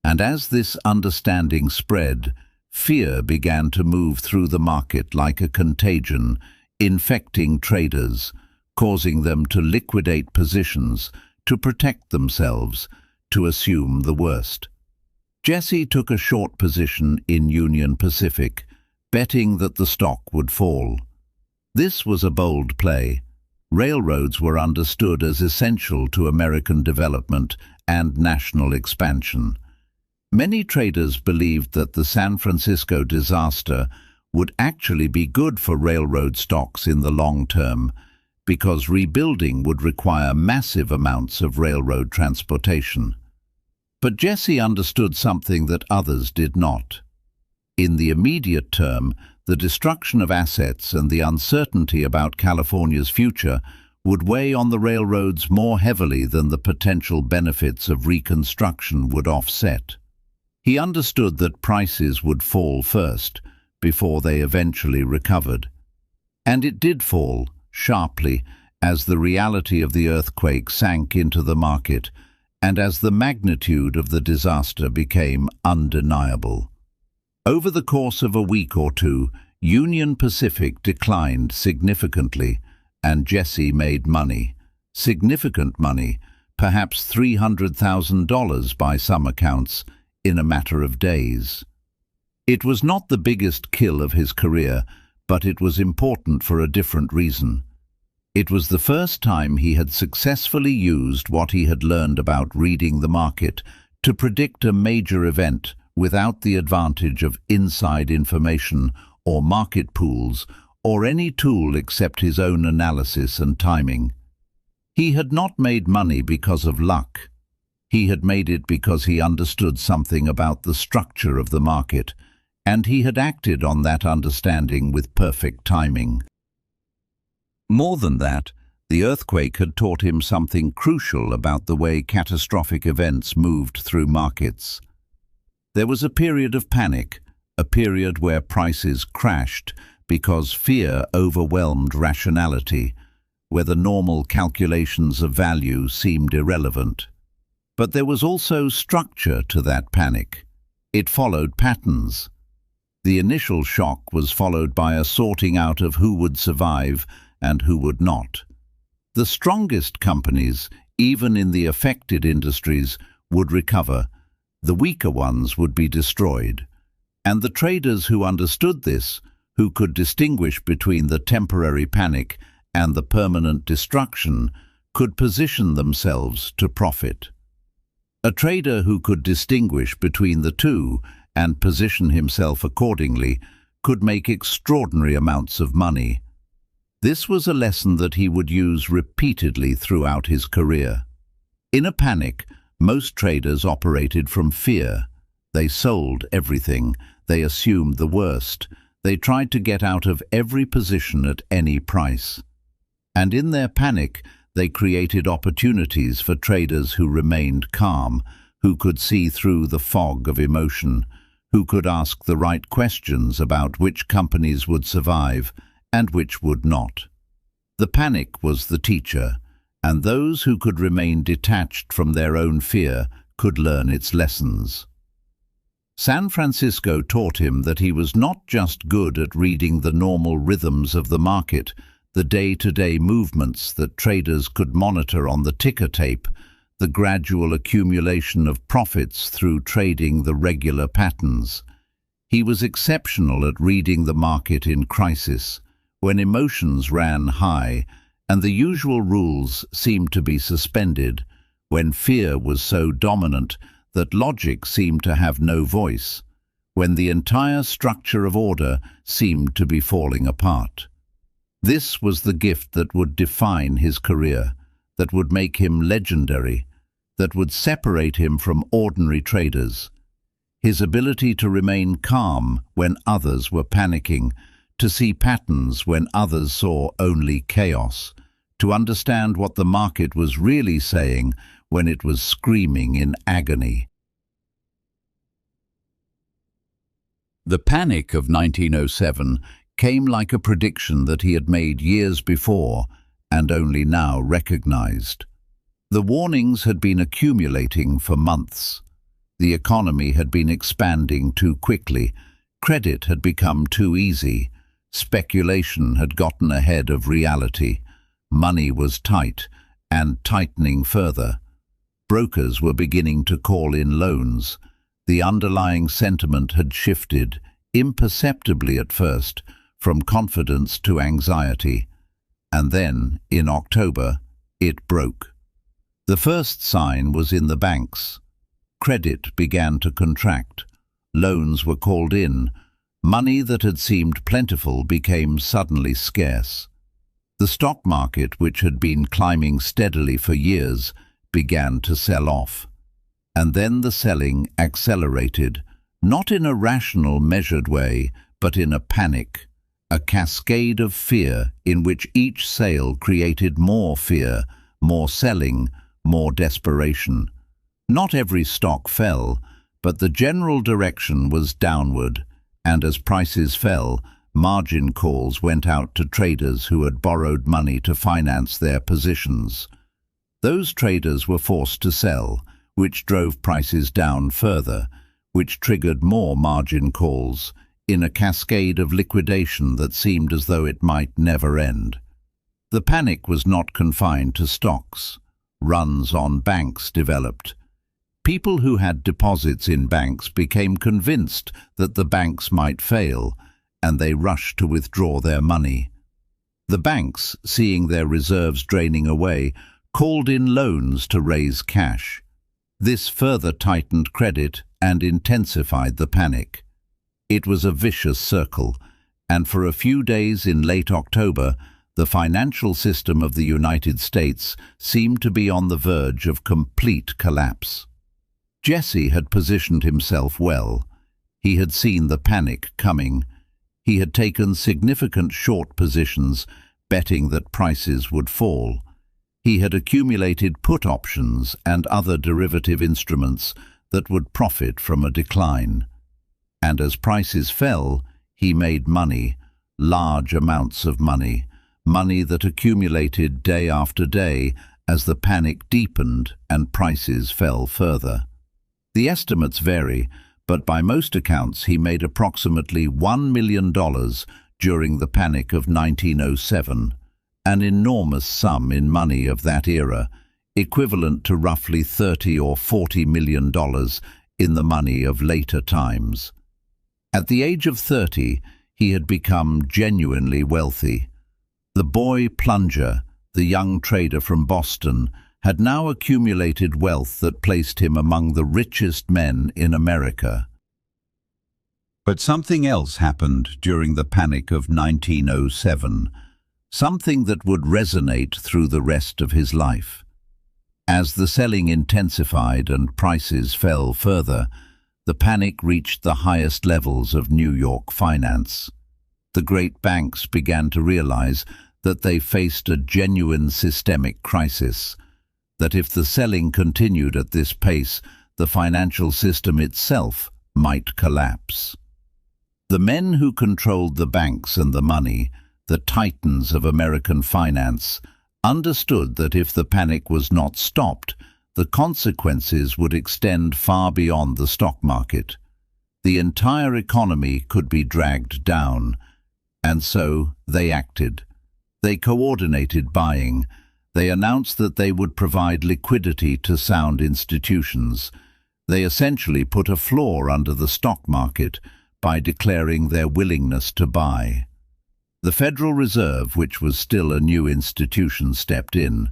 And as this understanding spread, fear began to move through the market like a contagion, infecting traders, causing them to liquidate positions, to protect themselves, to assume the worst. Jesse took a short position in Union Pacific, betting that the stock would fall. This was a bold play. Railroads were understood as essential to American development and national expansion. Many traders believed that the San Francisco disaster would actually be good for railroad stocks in the long term, because rebuilding would require massive amounts of railroad transportation. But Jesse understood something that others did not. In the immediate term, the destruction of assets and the uncertainty about California's future would weigh on the railroads more heavily than the potential benefits of reconstruction would offset. He understood that prices would fall first, before they eventually recovered. And it did fall, sharply, as the reality of the earthquake sank into the market, and as the magnitude of the disaster became undeniable. Over the course of a week or two, Union Pacific declined significantly, and Jesse made money. Significant money, perhaps $300,000 by some accounts, in a matter of days. It was not the biggest kill of his career, but it was important for a different reason. It was the first time he had successfully used what he had learned about reading the market to predict a major event without the advantage of inside information or market pools or any tool except his own analysis and timing. He had not made money because of luck. He had made it because he understood something about the structure of the market, and he had acted on that understanding with perfect timing. More than that, the earthquake had taught him something crucial about the way catastrophic events moved through markets. There was a period of panic, a period where prices crashed because fear overwhelmed rationality, where the normal calculations of value seemed irrelevant. But there was also structure to that panic. It followed patterns. The initial shock was followed by a sorting out of who would survive and who would not. The strongest companies, even in the affected industries, would recover. The weaker ones would be destroyed. And the traders who understood this, who could distinguish between the temporary panic and the permanent destruction, could position themselves to profit. A trader who could distinguish between the two and position himself accordingly could make extraordinary amounts of money. This was a lesson that he would use repeatedly throughout his career. In a panic, most traders operated from fear. They sold everything. They assumed the worst. They tried to get out of every position at any price. And in their panic, they created opportunities for traders who remained calm, who could see through the fog of emotion, who could ask the right questions about which companies would survive and which would not. The panic was the teacher, and those who could remain detached from their own fear could learn its lessons. San Francisco taught him that he was not just good at reading the normal rhythms of the market, the day-to-day movements that traders could monitor on the ticker tape, the gradual accumulation of profits through trading the regular patterns. He was exceptional at reading the market in crisis, when emotions ran high and the usual rules seemed to be suspended, when fear was so dominant that logic seemed to have no voice, when the entire structure of order seemed to be falling apart. This was the gift that would define his career, that would make him legendary, that would separate him from ordinary traders. His ability to remain calm when others were panicking, to see patterns when others saw only chaos, to understand what the market was really saying when it was screaming in agony. The panic of 1907 came like a prediction that he had made years before and only now recognized. The warnings had been accumulating for months. The economy had been expanding too quickly. Credit had become too easy. Speculation had gotten ahead of reality. Money was tight and tightening further. Brokers were beginning to call in loans. The underlying sentiment had shifted, imperceptibly at first, from confidence to anxiety. And then, in October, it broke. The first sign was in the banks. Credit began to contract. Loans were called in. Money that had seemed plentiful became suddenly scarce. The stock market, which had been climbing steadily for years, began to sell off. And then the selling accelerated, not in a rational, measured way, but in a panic, a cascade of fear in which each sale created more fear, more selling, more desperation. Not every stock fell, but the general direction was downward, and as prices fell, margin calls went out to traders who had borrowed money to finance their positions. Those traders were forced to sell, which drove prices down further, which triggered more margin calls, in a cascade of liquidation that seemed as though it might never end. The panic was not confined to stocks. Runs on banks developed. People who had deposits in banks became convinced that the banks might fail, and they rushed to withdraw their money. The banks, seeing their reserves draining away, called in loans to raise cash. This further tightened credit and intensified the panic. It was a vicious circle, and for a few days in late October, the financial system of the United States seemed to be on the verge of complete collapse. Jesse had positioned himself well. He had seen the panic coming. He had taken significant short positions, betting that prices would fall. He had accumulated put options and other derivative instruments that would profit from a decline. And as prices fell, he made money, large amounts of money, money that accumulated day after day as the panic deepened and prices fell further. The estimates vary, but by most accounts he made approximately $1 million during the Panic of 1907, an enormous sum in money of that era, equivalent to roughly $30 or $40 million in the money of later times. At the age of 30, he had become genuinely wealthy. The boy plunger, the young trader from Boston, had now accumulated wealth that placed him among the richest men in America. But something else happened during the Panic of 1907, something that would resonate through the rest of his life. As the selling intensified and prices fell further, the panic reached the highest levels of New York finance. The great banks began to realize that they faced a genuine systemic crisis, that if the selling continued at this pace, the financial system itself might collapse. The men who controlled the banks and the money, the titans of American finance, understood that if the panic was not stopped, the consequences would extend far beyond the stock market. The entire economy could be dragged down, and so they acted. They coordinated buying. They announced that they would provide liquidity to sound institutions. They essentially put a floor under the stock market by declaring their willingness to buy. The Federal Reserve, which was still a new institution, stepped in.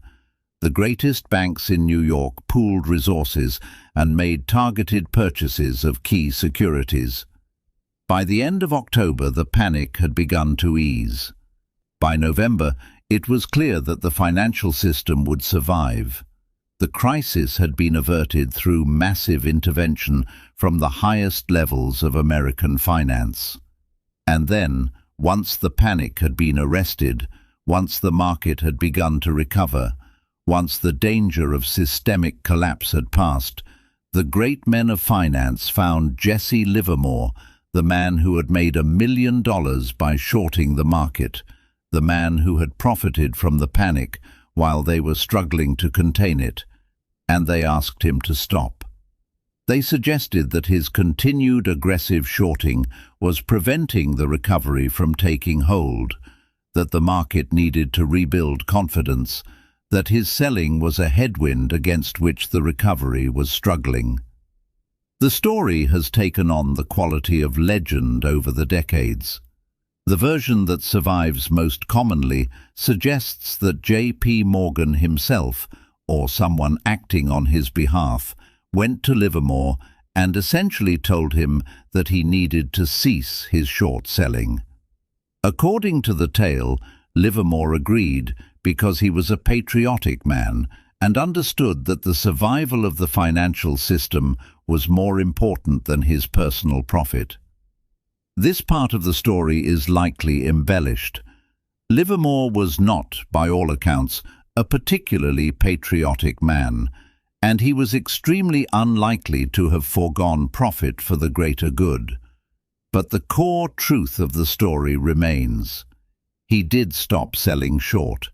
The greatest banks in New York pooled resources and made targeted purchases of key securities. By the end of October, the panic had begun to ease. By November, it was clear that the financial system would survive. The crisis had been averted through massive intervention from the highest levels of American finance. And then, once the panic had been arrested, once the market had begun to recover, once the danger of systemic collapse had passed, the great men of finance found Jesse Livermore, the man who had made $1 million by shorting the market, the man who had profited from the panic while they were struggling to contain it, and they asked him to stop. They suggested that his continued aggressive shorting was preventing the recovery from taking hold, that the market needed to rebuild confidence, that his selling was a headwind against which the recovery was struggling. The story has taken on the quality of legend over the decades. The version that survives most commonly suggests that J.P. Morgan himself, or someone acting on his behalf, went to Livermore and essentially told him that he needed to cease his short selling. According to the tale, Livermore agreed because he was a patriotic man and understood that the survival of the financial system was more important than his personal profit. This part of the story is likely embellished. Livermore was not, by all accounts, a particularly patriotic man, and he was extremely unlikely to have foregone profit for the greater good. But the core truth of the story remains. He did stop selling short,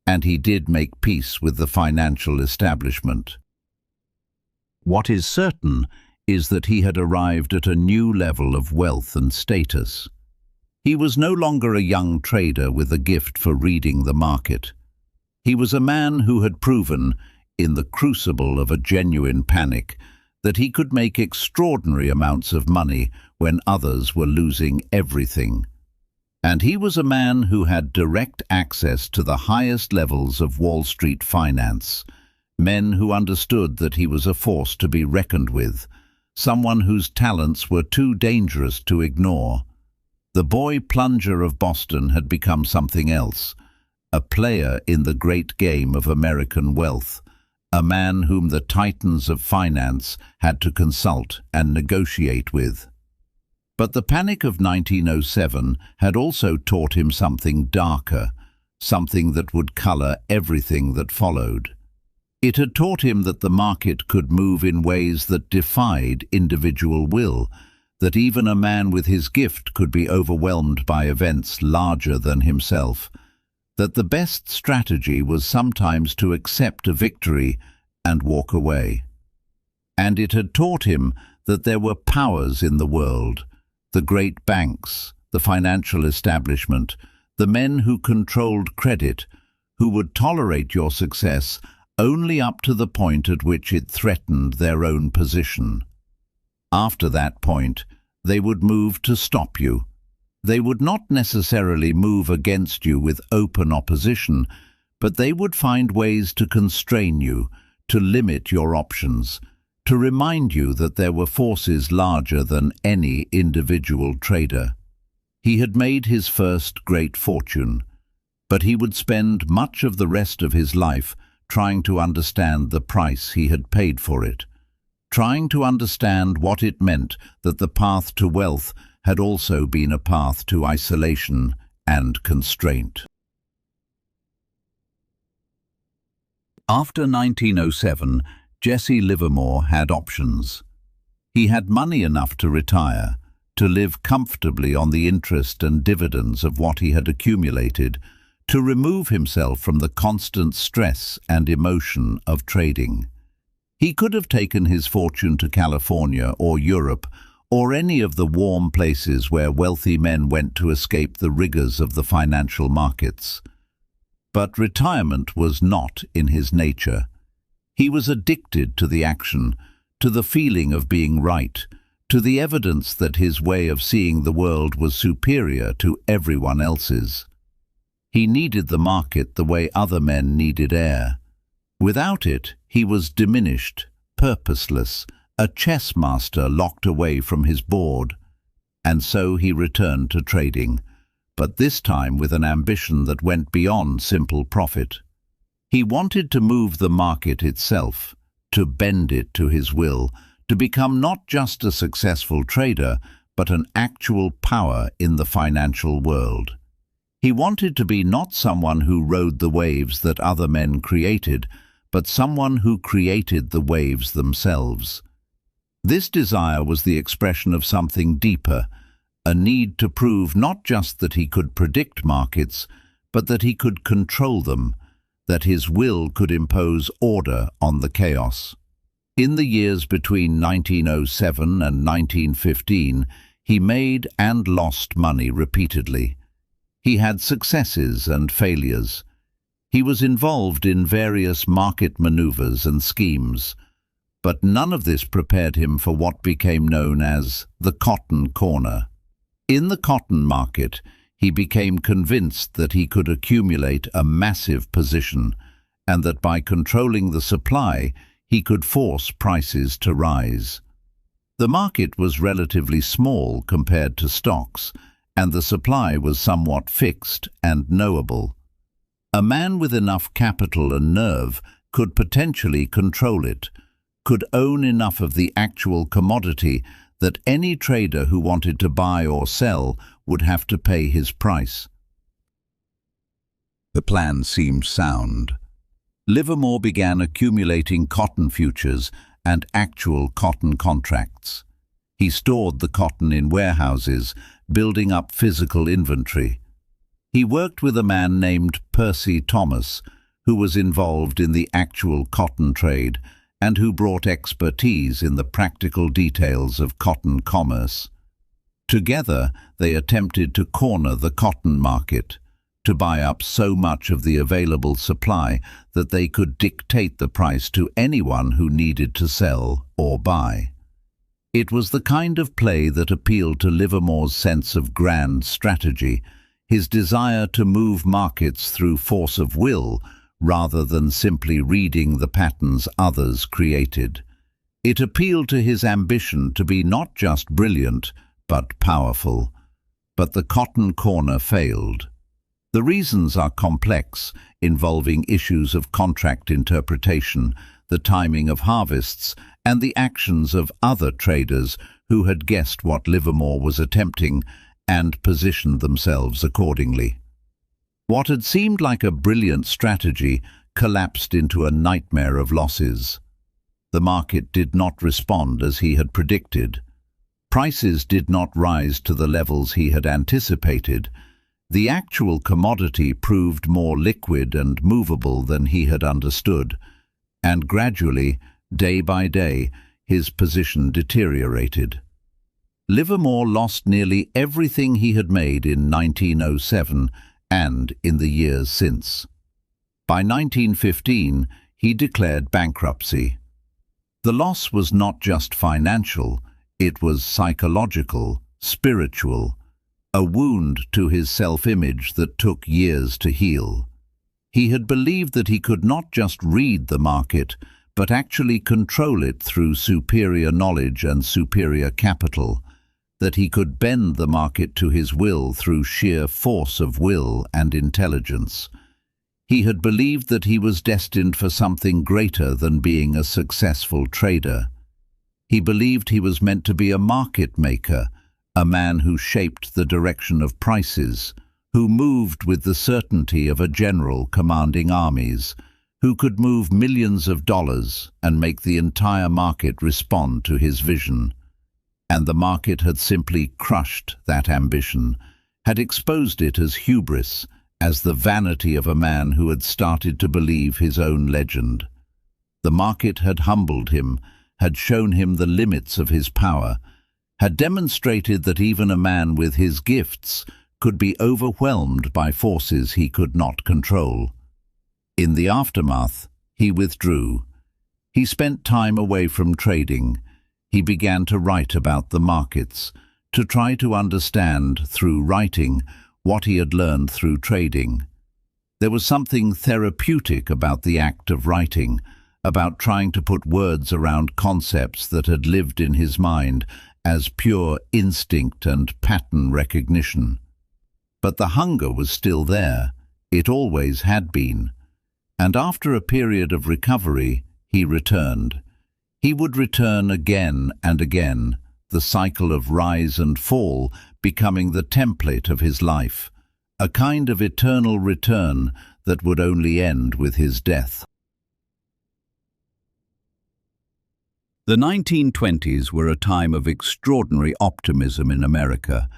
and he did make peace with the financial establishment. What is certain is that he had arrived at a new level of wealth and status. He was no longer a young trader with a gift for reading the market. He was a man who had proven, in the crucible of a genuine panic, that he could make extraordinary amounts of money when others were losing everything. And he was a man who had direct access to the highest levels of Wall Street finance, men who understood that he was a force to be reckoned with, someone whose talents were too dangerous to ignore. The boy plunger of Boston had become something else, a player in the great game of American wealth, a man whom the titans of finance had to consult and negotiate with. But the Panic of 1907 had also taught him something darker, something that would color everything that followed. It had taught him that the market could move in ways that defied individual will, that even a man with his gift could be overwhelmed by events larger than himself, that the best strategy was sometimes to accept a victory and walk away. And it had taught him that there were powers in the world, the great banks, the financial establishment, the men who controlled credit, who would tolerate your success only up to the point at which it threatened their own position. After that point, they would move to stop you. They would not necessarily move against you with open opposition, but they would find ways to constrain you, to limit your options, to remind you that there were forces larger than any individual trader. He had made his first great fortune, but he would spend much of the rest of his life trying to understand the price he had paid for it, trying to understand what it meant that the path to wealth had also been a path to isolation and constraint. After 1907, Jesse Livermore had options. He had money enough to retire, to live comfortably on the interest and dividends of what he had accumulated, to remove himself from the constant stress and emotion of trading. He could have taken his fortune to California or Europe or any of the warm places where wealthy men went to escape the rigors of the financial markets. But retirement was not in his nature. He was addicted to the action, to the feeling of being right, to the evidence that his way of seeing the world was superior to everyone else's. He needed the market the way other men needed air. Without it, he was diminished, purposeless, a chess master locked away from his board. And so he returned to trading, but this time with an ambition that went beyond simple profit. He wanted to move the market itself, to bend it to his will, to become not just a successful trader, but an actual power in the financial world. He wanted to be not someone who rode the waves that other men created, but someone who created the waves themselves. This desire was the expression of something deeper, a need to prove not just that he could predict markets, but that he could control them, that his will could impose order on the chaos. In the years between 1907 and 1915, he made and lost money repeatedly. He had successes and failures. He was involved in various market maneuvers and schemes, but none of this prepared him for what became known as the cotton corner. In the cotton market, he became convinced that he could accumulate a massive position and that by controlling the supply, he could force prices to rise. The market was relatively small compared to stocks, and the supply was somewhat fixed and knowable. A man with enough capital and nerve could potentially control it, could own enough of the actual commodity that any trader who wanted to buy or sell would have to pay his price. The plan seemed sound. Livermore began accumulating cotton futures and actual cotton contracts. He stored the cotton in warehouses, building up physical inventory. He worked with a man named Percy Thomas, who was involved in the actual cotton trade and who brought expertise in the practical details of cotton commerce. Together, they attempted to corner the cotton market, to buy up so much of the available supply that they could dictate the price to anyone who needed to sell or buy. It was the kind of play that appealed to Livermore's sense of grand strategy, his desire to move markets through force of will rather than simply reading the patterns others created. It appealed to his ambition to be not just brilliant, but powerful. But the cotton corner failed. The reasons are complex, involving issues of contract interpretation, the timing of harvests, and the actions of other traders who had guessed what Livermore was attempting and positioned themselves accordingly. What had seemed like a brilliant strategy collapsed into a nightmare of losses. The market did not respond as he had predicted. Prices did not rise to the levels he had anticipated. The actual commodity proved more liquid and movable than he had understood, and gradually, day by day, his position deteriorated. Livermore lost nearly everything he had made in 1907 and in the years since. By 1915, he declared bankruptcy. The loss was not just financial, it was psychological, spiritual, a wound to his self-image that took years to heal. He had believed that he could not just read the market, but actually control it through superior knowledge and superior capital, that he could bend the market to his will through sheer force of will and intelligence. He had believed that he was destined for something greater than being a successful trader. He believed he was meant to be a market maker, a man who shaped the direction of prices, who moved with the certainty of a general commanding armies, who could move millions of dollars and make the entire market respond to his vision. And the market had simply crushed that ambition, had exposed it as hubris, as the vanity of a man who had started to believe his own legend. The market had humbled him, had shown him the limits of his power, had demonstrated that even a man with his gifts could be overwhelmed by forces he could not control. In the aftermath, he withdrew. He spent time away from trading. He began to write about the markets, to try to understand, through writing, what he had learned through trading. There was something therapeutic about the act of writing, about trying to put words around concepts that had lived in his mind as pure instinct and pattern recognition. But the hunger was still there. It always had been. And after a period of recovery, he returned. He would return again and again, the cycle of rise and fall becoming the template of his life, a kind of eternal return that would only end with his death. The 1920s were a time of extraordinary optimism in America,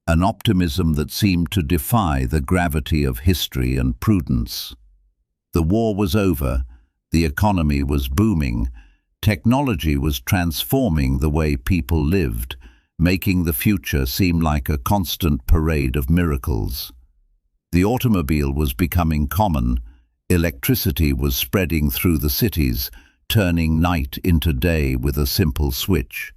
an optimism that seemed to defy the gravity of history and prudence. The war was over, the economy was booming, technology was transforming the way people lived, making the future seem like a constant parade of miracles. The automobile was becoming common, electricity was spreading through the cities, turning night into day with a simple switch.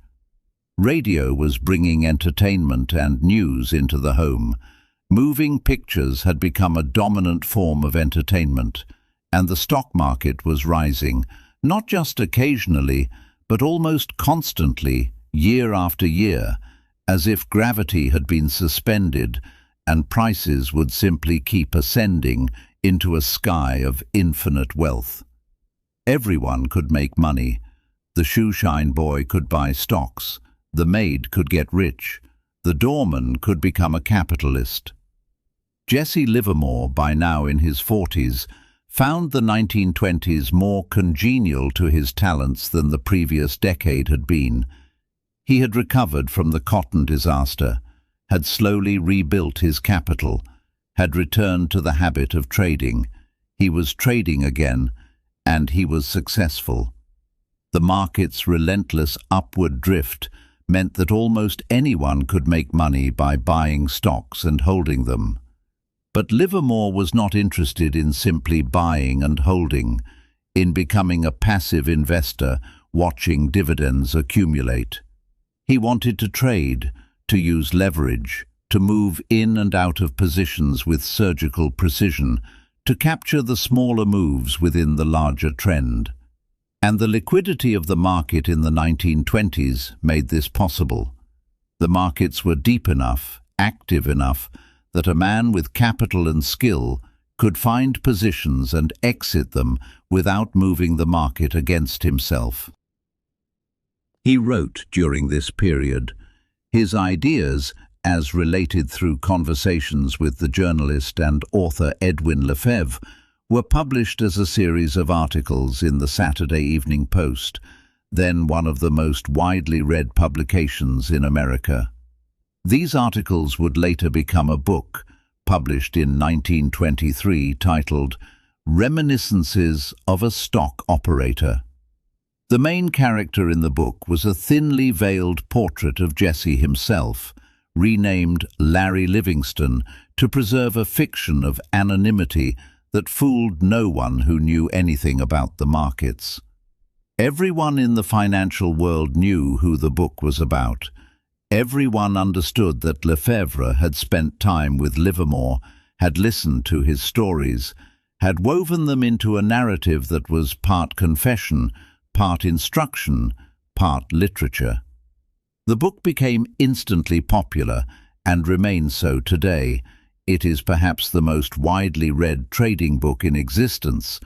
Radio was bringing entertainment and news into the home. Moving pictures had become a dominant form of entertainment, and the stock market was rising, not just occasionally, but almost constantly, year after year, as if gravity had been suspended and prices would simply keep ascending into a sky of infinite wealth. Everyone could make money. The shoeshine boy could buy stocks. The maid could get rich. The doorman could become a capitalist. Jesse Livermore, by now in his 40s, found the 1920s more congenial to his talents than the previous decade had been. He had recovered from the cotton disaster, had slowly rebuilt his capital, had returned to the habit of trading. He was trading again, and he was successful. The market's relentless upward drift meant that almost anyone could make money by buying stocks and holding them. But Livermore was not interested in simply buying and holding, in becoming a passive investor watching dividends accumulate. He wanted to trade, to use leverage, to move in and out of positions with surgical precision, to capture the smaller moves within the larger trend. And the liquidity of the market in the 1920s made this possible. The markets were deep enough, active enough, that a man with capital and skill could find positions and exit them without moving the market against himself. He wrote during this period. His ideas, as related through conversations with the journalist and author Edwin Lefebvre, were published as a series of articles in the Saturday Evening Post, then one of the most widely read publications in America. These articles would later become a book, published in 1923, titled Reminiscences of a Stock Operator. The main character in the book was a thinly veiled portrait of Jesse himself, renamed Larry Livingston to preserve a fiction of anonymity that fooled no one who knew anything about the markets. Everyone in the financial world knew who the book was about. Everyone understood that Lefebvre had spent time with Livermore, had listened to his stories, had woven them into a narrative that was part confession, part instruction, part literature. The book became instantly popular and remains so today. It is perhaps the most widely read trading book in existence,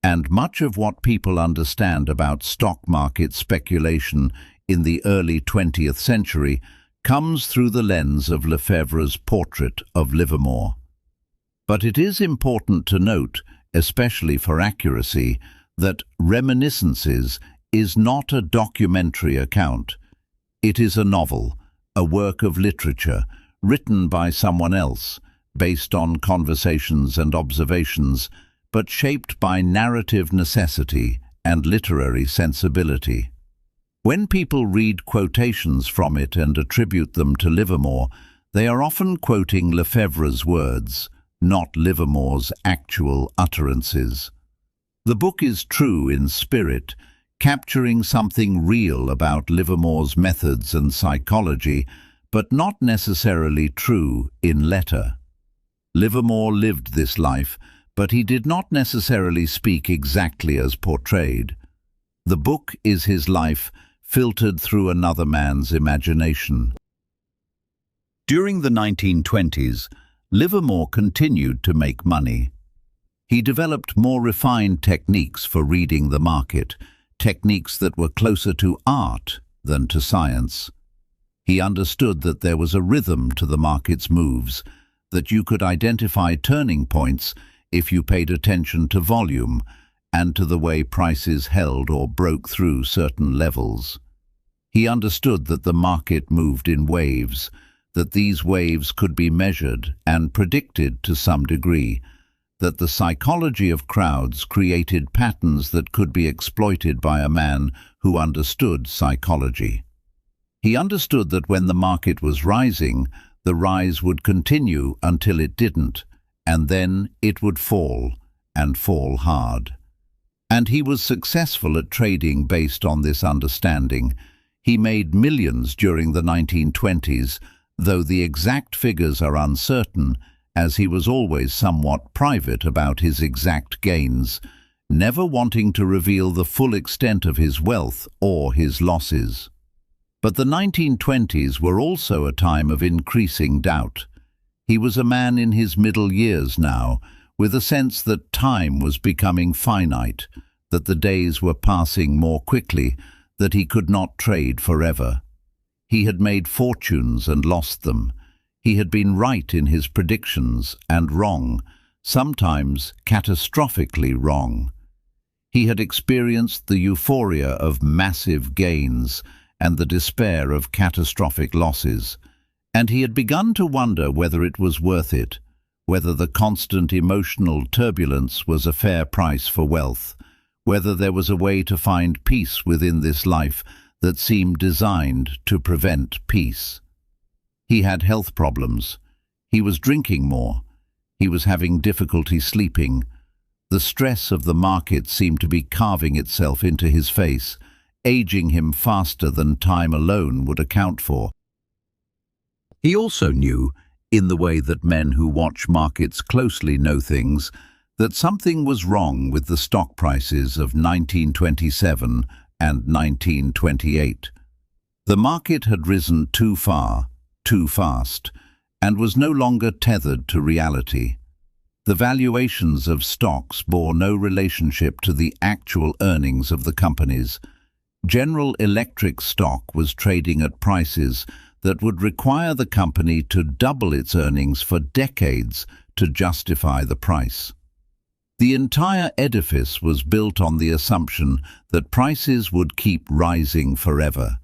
and much of what people understand about stock market speculation in the early 20th century comes through the lens of Lefebvre's portrait of Livermore. But it is important to note, especially for accuracy, that Reminiscences is not a documentary account. It is a novel, a work of literature, written by someone else, based on conversations and observations, but shaped by narrative necessity and literary sensibility. When people read quotations from it and attribute them to Livermore, they are often quoting Lefebvre's words, not Livermore's actual utterances. The book is true in spirit, capturing something real about Livermore's methods and psychology, but not necessarily true in letter. Livermore lived this life, but he did not necessarily speak exactly as portrayed. The book is his life, filtered through another man's imagination. During the 1920s, Livermore continued to make money. He developed more refined techniques for reading the market, techniques that were closer to art than to science. He understood that there was a rhythm to the market's moves, that you could identify turning points if you paid attention to volume and to the way prices held or broke through certain levels. He understood that the market moved in waves, that these waves could be measured and predicted to some degree, that the psychology of crowds created patterns that could be exploited by a man who understood psychology. He understood that when the market was rising, the rise would continue until it didn't, and then it would fall, and fall hard. And he was successful at trading based on this understanding. He made millions during the 1920s, though the exact figures are uncertain, as he was always somewhat private about his exact gains, never wanting to reveal the full extent of his wealth or his losses. But the 1920s were also a time of increasing doubt. He was a man in his middle years now, with a sense that time was becoming finite, that the days were passing more quickly, that he could not trade forever. He had made fortunes and lost them. He had been right in his predictions and wrong, sometimes catastrophically wrong. He had experienced the euphoria of massive gains and the despair of catastrophic losses, and he had begun to wonder whether it was worth it, whether the constant emotional turbulence was a fair price for wealth, whether there was a way to find peace within this life that seemed designed to prevent peace. He had health problems. He was drinking more. He was having difficulty sleeping. The stress of the market seemed to be carving itself into his face, aging him faster than time alone would account for. He also knew, in the way that men who watch markets closely know things, that something was wrong with the stock prices of 1927 and 1928. The market had risen too far, too fast, and was no longer tethered to reality. The valuations of stocks bore no relationship to the actual earnings of the companies. General Electric stock was trading at prices that would require the company to double its earnings for decades to justify the price. The entire edifice was built on the assumption that prices would keep rising forever,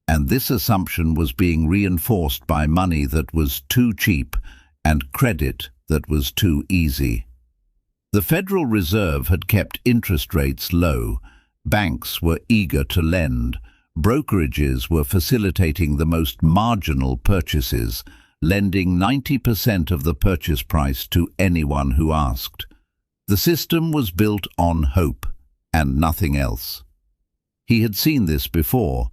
and this assumption was being reinforced by money that was too cheap and credit that was too easy. The Federal Reserve had kept interest rates low, Banks were eager to lend. Brokerages were facilitating the most marginal purchases, lending 90% of the purchase price to anyone who asked. The system was built on hope and nothing else. He had seen this before.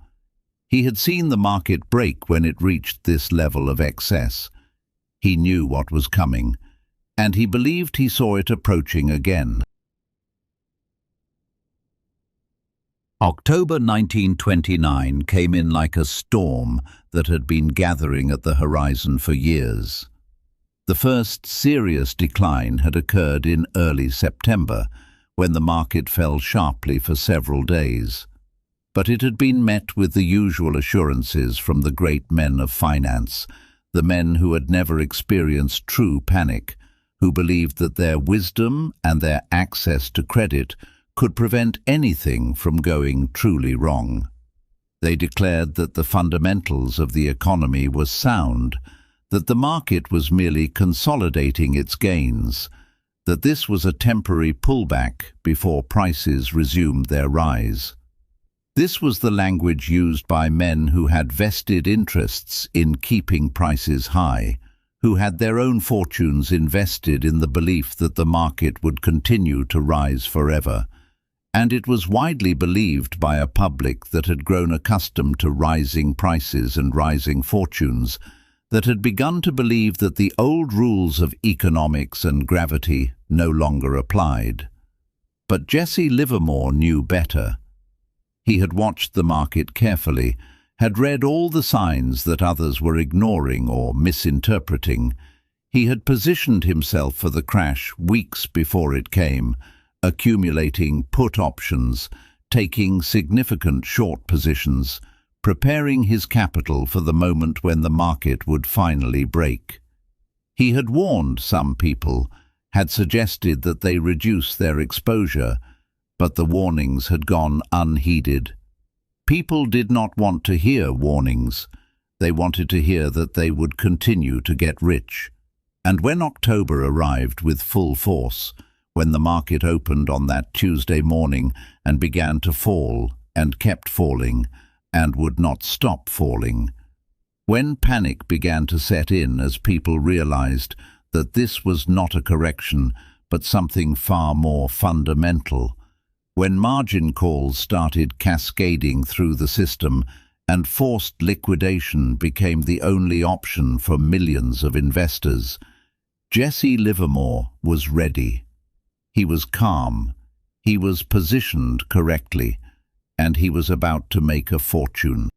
He had seen the market break when it reached this level of excess. He knew what was coming, and he believed he saw it approaching again. October 1929 came in like a storm that had been gathering at the horizon for years. The first serious decline had occurred in early September, when the market fell sharply for several days. But it had been met with the usual assurances from the great men of finance, the men who had never experienced true panic, who believed that their wisdom and their access to credit could prevent anything from going truly wrong. They declared that the fundamentals of the economy were sound, that the market was merely consolidating its gains, that this was a temporary pullback before prices resumed their rise. This was the language used by men who had vested interests in keeping prices high, who had their own fortunes invested in the belief that the market would continue to rise forever. And it was widely believed by a public that had grown accustomed to rising prices and rising fortunes, that had begun to believe that the old rules of economics and gravity no longer applied. But Jesse Livermore knew better. He had watched the market carefully, had read all the signs that others were ignoring or misinterpreting. He had positioned himself for the crash weeks before it came, accumulating put options, taking significant short positions, preparing his capital for the moment when the market would finally break. He had warned some people, had suggested that they reduce their exposure, but the warnings had gone unheeded. People did not want to hear warnings. They wanted to hear that they would continue to get rich. And when October arrived with full force, when the market opened on that Tuesday morning and began to fall and kept falling and would not stop falling, when panic began to set in as people realized that this was not a correction but something far more fundamental, when margin calls started cascading through the system and forced liquidation became the only option for millions of investors, Jesse Livermore was ready. He was calm, he was positioned correctly, and he was about to make a fortune.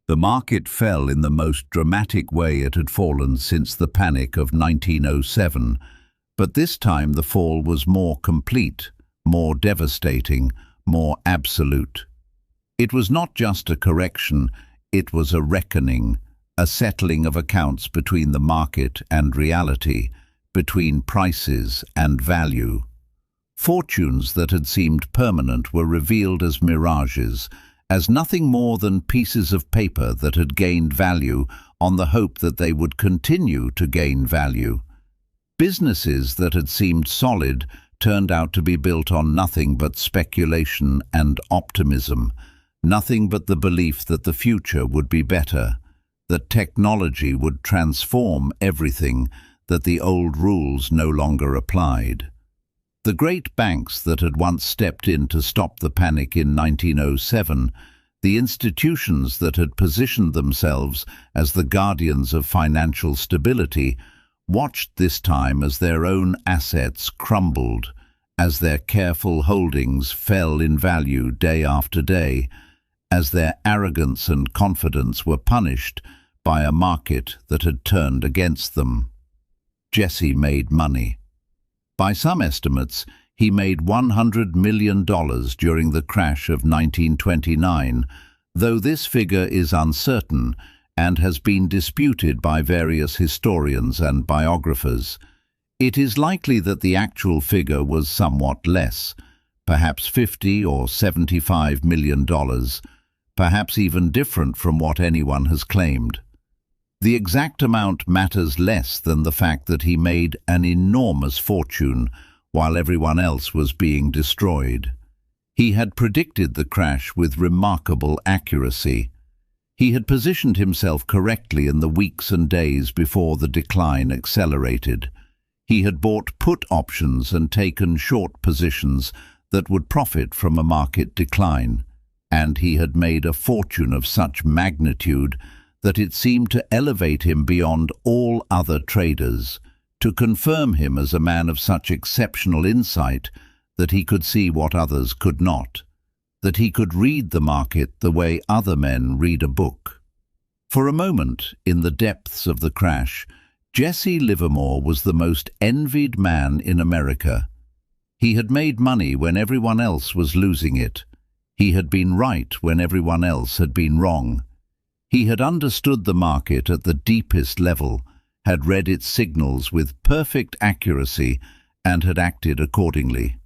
The market fell in the most dramatic way it had fallen since the panic of 1907, but this time the fall was more complete, more devastating, more absolute. It was not just a correction, it was a reckoning, a settling of accounts between the market and reality, between prices and value. Fortunes that had seemed permanent were revealed as mirages, as nothing more than pieces of paper that had gained value on the hope that they would continue to gain value. Businesses that had seemed solid turned out to be built on nothing but speculation and optimism, nothing but the belief that the future would be better, that technology would transform everything, that the old rules no longer applied. The great banks that had once stepped in to stop the panic in 1907, the institutions that had positioned themselves as the guardians of financial stability, watched this time as their own assets crumbled, as their careful holdings fell in value day after day, as their arrogance and confidence were punished by a market that had turned against them. Jesse made money. By some estimates, he made $100 million during the crash of 1929, though this figure is uncertain and has been disputed by various historians and biographers. It is likely that the actual figure was somewhat less, perhaps $50 or $75 million, perhaps even different from what anyone has claimed. The exact amount matters less than the fact that he made an enormous fortune while everyone else was being destroyed. He had predicted the crash with remarkable accuracy. He had positioned himself correctly in the weeks and days before the decline accelerated. He had bought put options and taken short positions that would profit from a market decline, and he had made a fortune of such magnitude that it seemed to elevate him beyond all other traders, to confirm him as a man of such exceptional insight that he could see what others could not, that he could read the market the way other men read a book. For a moment, in the depths of the crash, Jesse Livermore was the most envied man in America. He had made money when everyone else was losing it. He had been right when everyone else had been wrong. He had understood the market at the deepest level, had read its signals with perfect accuracy, and had acted accordingly.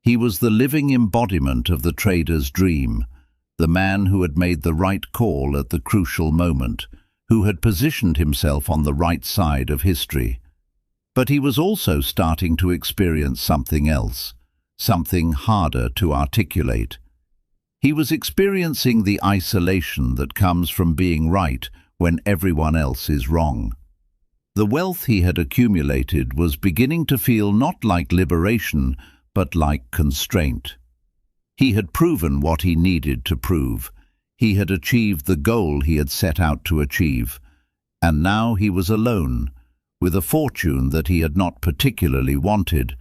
He was the living embodiment of the trader's dream, the man who had made the right call at the crucial moment, who had positioned himself on the right side of history. But he was also starting to experience something else, something harder to articulate. He was experiencing the isolation that comes from being right when everyone else is wrong. The wealth he had accumulated was beginning to feel not like liberation, but like constraint. He had proven what he needed to prove. He had achieved the goal he had set out to achieve. And now he was alone, with a fortune that he had not particularly wanted,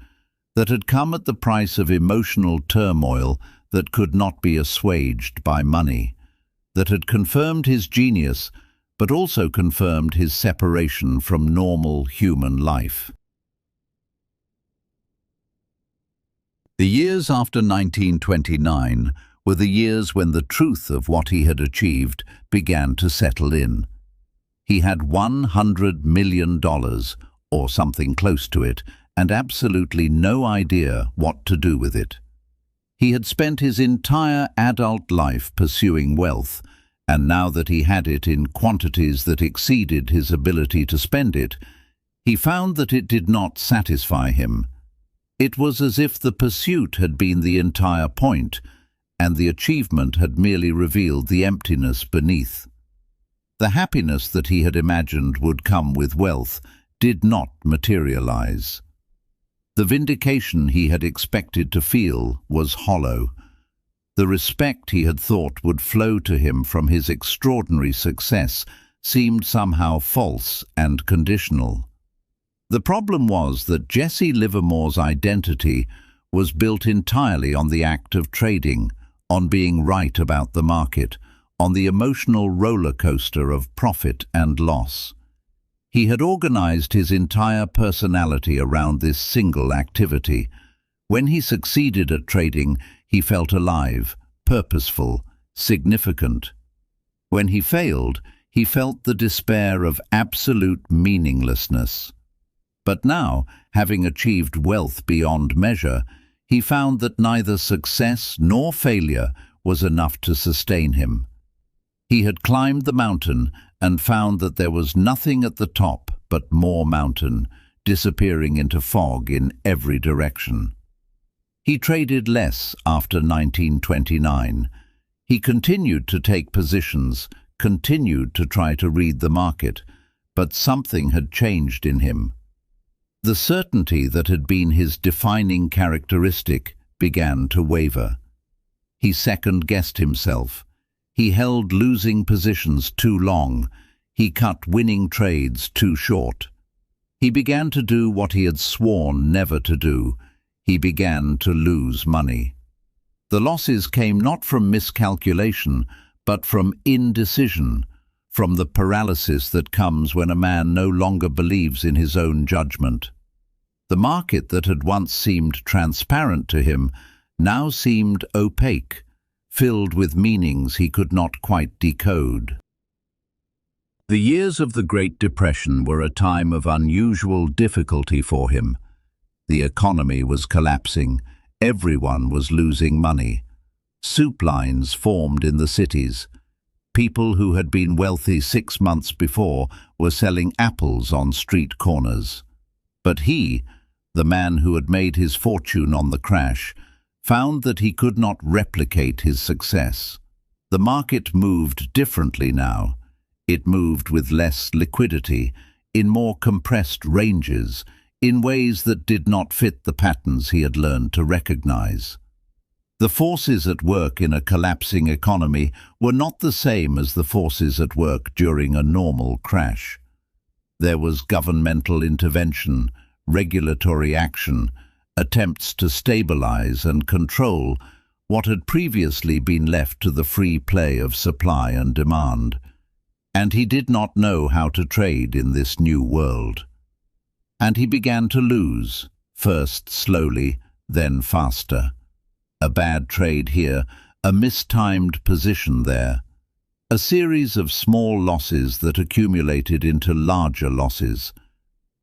that had come at the price of emotional turmoil that could not be assuaged by money, that had confirmed his genius, but also confirmed his separation from normal human life. The years after 1929 were the years when the truth of what he had achieved began to settle in. He had $100 million, or something close to it, and absolutely no idea what to do with it. He had spent his entire adult life pursuing wealth, and now that he had it in quantities that exceeded his ability to spend it, he found that it did not satisfy him. It was as if the pursuit had been the entire point, and the achievement had merely revealed the emptiness beneath. The happiness that he had imagined would come with wealth did not materialize. The vindication he had expected to feel was hollow. The respect he had thought would flow to him from his extraordinary success seemed somehow false and conditional. The problem was that Jesse Livermore's identity was built entirely on the act of trading, on being right about the market, on the emotional roller coaster of profit and loss. He had organized his entire personality around this single activity. When he succeeded at trading, he felt alive, purposeful, significant. When he failed, he felt the despair of absolute meaninglessness. But now, having achieved wealth beyond measure, he found that neither success nor failure was enough to sustain him. He had climbed the mountain and found that there was nothing at the top but more mountain, disappearing into fog in every direction. He traded less after 1929. He continued to take positions, continued to try to read the market, but something had changed in him. The certainty that had been his defining characteristic began to waver. He second-guessed himself. He held losing positions too long. He cut winning trades too short. He began to do what he had sworn never to do. He began to lose money. The losses came not from miscalculation, but from indecision, from the paralysis that comes when a man no longer believes in his own judgment. The market that had once seemed transparent to him now seemed opaque, filled with meanings he could not quite decode. The years of the Great Depression were a time of unusual difficulty for him. The economy was collapsing. Everyone was losing money. Soup lines formed in the cities. People who had been wealthy 6 months before were selling apples on street corners. But he, the man who had made his fortune on the crash, found that he could not replicate his success. The market moved differently now. It moved with less liquidity, in more compressed ranges, in ways that did not fit the patterns he had learned to recognize. The forces at work in a collapsing economy were not the same as the forces at work during a normal crash. There was governmental intervention, regulatory action, attempts to stabilize and control what had previously been left to the free play of supply and demand. And he did not know how to trade in this new world. And he began to lose, first slowly, then faster. A bad trade here, a mistimed position there. A series of small losses that accumulated into larger losses.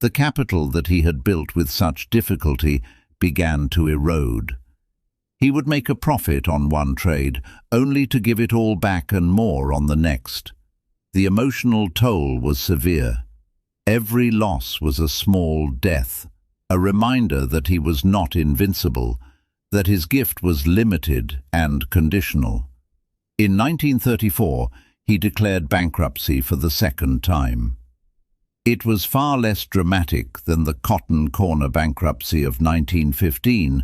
The capital that he had built with such difficulty began to erode. He would make a profit on one trade, only to give it all back and more on the next. The emotional toll was severe. Every loss was a small death, a reminder that he was not invincible, that his gift was limited and conditional. In 1934, he declared bankruptcy for the second time. It was far less dramatic than the Cotton Corner bankruptcy of 1915,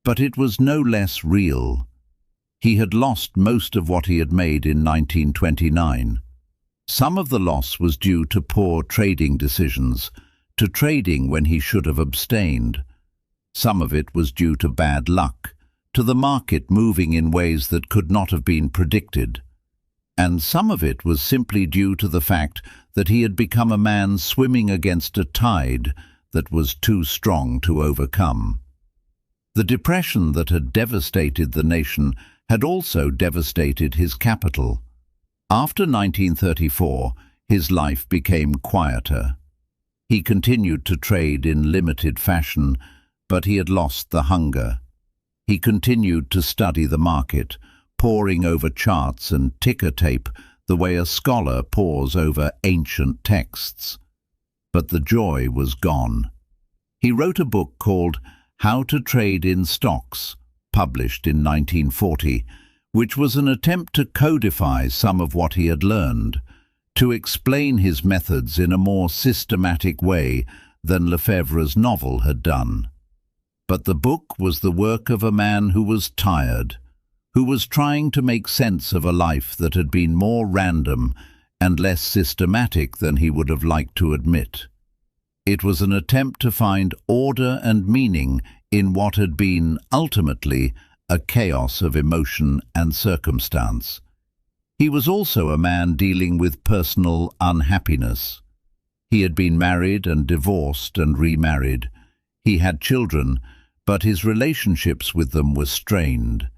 but it was no less real. He had lost most of what he had made in 1929. Some of the loss was due to poor trading decisions, to trading when he should have abstained. Some of it was due to bad luck, to the market moving in ways that could not have been predicted. And some of it was simply due to the fact that he had become a man swimming against a tide that was too strong to overcome. The depression that had devastated the nation had also devastated his capital. After 1934, his life became quieter. He continued to trade in limited fashion, but he had lost the hunger. He continued to study the market, poring over charts and ticker tape the way a scholar pores over ancient texts. But the joy was gone. He wrote a book called How to Trade in Stocks, published in 1940, which was an attempt to codify some of what he had learned, to explain his methods in a more systematic way than Lefebvre's novel had done. But the book was the work of a man who was tired, who was trying to make sense of a life that had been more random and less systematic than he would have liked to admit. It was an attempt to find order and meaning in what had been, ultimately, a chaos of emotion and circumstance. He was also a man dealing with personal unhappiness. He had been married and divorced and remarried. He had children, but his relationships with them were strained.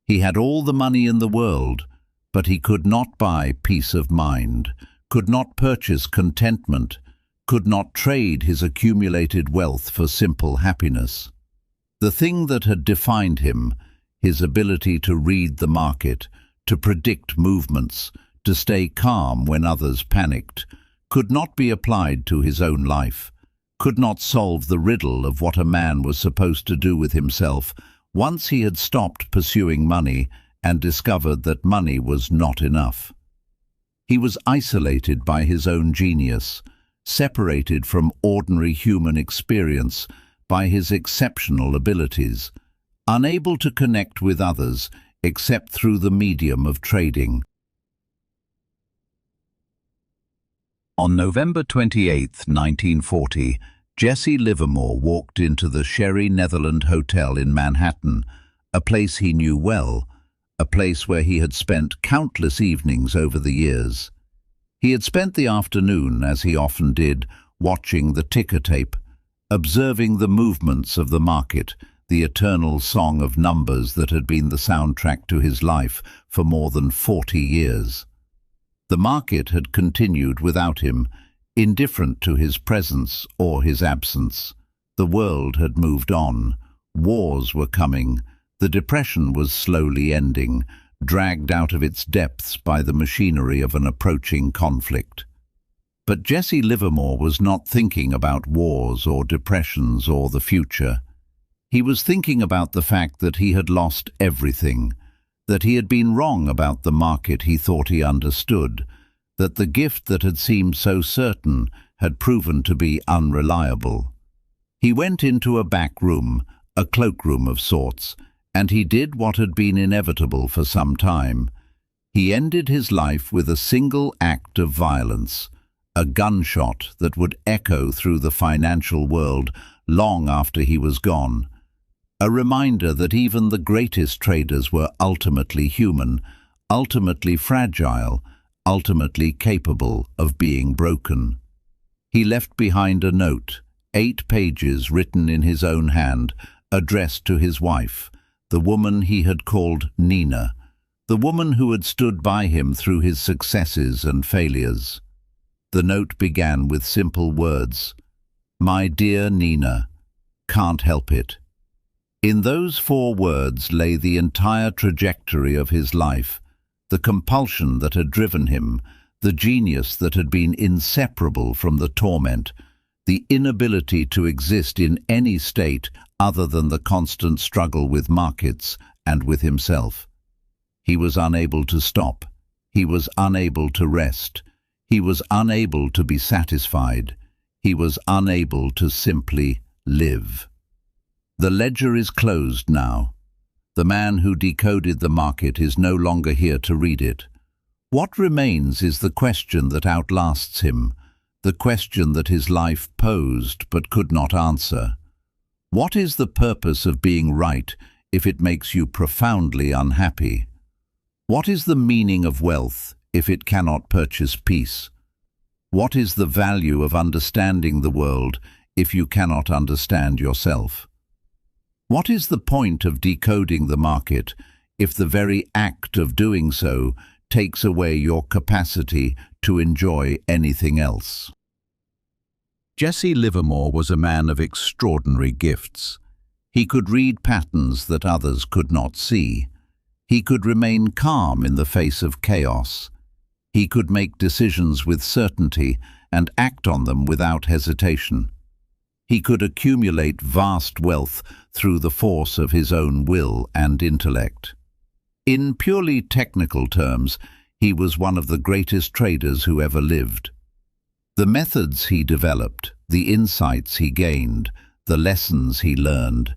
He had all the money in the world, but he could not buy peace of mind, could not purchase contentment, could not trade his accumulated wealth for simple happiness. The thing that had defined him, his ability to read the market, to predict movements, to stay calm when others panicked, could not be applied to his own life, could not solve the riddle of what a man was supposed to do with himself once he had stopped pursuing money and discovered that money was not enough. He was isolated by his own genius, separated from ordinary human experience by his exceptional abilities, unable to connect with others except through the medium of trading. On November 28, 1940, Jesse Livermore walked into the Sherry Netherland Hotel in Manhattan, a place he knew well, a place where he had spent countless evenings over the years. He had spent the afternoon, as he often did, watching the ticker tape, observing the movements of the market, the eternal song of numbers that had been the soundtrack to his life for more than 40 years. The market had continued without him, indifferent to his presence or his absence. The world had moved on. Wars were coming. The depression was slowly ending, dragged out of its depths by the machinery of an approaching conflict. But Jesse Livermore was not thinking about wars or depressions or the future. He was thinking about the fact that he had lost everything, that he had been wrong about the market he thought he understood, that the gift that had seemed so certain had proven to be unreliable. He went into a back room, a cloakroom of sorts, and he did what had been inevitable for some time. He ended his life with a single act of violence, a gunshot that would echo through the financial world long after he was gone. A reminder that even the greatest traders were ultimately human, ultimately fragile, ultimately capable of being broken. He left behind a note, 8 pages written in his own hand, addressed to his wife, the woman he had called Nina, the woman who had stood by him through his successes and failures. The note began with simple words, "My dear Nina, can't help it." In those 4 words lay the entire trajectory of his life, the compulsion that had driven him, the genius that had been inseparable from the torment, the inability to exist in any state other than the constant struggle with markets and with himself. He was unable to stop. He was unable to rest. He was unable to be satisfied. He was unable to simply live. The ledger is closed now. The man who decoded the market is no longer here to read it. What remains is the question that outlasts him, the question that his life posed but could not answer. What is the purpose of being right if it makes you profoundly unhappy? What is the meaning of wealth if it cannot purchase peace? What is the value of understanding the world if you cannot understand yourself? What is the point of decoding the market if the very act of doing so takes away your capacity to enjoy anything else? Jesse Livermore was a man of extraordinary gifts. He could read patterns that others could not see. He could remain calm in the face of chaos. He could make decisions with certainty and act on them without hesitation. He could accumulate vast wealth through the force of his own will and intellect. In purely technical terms, he was one of the greatest traders who ever lived. The methods he developed, the insights he gained, the lessons he learned,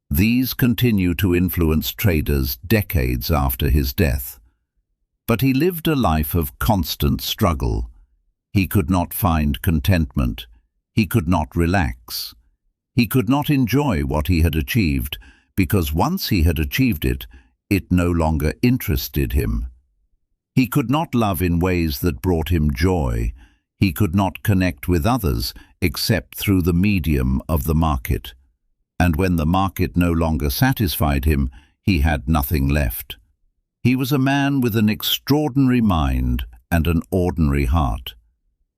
these continue to influence traders decades after his death. But he lived a life of constant struggle. He could not find contentment. He could not relax. He could not enjoy what he had achieved, because once he had achieved it, it no longer interested him. He could not love in ways that brought him joy. He could not connect with others except through the medium of the market. And when the market no longer satisfied him, he had nothing left. He was a man with an extraordinary mind and an ordinary heart.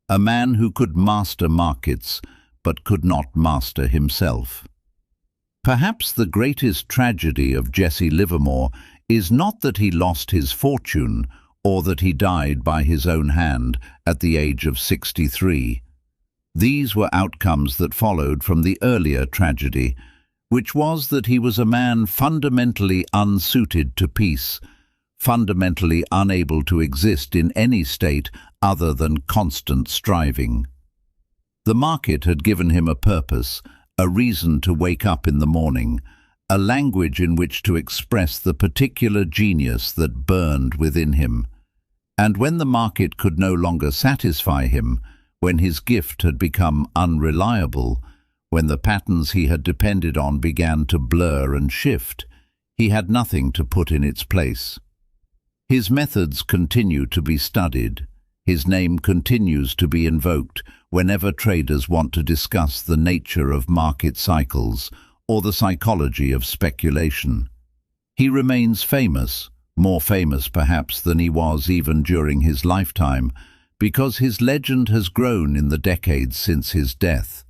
A man who could master markets, but could not master himself. Perhaps the greatest tragedy of Jesse Livermore is not that he lost his fortune or that he died by his own hand at the age of 63. These were outcomes that followed from the earlier tragedy, which was that he was a man fundamentally unsuited to peace, fundamentally unable to exist in any state other than constant striving. The market had given him a purpose, a reason to wake up in the morning, a language in which to express the particular genius that burned within him. And when the market could no longer satisfy him, when his gift had become unreliable, when the patterns he had depended on began to blur and shift, he had nothing to put in its place. His methods continue to be studied. His name continues to be invoked whenever traders want to discuss the nature of market cycles or the psychology of speculation. He remains famous, more famous perhaps than he was even during his lifetime, because his legend has grown in the decades since his death.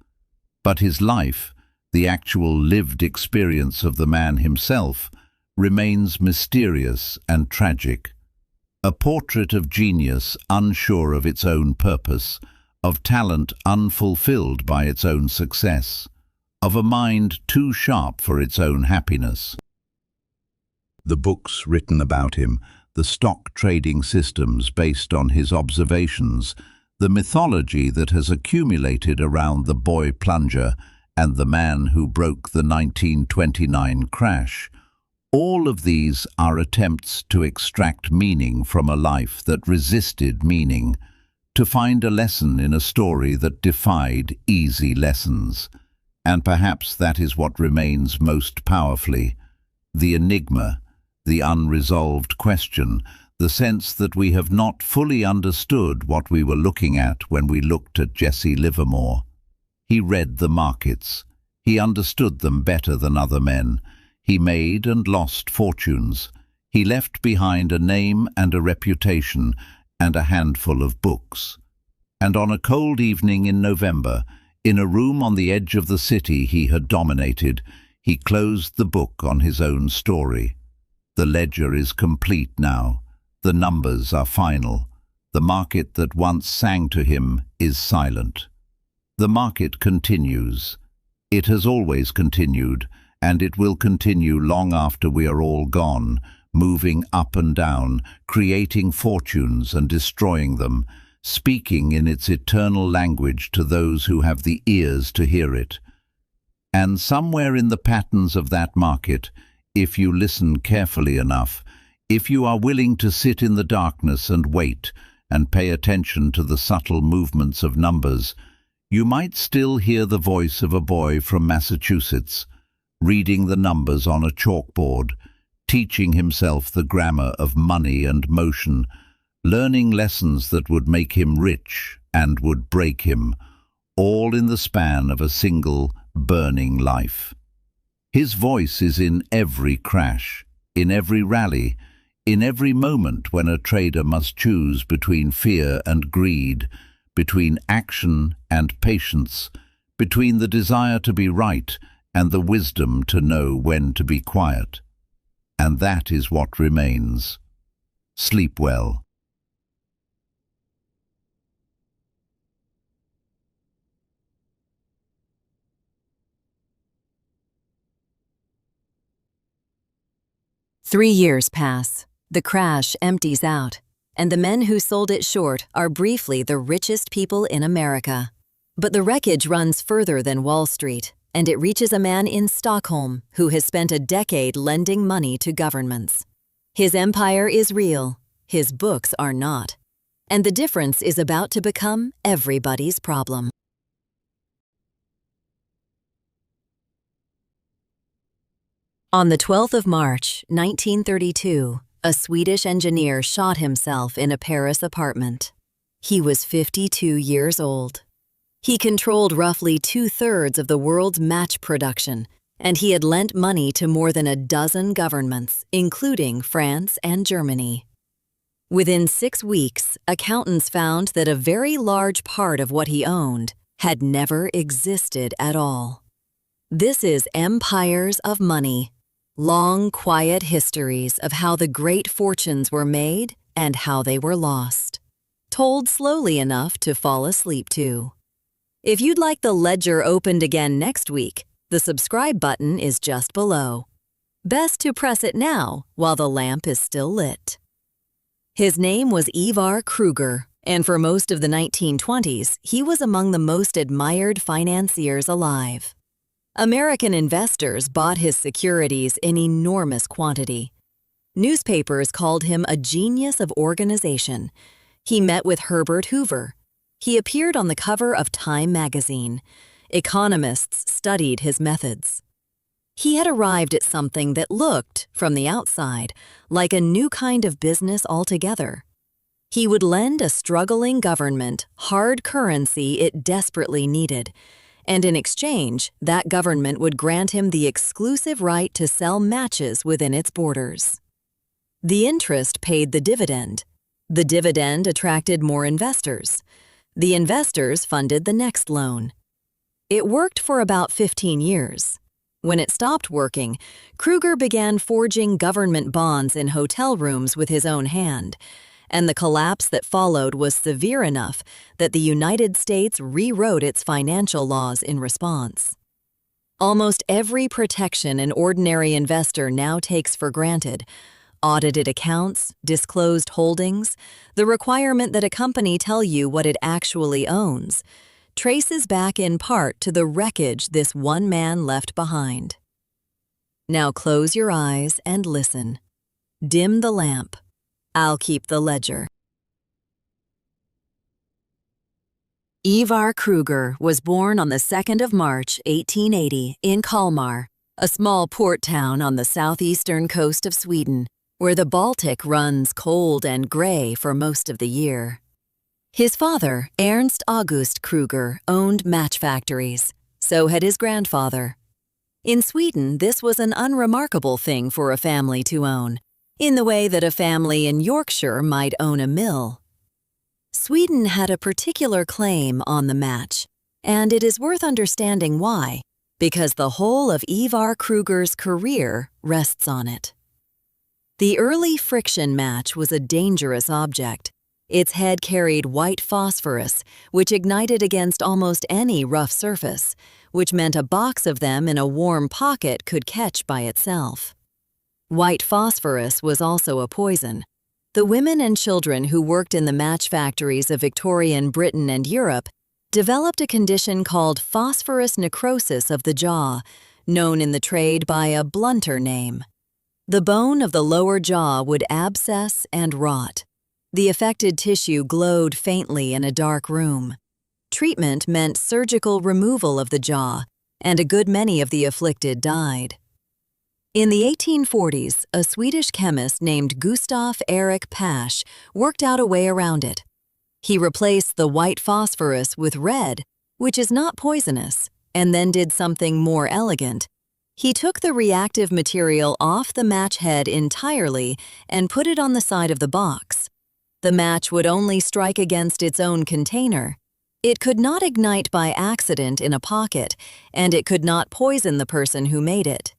But his life, the actual lived experience of the man himself, remains mysterious and tragic. A portrait of genius unsure of its own purpose, of talent unfulfilled by its own success, of a mind too sharp for its own happiness. The books written about him, the stock trading systems based on his observations, the mythology that has accumulated around the boy plunger and the man who broke the 1929 crash, all of these are attempts to extract meaning from a life that resisted meaning, to find a lesson in a story that defied easy lessons. And perhaps that is what remains most powerfully: the enigma, the unresolved question, the sense that we have not fully understood what we were looking at when we looked at Jesse Livermore. He read the markets. He understood them better than other men. He made and lost fortunes. He left behind a name and a reputation and a handful of books. And on a cold evening in November, in a room on the edge of the city he had dominated, he closed the book on his own story. The ledger is complete now. The numbers are final. The market that once sang to him is silent. The market continues. It has always continued, and it will continue long after we are all gone, moving up and down, creating fortunes and destroying them, speaking in its eternal language to those who have the ears to hear it. And somewhere in the patterns of that market, if you listen carefully enough, if you are willing to sit in the darkness and wait and pay attention to the subtle movements of numbers, you might still hear the voice of a boy from Massachusetts, reading the numbers on a chalkboard, teaching himself the grammar of money and motion, learning lessons that would make him rich and would break him, all in the span of a single burning life. His voice is in every crash, in every rally, in every moment when a trader must choose between fear and greed, between action and patience, between the desire to be right and the wisdom to know when to be quiet. And that is what remains. Sleep well. Three years pass. The crash empties out, and the men who sold it short are briefly the richest people in America. But the wreckage runs further than Wall Street, and it reaches a man in Stockholm who has spent a decade lending money to governments. His empire is real, his books are not, and the difference is about to become everybody's problem. On the 12th of March, 1932, a Swedish engineer shot himself in a Paris apartment. He was 52 years old. He controlled roughly 2/3 of the world's match production, and he had lent money to more than a dozen governments, including France and Germany. Within 6 weeks, accountants found that a very large part of what he owned had never existed at all. This is empires of money. Long, quiet histories of how the great fortunes were made and how they were lost, told slowly enough to fall asleep to. If you'd like the ledger opened again next week, the subscribe button is just below. Best to press it now while the lamp is still lit. His name was Ivar Kruger, and for most of the 1920s, he was among the most admired financiers alive. American investors bought his securities in enormous quantity. Newspapers called him a genius of organization. He met with Herbert Hoover. He appeared on the cover of Time magazine. Economists studied his methods. He had arrived at something that looked, from the outside, like a new kind of business altogether. He would lend a struggling government hard currency it desperately needed, and in exchange, that government would grant him the exclusive right to sell matches within its borders. The interest paid the dividend. The dividend attracted more investors. The investors funded the next loan. It worked for about 15 years. When it stopped working, Kruger began forging government bonds in hotel rooms with his own hand, and the collapse that followed was severe enough that the United States rewrote its financial laws in response. Almost every protection an ordinary investor now takes for granted, audited accounts, disclosed holdings, the requirement that a company tell you what it actually owns, traces back in part to the wreckage this one man left behind. Now close your eyes and listen. Dim the lamp. I'll keep the ledger. Ivar Kruger was born on the 2nd of March, 1880, in Kalmar, a small port town on the southeastern coast of Sweden, where the Baltic runs cold and gray for most of the year. His father, Ernst August Kruger, owned match factories. So had his grandfather. In Sweden, this was an unremarkable thing for a family to own, in the way that a family in Yorkshire might own a mill. Sweden had a particular claim on the match, and it is worth understanding why, because the whole of Ivar Kruger's career rests on it. The early friction match was a dangerous object. Its head carried white phosphorus, which ignited against almost any rough surface, which meant a box of them in a warm pocket could catch by itself. White phosphorus was also a poison. The women and children who worked in the match factories of Victorian Britain and Europe developed a condition called phosphorus necrosis of the jaw, known in the trade by a blunter name. The bone of the lower jaw would abscess and rot. The affected tissue glowed faintly in a dark room. Treatment meant surgical removal of the jaw, and a good many of the afflicted died. In the 1840s, a Swedish chemist named Gustav Erik Pasch worked out a way around it. He replaced the white phosphorus with red, which is not poisonous, and then did something more elegant. He took the reactive material off the match head entirely and put it on the side of the box. The match would only strike against its own container. It could not ignite by accident in a pocket, and it could not poison the person who made it.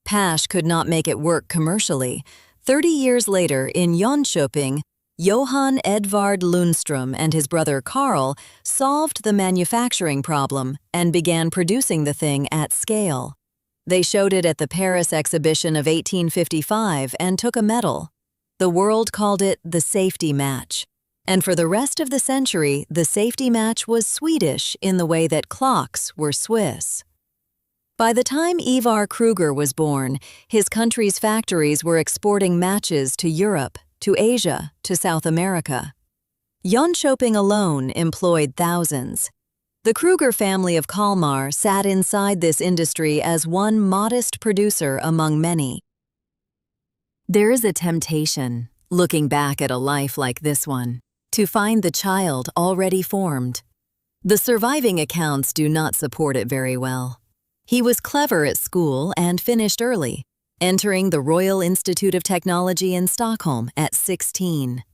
Pasch could not make it work commercially. 30 years later, in Jönköping, Johan Edvard Lundström and his brother Karl solved the manufacturing problem and began producing the thing at scale. They showed it at the Paris exhibition of 1855 and took a medal. The world called it the safety match. And for the rest of the century, the safety match was Swedish in the way that clocks were Swiss. By the time Ivar Kruger was born, his country's factories were exporting matches to Europe, to Asia, to South America. Jönköping alone employed thousands. The Kruger family of Kalmar sat inside this industry as one modest producer among many. There is a temptation, looking back at a life like this one, to find the child already formed. The surviving accounts do not support it very well. He was clever at school and finished early, entering the Royal Institute of Technology in Stockholm at 16.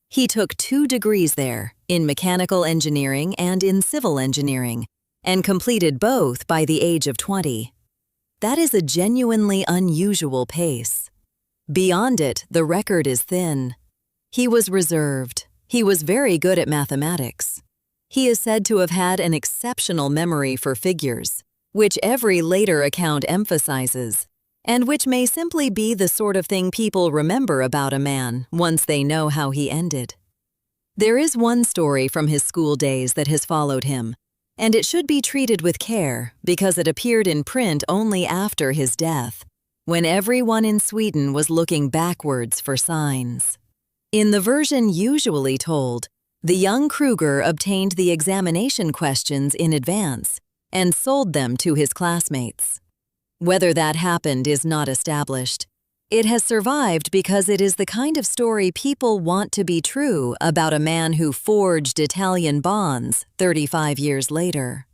He took 2 degrees there, in mechanical engineering and in civil engineering, and completed both by the age of 20. That is a genuinely unusual pace. Beyond it, the record is thin. He was reserved. He was very good at mathematics. He is said to have had an exceptional memory for figures, which every later account emphasizes, and which may simply be the sort of thing people remember about a man once they know how he ended. There is one story from his school days that has followed him, and it should be treated with care because it appeared in print only after his death, when everyone in Sweden was looking backwards for signs. In the version usually told, the young Kruger obtained the examination questions in advance and sold them to his classmates. Whether that happened is not established. It has survived because it is the kind of story people want to be true about a man who forged Italian bonds 35 years later.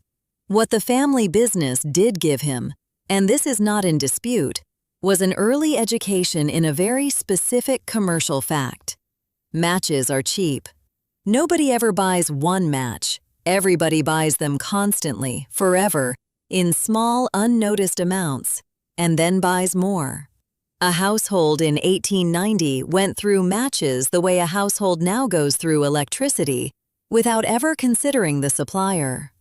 What the family business did give him, and this is not in dispute, was an early education in a very specific commercial fact. Matches are cheap. Nobody ever buys one match. Everybody buys them constantly, forever, in small, unnoticed amounts, and then buys more. A household in 1890 went through matches the way a household now goes through electricity, without ever considering the supplier.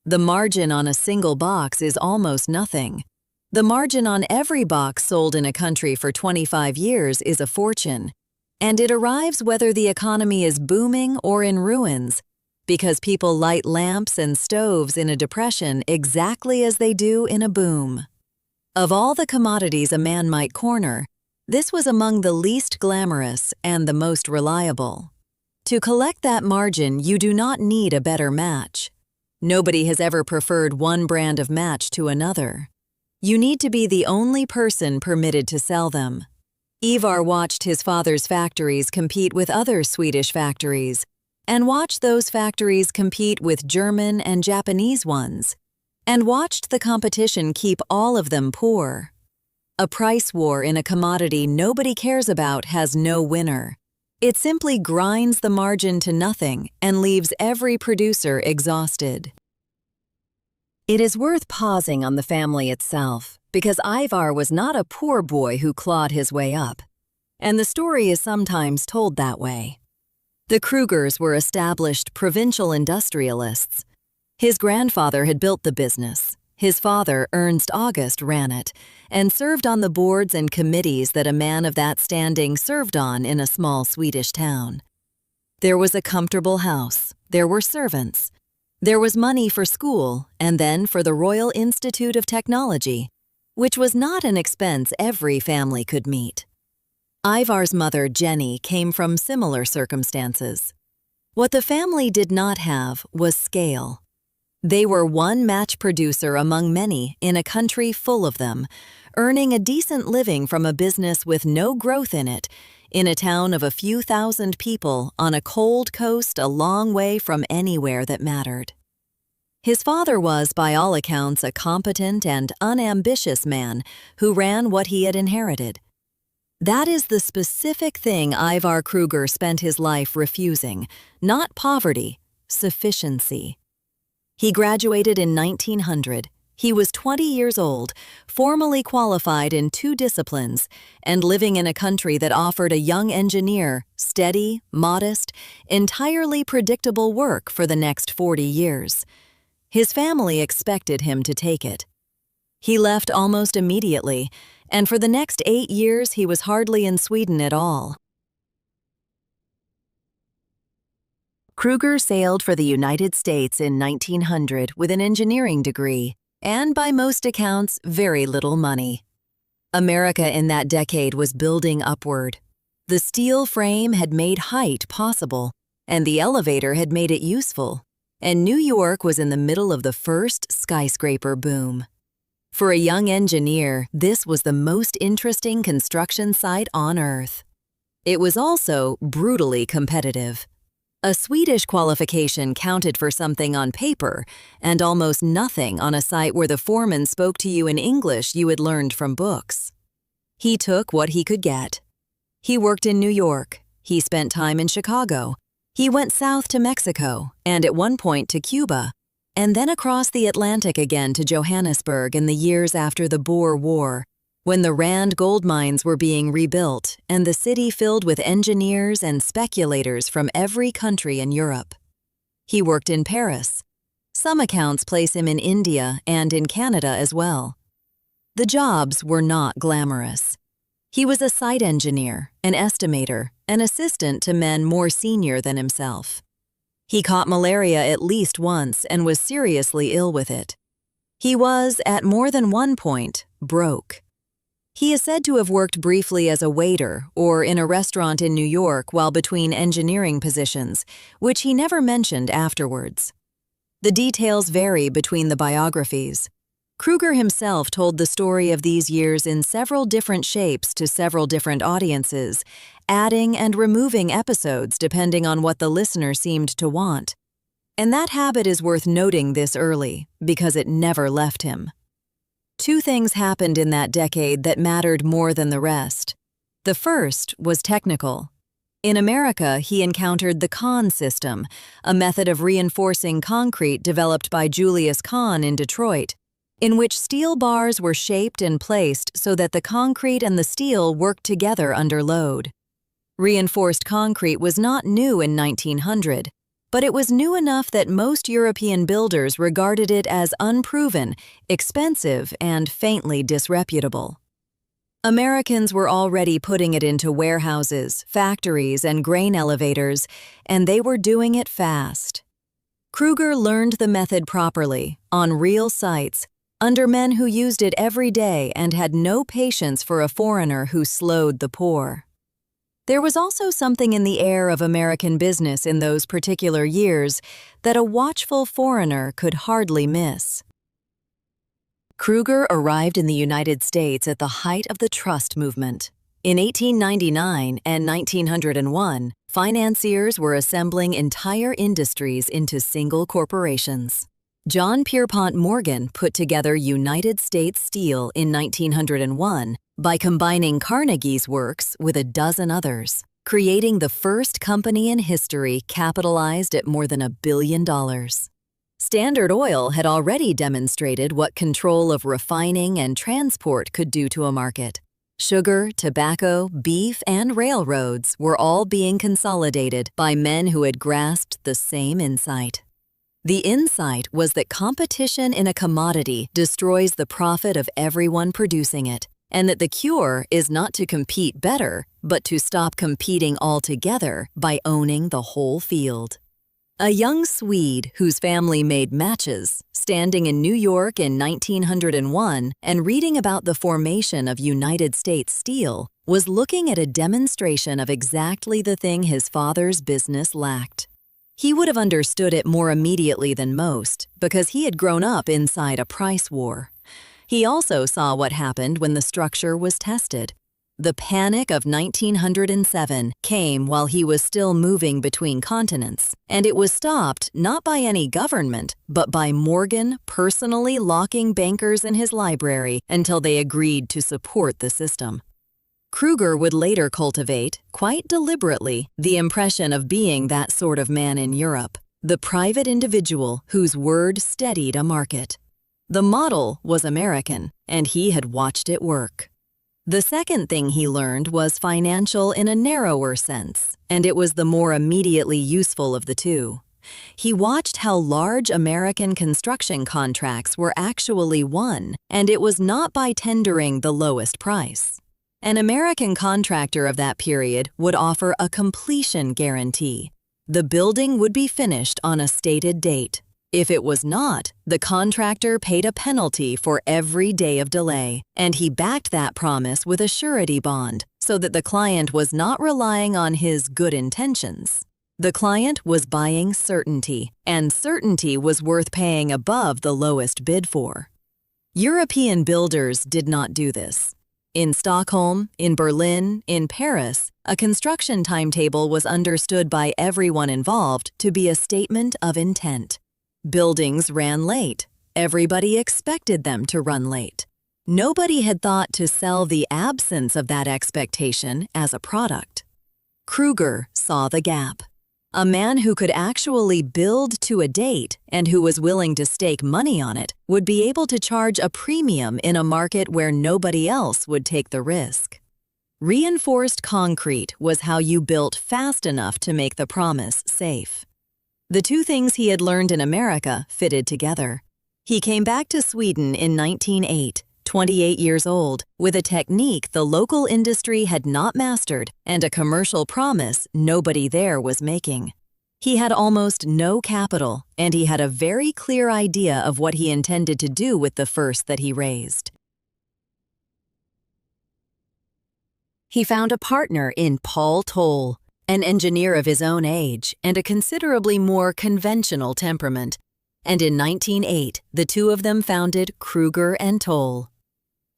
The margin on a single box is almost nothing. The margin on every box sold in a country for 25 years is a fortune. And it arrives whether the economy is booming or in ruins, because people light lamps and stoves in a depression exactly as they do in a boom. Of all the commodities a man might corner, this was among the least glamorous and the most reliable. To collect that margin, you do not need a better match. Nobody has ever preferred one brand of match to another. You need to be the only person permitted to sell them. Ivar watched his father's factories compete with other Swedish factories, and watched those factories compete with German and Japanese ones, and watched the competition keep all of them poor. A price war in a commodity nobody cares about has no winner. It simply grinds the margin to nothing and leaves every producer exhausted. It is worth pausing on the family itself, because Ivar was not a poor boy who clawed his way up, and the story is sometimes told that way. The Krugers were established provincial industrialists. His grandfather had built the business. His father, Ernst August, ran it, and served on the boards and committees that a man of that standing served on in a small Swedish town. There was a comfortable house, there were servants, there was money for school, and then for the Royal Institute of Technology, which was not an expense every family could meet. Ivar's mother, Jenny, came from similar circumstances. What the family did not have was scale. They were one match producer among many in a country full of them, earning a decent living from a business with no growth in it, in a town of a few thousand people on a cold coast a long way from anywhere that mattered. His father was, by all accounts, a competent and unambitious man who ran what he had inherited. That is the specific thing Ivar Kruger spent his life refusing, not poverty, sufficiency. He graduated in 1900. He was 20 years old, formally qualified in 2 disciplines, and living in a country that offered a young engineer steady, modest, entirely predictable work for the next 40 years. His family expected him to take it. He left almost immediately, and for the next 8 years he was hardly in Sweden at all. Kruger sailed for the United States in 1900 with an engineering degree, and by most accounts, very little money. America in that decade was building upward. The steel frame had made height possible, and the elevator had made it useful, and New York was in the middle of the first skyscraper boom. For a young engineer, this was the most interesting construction site on Earth. It was also brutally competitive. A Swedish qualification counted for something on paper, and almost nothing on a site where the foreman spoke to you in English you had learned from books. He took what he could get. He worked in New York. He spent time in Chicago. He went south to Mexico, and at one point to Cuba, and then across the Atlantic again to Johannesburg in the years after the Boer War, when the Rand gold mines were being rebuilt and the city filled with engineers and speculators from every country in Europe. He worked in Paris. Some accounts place him in India and in Canada as well. The jobs were not glamorous. He was a site engineer, an estimator, an assistant to men more senior than himself. He caught malaria at least once and was seriously ill with it. He was, at more than one point, broke. He is said to have worked briefly as a waiter or in a restaurant in New York while between engineering positions, which he never mentioned afterwards. The details vary between the biographies. Kruger himself told the story of these years in several different shapes to several different audiences, adding and removing episodes depending on what the listener seemed to want. And that habit is worth noting this early, because it never left him. 2 things happened in that decade that mattered more than the rest. The first was technical. In America, he encountered the Kahn system, a method of reinforcing concrete developed by Julius Kahn in Detroit, in which steel bars were shaped and placed so that the concrete and the steel worked together under load. Reinforced concrete was not new in 1900, but it was new enough that most European builders regarded it as unproven, expensive, and faintly disreputable. Americans were already putting it into warehouses, factories, and grain elevators, and they were doing it fast. Kruger learned the method properly, on real sites, under men who used it every day and had no patience for a foreigner who slowed the pour. There was also something in the air of American business in those particular years that a watchful foreigner could hardly miss. Kruger arrived in the United States at the height of the trust movement. In 1899 and 1901, financiers were assembling entire industries into single corporations. John Pierpont Morgan put together United States Steel in 1901 by combining Carnegie's works with a dozen others, creating the first company in history capitalized at more than $1 billion. Standard Oil had already demonstrated what control of refining and transport could do to a market. Sugar, tobacco, beef, and railroads were all being consolidated by men who had grasped the same insight. The insight was that competition in a commodity destroys the profit of everyone producing it, and that the cure is not to compete better, but to stop competing altogether by owning the whole field. A young Swede whose family made matches, standing in New York in 1901 and reading about the formation of United States Steel, was looking at a demonstration of exactly the thing his father's business lacked. He would have understood it more immediately than most because he had grown up inside a price war. He also saw what happened when the structure was tested. The panic of 1907 came while he was still moving between continents, and it was stopped not by any government, but by Morgan personally locking bankers in his library until they agreed to support the system. Kruger would later cultivate, quite deliberately, the impression of being that sort of man in Europe, the private individual whose word steadied a market. The model was American, and he had watched it work. The second thing he learned was financial in a narrower sense, and it was the more immediately useful of the two. He watched how large American construction contracts were actually won, and it was not by tendering the lowest price. An American contractor of that period would offer a completion guarantee. The building would be finished on a stated date. If it was not, the contractor paid a penalty for every day of delay, and he backed that promise with a surety bond so that the client was not relying on his good intentions. The client was buying certainty, and certainty was worth paying above the lowest bid for. European builders did not do this. In Stockholm, in Berlin, in Paris, a construction timetable was understood by everyone involved to be a statement of intent. Buildings ran late. Everybody expected them to run late. Nobody had thought to sell the absence of that expectation as a product. Kruger saw the gap. A man who could actually build to a date and who was willing to stake money on it would be able to charge a premium in a market where nobody else would take the risk. Reinforced concrete was how you built fast enough to make the promise safe. The two things he had learned in America fitted together. He came back to Sweden in 1908, 28 years old, with a technique the local industry had not mastered and a commercial promise nobody there was making. He had almost no capital, and he had a very clear idea of what he intended to do with the first that he raised. He found a partner in Paul Toll, an engineer of his own age and a considerably more conventional temperament, and in 1908, the two of them founded Kruger and Toll.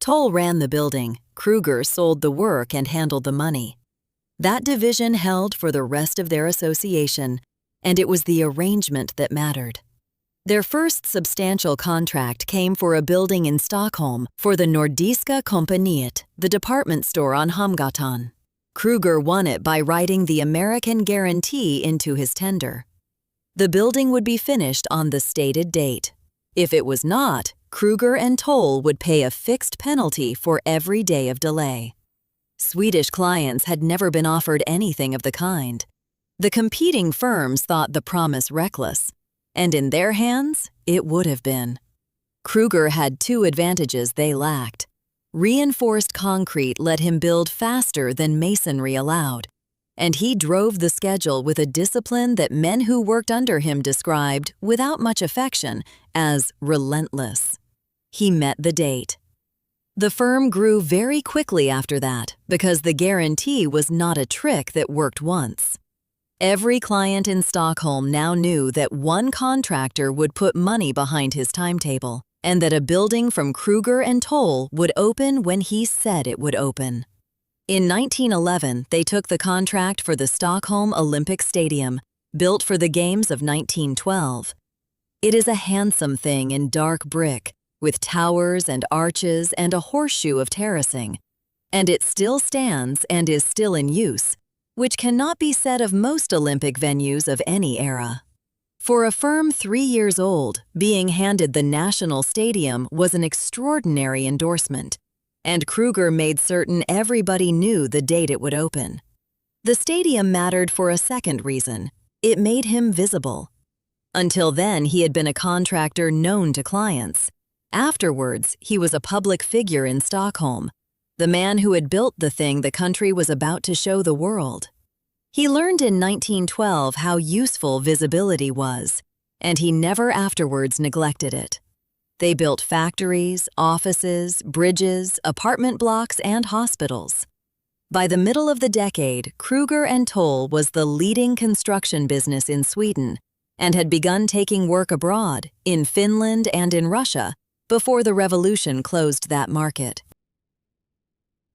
Toll ran the building, Kruger sold the work and handled the money. That division held for the rest of their association, and it was the arrangement that mattered. Their first substantial contract came for a building in Stockholm for the Nordiska Kompaniet, the department store on Hamngatan. Kruger won it by writing the American guarantee into his tender. The building would be finished on the stated date. If it was not, Kruger and Toll would pay a fixed penalty for every day of delay. Swedish clients had never been offered anything of the kind. The competing firms thought the promise reckless, and in their hands, it would have been. Kruger had two advantages they lacked. Reinforced concrete let him build faster than masonry allowed, and he drove the schedule with a discipline that men who worked under him described, without much affection, as relentless. He met the date. The firm grew very quickly after that because the guarantee was not a trick that worked once. Every client in Stockholm now knew that one contractor would put money behind his timetable and that a building from Kruger and Toll would open when he said it would open. In 1911, they took the contract for the Stockholm Olympic Stadium, built for the Games of 1912. It is a handsome thing in dark brick, with towers and arches and a horseshoe of terracing, and it still stands and is still in use, which cannot be said of most Olympic venues of any era. For a firm 3 years old, being handed the National Stadium was an extraordinary endorsement, and Kruger made certain everybody knew the date it would open. The stadium mattered for a second reason. It made him visible. Until then, he had been a contractor known to clients. Afterwards, he was a public figure in Stockholm, the man who had built the thing the country was about to show the world. He learned in 1912 how useful visibility was, and he never afterwards neglected it. They built factories, offices, bridges, apartment blocks, and hospitals. By the middle of the decade, Kruger and Toll was the leading construction business in Sweden and had begun taking work abroad, in Finland and in Russia, before the revolution closed that market.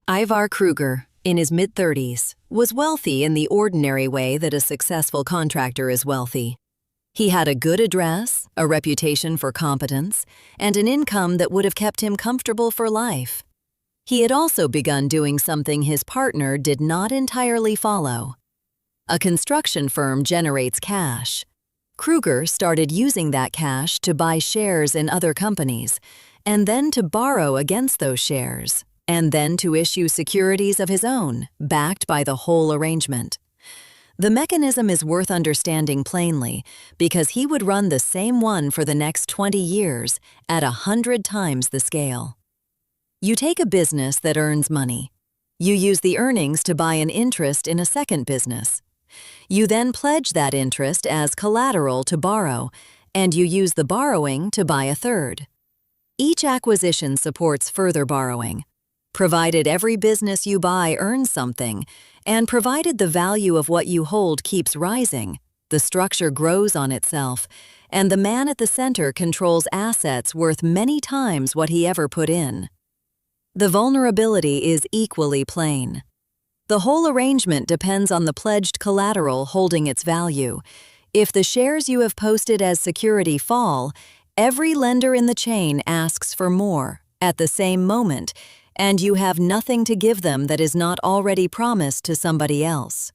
Ivar Kruger, in his mid-30s, was wealthy in the ordinary way that a successful contractor is wealthy. He had a good address, a reputation for competence, and an income that would have kept him comfortable for life. He had also begun doing something his partner did not entirely follow. A construction firm generates cash. Kruger started using that cash to buy shares in other companies, and then to borrow against those shares, and then to issue securities of his own, backed by the whole arrangement. The mechanism is worth understanding plainly because he would run the same one for the next 20 years at 100 times the scale. You take a business that earns money. You use the earnings to buy an interest in a second business. You then pledge that interest as collateral to borrow, and you use the borrowing to buy a third. Each acquisition supports further borrowing, provided every business you buy earns something, and provided the value of what you hold keeps rising, the structure grows on itself, and the man at the center controls assets worth many times what he ever put in. The vulnerability is equally plain. The whole arrangement depends on the pledged collateral holding its value. If the shares you have posted as security fall, every lender in the chain asks for more at the same moment, and you have nothing to give them that is not already promised to somebody else.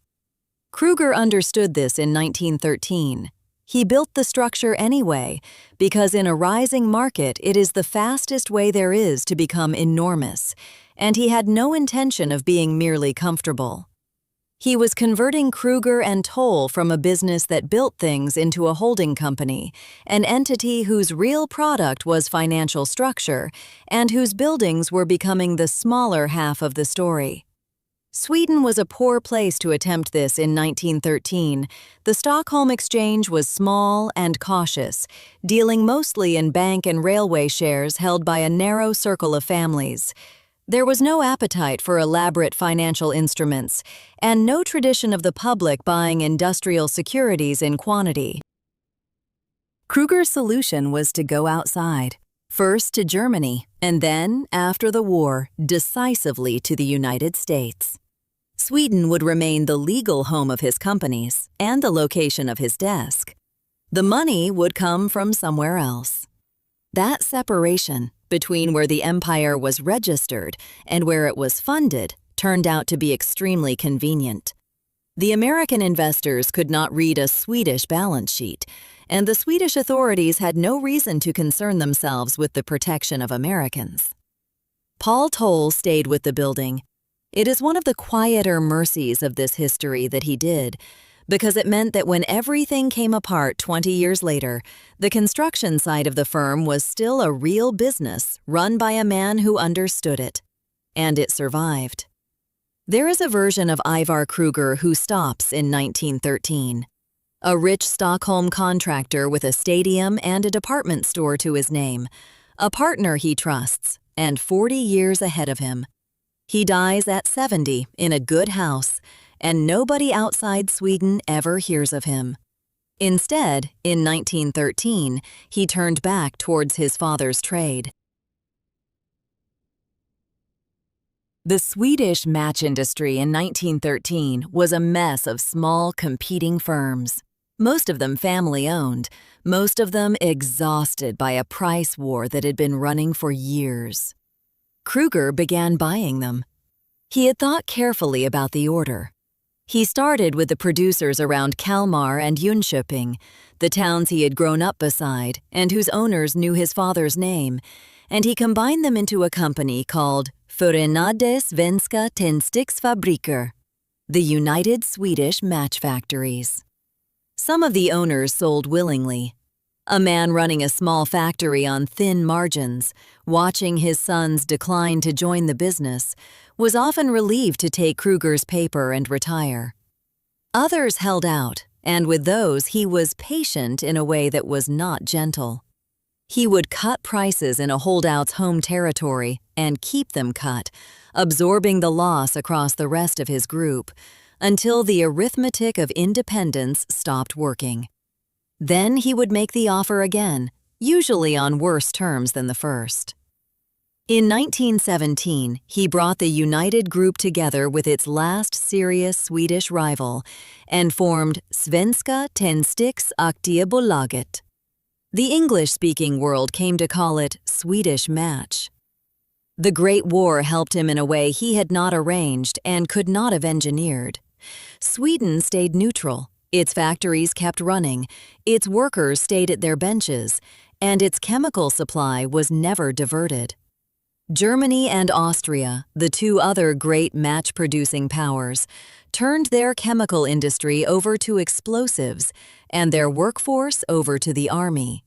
Kruger understood this in 1913. He built the structure anyway, because in a rising market it is the fastest way there is to become enormous, and he had no intention of being merely comfortable. He was converting Kruger and Toll from a business that built things into a holding company, an entity whose real product was financial structure, and whose buildings were becoming the smaller half of the story. Sweden was a poor place to attempt this in 1913. The Stockholm Exchange was small and cautious, dealing mostly in bank and railway shares held by a narrow circle of families. There was no appetite for elaborate financial instruments, and no tradition of the public buying industrial securities in quantity. Kruger's solution was to go outside, first to Germany, and then, after the war, decisively to the United States. Sweden would remain the legal home of his companies and the location of his desk. The money would come from somewhere else. That separation between where the empire was registered and where it was funded turned out to be extremely convenient. The American investors could not read a Swedish balance sheet, and the Swedish authorities had no reason to concern themselves with the protection of Americans. Paul Toll stayed with the building. It is one of the quieter mercies of this history that he did, because it meant that when everything came apart 20 years later, the construction side of the firm was still a real business run by a man who understood it. And it survived. There is a version of Ivar Kruger who stops in 1913. A rich Stockholm contractor with a stadium and a department store to his name, a partner he trusts, and 40 years ahead of him. He dies at 70 in a good house, and nobody outside Sweden ever hears of him. Instead, in 1913, he turned back towards his father's trade. The Swedish match industry in 1913 was a mess of small, competing firms. Most of them family-owned, most of them exhausted by a price war that had been running for years. Kruger began buying them. He had thought carefully about the order. He started with the producers around Kalmar and Jönköping, the towns he had grown up beside and whose owners knew his father's name, and he combined them into a company called Förenade Svenska Tändsticksfabriker, the United Swedish Match Factories. Some of the owners sold willingly. A man running a small factory on thin margins, watching his sons decline to join the business, was often relieved to take Kruger's paper and retire. Others held out, and with those he was patient in a way that was not gentle. He would cut prices in a holdout's home territory and keep them cut, absorbing the loss across the rest of his group, until the arithmetic of independence stopped working. Then he would make the offer again, usually on worse terms than the first. In 1917, he brought the United Group together with its last serious Swedish rival and formed Svenska Tändsticksaktiebolaget. The English-speaking world came to call it Swedish Match. The Great War helped him in a way he had not arranged and could not have engineered. Sweden stayed neutral, its factories kept running, its workers stayed at their benches, and its chemical supply was never diverted. Germany and Austria, the two other great match-producing powers, turned their chemical industry over to explosives and their workforce over to the army.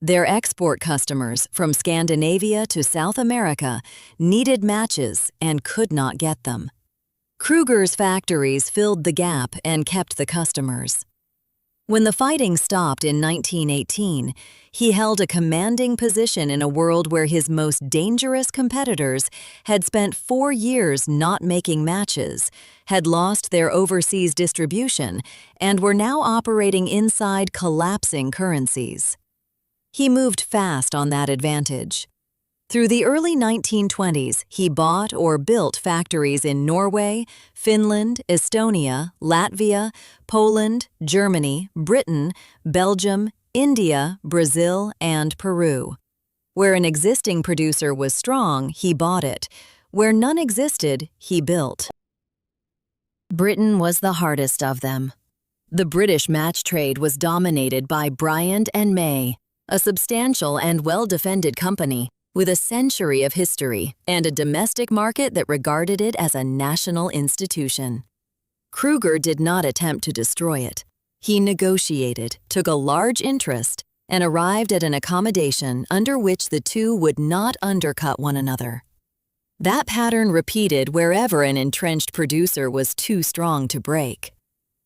Their export customers from Scandinavia to South America needed matches and could not get them. Kruger's factories filled the gap and kept the customers. When the fighting stopped in 1918, he held a commanding position in a world where his most dangerous competitors had spent 4 years not making matches, had lost their overseas distribution, and were now operating inside collapsing currencies. He moved fast on that advantage. Through the early 1920s, he bought or built factories in Norway, Finland, Estonia, Latvia, Poland, Germany, Britain, Belgium, India, Brazil, and Peru. Where an existing producer was strong, he bought it. Where none existed, he built. Britain was the hardest of them. The British match trade was dominated by Bryant and May, a substantial and well-defended company with a century of history and a domestic market that regarded it as a national institution. Kruger did not attempt to destroy it. He negotiated, took a large interest, and arrived at an accommodation under which the two would not undercut one another. That pattern repeated wherever an entrenched producer was too strong to break.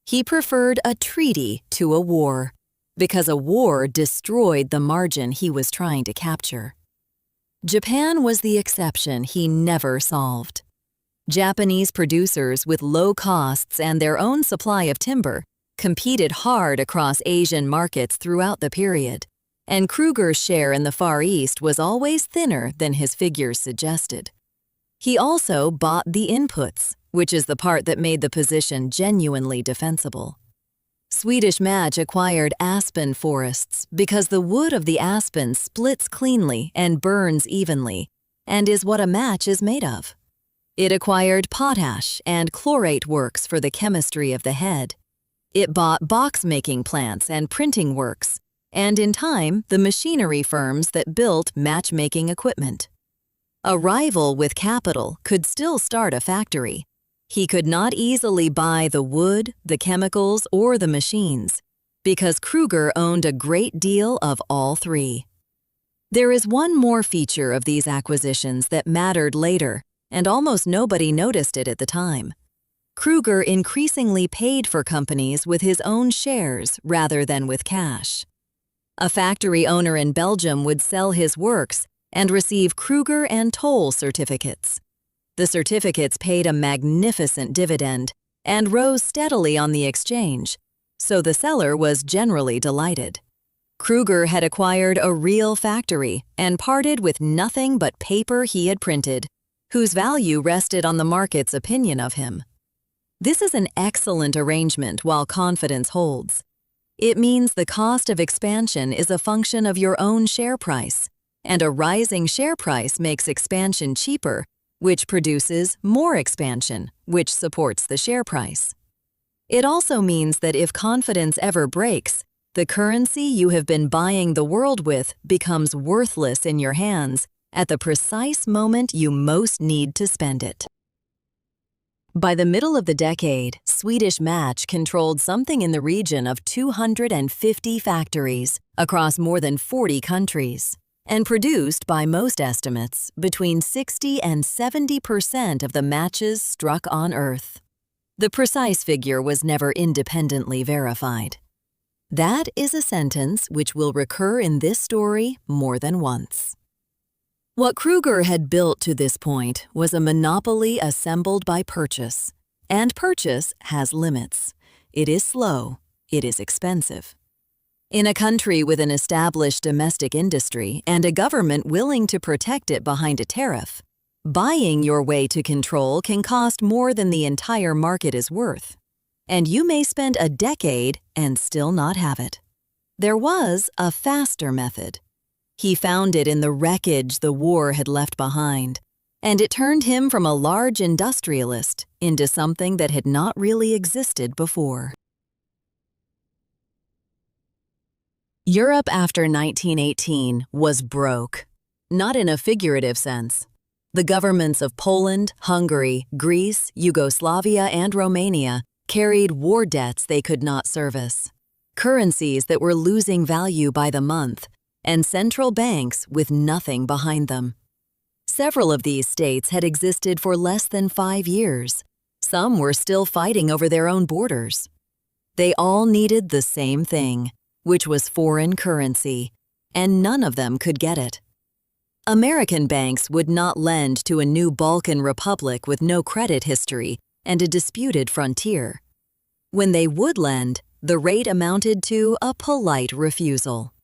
He preferred a treaty to a war, because a war destroyed the margin he was trying to capture. Japan was the exception he never solved. Japanese producers with low costs and their own supply of timber competed hard across Asian markets throughout the period, and Kruger's share in the Far East was always thinner than his figures suggested. He also bought the inputs, which is the part that made the position genuinely defensible. Swedish Match acquired aspen forests because the wood of the aspen splits cleanly and burns evenly, and is what a match is made of. It acquired potash and chlorate works for the chemistry of the head. It bought box-making plants and printing works, and in time, the machinery firms that built matchmaking equipment. A rival with capital could still start a factory. He could not easily buy the wood, the chemicals, or the machines, because Kruger owned a great deal of all three. There is one more feature of these acquisitions that mattered later, and almost nobody noticed it at the time. Kruger increasingly paid for companies with his own shares rather than with cash. A factory owner in Belgium would sell his works and receive Kruger and Toll certificates. The certificates paid a magnificent dividend and rose steadily on the exchange, so the seller was generally delighted. Kruger had acquired a real factory and parted with nothing but paper he had printed, whose value rested on the market's opinion of him. This is an excellent arrangement while confidence holds. It means the cost of expansion is a function of your own share price, and a rising share price makes expansion cheaper, which produces more expansion, which supports the share price. It also means that if confidence ever breaks, the currency you have been buying the world with becomes worthless in your hands at the precise moment you most need to spend it. By the middle of the decade, Swedish Match controlled something in the region of 250 factories across more than 40 countries, and produced, by most estimates, between 60 and 70% of the matches struck on Earth. The precise figure was never independently verified. That is a sentence which will recur in this story more than once. What Kruger had built to this point was a monopoly assembled by purchase, and purchase has limits. It is slow, it is expensive. In a country with an established domestic industry and a government willing to protect it behind a tariff, buying your way to control can cost more than the entire market is worth, and you may spend a decade and still not have it. There was a faster method. He found it in the wreckage the war had left behind, and it turned him from a large industrialist into something that had not really existed before. Europe after 1918 was broke, not in a figurative sense. The governments of Poland, Hungary, Greece, Yugoslavia, and Romania carried war debts they could not service, currencies that were losing value by the month, and central banks with nothing behind them. Several of these states had existed for less than 5 years. Some were still fighting over their own borders. They all needed the same thing, which was foreign currency, and none of them could get it. American banks would not lend to a new Balkan republic with no credit history and a disputed frontier. When they would lend, the rate amounted to a polite refusal.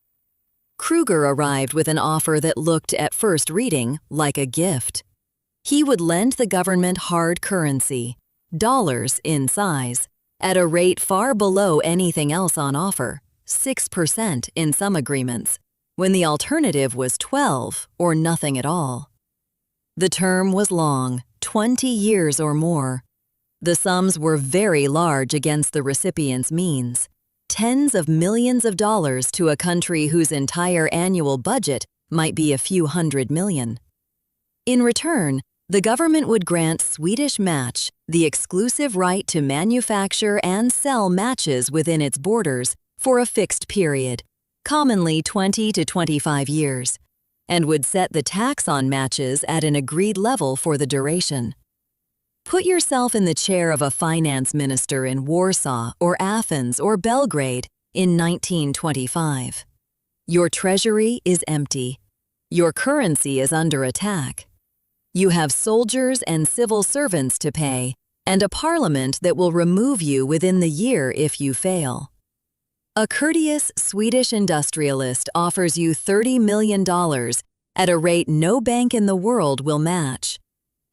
Kruger arrived with an offer that looked, at first reading, like a gift. He would lend the government hard currency, dollars in size, at a rate far below anything else on offer, 6% in some agreements, when the alternative was 12 or nothing at all. The term was long, 20 years or more. The sums were very large against the recipient's means. Tens of millions of dollars to a country whose entire annual budget might be a few $100 million. In return, the government would grant Swedish Match the exclusive right to manufacture and sell matches within its borders for a fixed period, commonly 20 to 25 years, and would set the tax on matches at an agreed level for the duration. Put yourself in the chair of a finance minister in Warsaw or Athens or Belgrade in 1925. Your treasury is empty. Your currency is under attack. You have soldiers and civil servants to pay, and a parliament that will remove you within the year if you fail. A courteous Swedish industrialist offers you $30 million at a rate no bank in the world will match,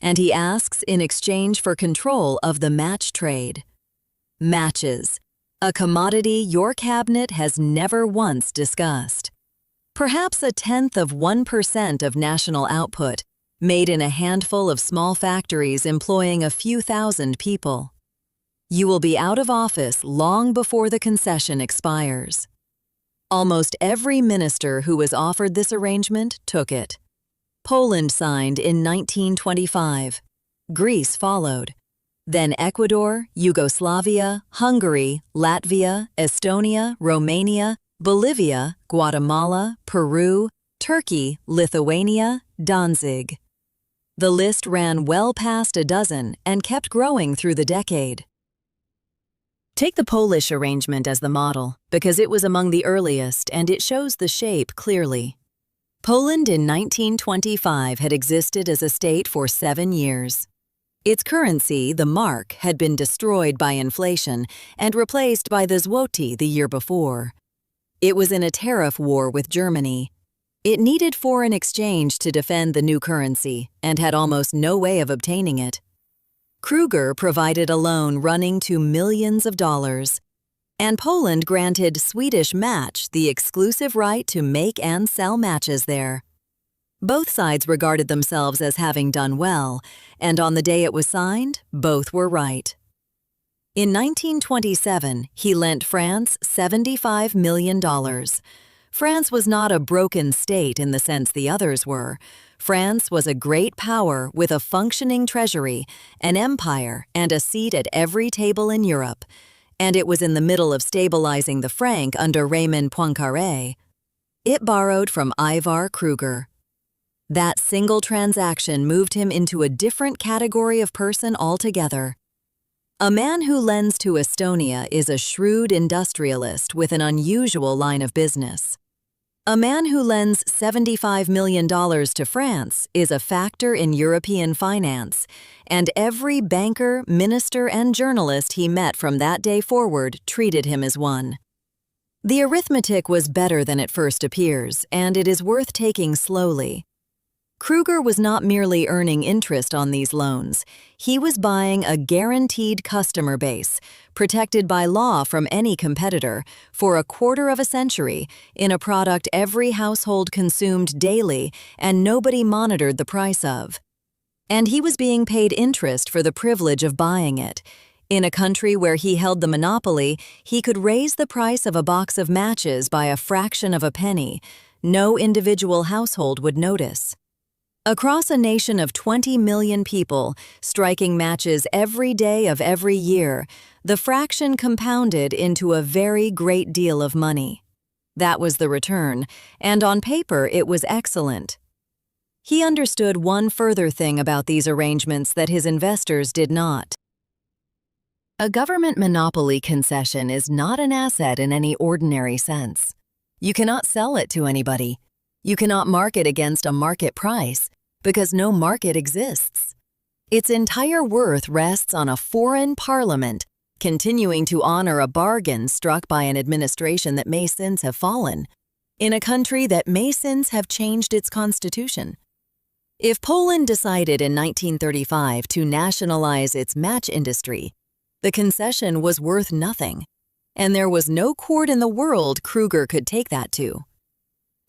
and he asks in exchange for control of the match trade. Matches, a commodity your cabinet has never once discussed. Perhaps 0.1% of national output, made in a handful of small factories employing a few thousand people. You will be out of office long before the concession expires. Almost every minister who was offered this arrangement took it. Poland signed in 1925. Greece followed. then Ecuador, Yugoslavia, Hungary, Latvia, Estonia, Romania, Bolivia, Guatemala, Peru, Turkey, Lithuania, Danzig. The list ran well past a dozen and kept growing through the decade. Take the Polish arrangement as the model, because it was among the earliest and it shows the shape clearly. Poland in 1925 had existed as a state for 7 years. Its currency, the mark, had been destroyed by inflation and replaced by the zloty the year before. It was in a tariff war with Germany. It needed foreign exchange to defend the new currency and had almost no way of obtaining it. Kruger provided a loan running to millions of dollars, and Poland granted Swedish Match the exclusive right to make and sell matches there. Both sides regarded themselves as having done well, and on the day it was signed, both were right. In 1927, he lent France $75 million. France was not a broken state in the sense the others were. France was a great power with a functioning treasury, an empire, and a seat at every table in Europe. And it was in the middle of stabilizing the franc under Raymond Poincaré. It borrowed from Ivar Kruger. That single transaction moved him into a different category of person altogether. A man who lends to Estonia is a shrewd industrialist with an unusual line of business. A man who lends $75 million to France is a factor in European finance, and every banker, minister, and journalist he met from that day forward treated him as one. The arithmetic was better than it first appears, and it is worth taking slowly. Kruger was not merely earning interest on these loans. He was buying a guaranteed customer base, protected by law from any competitor, for a quarter of a century, in a product every household consumed daily and nobody monitored the price of. And he was being paid interest for the privilege of buying it. In a country where he held the monopoly, he could raise the price of a box of matches by a fraction of a penny. No individual household would notice. Across a nation of 20 million people, striking matches every day of every year, the fraction compounded into a very great deal of money. That was the return, and on paper it was excellent. He understood one further thing about these arrangements that his investors did not. A government monopoly concession is not an asset in any ordinary sense. You cannot sell it to anybody. You cannot market against a market price, because no market exists. Its entire worth rests on a foreign parliament continuing to honor a bargain struck by an administration that may since have fallen, in a country that may since have changed its constitution. If Poland decided in 1935 to nationalize its match industry, the concession was worth nothing, and there was no court in the world Kruger could take that to.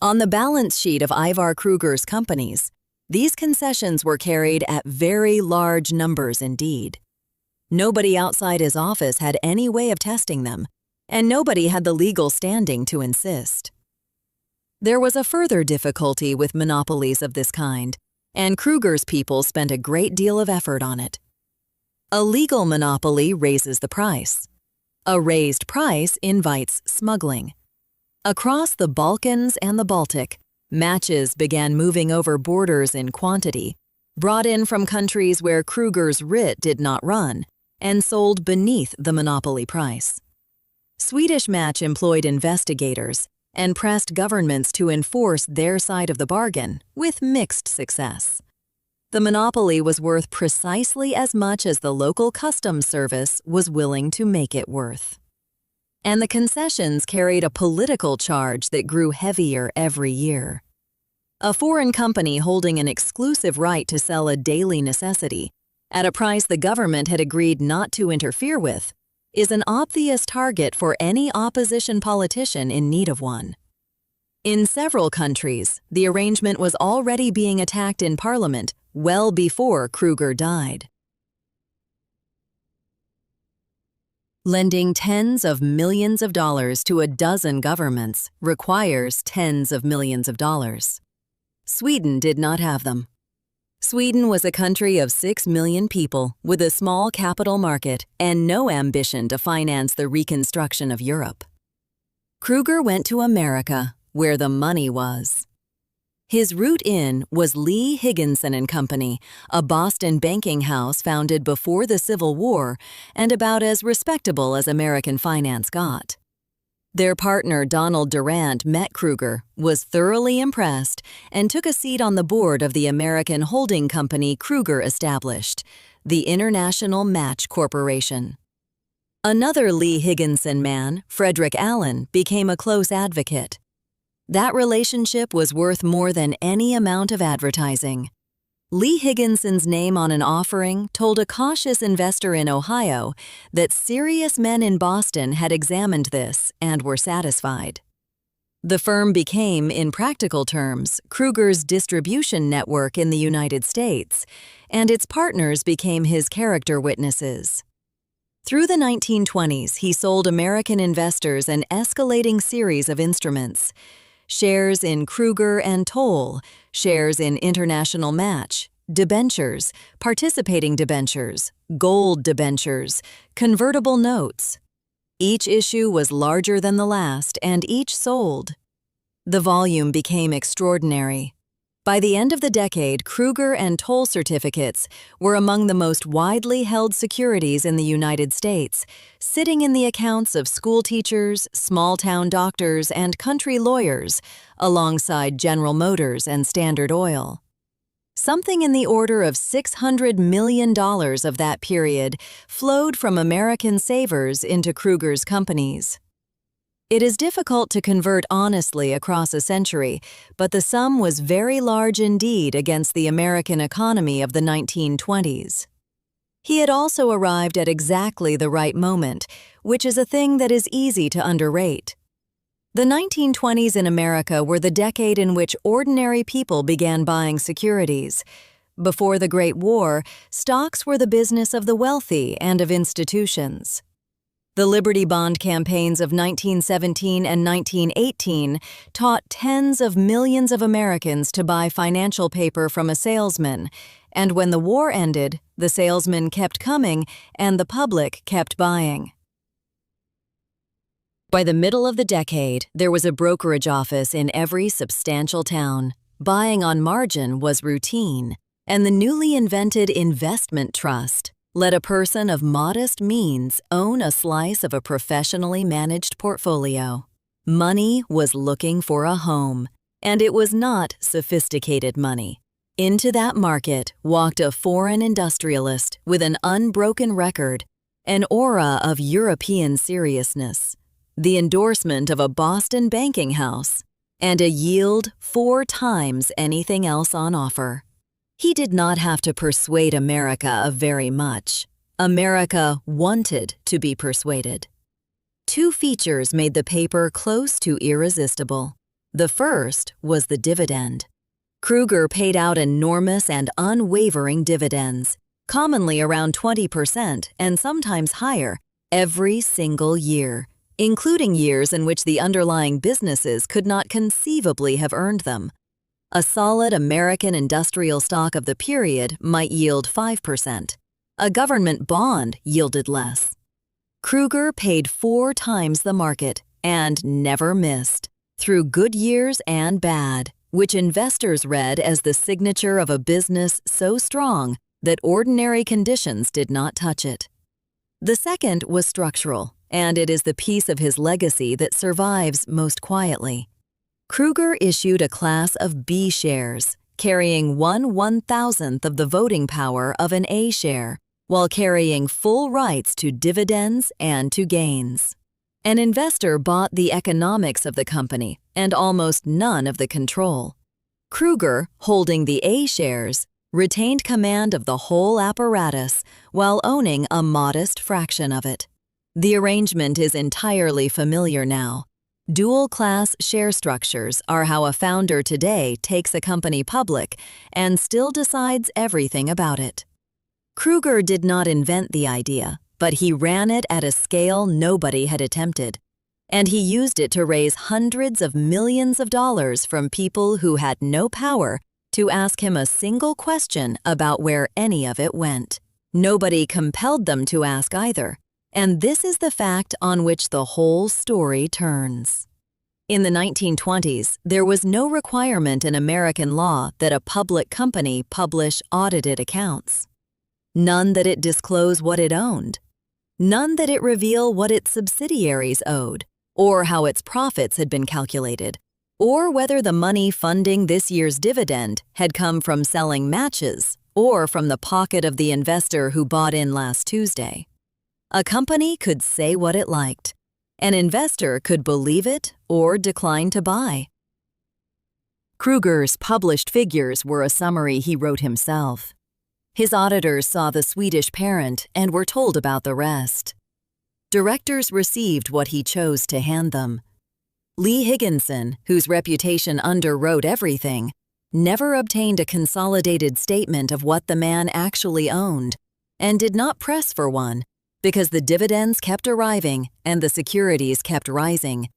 On the balance sheet of Ivar Kruger's companies, these concessions were carried at very large numbers indeed. Nobody outside his office had any way of testing them, and nobody had the legal standing to insist. There was a further difficulty with monopolies of this kind, and Kruger's people spent a great deal of effort on it. A legal monopoly raises the price. A raised price invites smuggling. Across the Balkans and the Baltic, matches began moving over borders in quantity, brought in from countries where Kruger's writ did not run, and sold beneath the monopoly price. Swedish Match employed investigators and pressed governments to enforce their side of the bargain, with mixed success. The monopoly was worth precisely as much as the local customs service was willing to make it worth. And the concessions carried a political charge that grew heavier every year. A foreign company holding an exclusive right to sell a daily necessity, at a price the government had agreed not to interfere with, is an obvious target for any opposition politician in need of one. In several countries, the arrangement was already being attacked in Parliament well before Kruger died. Lending tens of millions of dollars to a dozen governments requires tens of millions of dollars. Sweden did not have them. Sweden was a country of 6 million people with a small capital market and no ambition to finance the reconstruction of Europe. Kruger went to America, where the money was. His route in was Lee Higginson and Company, a Boston banking house founded before the Civil War and about as respectable as American finance got. Their partner Donald Durant met Kruger, was thoroughly impressed, and took a seat on the board of the American holding company Kruger established, the International Match Corporation. Another Lee Higginson man, Frederick Allen, became a close advocate. That relationship was worth more than any amount of advertising. Lee Higginson's name on an offering told a cautious investor in Ohio that serious men in Boston had examined this and were satisfied. The firm became, in practical terms, Kruger's distribution network in the United States, and its partners became his character witnesses. Through the 1920s, he sold American investors an escalating series of instruments: shares in Kruger and Toll, shares in International Match, debentures, participating debentures, gold debentures, convertible notes. Each issue was larger than the last, and each sold. The volume became extraordinary. By the end of the decade, Kruger and Toll certificates were among the most widely held securities in the United States, sitting in the accounts of school teachers, small-town doctors, and country lawyers, alongside General Motors and Standard Oil. Something in the order of $600 million of that period flowed from American savers into Kruger's companies. It is difficult to convert honestly across a century, but the sum was very large indeed against the American economy of the 1920s. He had also arrived at exactly the right moment, which is a thing that is easy to underrate. The 1920s in America were the decade in which ordinary people began buying securities. Before the Great War, stocks were the business of the wealthy and of institutions. The Liberty Bond campaigns of 1917 and 1918 taught tens of millions of Americans to buy financial paper from a salesman, and when the war ended, the salesman kept coming and the public kept buying. By the middle of the decade, there was a brokerage office in every substantial town. Buying on margin was routine, and the newly invented investment trust let a person of modest means own a slice of a professionally managed portfolio. Money was looking for a home, and it was not sophisticated money. Into that market walked a foreign industrialist with an unbroken record, an aura of European seriousness, the endorsement of a Boston banking house, and a yield 4 times anything else on offer. He did not have to persuade America of very much. America wanted to be persuaded. 2 features made the paper close to irresistible. The first was the dividend. Kruger paid out enormous and unwavering dividends, commonly around 20% and sometimes higher, every single year, including years in which the underlying businesses could not conceivably have earned them. A solid American industrial stock of the period might yield 5%. A government bond yielded less. Kruger paid 4 times the market and never missed, through good years and bad, which investors read as the signature of a business so strong that ordinary conditions did not touch it. The second was structural, and it is the piece of his legacy that survives most quietly. Kruger issued a class of B shares, carrying 1/1000th of the voting power of an A share, while carrying full rights to dividends and to gains. An investor bought the economics of the company and almost none of the control. Kruger, holding the A shares, retained command of the whole apparatus while owning a modest fraction of it. The arrangement is entirely familiar now. Dual-class share structures are how a founder today takes a company public and still decides everything about it. Kruger did not invent the idea, but he ran it at a scale nobody had attempted, and he used it to raise hundreds of millions of dollars from people who had no power to ask him a single question about where any of it went. Nobody compelled them to ask either, and this is the fact on which the whole story turns. In the 1920s, there was no requirement in American law that a public company publish audited accounts. None that it disclose what it owned. None that it reveal what its subsidiaries owed, or how its profits had been calculated, or whether the money funding this year's dividend had come from selling matches or from the pocket of the investor who bought in last Tuesday. A company could say what it liked. An investor could believe it or decline to buy. Kruger's published figures were a summary he wrote himself. His auditors saw the Swedish parent and were told about the rest. Directors received what he chose to hand them. Lee Higginson, whose reputation underwrote everything, never obtained a consolidated statement of what the man actually owned, and did not press for one, because the dividends kept arriving and the securities kept rising.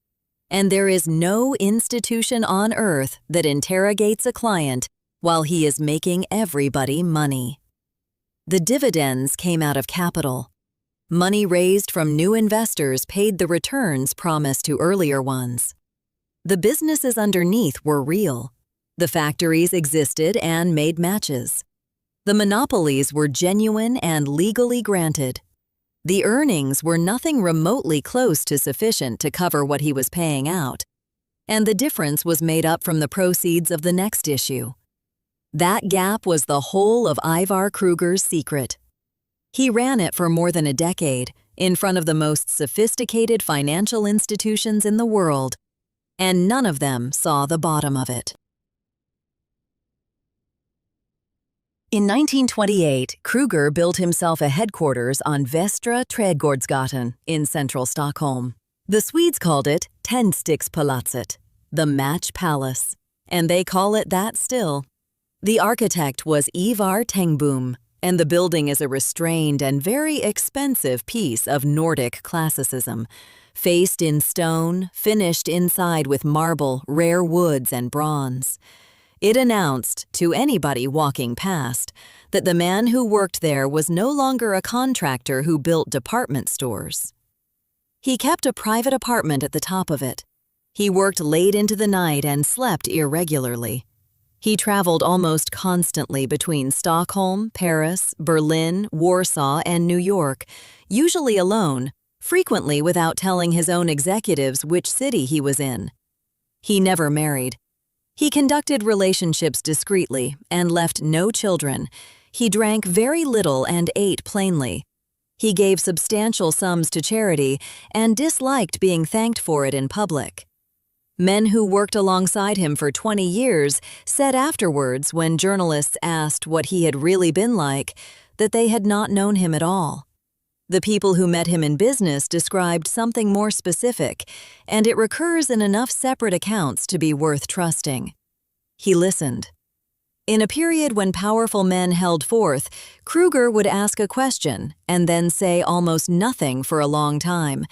And there is no institution on earth that interrogates a client while he is making everybody money. The dividends came out of capital. Money raised from new investors paid the returns promised to earlier ones. The businesses underneath were real. The factories existed and made matches. The monopolies were genuine and legally granted. The earnings were nothing remotely close to sufficient to cover what he was paying out, and the difference was made up from the proceeds of the next issue. That gap was the whole of Ivar Kruger's secret. He ran it for more than a decade, in front of the most sophisticated financial institutions in the world, and none of them saw the bottom of it. In 1928, Kruger built himself a headquarters on Västra Trädgårdsgatan in central Stockholm. The Swedes called it Tändstickspalatset, the Match Palace, and they call it that still. The architect was Ivar Tengbom, and the building is a restrained and very expensive piece of Nordic classicism, faced in stone, finished inside with marble, rare woods, and bronze. It announced, to anybody walking past, that the man who worked there was no longer a contractor who built department stores. He kept a private apartment at the top of it. He worked late into the night and slept irregularly. He traveled almost constantly between Stockholm, Paris, Berlin, Warsaw, and New York, usually alone, frequently without telling his own executives which city he was in. He never married. He conducted relationships discreetly and left no children. He drank very little and ate plainly. He gave substantial sums to charity and disliked being thanked for it in public. Men who worked alongside him for 20 years said afterwards, when journalists asked what he had really been like, that they had not known him at all. The people who met him in business described something more specific, and it recurs in enough separate accounts to be worth trusting. He listened. In a period when powerful men held forth, Kruger would ask a question and then say almost nothing for a long time,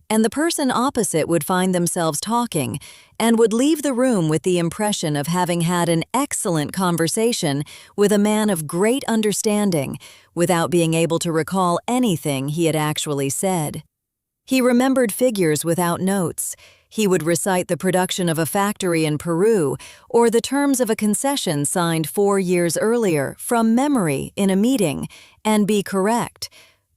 and the person opposite would find themselves talking and would leave the room with the impression of having had an excellent conversation with a man of great understanding without being able to recall anything he had actually said. He remembered figures without notes. He would recite the production of a factory in Peru or the terms of a concession signed 4 years earlier from memory in a meeting and be correct.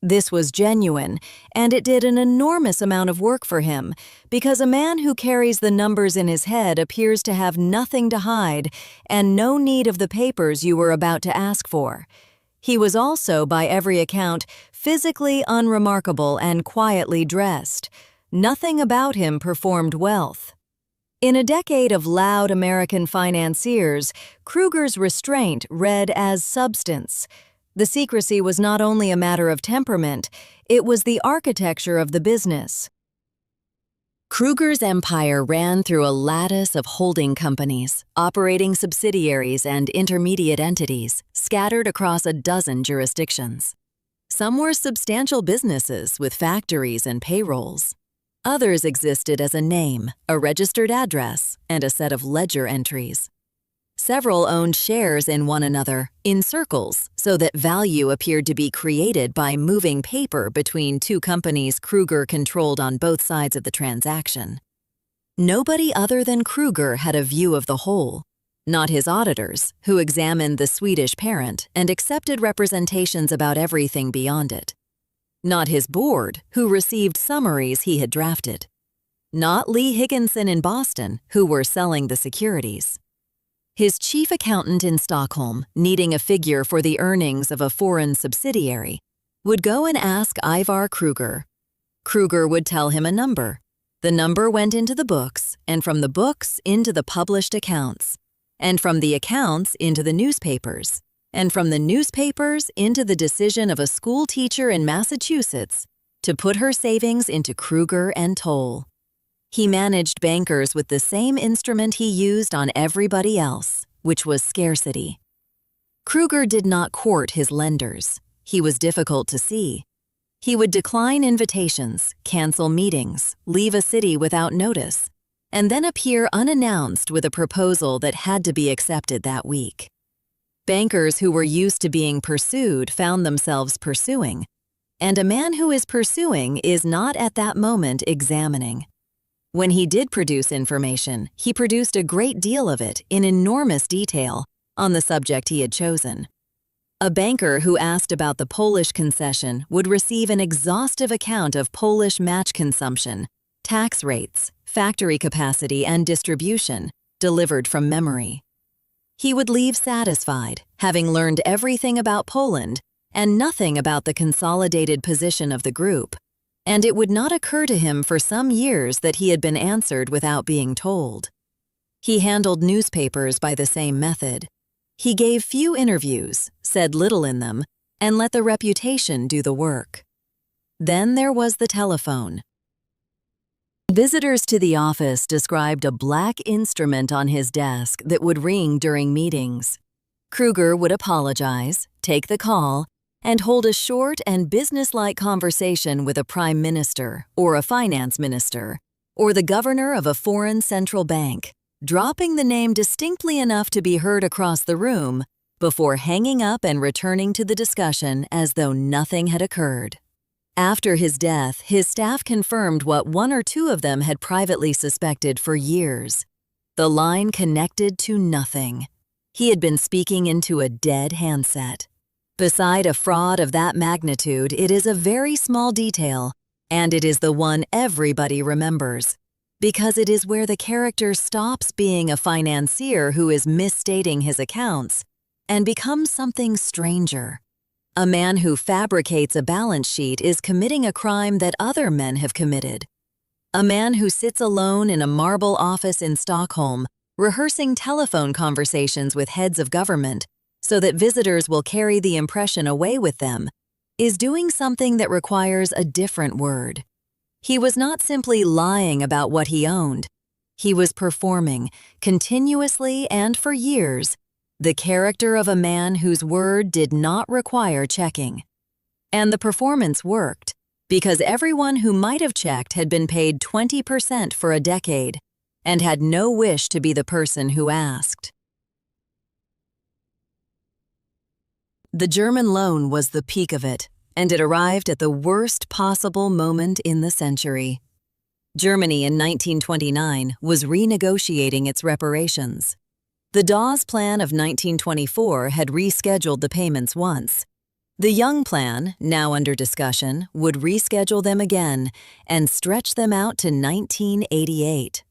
This was genuine, and it did an enormous amount of work for him, because a man who carries the numbers in his head appears to have nothing to hide and no need of the papers you were about to ask for. He was also, by every account, physically unremarkable and quietly dressed. Nothing about him performed wealth. In a decade of loud American financiers, Kruger's restraint read as substance. The secrecy was not only a matter of temperament, it was the architecture of the business. Kruger's empire ran through a lattice of holding companies, operating subsidiaries and intermediate entities, scattered across a dozen jurisdictions. Some were substantial businesses with factories and payrolls. Others existed as a name, a registered address, and a set of ledger entries. Several owned shares in one another, in circles, so that value appeared to be created by moving paper between two companies Kruger controlled on both sides of the transaction. Nobody other than Kruger had a view of the whole, not his auditors, who examined the Swedish parent and accepted representations about everything beyond it. Not his board, who received summaries he had drafted. Not Lee Higginson in Boston, who were selling the securities. His chief accountant in Stockholm, needing a figure for the earnings of a foreign subsidiary, would go and ask Ivar Kruger. Kruger would tell him a number. The number went into the books, and from the books into the published accounts, and from the accounts into the newspapers, and from the newspapers into the decision of a school teacher in Massachusetts to put her savings into Kruger and Toll. He managed bankers with the same instrument he used on everybody else, which was scarcity. Kruger did not court his lenders. He was difficult to see. He would decline invitations, cancel meetings, leave a city without notice, and then appear unannounced with a proposal that had to be accepted that week. Bankers who were used to being pursued found themselves pursuing, and a man who is pursuing is not at that moment examining. When he did produce information, he produced a great deal of it in enormous detail on the subject he had chosen. A banker who asked about the Polish concession would receive an exhaustive account of Polish match consumption, tax rates, factory capacity, and distribution, delivered from memory. He would leave satisfied, having learned everything about Poland and nothing about the consolidated position of the group, and it would not occur to him for some years that he had been answered without being told. He handled newspapers by the same method. He gave few interviews, said little in them, and let the reputation do the work. Then there was the telephone. Visitors to the office described a black instrument on his desk that would ring during meetings. Kruger would apologize, take the call, and hold a short and businesslike conversation with a prime minister or a finance minister or the governor of a foreign central bank, dropping the name distinctly enough to be heard across the room before hanging up and returning to the discussion as though nothing had occurred. After his death, his staff confirmed what one or two of them had privately suspected for years. The line connected to nothing. He had been speaking into a dead handset. Beside a fraud of that magnitude, it is a very small detail, and it is the one everybody remembers, because it is where the character stops being a financier who is misstating his accounts and becomes something stranger. A man who fabricates a balance sheet is committing a crime that other men have committed. A man who sits alone in a marble office in Stockholm, rehearsing telephone conversations with heads of government so that visitors will carry the impression away with them, is doing something that requires a different word. He was not simply lying about what he owned. He was performing, continuously and for years, the character of a man whose word did not require checking. And the performance worked, because everyone who might have checked had been paid 20% for a decade and had no wish to be the person who asked. The German loan was the peak of it, and it arrived at the worst possible moment in the century. Germany in 1929 was renegotiating its reparations. The Dawes Plan of 1924 had rescheduled the payments once. The Young Plan, now under discussion, would reschedule them again and stretch them out to 1988.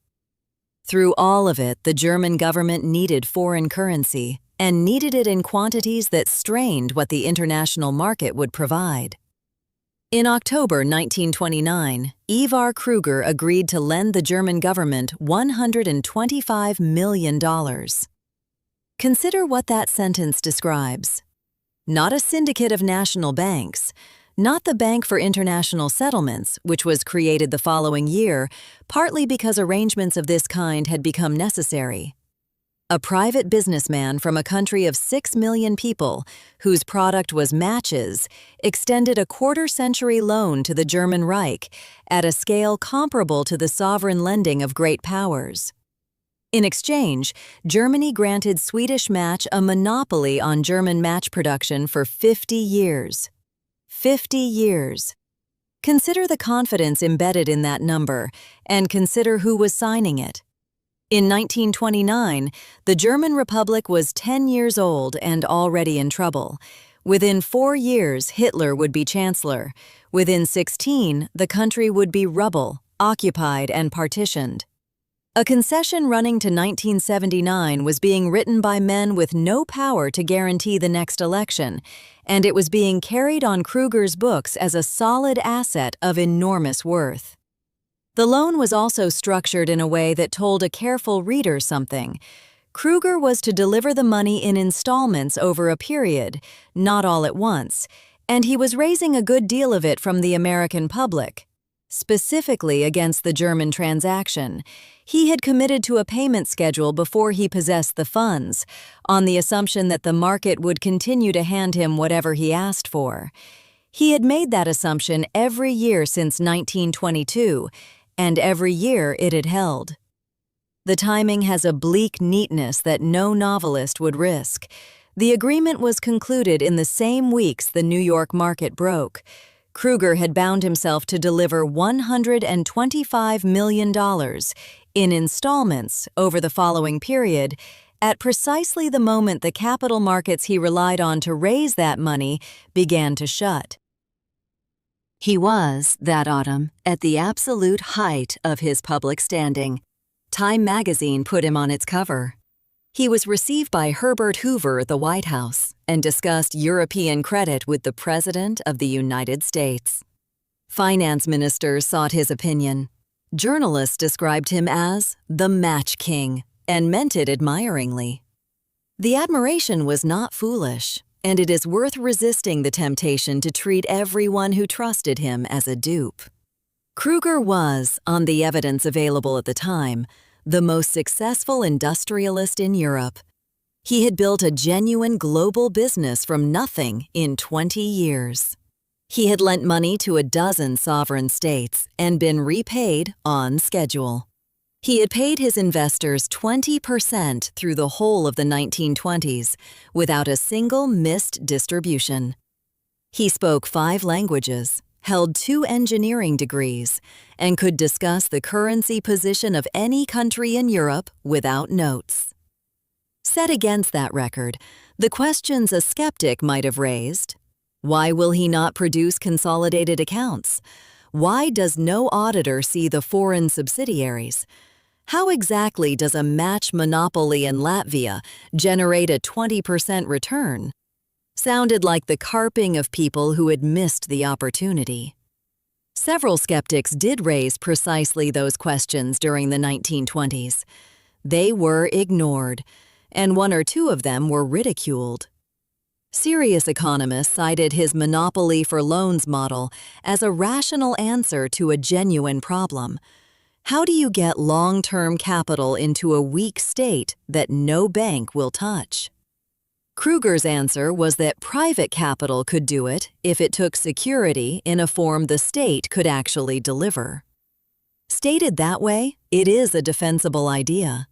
Through all of it, the German government needed foreign currency, and needed it in quantities that strained what the international market would provide. In October 1929, Ivar Kruger agreed to lend the German government $125 million. Consider what that sentence describes. Not a syndicate of national banks, not the Bank for International Settlements, which was created the following year, partly because arrangements of this kind had become necessary. A private businessman from a country of 6 million people, whose product was matches, extended a quarter-century loan to the German Reich at a scale comparable to the sovereign lending of great powers. In exchange, Germany granted Swedish Match a monopoly on German match production for 50 years. 50 years. Consider the confidence embedded in that number, and consider who was signing it. In 1929, the German Republic was 10 years old and already in trouble. Within 4 years, Hitler would be chancellor. Within 16, the country would be rubble, occupied and partitioned. A concession running to 1979 was being written by men with no power to guarantee the next election, and it was being carried on Kruger's books as a solid asset of enormous worth. The loan was also structured in a way that told a careful reader something. Kruger was to deliver the money in installments over a period, not all at once, and he was raising a good deal of it from the American public. Specifically against the German transaction, he had committed to a payment schedule before he possessed the funds, on the assumption that the market would continue to hand him whatever he asked for. He had made that assumption every year since 1922, and every year it had held. The timing has a bleak neatness that no novelist would risk. The agreement was concluded in the same weeks the New York market broke. Kruger had bound himself to deliver $125 million in installments over the following period, at precisely the moment the capital markets he relied on to raise that money began to shut. He was, that autumn, at the absolute height of his public standing. Time magazine put him on its cover. He was received by Herbert Hoover at the White House and discussed European credit with the President of the United States. Finance ministers sought his opinion. Journalists described him as the Match King and meant it admiringly. The admiration was not foolish, and it is worth resisting the temptation to treat everyone who trusted him as a dupe. Kruger was, on the evidence available at the time, the most successful industrialist in Europe. He had built a genuine global business from nothing in 20 years. He had lent money to a dozen sovereign states and been repaid on schedule. He had paid his investors 20% through the whole of the 1920s without a single missed distribution. He spoke 5 languages, held 2 engineering degrees, and could discuss the currency position of any country in Europe without notes. Set against that record, the questions a skeptic might have raised: why will he not produce consolidated accounts? Why does no auditor see the foreign subsidiaries? How exactly does a match monopoly in Latvia generate a 20% return? Sounded like the carping of people who had missed the opportunity. Several skeptics did raise precisely those questions during the 1920s. They were ignored, and 1 or 2 of them were ridiculed. Serious economists cited his monopoly for loans model as a rational answer to a genuine problem. How do you get long-term capital into a weak state that no bank will touch? Kruger's answer was that private capital could do it if it took security in a form the state could actually deliver. Stated that way, it is a defensible idea.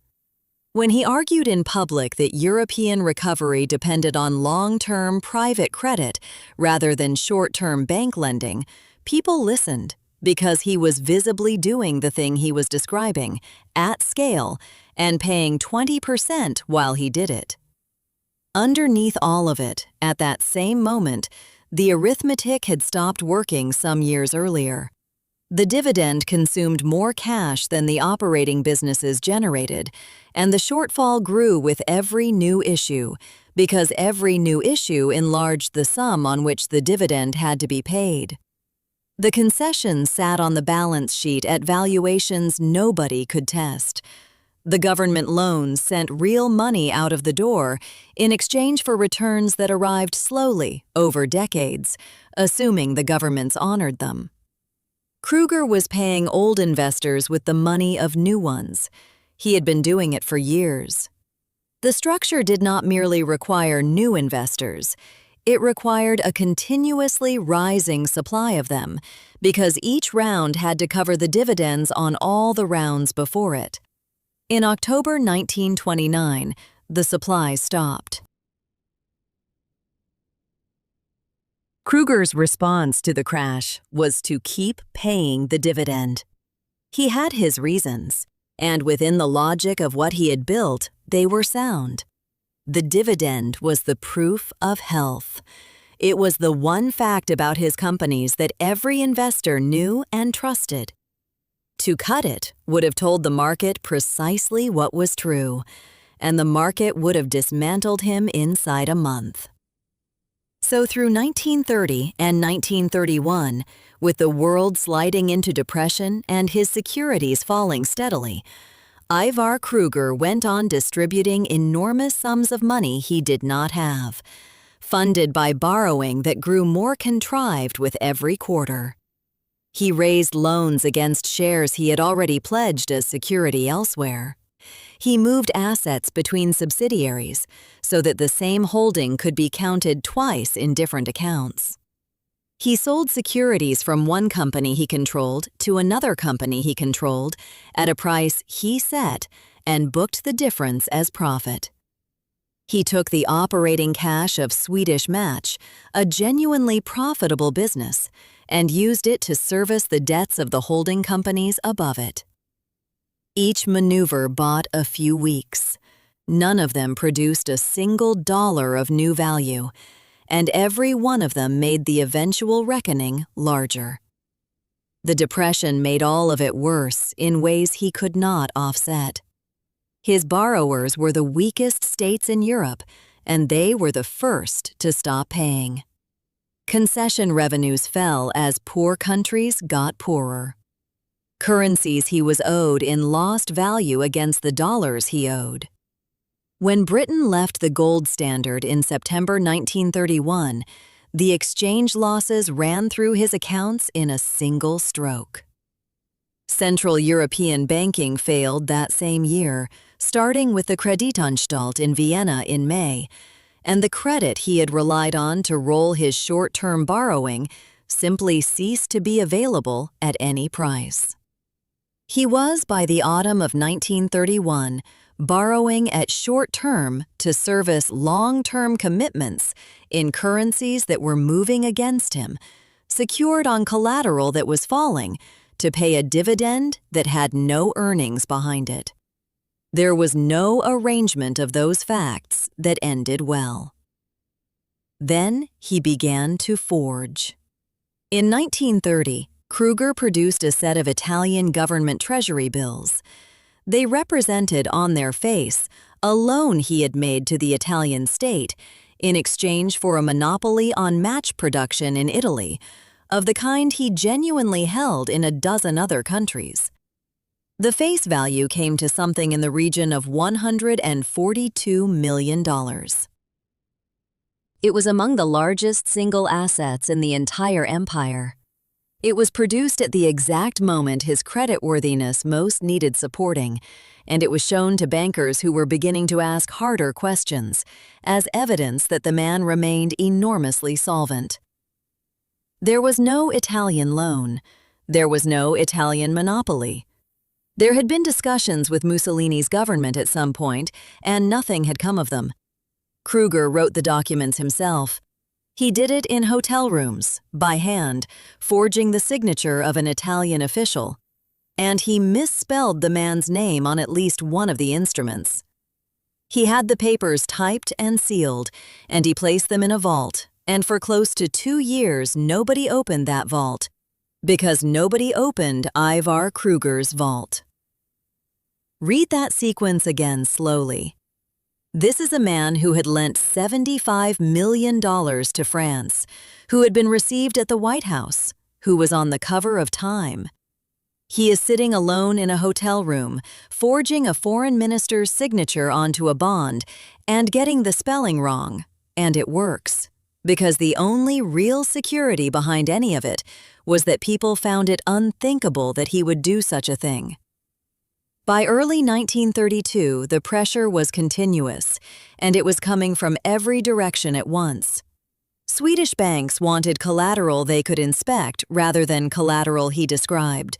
When he argued in public that European recovery depended on long-term private credit rather than short-term bank lending, people listened because he was visibly doing the thing he was describing at scale and paying 20% while he did it. Underneath all of it, at that same moment, the arithmetic had stopped working some years earlier. The dividend consumed more cash than the operating businesses generated, and the shortfall grew with every new issue, because every new issue enlarged the sum on which the dividend had to be paid. The concessions sat on the balance sheet at valuations nobody could test. The government loans sent real money out of the door in exchange for returns that arrived slowly over decades, assuming the governments honored them. Kruger was paying old investors with the money of new ones. He had been doing it for years. The structure did not merely require new investors. It required a continuously rising supply of them, because each round had to cover the dividends on all the rounds before it. In October 1929, the supply stopped. Kruger's response to the crash was to keep paying the dividend. He had his reasons, and within the logic of what he had built, they were sound. The dividend was the proof of health. It was the one fact about his companies that every investor knew and trusted. To cut it would have told the market precisely what was true, and the market would have dismantled him inside a month. So through 1930 and 1931, with the world sliding into depression and his securities falling steadily, Ivar Kruger went on distributing enormous sums of money he did not have, funded by borrowing that grew more contrived with every quarter. He raised loans against shares he had already pledged as security elsewhere. He moved assets between subsidiaries so that the same holding could be counted twice in different accounts. He sold securities from one company he controlled to another company he controlled at a price he set and booked the difference as profit. He took the operating cash of Swedish Match, a genuinely profitable business, and used it to service the debts of the holding companies above it. Each maneuver bought a few weeks. None of them produced a single dollar of new value, and every one of them made the eventual reckoning larger. The depression made all of it worse in ways he could not offset. His borrowers were the weakest states in Europe, and they were the first to stop paying. Concession revenues fell as poor countries got poorer. Currencies he was owed in lost value against the dollars he owed. When Britain left the gold standard in September 1931, the exchange losses ran through his accounts in a single stroke. Central European banking failed that same year, starting with the Kreditanstalt in Vienna in May, and the credit he had relied on to roll his short-term borrowing simply ceased to be available at any price. He was, by the autumn of 1931, borrowing at short term to service long-term commitments in currencies that were moving against him, secured on collateral that was falling, to pay a dividend that had no earnings behind it. There was no arrangement of those facts that ended well. Then he began to forge. In 1930, Kruger produced a set of Italian government treasury bills. They represented on their face a loan he had made to the Italian state in exchange for a monopoly on match production in Italy, of the kind he genuinely held in a dozen other countries. The face value came to something in the region of $142 million. It was among the largest single assets in the entire empire. It was produced at the exact moment his creditworthiness most needed supporting, and it was shown to bankers who were beginning to ask harder questions, as evidence that the man remained enormously solvent. There was no Italian loan. There was no Italian monopoly. There had been discussions with Mussolini's government at some point, and nothing had come of them. Kruger wrote the documents himself. He did it in hotel rooms, by hand, forging the signature of an Italian official. And he misspelled the man's name on at least one of the instruments. He had the papers typed and sealed, and he placed them in a vault, and for close to 2 years nobody opened that vault, because nobody opened Ivar Kruger's vault. Read that sequence again slowly. This is a man who had lent $75 million to France, who had been received at the White House, who was on the cover of Time. He is sitting alone in a hotel room, forging a foreign minister's signature onto a bond and getting the spelling wrong, and it works, because the only real security behind any of it was that people found it unthinkable that he would do such a thing. By early 1932, the pressure was continuous, and it was coming from every direction at once. Swedish banks wanted collateral they could inspect rather than collateral he described.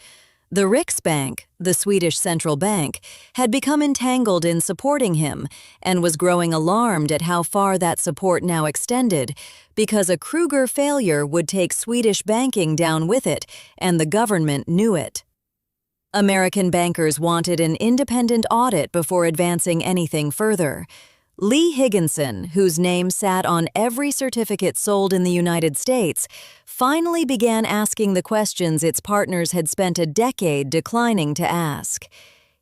The Riksbank, the Swedish central bank, had become entangled in supporting him and was growing alarmed at how far that support now extended, because a Kruger failure would take Swedish banking down with it, and the government knew it. American bankers wanted an independent audit before advancing anything further. Lee Higginson, whose name sat on every certificate sold in the United States, finally began asking the questions its partners had spent a decade declining to ask.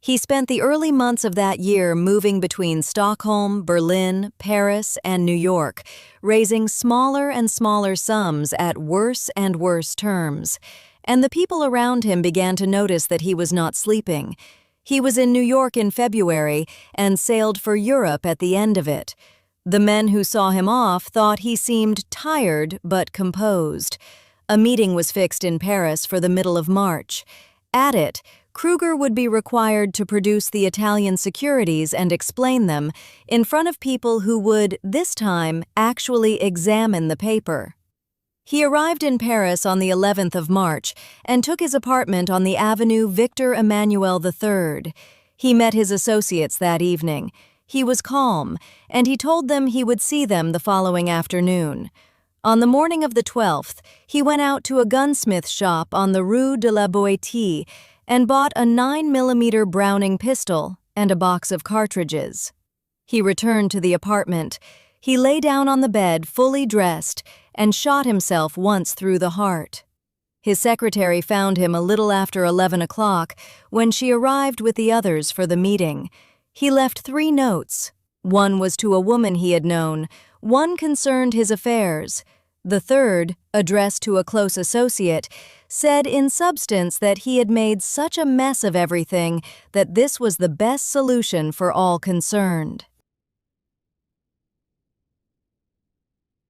He spent the early months of that year moving between Stockholm, Berlin, Paris, and New York, raising smaller and smaller sums at worse and worse terms. And the people around him began to notice that he was not sleeping. He was in New York in February and sailed for Europe at the end of it. The men who saw him off thought he seemed tired but composed. A meeting was fixed in Paris for the middle of March. At it, Kruger would be required to produce the Italian securities and explain them in front of people who would, this time, actually examine the paper. He arrived in Paris on the 11th of March and took his apartment on the Avenue Victor Emmanuel III. He met his associates that evening. He was calm, and he told them he would see them the following afternoon. On the morning of the 12th, he went out to a gunsmith shop on the Rue de la Boétie and bought a 9mm Browning pistol and a box of cartridges. He returned to the apartment. He lay down on the bed, fully dressed, and shot himself once through the heart. His secretary found him a little after 11 o'clock when she arrived with the others for the meeting. He left 3 notes. One was to a woman he had known, one concerned his affairs. The third, addressed to a close associate, said in substance that he had made such a mess of everything that this was the best solution for all concerned.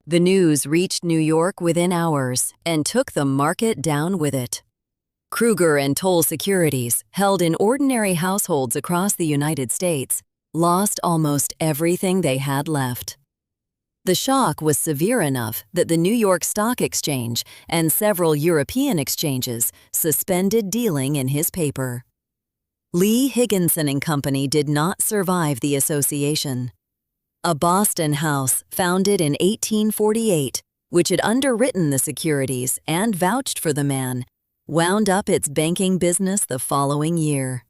The news reached New York within hours and took the market down with it. Kruger and Toll securities, held in ordinary households across the United States, lost almost everything they had left. The shock was severe enough that the New York Stock Exchange and several European exchanges suspended dealing in his paper. Lee Higginson and Company did not survive the association. A Boston house founded in 1848, which had underwritten the securities and vouched for the man, wound up its banking business the following year.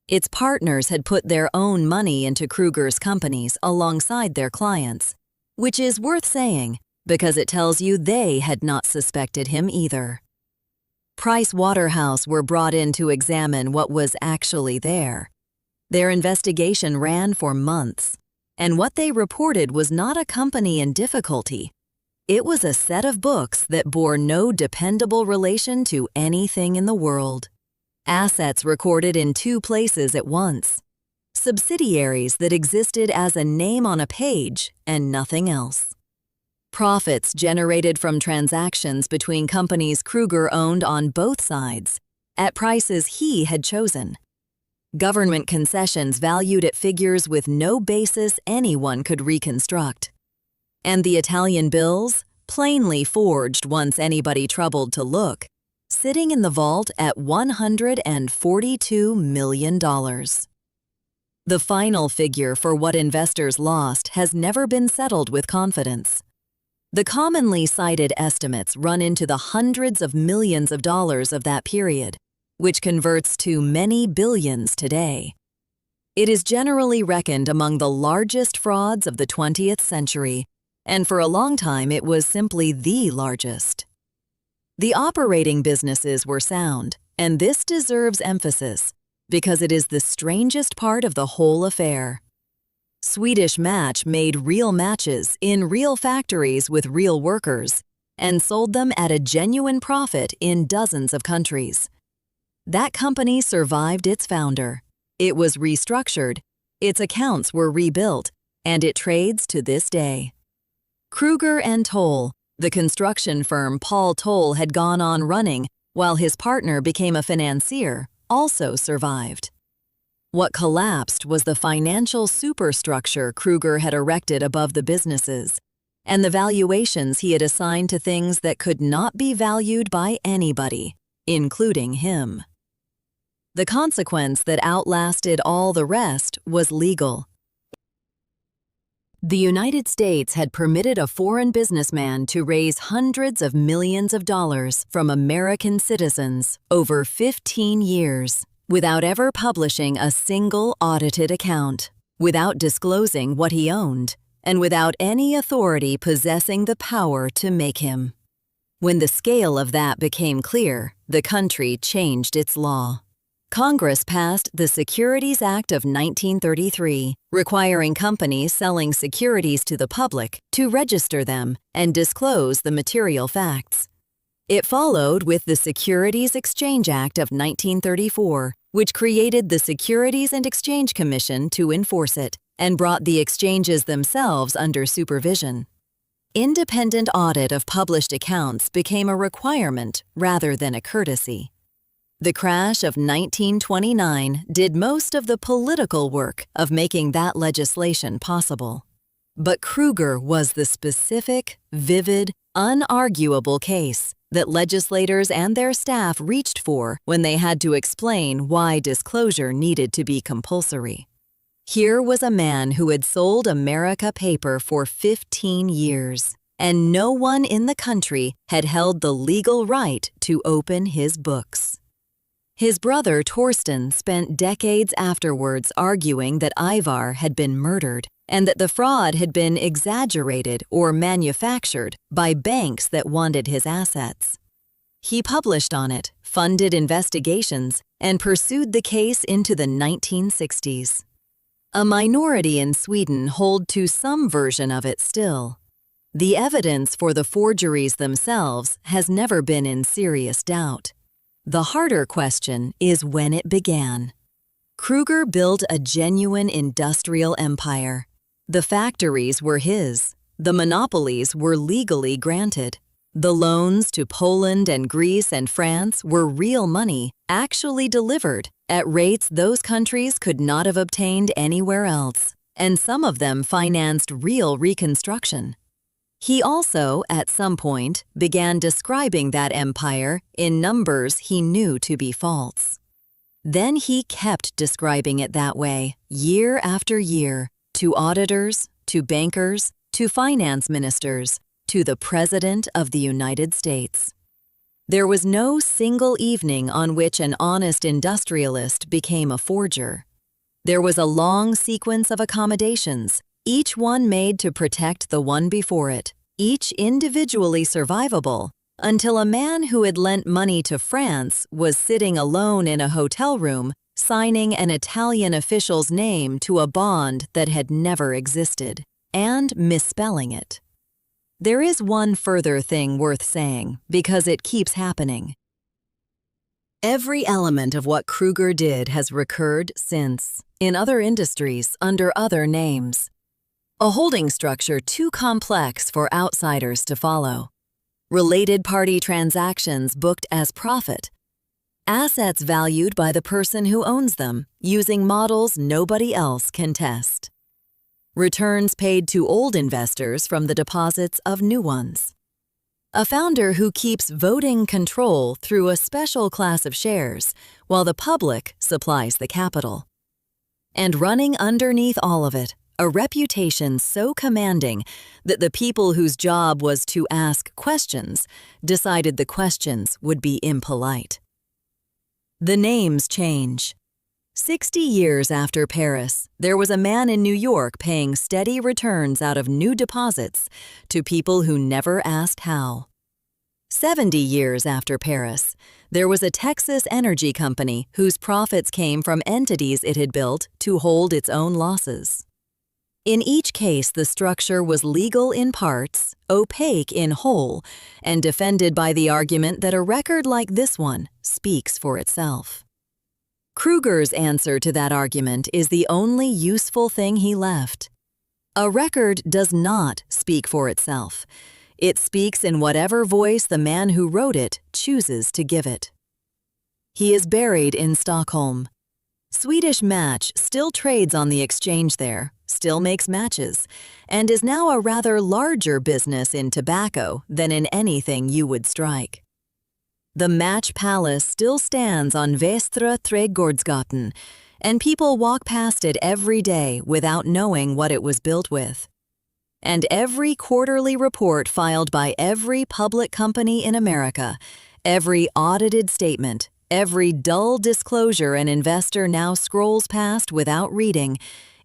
Its partners had put their own money into Kruger's companies alongside their clients, which is worth saying because it tells you they had not suspected him either. Price Waterhouse were brought in to examine what was actually there. Their investigation ran for months. And what they reported was not a company in difficulty. It was a set of books that bore no dependable relation to anything in the world. Assets recorded in 2 places at once. Subsidiaries that existed as a name on a page and nothing else. Profits generated from transactions between companies Kruger owned on both sides, at prices he had chosen. Government concessions valued at figures with no basis anyone could reconstruct. And the Italian bills, plainly forged once anybody troubled to look, sitting in the vault at $142 million. The final figure for what investors lost has never been settled with confidence. The commonly cited estimates run into the hundreds of millions of dollars of that period, which converts to many billions today. It is generally reckoned among the largest frauds of the 20th century, and for a long time it was simply the largest. The operating businesses were sound, and this deserves emphasis, because it is the strangest part of the whole affair. Swedish Match made real matches in real factories with real workers, and sold them at a genuine profit in dozens of countries. That company survived its founder. It was restructured, its accounts were rebuilt, and it trades to this day. Kruger and Toll, the construction firm Paul Toll had gone on running while his partner became a financier, also survived. What collapsed was the financial superstructure Kruger had erected above the businesses, and the valuations he had assigned to things that could not be valued by anybody, including him. The consequence that outlasted all the rest was legal. The United States had permitted a foreign businessman to raise hundreds of millions of dollars from American citizens over 15 years without ever publishing a single audited account, without disclosing what he owned, and without any authority possessing the power to make him. When the scale of that became clear, the country changed its law. Congress passed the Securities Act of 1933, requiring companies selling securities to the public to register them and disclose the material facts. It followed with the Securities Exchange Act of 1934, which created the Securities and Exchange Commission to enforce it and brought the exchanges themselves under supervision. Independent audit of published accounts became a requirement rather than a courtesy. The crash of 1929 did most of the political work of making that legislation possible. But Kruger was the specific, vivid, unarguable case that legislators and their staff reached for when they had to explain why disclosure needed to be compulsory. Here was a man who had sold America paper for 15 years, and no one in the country had held the legal right to open his books. His brother Torsten spent decades afterwards arguing that Ivar had been murdered and that the fraud had been exaggerated or manufactured by banks that wanted his assets. He published on it, funded investigations, and pursued the case into the 1960s. A minority in Sweden hold to some version of it still. The evidence for the forgeries themselves has never been in serious doubt. The harder question is when it began. Kruger built a genuine industrial empire. The factories were his. The monopolies were legally granted. The loans to Poland and Greece and France were real money, actually delivered, at rates those countries could not have obtained anywhere else, and some of them financed real reconstruction. He also, at some point, began describing that empire in numbers he knew to be false. Then he kept describing it that way, year after year, to auditors, to bankers, to finance ministers, to the President of the United States. There was no single evening on which an honest industrialist became a forger. There was a long sequence of accommodations, each one made to protect the one before it, each individually survivable, until a man who had lent money to France was sitting alone in a hotel room, signing an Italian official's name to a bond that had never existed, and misspelling it. There is one further thing worth saying, because it keeps happening. Every element of what Kruger did has recurred since, in other industries, under other names. A holding structure too complex for outsiders to follow. Related party transactions booked as profit. Assets valued by the person who owns them, using models nobody else can test. Returns paid to old investors from the deposits of new ones. A founder who keeps voting control through a special class of shares, while the public supplies the capital. And running underneath all of it, a reputation so commanding that the people whose job was to ask questions decided the questions would be impolite. The names change. 60 years after Paris, there was a man in New York paying steady returns out of new deposits to people who never asked how. 70 years after Paris, there was a Texas energy company whose profits came from entities it had built to hold its own losses. In each case, the structure was legal in parts, opaque in whole, and defended by the argument that a record like this one speaks for itself. Kruger's answer to that argument is the only useful thing he left. A record does not speak for itself. It speaks in whatever voice the man who wrote it chooses to give it. He is buried in Stockholm. Swedish Match still trades on the exchange there, still makes matches, and is now a rather larger business in tobacco than in anything you would strike. The Match Palace still stands on Västra Trädgårdsgatan, and people walk past it every day without knowing what it was built with. And every quarterly report filed by every public company in America, every audited statement, every dull disclosure an investor now scrolls past without reading,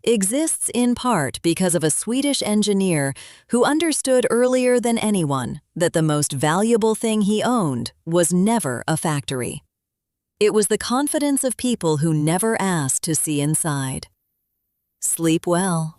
exists in part because of a Swedish engineer who understood earlier than anyone that the most valuable thing he owned was never a factory. It was the confidence of people who never asked to see inside. Sleep well.